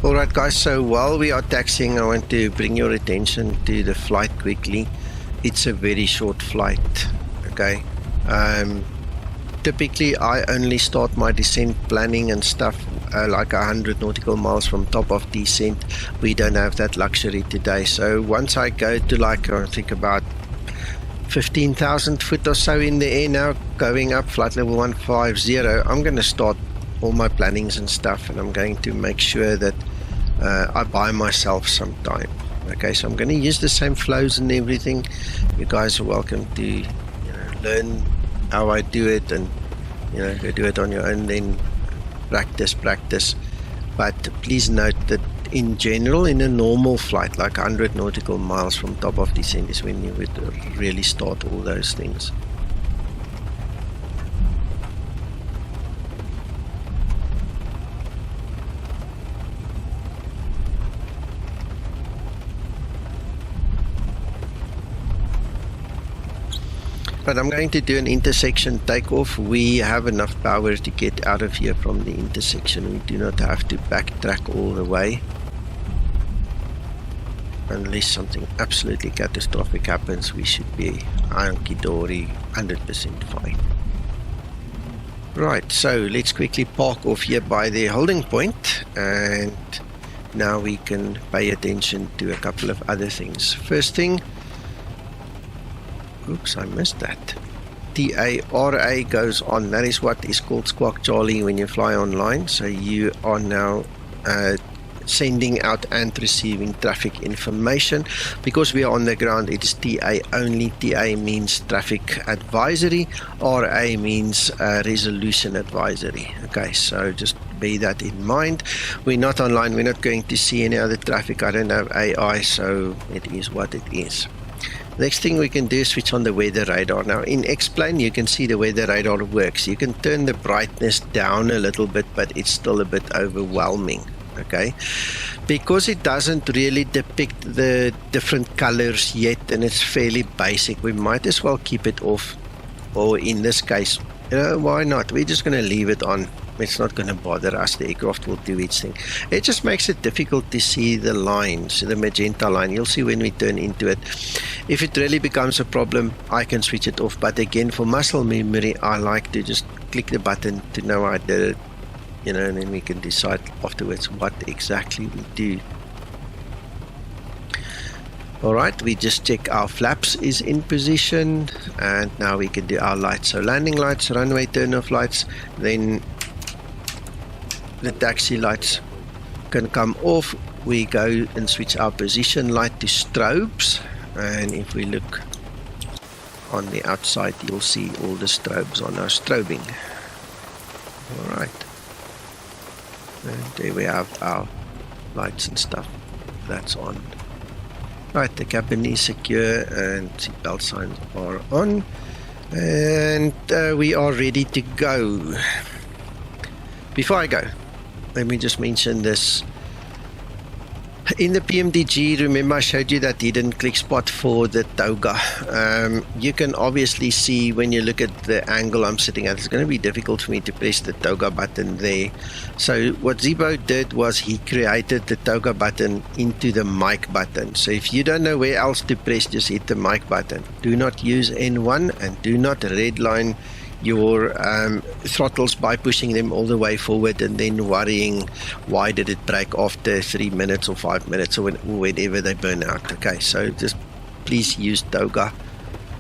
Alright guys, so while we are taxiing, I want to bring your attention to the flight quickly. It's a very short flight, okay? Typically I only start my descent planning and stuff like 100 nautical miles from top of descent. We don't have that luxury today, so once I go to like, I think about 15,000 foot or so in the air now, going up flight level 150, I'm going to start all my plannings and stuff, and I'm going to make sure that I buy myself some time. Okay, so I'm going to use the same flows and everything. You guys are welcome to learn how I do it, and go do it on your own, then practice. But please note that in general, in a normal flight, like 100 nautical miles from top of descent is when you would really start all those things. But I'm going to do an intersection takeoff. We have enough power to get out of here from the intersection. We do not have to backtrack all the way. Unless something absolutely catastrophic happens, we should be hunky-dory, 100% fine. Right, so let's quickly park off here by the holding point, and now we can pay attention to a couple of other things. First thing, oops, I missed that. TARA goes on. That is what is called Squawk Charlie when you fly online. So you are now sending out and receiving traffic information. Because we are on the ground, it is TA only. TA means traffic advisory. RA means resolution advisory. Okay, so just bear that in mind. We're not online. We're not going to see any other traffic. I don't have AI, so it is what it is. Next thing we can do is switch on the weather radar. Now in X-Plane you can see the weather radar works. You can turn the brightness down a little bit, but it's still a bit overwhelming. Okay, because it doesn't really depict the different colors yet, and it's fairly basic, we might as well keep it off. Or in this case, why not? We're just going to leave it on. It's not going to bother us. The aircraft will do its thing. It just makes it difficult to see the lines, the magenta line. You'll see when we turn into it. If it really becomes a problem, I can switch it off. But again, for muscle memory, I like to just click the button to know I did it, and then we can decide afterwards what exactly we do. Alright, we just check our flaps is in position, and now we can do our lights. So landing lights, runway turn-off lights, then the taxi lights can come off. We go and switch our position light to strobes, and if we look on the outside, you'll see all the strobes are now strobing. Alright, and there we have our lights and stuff. That's on. Right, the cabin is secure and seatbelt signs are on, and we are ready to go. Before I go, let me just mention this. In the PMDG, remember I showed you that hidden click spot for the toga. You can obviously see when you look at the angle I'm sitting at, it's going to be difficult for me to press the toga button there. So what Zibo did was he created the toga button into the mic button. So if you don't know where else to press, just hit the mic button. Do not use N1 and do not redline your throttles by pushing them all the way forward and then worrying why did it break after 3 minutes or 5 minutes or whenever they burn out. Okay, so just please use toga.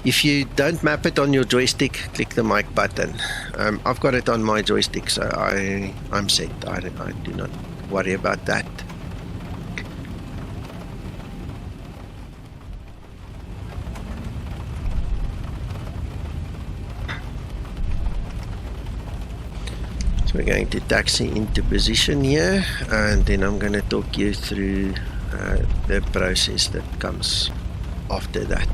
If you don't map it on your joystick, click the mic button. I've got it on my joystick, so I'm set. I do not worry about that. So we're going to taxi into position here, and then I'm going to talk you through the process that comes after that.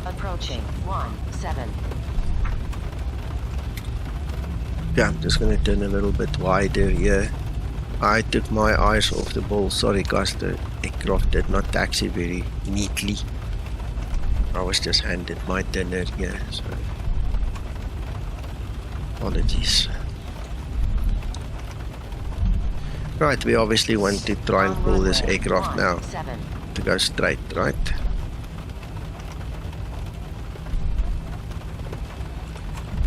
Approaching 17. Yeah, I'm just going to turn a little bit wider here. I took my eyes off the ball. Sorry guys, the aircraft did not taxi very neatly. I was just handed my dinner here, so apologies. Right, we obviously want to try and pull this aircraft now to go straight, right?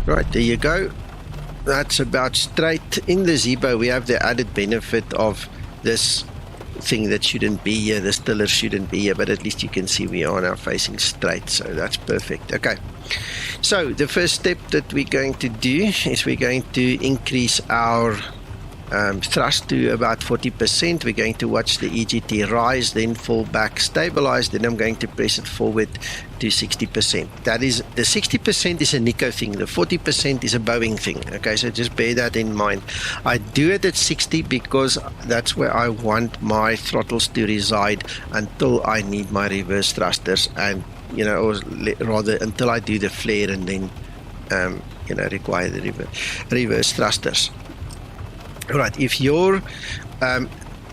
Right, there you go. That's about straight. In the Zibo, we have the added benefit of this thing that shouldn't be here, the stiller shouldn't be here, but at least you can see we are now facing straight, so that's perfect. Okay, so the first step that we're going to do is we're going to increase our thrust to about 40%. We're going to watch the EGT rise, then fall back, stabilize. Then I'm going to press it forward to 60%. That is, the 60% is a Nico thing. The 40% is a Boeing thing. Okay, so just bear that in mind. I do it at 60 because that's where I want my throttles to reside until I need my reverse thrusters, and or rather until I do the flare and then require the reverse thrusters. Right, if your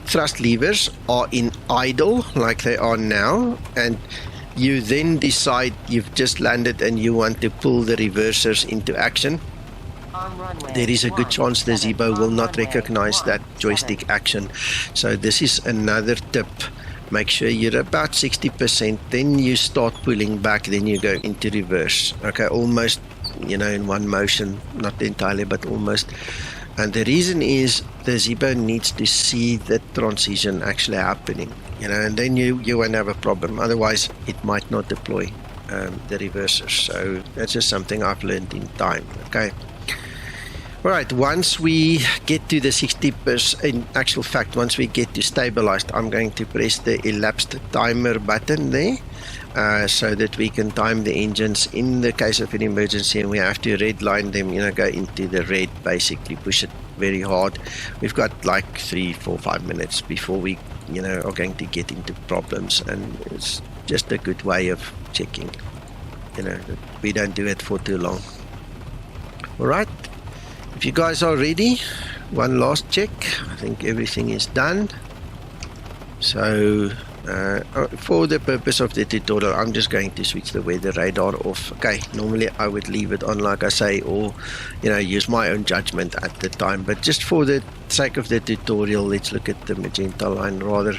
thrust levers are in idle like they are now, and you then decide you've just landed and you want to pull the reversers into action, there is a good chance the Zibo will not recognize that joystick action. So this is another tip. Make sure you're about 60%, then you start pulling back, then you go into reverse. Okay, almost, in one motion, not entirely, but almost. And the reason is the Zibo needs to see the transition actually happening, and then you won't have a problem. Otherwise, it might not deploy the reversers. So that's just something I've learned in time. Okay. All right, once we get to the 60%, in actual fact, once we get to stabilized, I'm going to press the elapsed timer button there so that we can time the engines in the case of an emergency, and we have to red line them, go into the red, basically push it very hard. We've got like 3, 4, 5 minutes before we, are going to get into problems, and it's just a good way of checking, that we don't do it for too long. All right. If you guys are ready, one last check. I think everything is done. So for the purpose of the tutorial, I'm just going to switch the weather radar off. Okay, normally I would leave it on, like I say, or use my own judgment at the time, but just for the sake of the tutorial, let's look at the magenta line rather.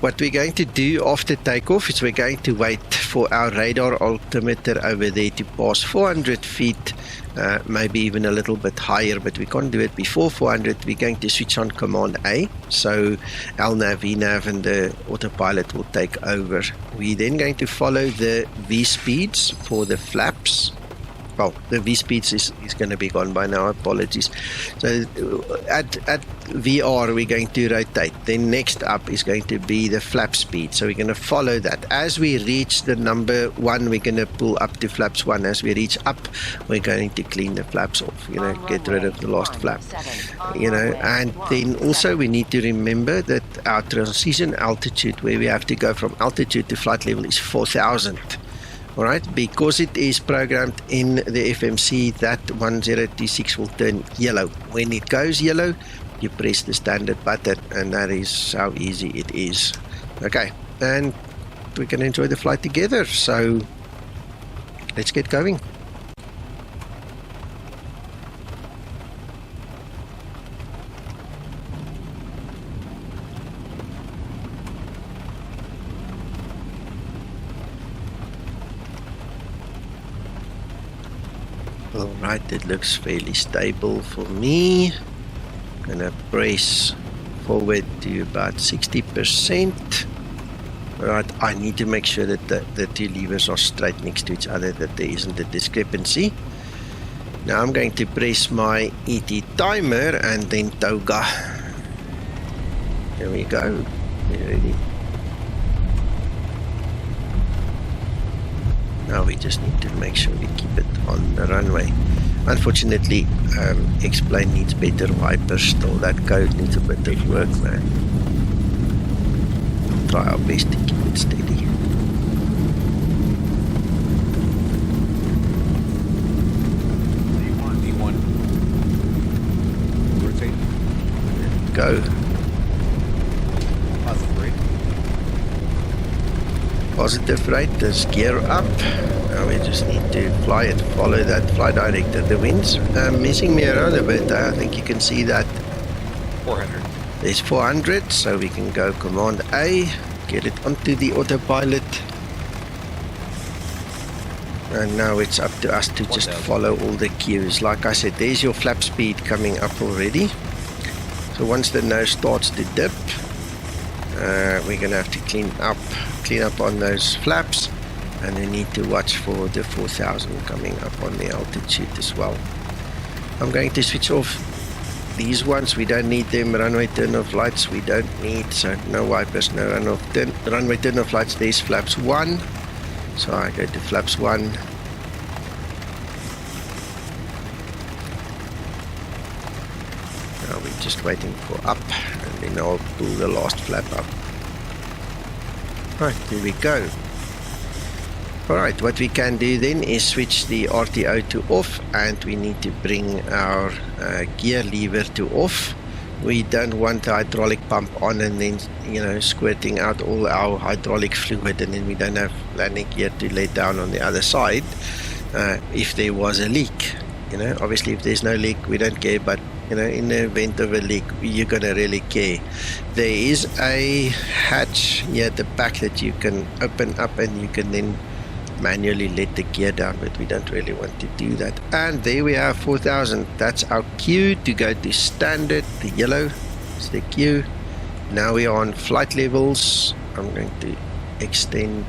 What we're going to do after takeoff is we're going to wait for our radar altimeter over there to pass 400 feet, maybe even a little bit higher, but we can't do it before 400. We're going to switch on command A, so LNAV, VNAV and the autopilot will take over. We're then going to follow the V speeds for the flaps. Well, the V speeds is going to be gone by now, apologies. So at VR we're going to rotate. Then next up is going to be the flap speed. So we're going to follow that. As we reach the number 1, we're going to pull up to flaps 1. As we reach up, we're going to clean the flaps off, get rid of the last flap. And then also we need to remember that our transition altitude, where we have to go from altitude to flight level, is 4,000. Alright, because it is programmed in the FMC, that 1026 will turn yellow. When it goes yellow, you press the standard button, and that is how easy it is. Okay, and we can enjoy the flight together, so let's get going. Alright, it looks fairly stable for me. Gonna press forward to about 60%. Alright, I need to make sure that the two levers are straight next to each other, that there isn't a discrepancy. Now I'm going to press my ET timer and then toga. There we go. We're ready. Now we just need to make sure we keep it on the runway. Unfortunately, X-Plane needs better wipers still. That code needs a bit of work, man. We'll try our best to keep it steady. D1. Rotate. Go. Positive rate. Positive rate, there's gear up. Now we just need to fly it, follow that fly director. The wind's messing me around a bit. I think you can see that 400. There's 400, so we can go command A, get it onto the autopilot. And now it's up to us to just follow all the cues. Like I said, there's your flap speed coming up already. So once the nose starts to dip, we're going to have to clean up on those flaps, and we need to watch for the 4,000 coming up on the altitude as well. I'm going to switch off these ones, we don't need them. Runway turn off lights, we don't need. So no wipers, no runway turn off lights. There's flaps 1. So I go to flaps 1. Now we're just waiting for up, and then I'll pull the last flap up. Right, here we go. Alright, what we can do then is switch the RTO to off, and we need to bring our gear lever to off. We don't want the hydraulic pump on and then, you know, squirting out all our hydraulic fluid, and then we don't have landing gear to lay down on the other side if there was a leak. You know, obviously if there's no leak, we don't care, but you know, in the event of a leak, you're gonna really care. There is a hatch here at the back that you can open up, and you can then manually let the gear down, but we don't really want to do that. And there we have 4000. That's our queue to go to standard. The yellow is the queue. Now we are on flight levels. I'm going to extend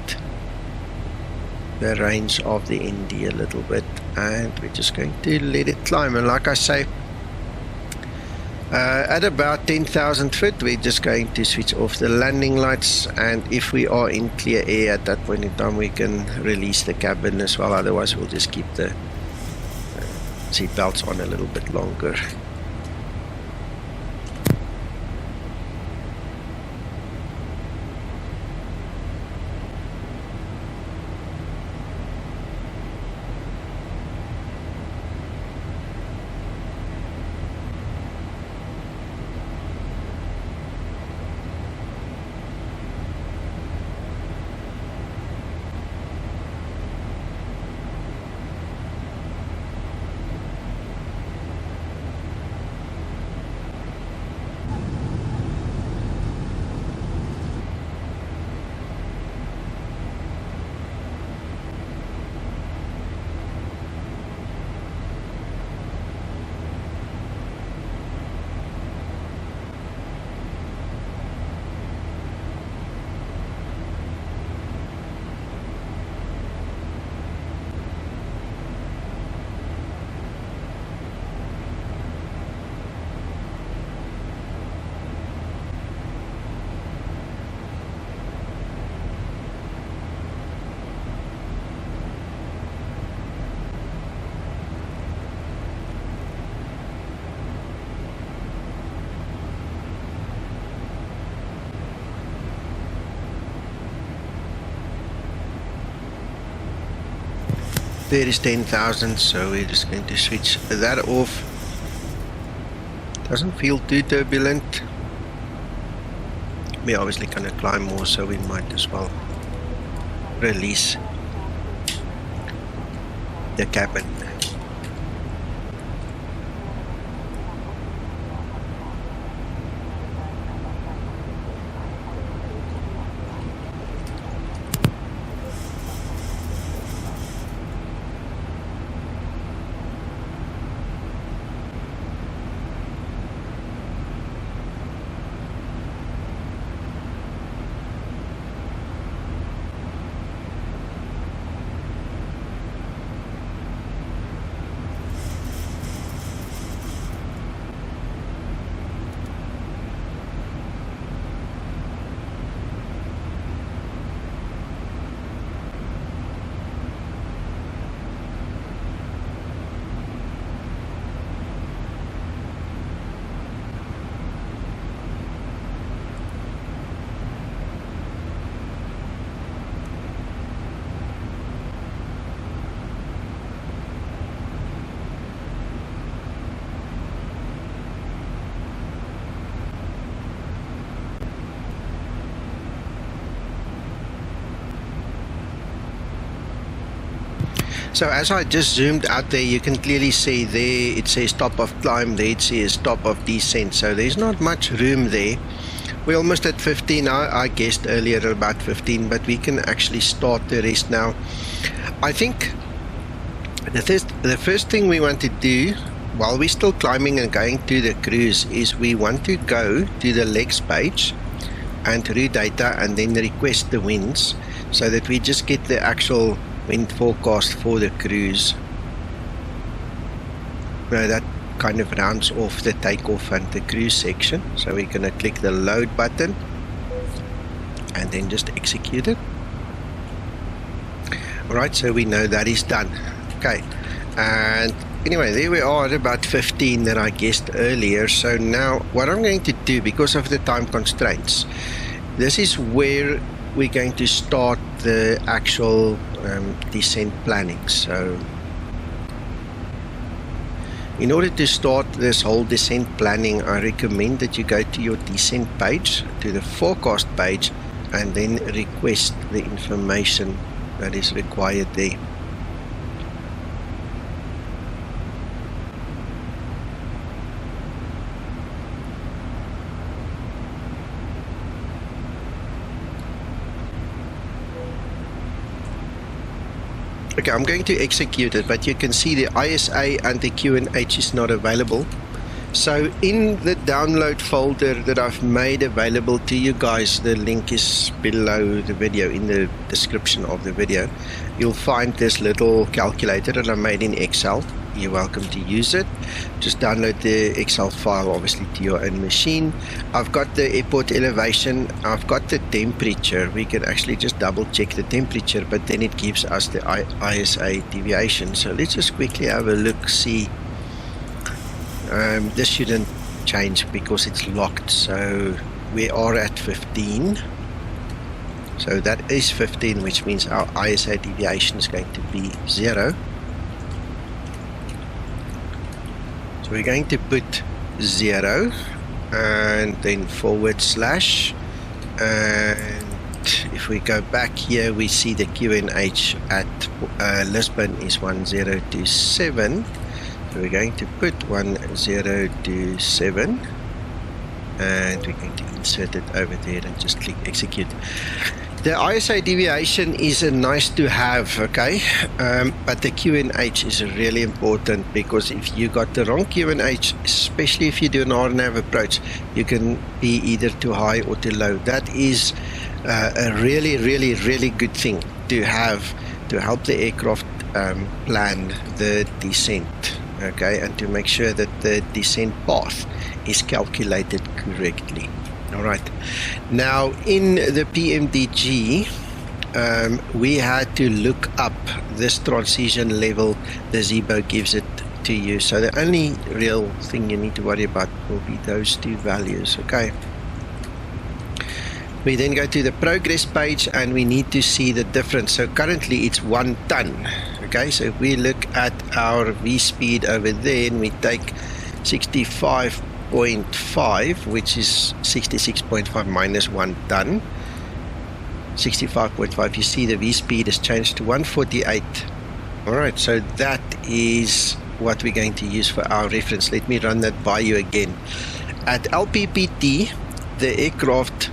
the range of the ND a little bit, and we're just going to let it climb. And like I say, at about 10,000 feet, we're just going to switch off the landing lights, and if we are in clear air at that point in time, we can release the cabin as well. Otherwise, we'll just keep the seat belts on a little bit longer. There is 10,000, so we're just going to switch that off. Doesn't feel too turbulent. We're obviously going to climb more, so we might as well release the cabin. So as I just zoomed out there, you can clearly see there it says stop of climb, there it says stop of descent. So there's not much room there. We're almost at 15. I guessed earlier about 15, but we can actually start the rest now. I think the first thing we want to do while we're still climbing and going to the cruise is we want to go to the legs page and route data and then request the winds, so that we just get the actual wind forecast for the cruise. Now that kind of rounds off the takeoff and the cruise section. So we're going to click the load button and then just execute it. Alright, so we know that is done. Okay, and anyway, there we are at about 15 that I guessed earlier. So now what I'm going to do, because of the time constraints, this is where we're going to start the actual descent planning. So in order to start this whole descent planning, I recommend that you go to your descent page, to the forecast page, and then request the information that is required there. Okay, I'm going to execute it, but you can see the ISA and the QNH is not available. So in the download folder that I've made available to you guys, the link is below the video, in the description of the video, you'll find this little calculator that I made in Excel. You're welcome to use it. Just download the Excel file, obviously, to your own machine. I've got the airport elevation, I've got the temperature. We can actually just double check the temperature, but then it gives us the ISA deviation. So let's just quickly have a look, see. This shouldn't change because it's locked, so we are at 15. So that is 15, which means our ISA deviation is going to be 0. So we're going to put 0 and then / and if we go back here, we see the QNH at Lisbon is 1027. So we're going to put 1027 and we're going to insert it over there and just click execute. The ISA deviation is a nice to have, okay, but the QNH is really important, because if you got the wrong QNH, especially if you do an RNAV approach, you can be either too high or too low. That is a really good thing to have to help the aircraft plan the descent, okay, and to make sure that the descent path is calculated correctly. Alright, now in the PMDG we had to look up this transition level. The Zibo gives it to you, so the only real thing you need to worry about will be those two values, okay. We then go to the progress page and we need to see the difference. So currently it's 1 ton, okay, so if we look at our V speed over there and we take 65.5, which is 66.5 minus 1 ton, 65.5, you see the V speed has changed to 148. Alright, so that is what we're going to use for our reference. Let me run that by you again. At LPPT, the aircraft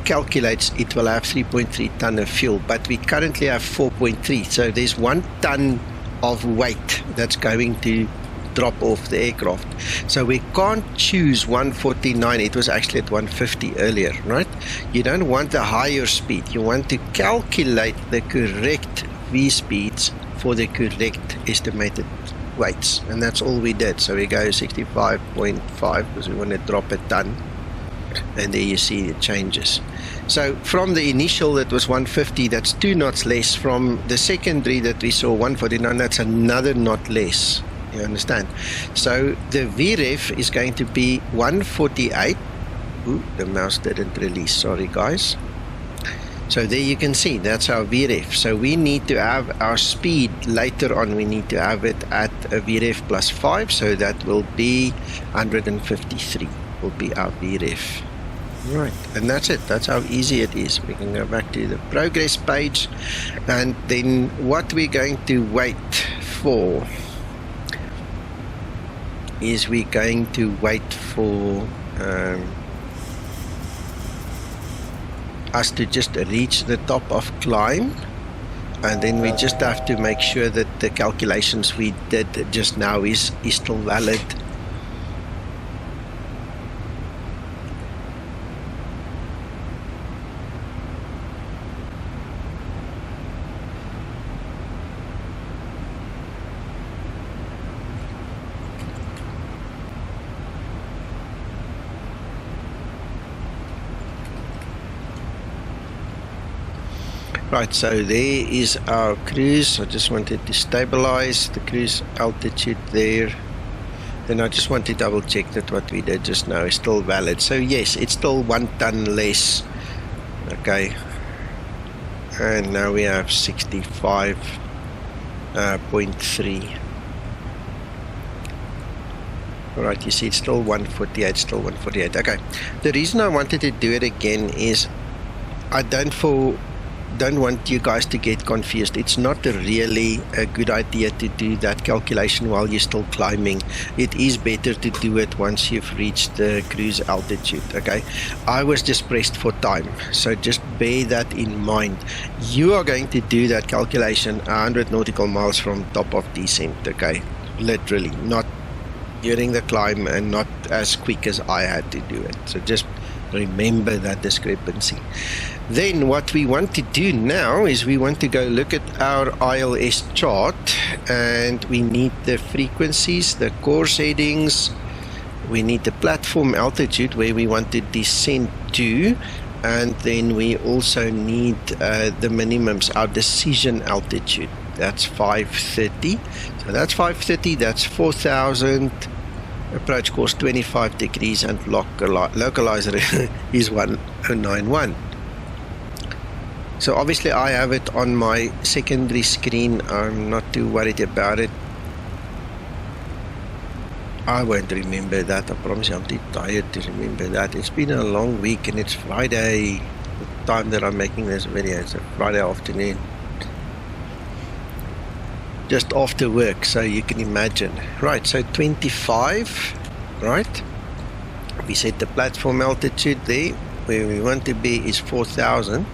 calculates it will have 3.3 ton of fuel, but we currently have 4.3, so there's 1 ton of weight that's going to drop off the aircraft. So we can't choose 149, it was actually at 150 earlier, right? You don't want a higher speed, you want to calculate the correct V speeds for the correct estimated weights, and that's all we did. So we go 65.5 because we want to drop a ton, and there you see it changes. So from the initial that was 150, that's 2 knots less. From the secondary that we saw 149, that's another knot less. You understand? So the VREF is going to be 148. Ooh, the mouse didn't release, sorry guys. So there you can see, that's our VREF. So we need to have our speed later on, we need to have it at a VREF plus 5, so that will be 153 will be our VREF. Right, and that's it. That's how easy it is. We can go back to the progress page, and then what we're going to wait for is we're going to wait for us to just reach the top of climb, and then we just have to make sure that the calculations we did just now is still valid. Right, so there is our cruise. I just wanted to stabilize the cruise altitude there. Then I just want to double check that what we did just now is still valid. So yes, it's still 1 ton less. Okay. And now we have 65.3. Alright, you see it's still 148, still 148. Okay. The reason I wanted to do it again is I don't want you guys to get confused. It's not really a good idea to do that calculation while you're still climbing. It is better to do it once you've reached the cruise altitude. Okay, I was just pressed for time, so just bear that in mind. You are going to do that calculation 100 nautical miles from top of descent. Okay, literally, not during the climb and not as quick as I had to do it. So just remember that discrepancy. Then what we want to do now is we want to go look at our ILS chart, and we need the frequencies, the course headings, we need the platform altitude where we want to descend to, and then we also need the minimums, our decision altitude. That's 530. So that's 530, that's 4,000. Approach course 25 degrees, and localizer is 1091. So obviously I have it on my secondary screen. I'm not too worried about it. I won't remember that. I promise you, I'm too tired to remember that. It's been a long week and it's Friday. The time that I'm making this video, it's a Friday afternoon. Just after work, so you can imagine. Right, so 25, right? We set the platform altitude there. Where we want to be is 4,000.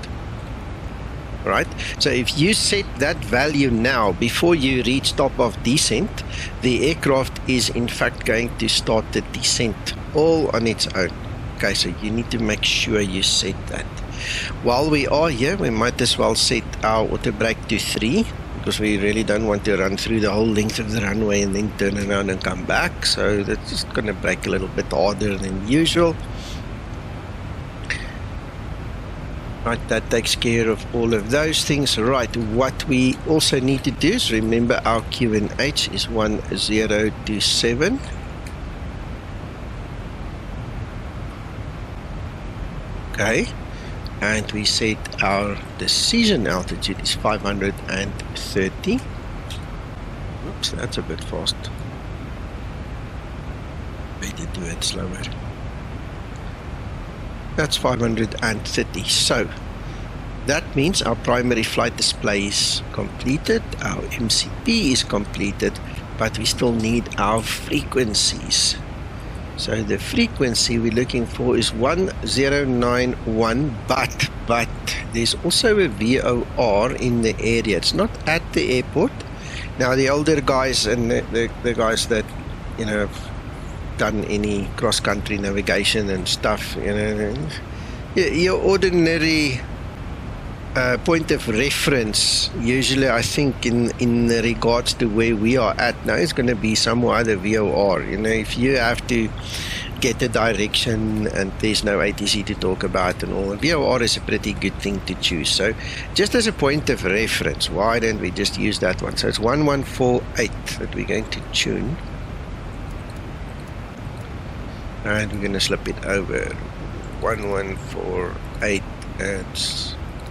Right, so if you set that value now before you reach top of descent, the aircraft is in fact going to start the descent all on its own. Okay, so you need to make sure you set that. While we are here, we might as well set our auto brake to 3, because we really don't want to run through the whole length of the runway and then turn around and come back. So that's just going to brake a little bit harder than usual. Right, that takes care of all of those things. Right, what we also need to do is remember our QNH is 1027. Okay, and we set our decision altitude is 530. Oops, that's a bit fast. Better do it slower. That's 530. So that means our primary flight display is completed, our MCP is completed, but we still need our frequencies. So the frequency we're looking for is 1091, but there's also a VOR in the area. It's not at the airport. Now the older guys and the guys that, you know, have done any cross-country navigation and stuff, you know, your ordinary point of reference, usually I think in regards to where we are at now, is going to be somewhere the VOR. You know, if you have to get a direction and there's no ATC to talk about and all, VOR is a pretty good thing to choose. So just as a point of reference, why don't we just use that one? So it's 1148 that we're going to tune. And we're going to slip it over 1148 and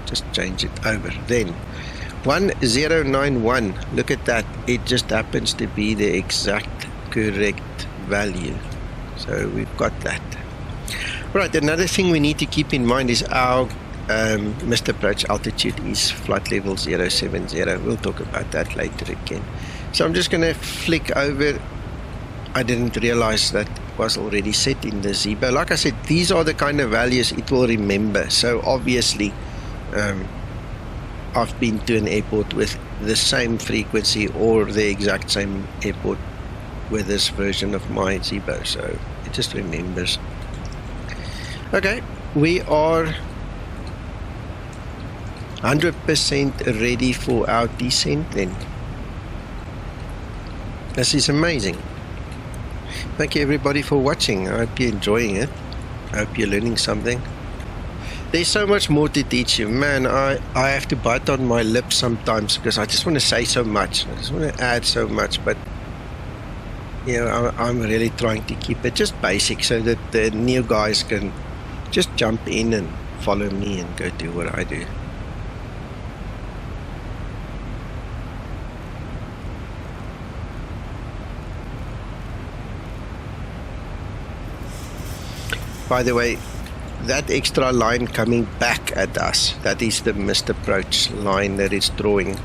just change it over. Then 1091, look at that, it just happens to be the exact correct value. So we've got that. Right, another thing we need to keep in mind is our missed approach altitude is flight level 070. We'll talk about that later again. So I'm just going to flick over. I didn't realize that was already set in the Zibo. Like I said, these are the kind of values it will remember. So obviously I've been to an airport with the same frequency or the exact same airport with this version of my Zibo, so it just remembers. Okay, we are 100% ready for our descent then. This is amazing. Thank you everybody for watching. I hope you're enjoying it. I hope you're learning something. There's so much more to teach you. Man, I have to bite on my lips sometimes because I just want to say so much. I just want to add so much, but you know, I'm really trying to keep it just basic so that the new guys can just jump in and follow me and go do what I do. By the way, that extra line coming back at us, that is the missed approach line that it's drawing.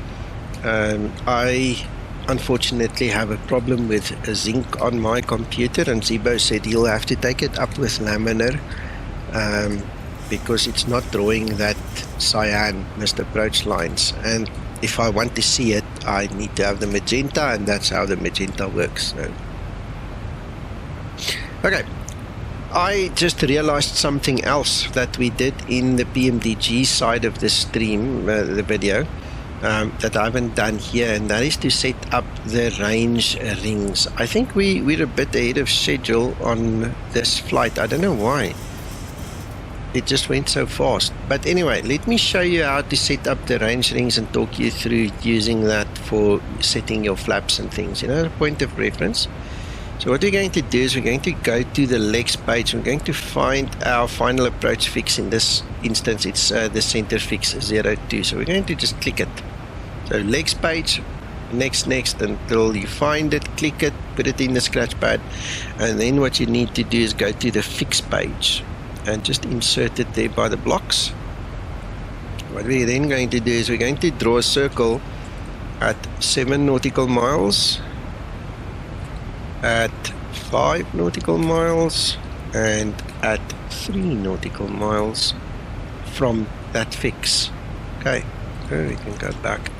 I unfortunately have a problem with zinc on my computer, and Zibo said he'll have to take it up with laminar because it's not drawing that cyan missed approach lines. And if I want to see it, I need to have the magenta, and that's how the magenta works. So. Okay. I just realized something else that we did in the PMDG side of the stream, the video, that I haven't done here, and that is to set up the range rings. I think we're a bit ahead of schedule on this flight. I don't know why. It just went so fast. But anyway, let me show you how to set up the range rings and talk you through using that for setting your flaps and things. You know, the point of reference. So what we're going to do is we're going to go to the legs page. We're going to find our final approach fix. In this instance, it's the center fix 02. So we're going to just click it. So legs page, next, until you find it, click it, put it in the scratch pad. And then what you need to do is go to the fix page and just insert it there by the blocks. What we're then going to do is we're going to draw a circle at 7 nautical miles, at 5 nautical miles, and at 3 nautical miles from that fix. Okay, we can go back,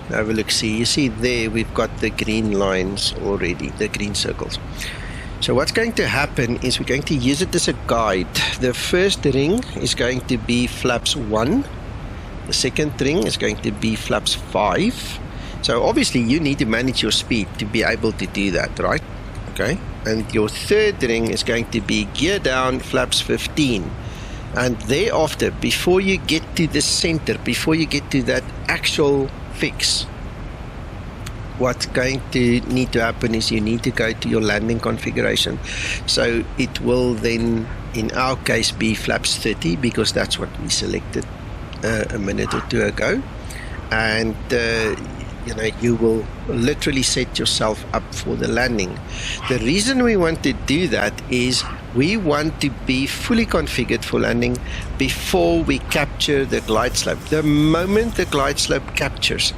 have a look. See, you see there we've got the green lines already, the green circles. So what's going to happen is we're going to use it as a guide. The first ring is going to be flaps 1, the second ring is going to be flaps 5. So obviously you need to manage your speed to be able to do that, right? Okay, and your third ring is going to be gear down flaps 15, and thereafter, before you get to the center, before you get to that actual fix, what's going to need to happen is you need to go to your landing configuration. So it will then, in our case, be flaps 30 because that's what we selected a minute or two ago, and you know, you will literally set yourself up for the landing. The reason we want to do that is we want to be fully configured for landing before we capture the glide slope. The moment the glide slope captures,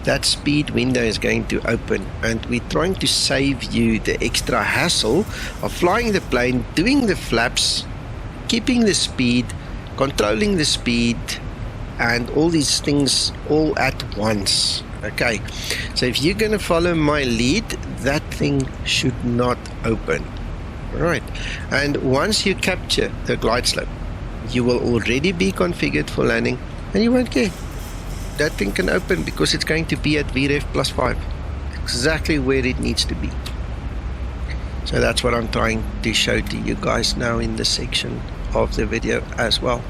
that speed window is going to open, and we're trying to save you the extra hassle of flying the plane, doing the flaps, keeping the speed, controlling the speed, and all these things all at once. Okay, so if you're going to follow my lead, that thing should not open. Right, and once you capture the glide slope, you will already be configured for landing, and you won't care. That thing can open because it's going to be at VREF plus 5, exactly where it needs to be. So that's what I'm trying to show to you guys now in this section of the video as well.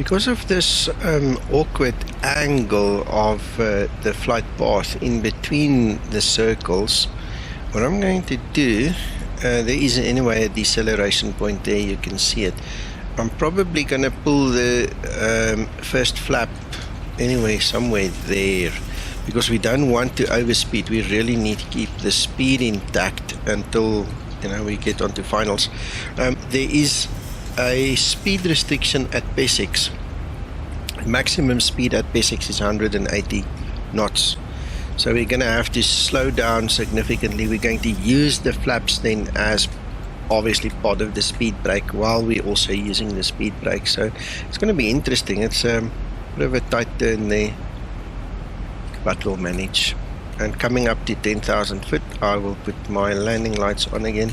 Because of this awkward angle of the flight path in between the circles, what I'm going to do, there is anyway a deceleration point there, you can see it. I'm probably going to pull the first flap anyway somewhere there, because we don't want to overspeed. We really need to keep the speed intact until we get onto finals. There is a speed restriction at PSX. Maximum speed at PSX is 180 knots. So we're going to have to slow down significantly. We're going to use the flaps then as obviously part of the speed brake while we're also using the speed brake. So it's going to be interesting. It's a bit of a tight turn there, but we'll manage. And coming up to 10,000 foot, I will put my landing lights on again.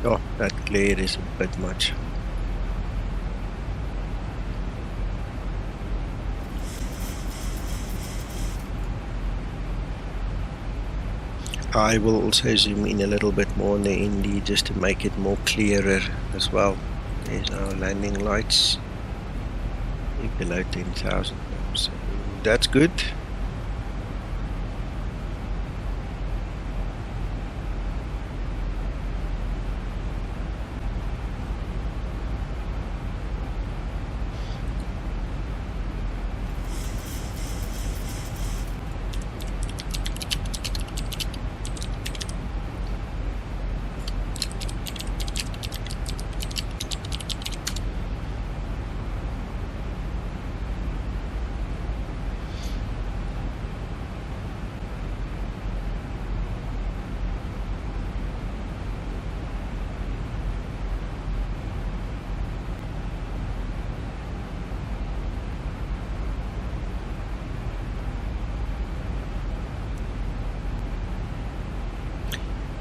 Oh, that glare is a bit much. I will also zoom in a little bit more on the ND just to make it more clearer as well. There's our landing lights. Below 10,000. So that's good.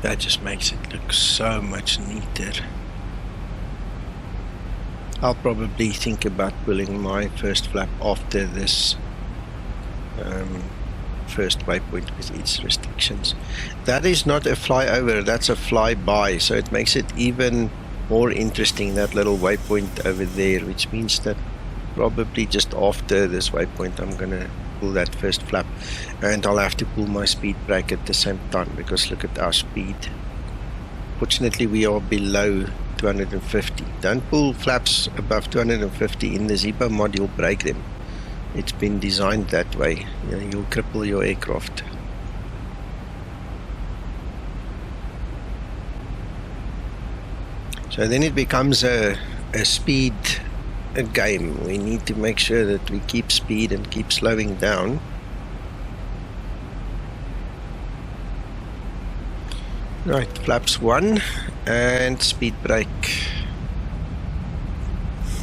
That just makes it look so much neater. I'll probably think about pulling my first flap after this first waypoint with its restrictions. That is not a flyover, that's a flyby, so it makes it even more interesting, that little waypoint over there, which means that probably just after this waypoint I'm gonna pull that first flap, and I'll have to pull my speed brake at the same time, because look at our speed. Fortunately we are below 250. Don't pull flaps above 250 in the Zibo module, break them. It's been designed that way. You'll cripple your aircraft. So then it becomes a speed game. We need to make sure that we keep speed and keep slowing down. Right, flaps 1 and speed brake.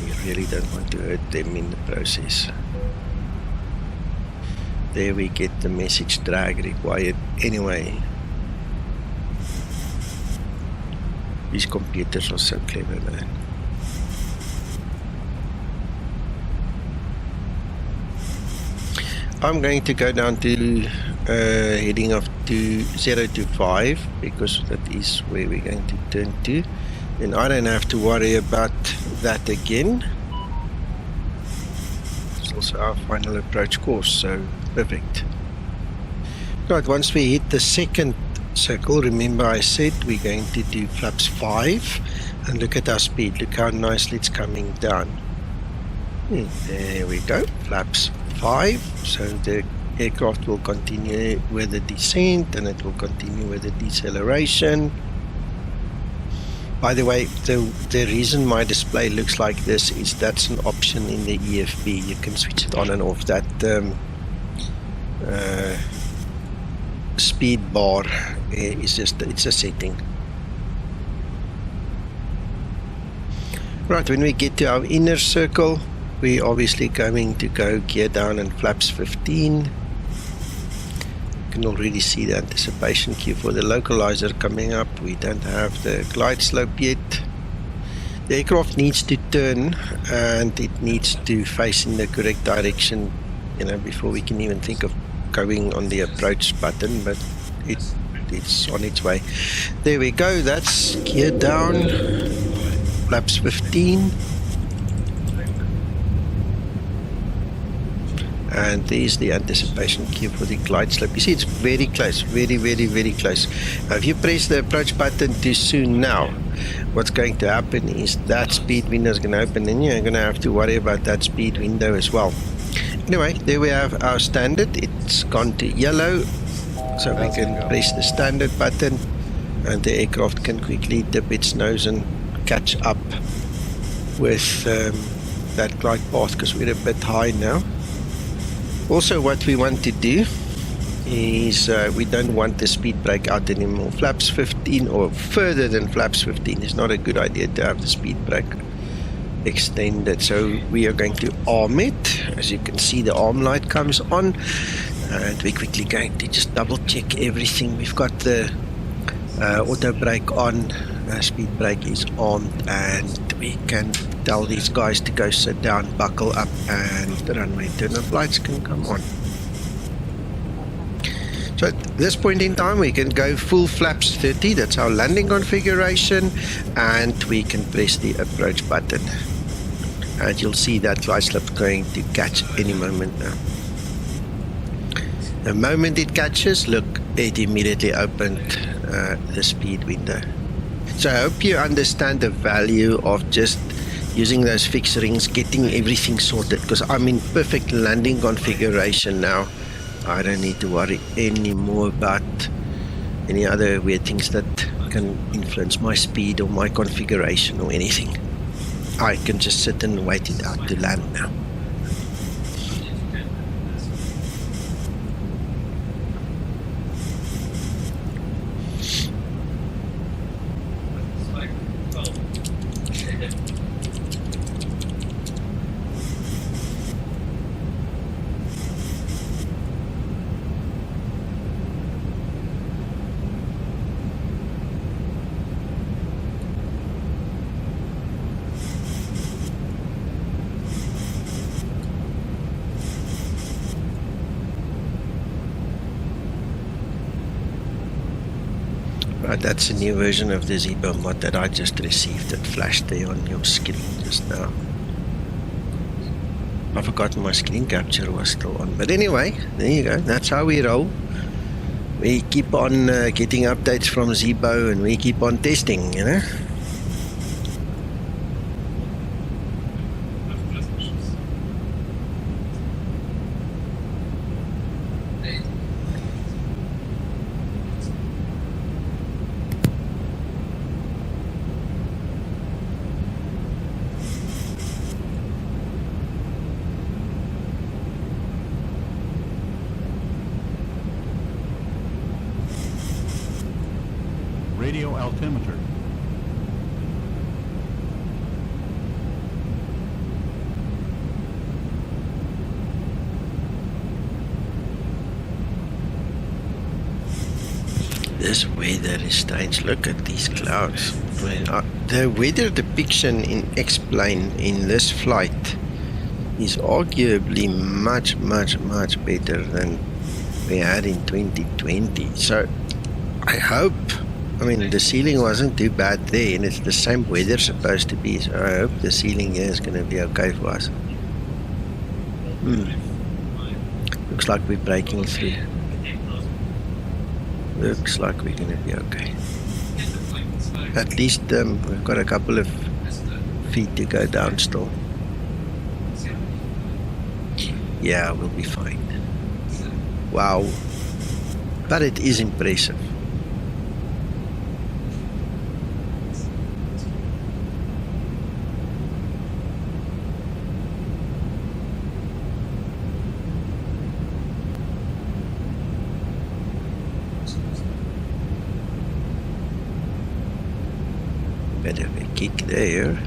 You really don't want to hurt them in the process. There we get the message drag required anyway. These computers are so clever, man. I'm going to go down to heading off to 0 to 5, because that is where we're going to turn to. And I don't have to worry about that again. It's also our final approach course, so perfect. Right, once we hit the second circle, remember I said we're going to do flaps 5, and look at our speed, look how nicely it's coming down. There we go, flaps 5, so the aircraft will continue with the descent and it will continue with the deceleration. By the way, the reason my display looks like this is that's an option in the EFB. You can switch it on and off. That speed bar is just, it's a setting. Right, when we get to our inner circle, we're obviously going to go gear down and flaps 15. can already see the anticipation cue for the localizer coming up. We don't have the glide slope yet. The aircraft needs to turn and it needs to face in the correct direction, you know, before we can even think of going on the approach button, but it's on its way. There we go, that's gear down, flaps 15. And there's the anticipation cue for the glide slope. You see it's very close, very, very, very close. Now, if you press the approach button too soon now, what's going to happen is that speed window is going to open and you're going to have to worry about that speed window as well. Anyway, there we have our standard. It's gone to yellow, so we can press the standard button and the aircraft can quickly dip its nose and catch up with that glide path because we're a bit high now. Also, what we want to do is we don't want the speed brake out anymore. Flaps 15 or further than flaps 15 is not a good idea to have the speed brake extended. So we are going to arm it. As you can see, the arm light comes on and we're quickly going to just double check everything. We've got the auto brake on, speed brake is armed, and we can tell these guys to go sit down, buckle up, and the runway turn-off lights can come on. So at this point in time we can go full flaps 30, that's our landing configuration, and we can press the approach button. And you'll see that glide slope going to catch any moment now. The moment it catches, look, it immediately opened the speed window. So I hope you understand the value of just using those fixed rings, getting everything sorted, because I'm in perfect landing configuration now. I don't need to worry anymore about any other weird things that can influence my speed or my configuration or anything. I can just sit and wait it out to land now. Right, that's a new version of the Zibo mod that I just received that flashed there on your screen just now. I forgot my screen capture was still on, but anyway, there you go, that's how we roll. We keep on getting updates from Zibo and we keep on testing, you know. Radio altimeter. This weather is strange. Look at these clouds. The weather depiction in X-Plane in this flight is arguably much better than we had in 2020. So I hope, I mean, the ceiling wasn't too bad there, and it's the same weather supposed to be, so I hope the ceiling here is going to be okay for us. Looks like we're breaking through. Looks like we're going to be okay. At least we've got a couple of feet to go down still. Yeah, we'll be fine. Wow. But it is impressive. Bit of a kick there.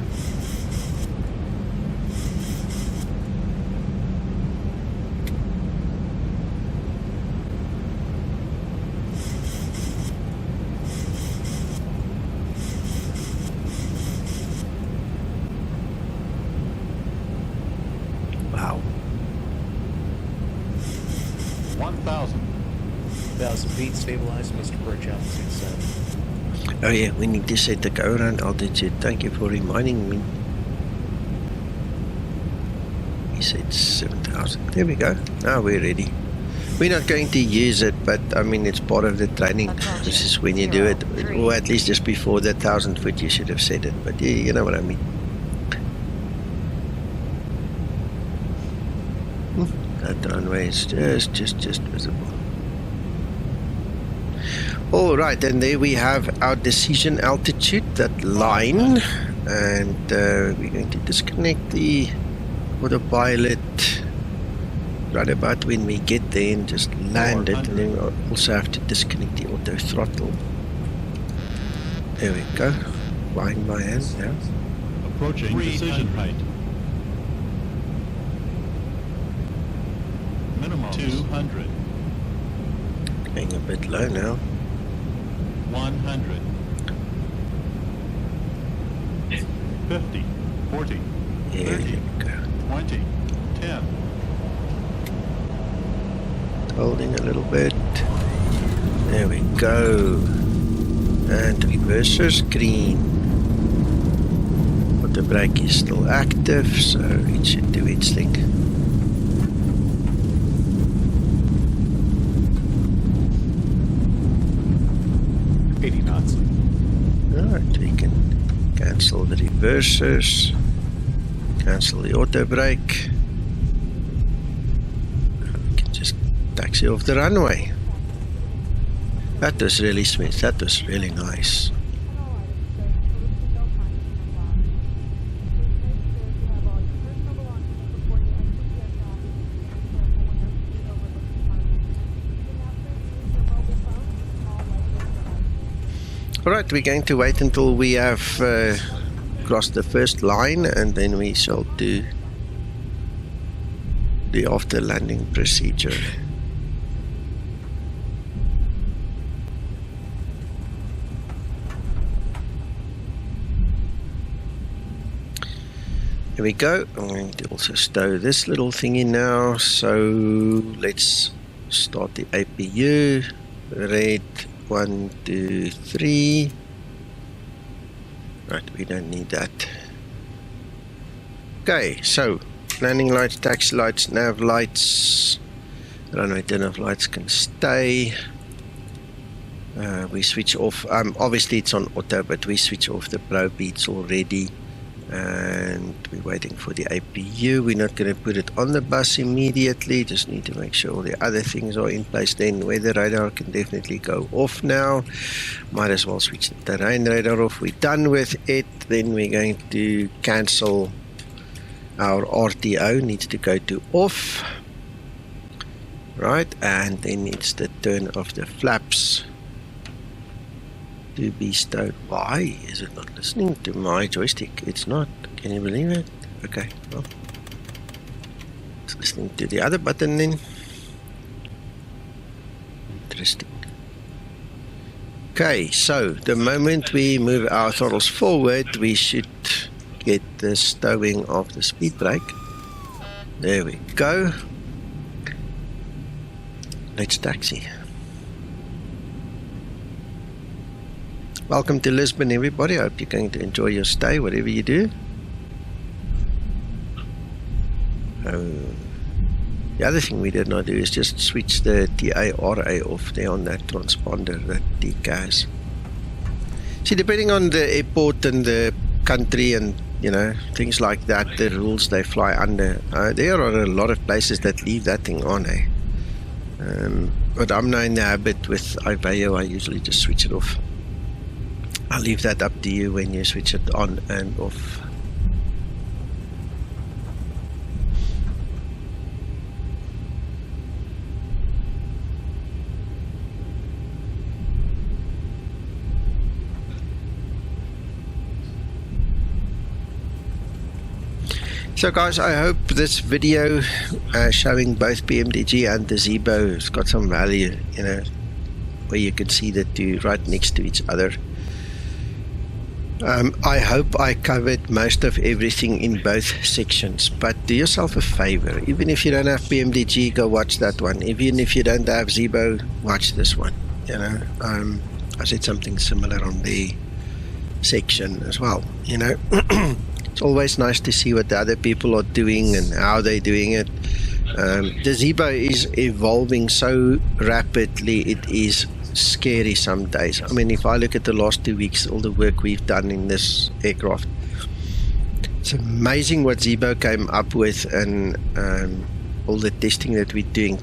10,000 feet, stabilized, Mr. Birch, altitude 7. Oh yeah, we need to set the go around altitude. Thank you for reminding me. He said 7,000. There we go. Now we're ready. We're not going to use it, but I mean it's part of the training. This is when you do it, or at least just before the 1,000 foot you should have said it. But yeah, you know what I mean. That runway is just visible. All right, and there we have our decision altitude, that line, and we're going to disconnect the autopilot right about when we get there and just land it, and then we'll also have to disconnect the auto throttle. There we go. Flying by hand now. Approaching decision height. Minimum 200. Going a bit low now. 100. 50. 40. There 30. we go. 20. 10. Holding a little bit. There we go. And reverser screen. But the brake is still active, so it should do its thing. 80 knots. Alright, we can cancel the reversers, cancel the auto brake. We can just taxi off the runway. That was really smooth, that was really nice. Alright, we're going to wait until we have crossed the first line, and then we shall do the after landing procedure. Here we go. I'm going to also stow this little thing in now. So let's start the APU. Red. 1, 2, 3. Right, we don't need that. Okay, so landing lights, taxi lights, nav lights, runway turn-off lights can stay. We switch off. Obviously, it's on auto, but we switch off the probe beats already. And we're waiting for the APU. We're not going to put it on the bus immediately, just need to make sure all the other things are in place. Then weather radar can definitely go off now. Might as well switch the terrain radar off. We're done with it. Then we're going to cancel our RTO, needs to go to off, right, and then it's the turn of the flaps to be stowed. Why is it not listening to my joystick? It's not. Can you believe it? Okay, well, it's listening to the other button then. Interesting. Okay, so the moment we move our throttles forward, we should get the stowing of the speed brake. There we go. Let's taxi. Welcome to Lisbon, everybody. I hope you're going to enjoy your stay, whatever you do. The other thing we did not do is just switch the TARA off there on that transponder that DK has. See, depending on the airport and the country and, you know, things like that, the rules they fly under, there are a lot of places that leave that thing on, eh? But I'm now in the habit with Iveo, I usually just switch it off. I'll leave that up to you when you switch it on and off. So guys, I hope this video showing both PMDG and the Zibo has got some value, you know, where you can see the two right next to each other. I hope I covered most of everything in both sections, but do yourself a favor. Even if you don't have PMDG, go watch that one. Even if you don't have Zibo, watch this one. You know, I said something similar on the section as well. You know, it's always nice to see what the other people are doing and how they're doing it. The Zibo is evolving so rapidly, it is scary some days. I mean, if I look at the last 2 weeks, all the work we've done in this aircraft, it's amazing what Zibo came up with, and all the testing that we're doing.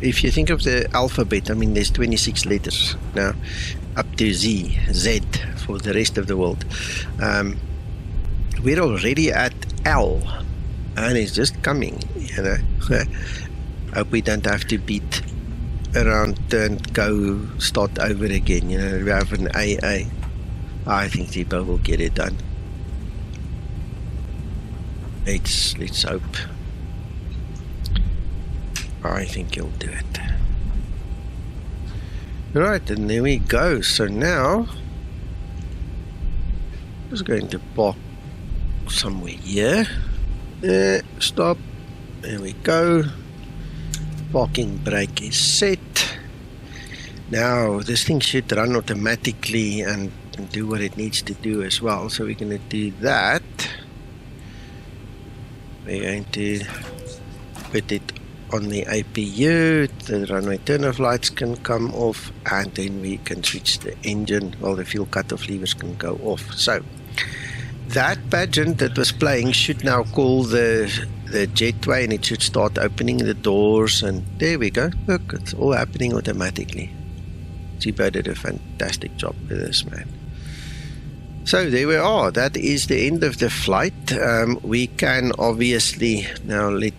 If you think of the alphabet, I mean, there's 26 letters now, up to Z for the rest of the world. We're already at L, and it's just coming, you know. Hope we don't have to beat around and go start over again. You know, we have an AA. I think Zibo will get it done. Let's hope. I think he'll do it. Right, and there we go. So now I'm just going to park somewhere here. Stop. There we go. Parking brake is set. Now this thing should run automatically and do what it needs to do as well. So we're going to do that. We're going to put it on the APU. The runway turn-off lights can come off, and then we can switch the engine while the fuel cut-off levers can go off. So that pageant that was playing should now call the jetway, and it should start opening the doors, and there we go. Look, it's all happening automatically. Zibo did a fantastic job with this, man. So there we are. That is the end of the flight. We can obviously now let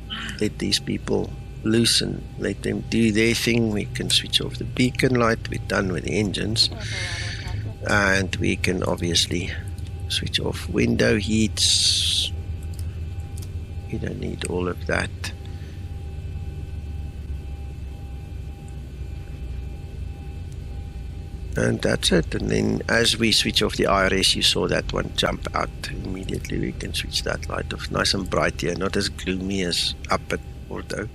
these people loose and let them do their thing. We can switch off the beacon light. We're done with the engines, and we can obviously switch off window heats. You don't need all of that. And that's it. And then as we switch off the IRS, you saw that one jump out. Immediately we can switch that light off. Nice and bright here, not as gloomy as up at Porto.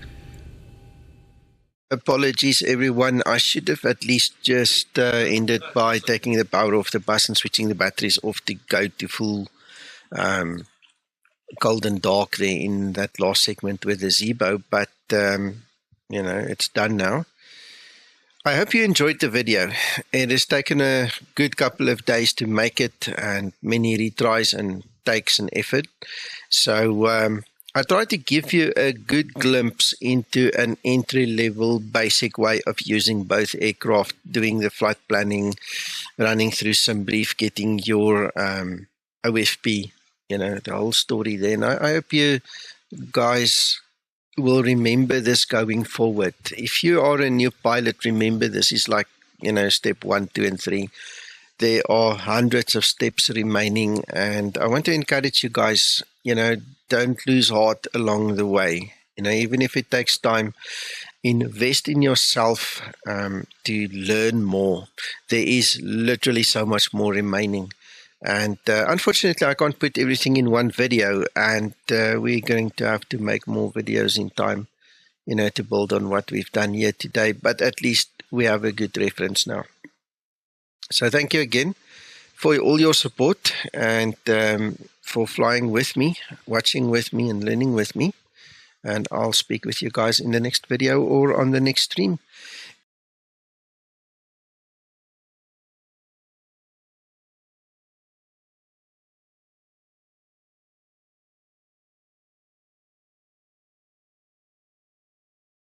Apologies everyone, I should have at least just ended by taking the power off the bus and switching the batteries off to go to full cold and dark there in that last segment with the Zibo, but you know, it's done now. I hope you enjoyed the video. It has taken a good couple of days to make it, and many retries and takes and effort. So I tried to give you a good glimpse into an entry-level basic way of using both aircraft, doing the flight planning, running through Simbrief, getting your OFP, you know, the whole story there. And I hope you guys will remember this going forward. If you are a new pilot, remember this is like, you know, step 1, 2, and 3. There are hundreds of steps remaining, and I want to encourage you guys, you know, don't lose heart along the way. You know, even if it takes time, invest in yourself to learn more. There is literally so much more remaining. And unfortunately, I can't put everything in one video, and we're going to have to make more videos in time, you know, to build on what we've done here today. But at least we have a good reference now. So thank you again for all your support, and for flying with me, watching with me, and learning with me. And I'll speak with you guys in the next video or on the next stream.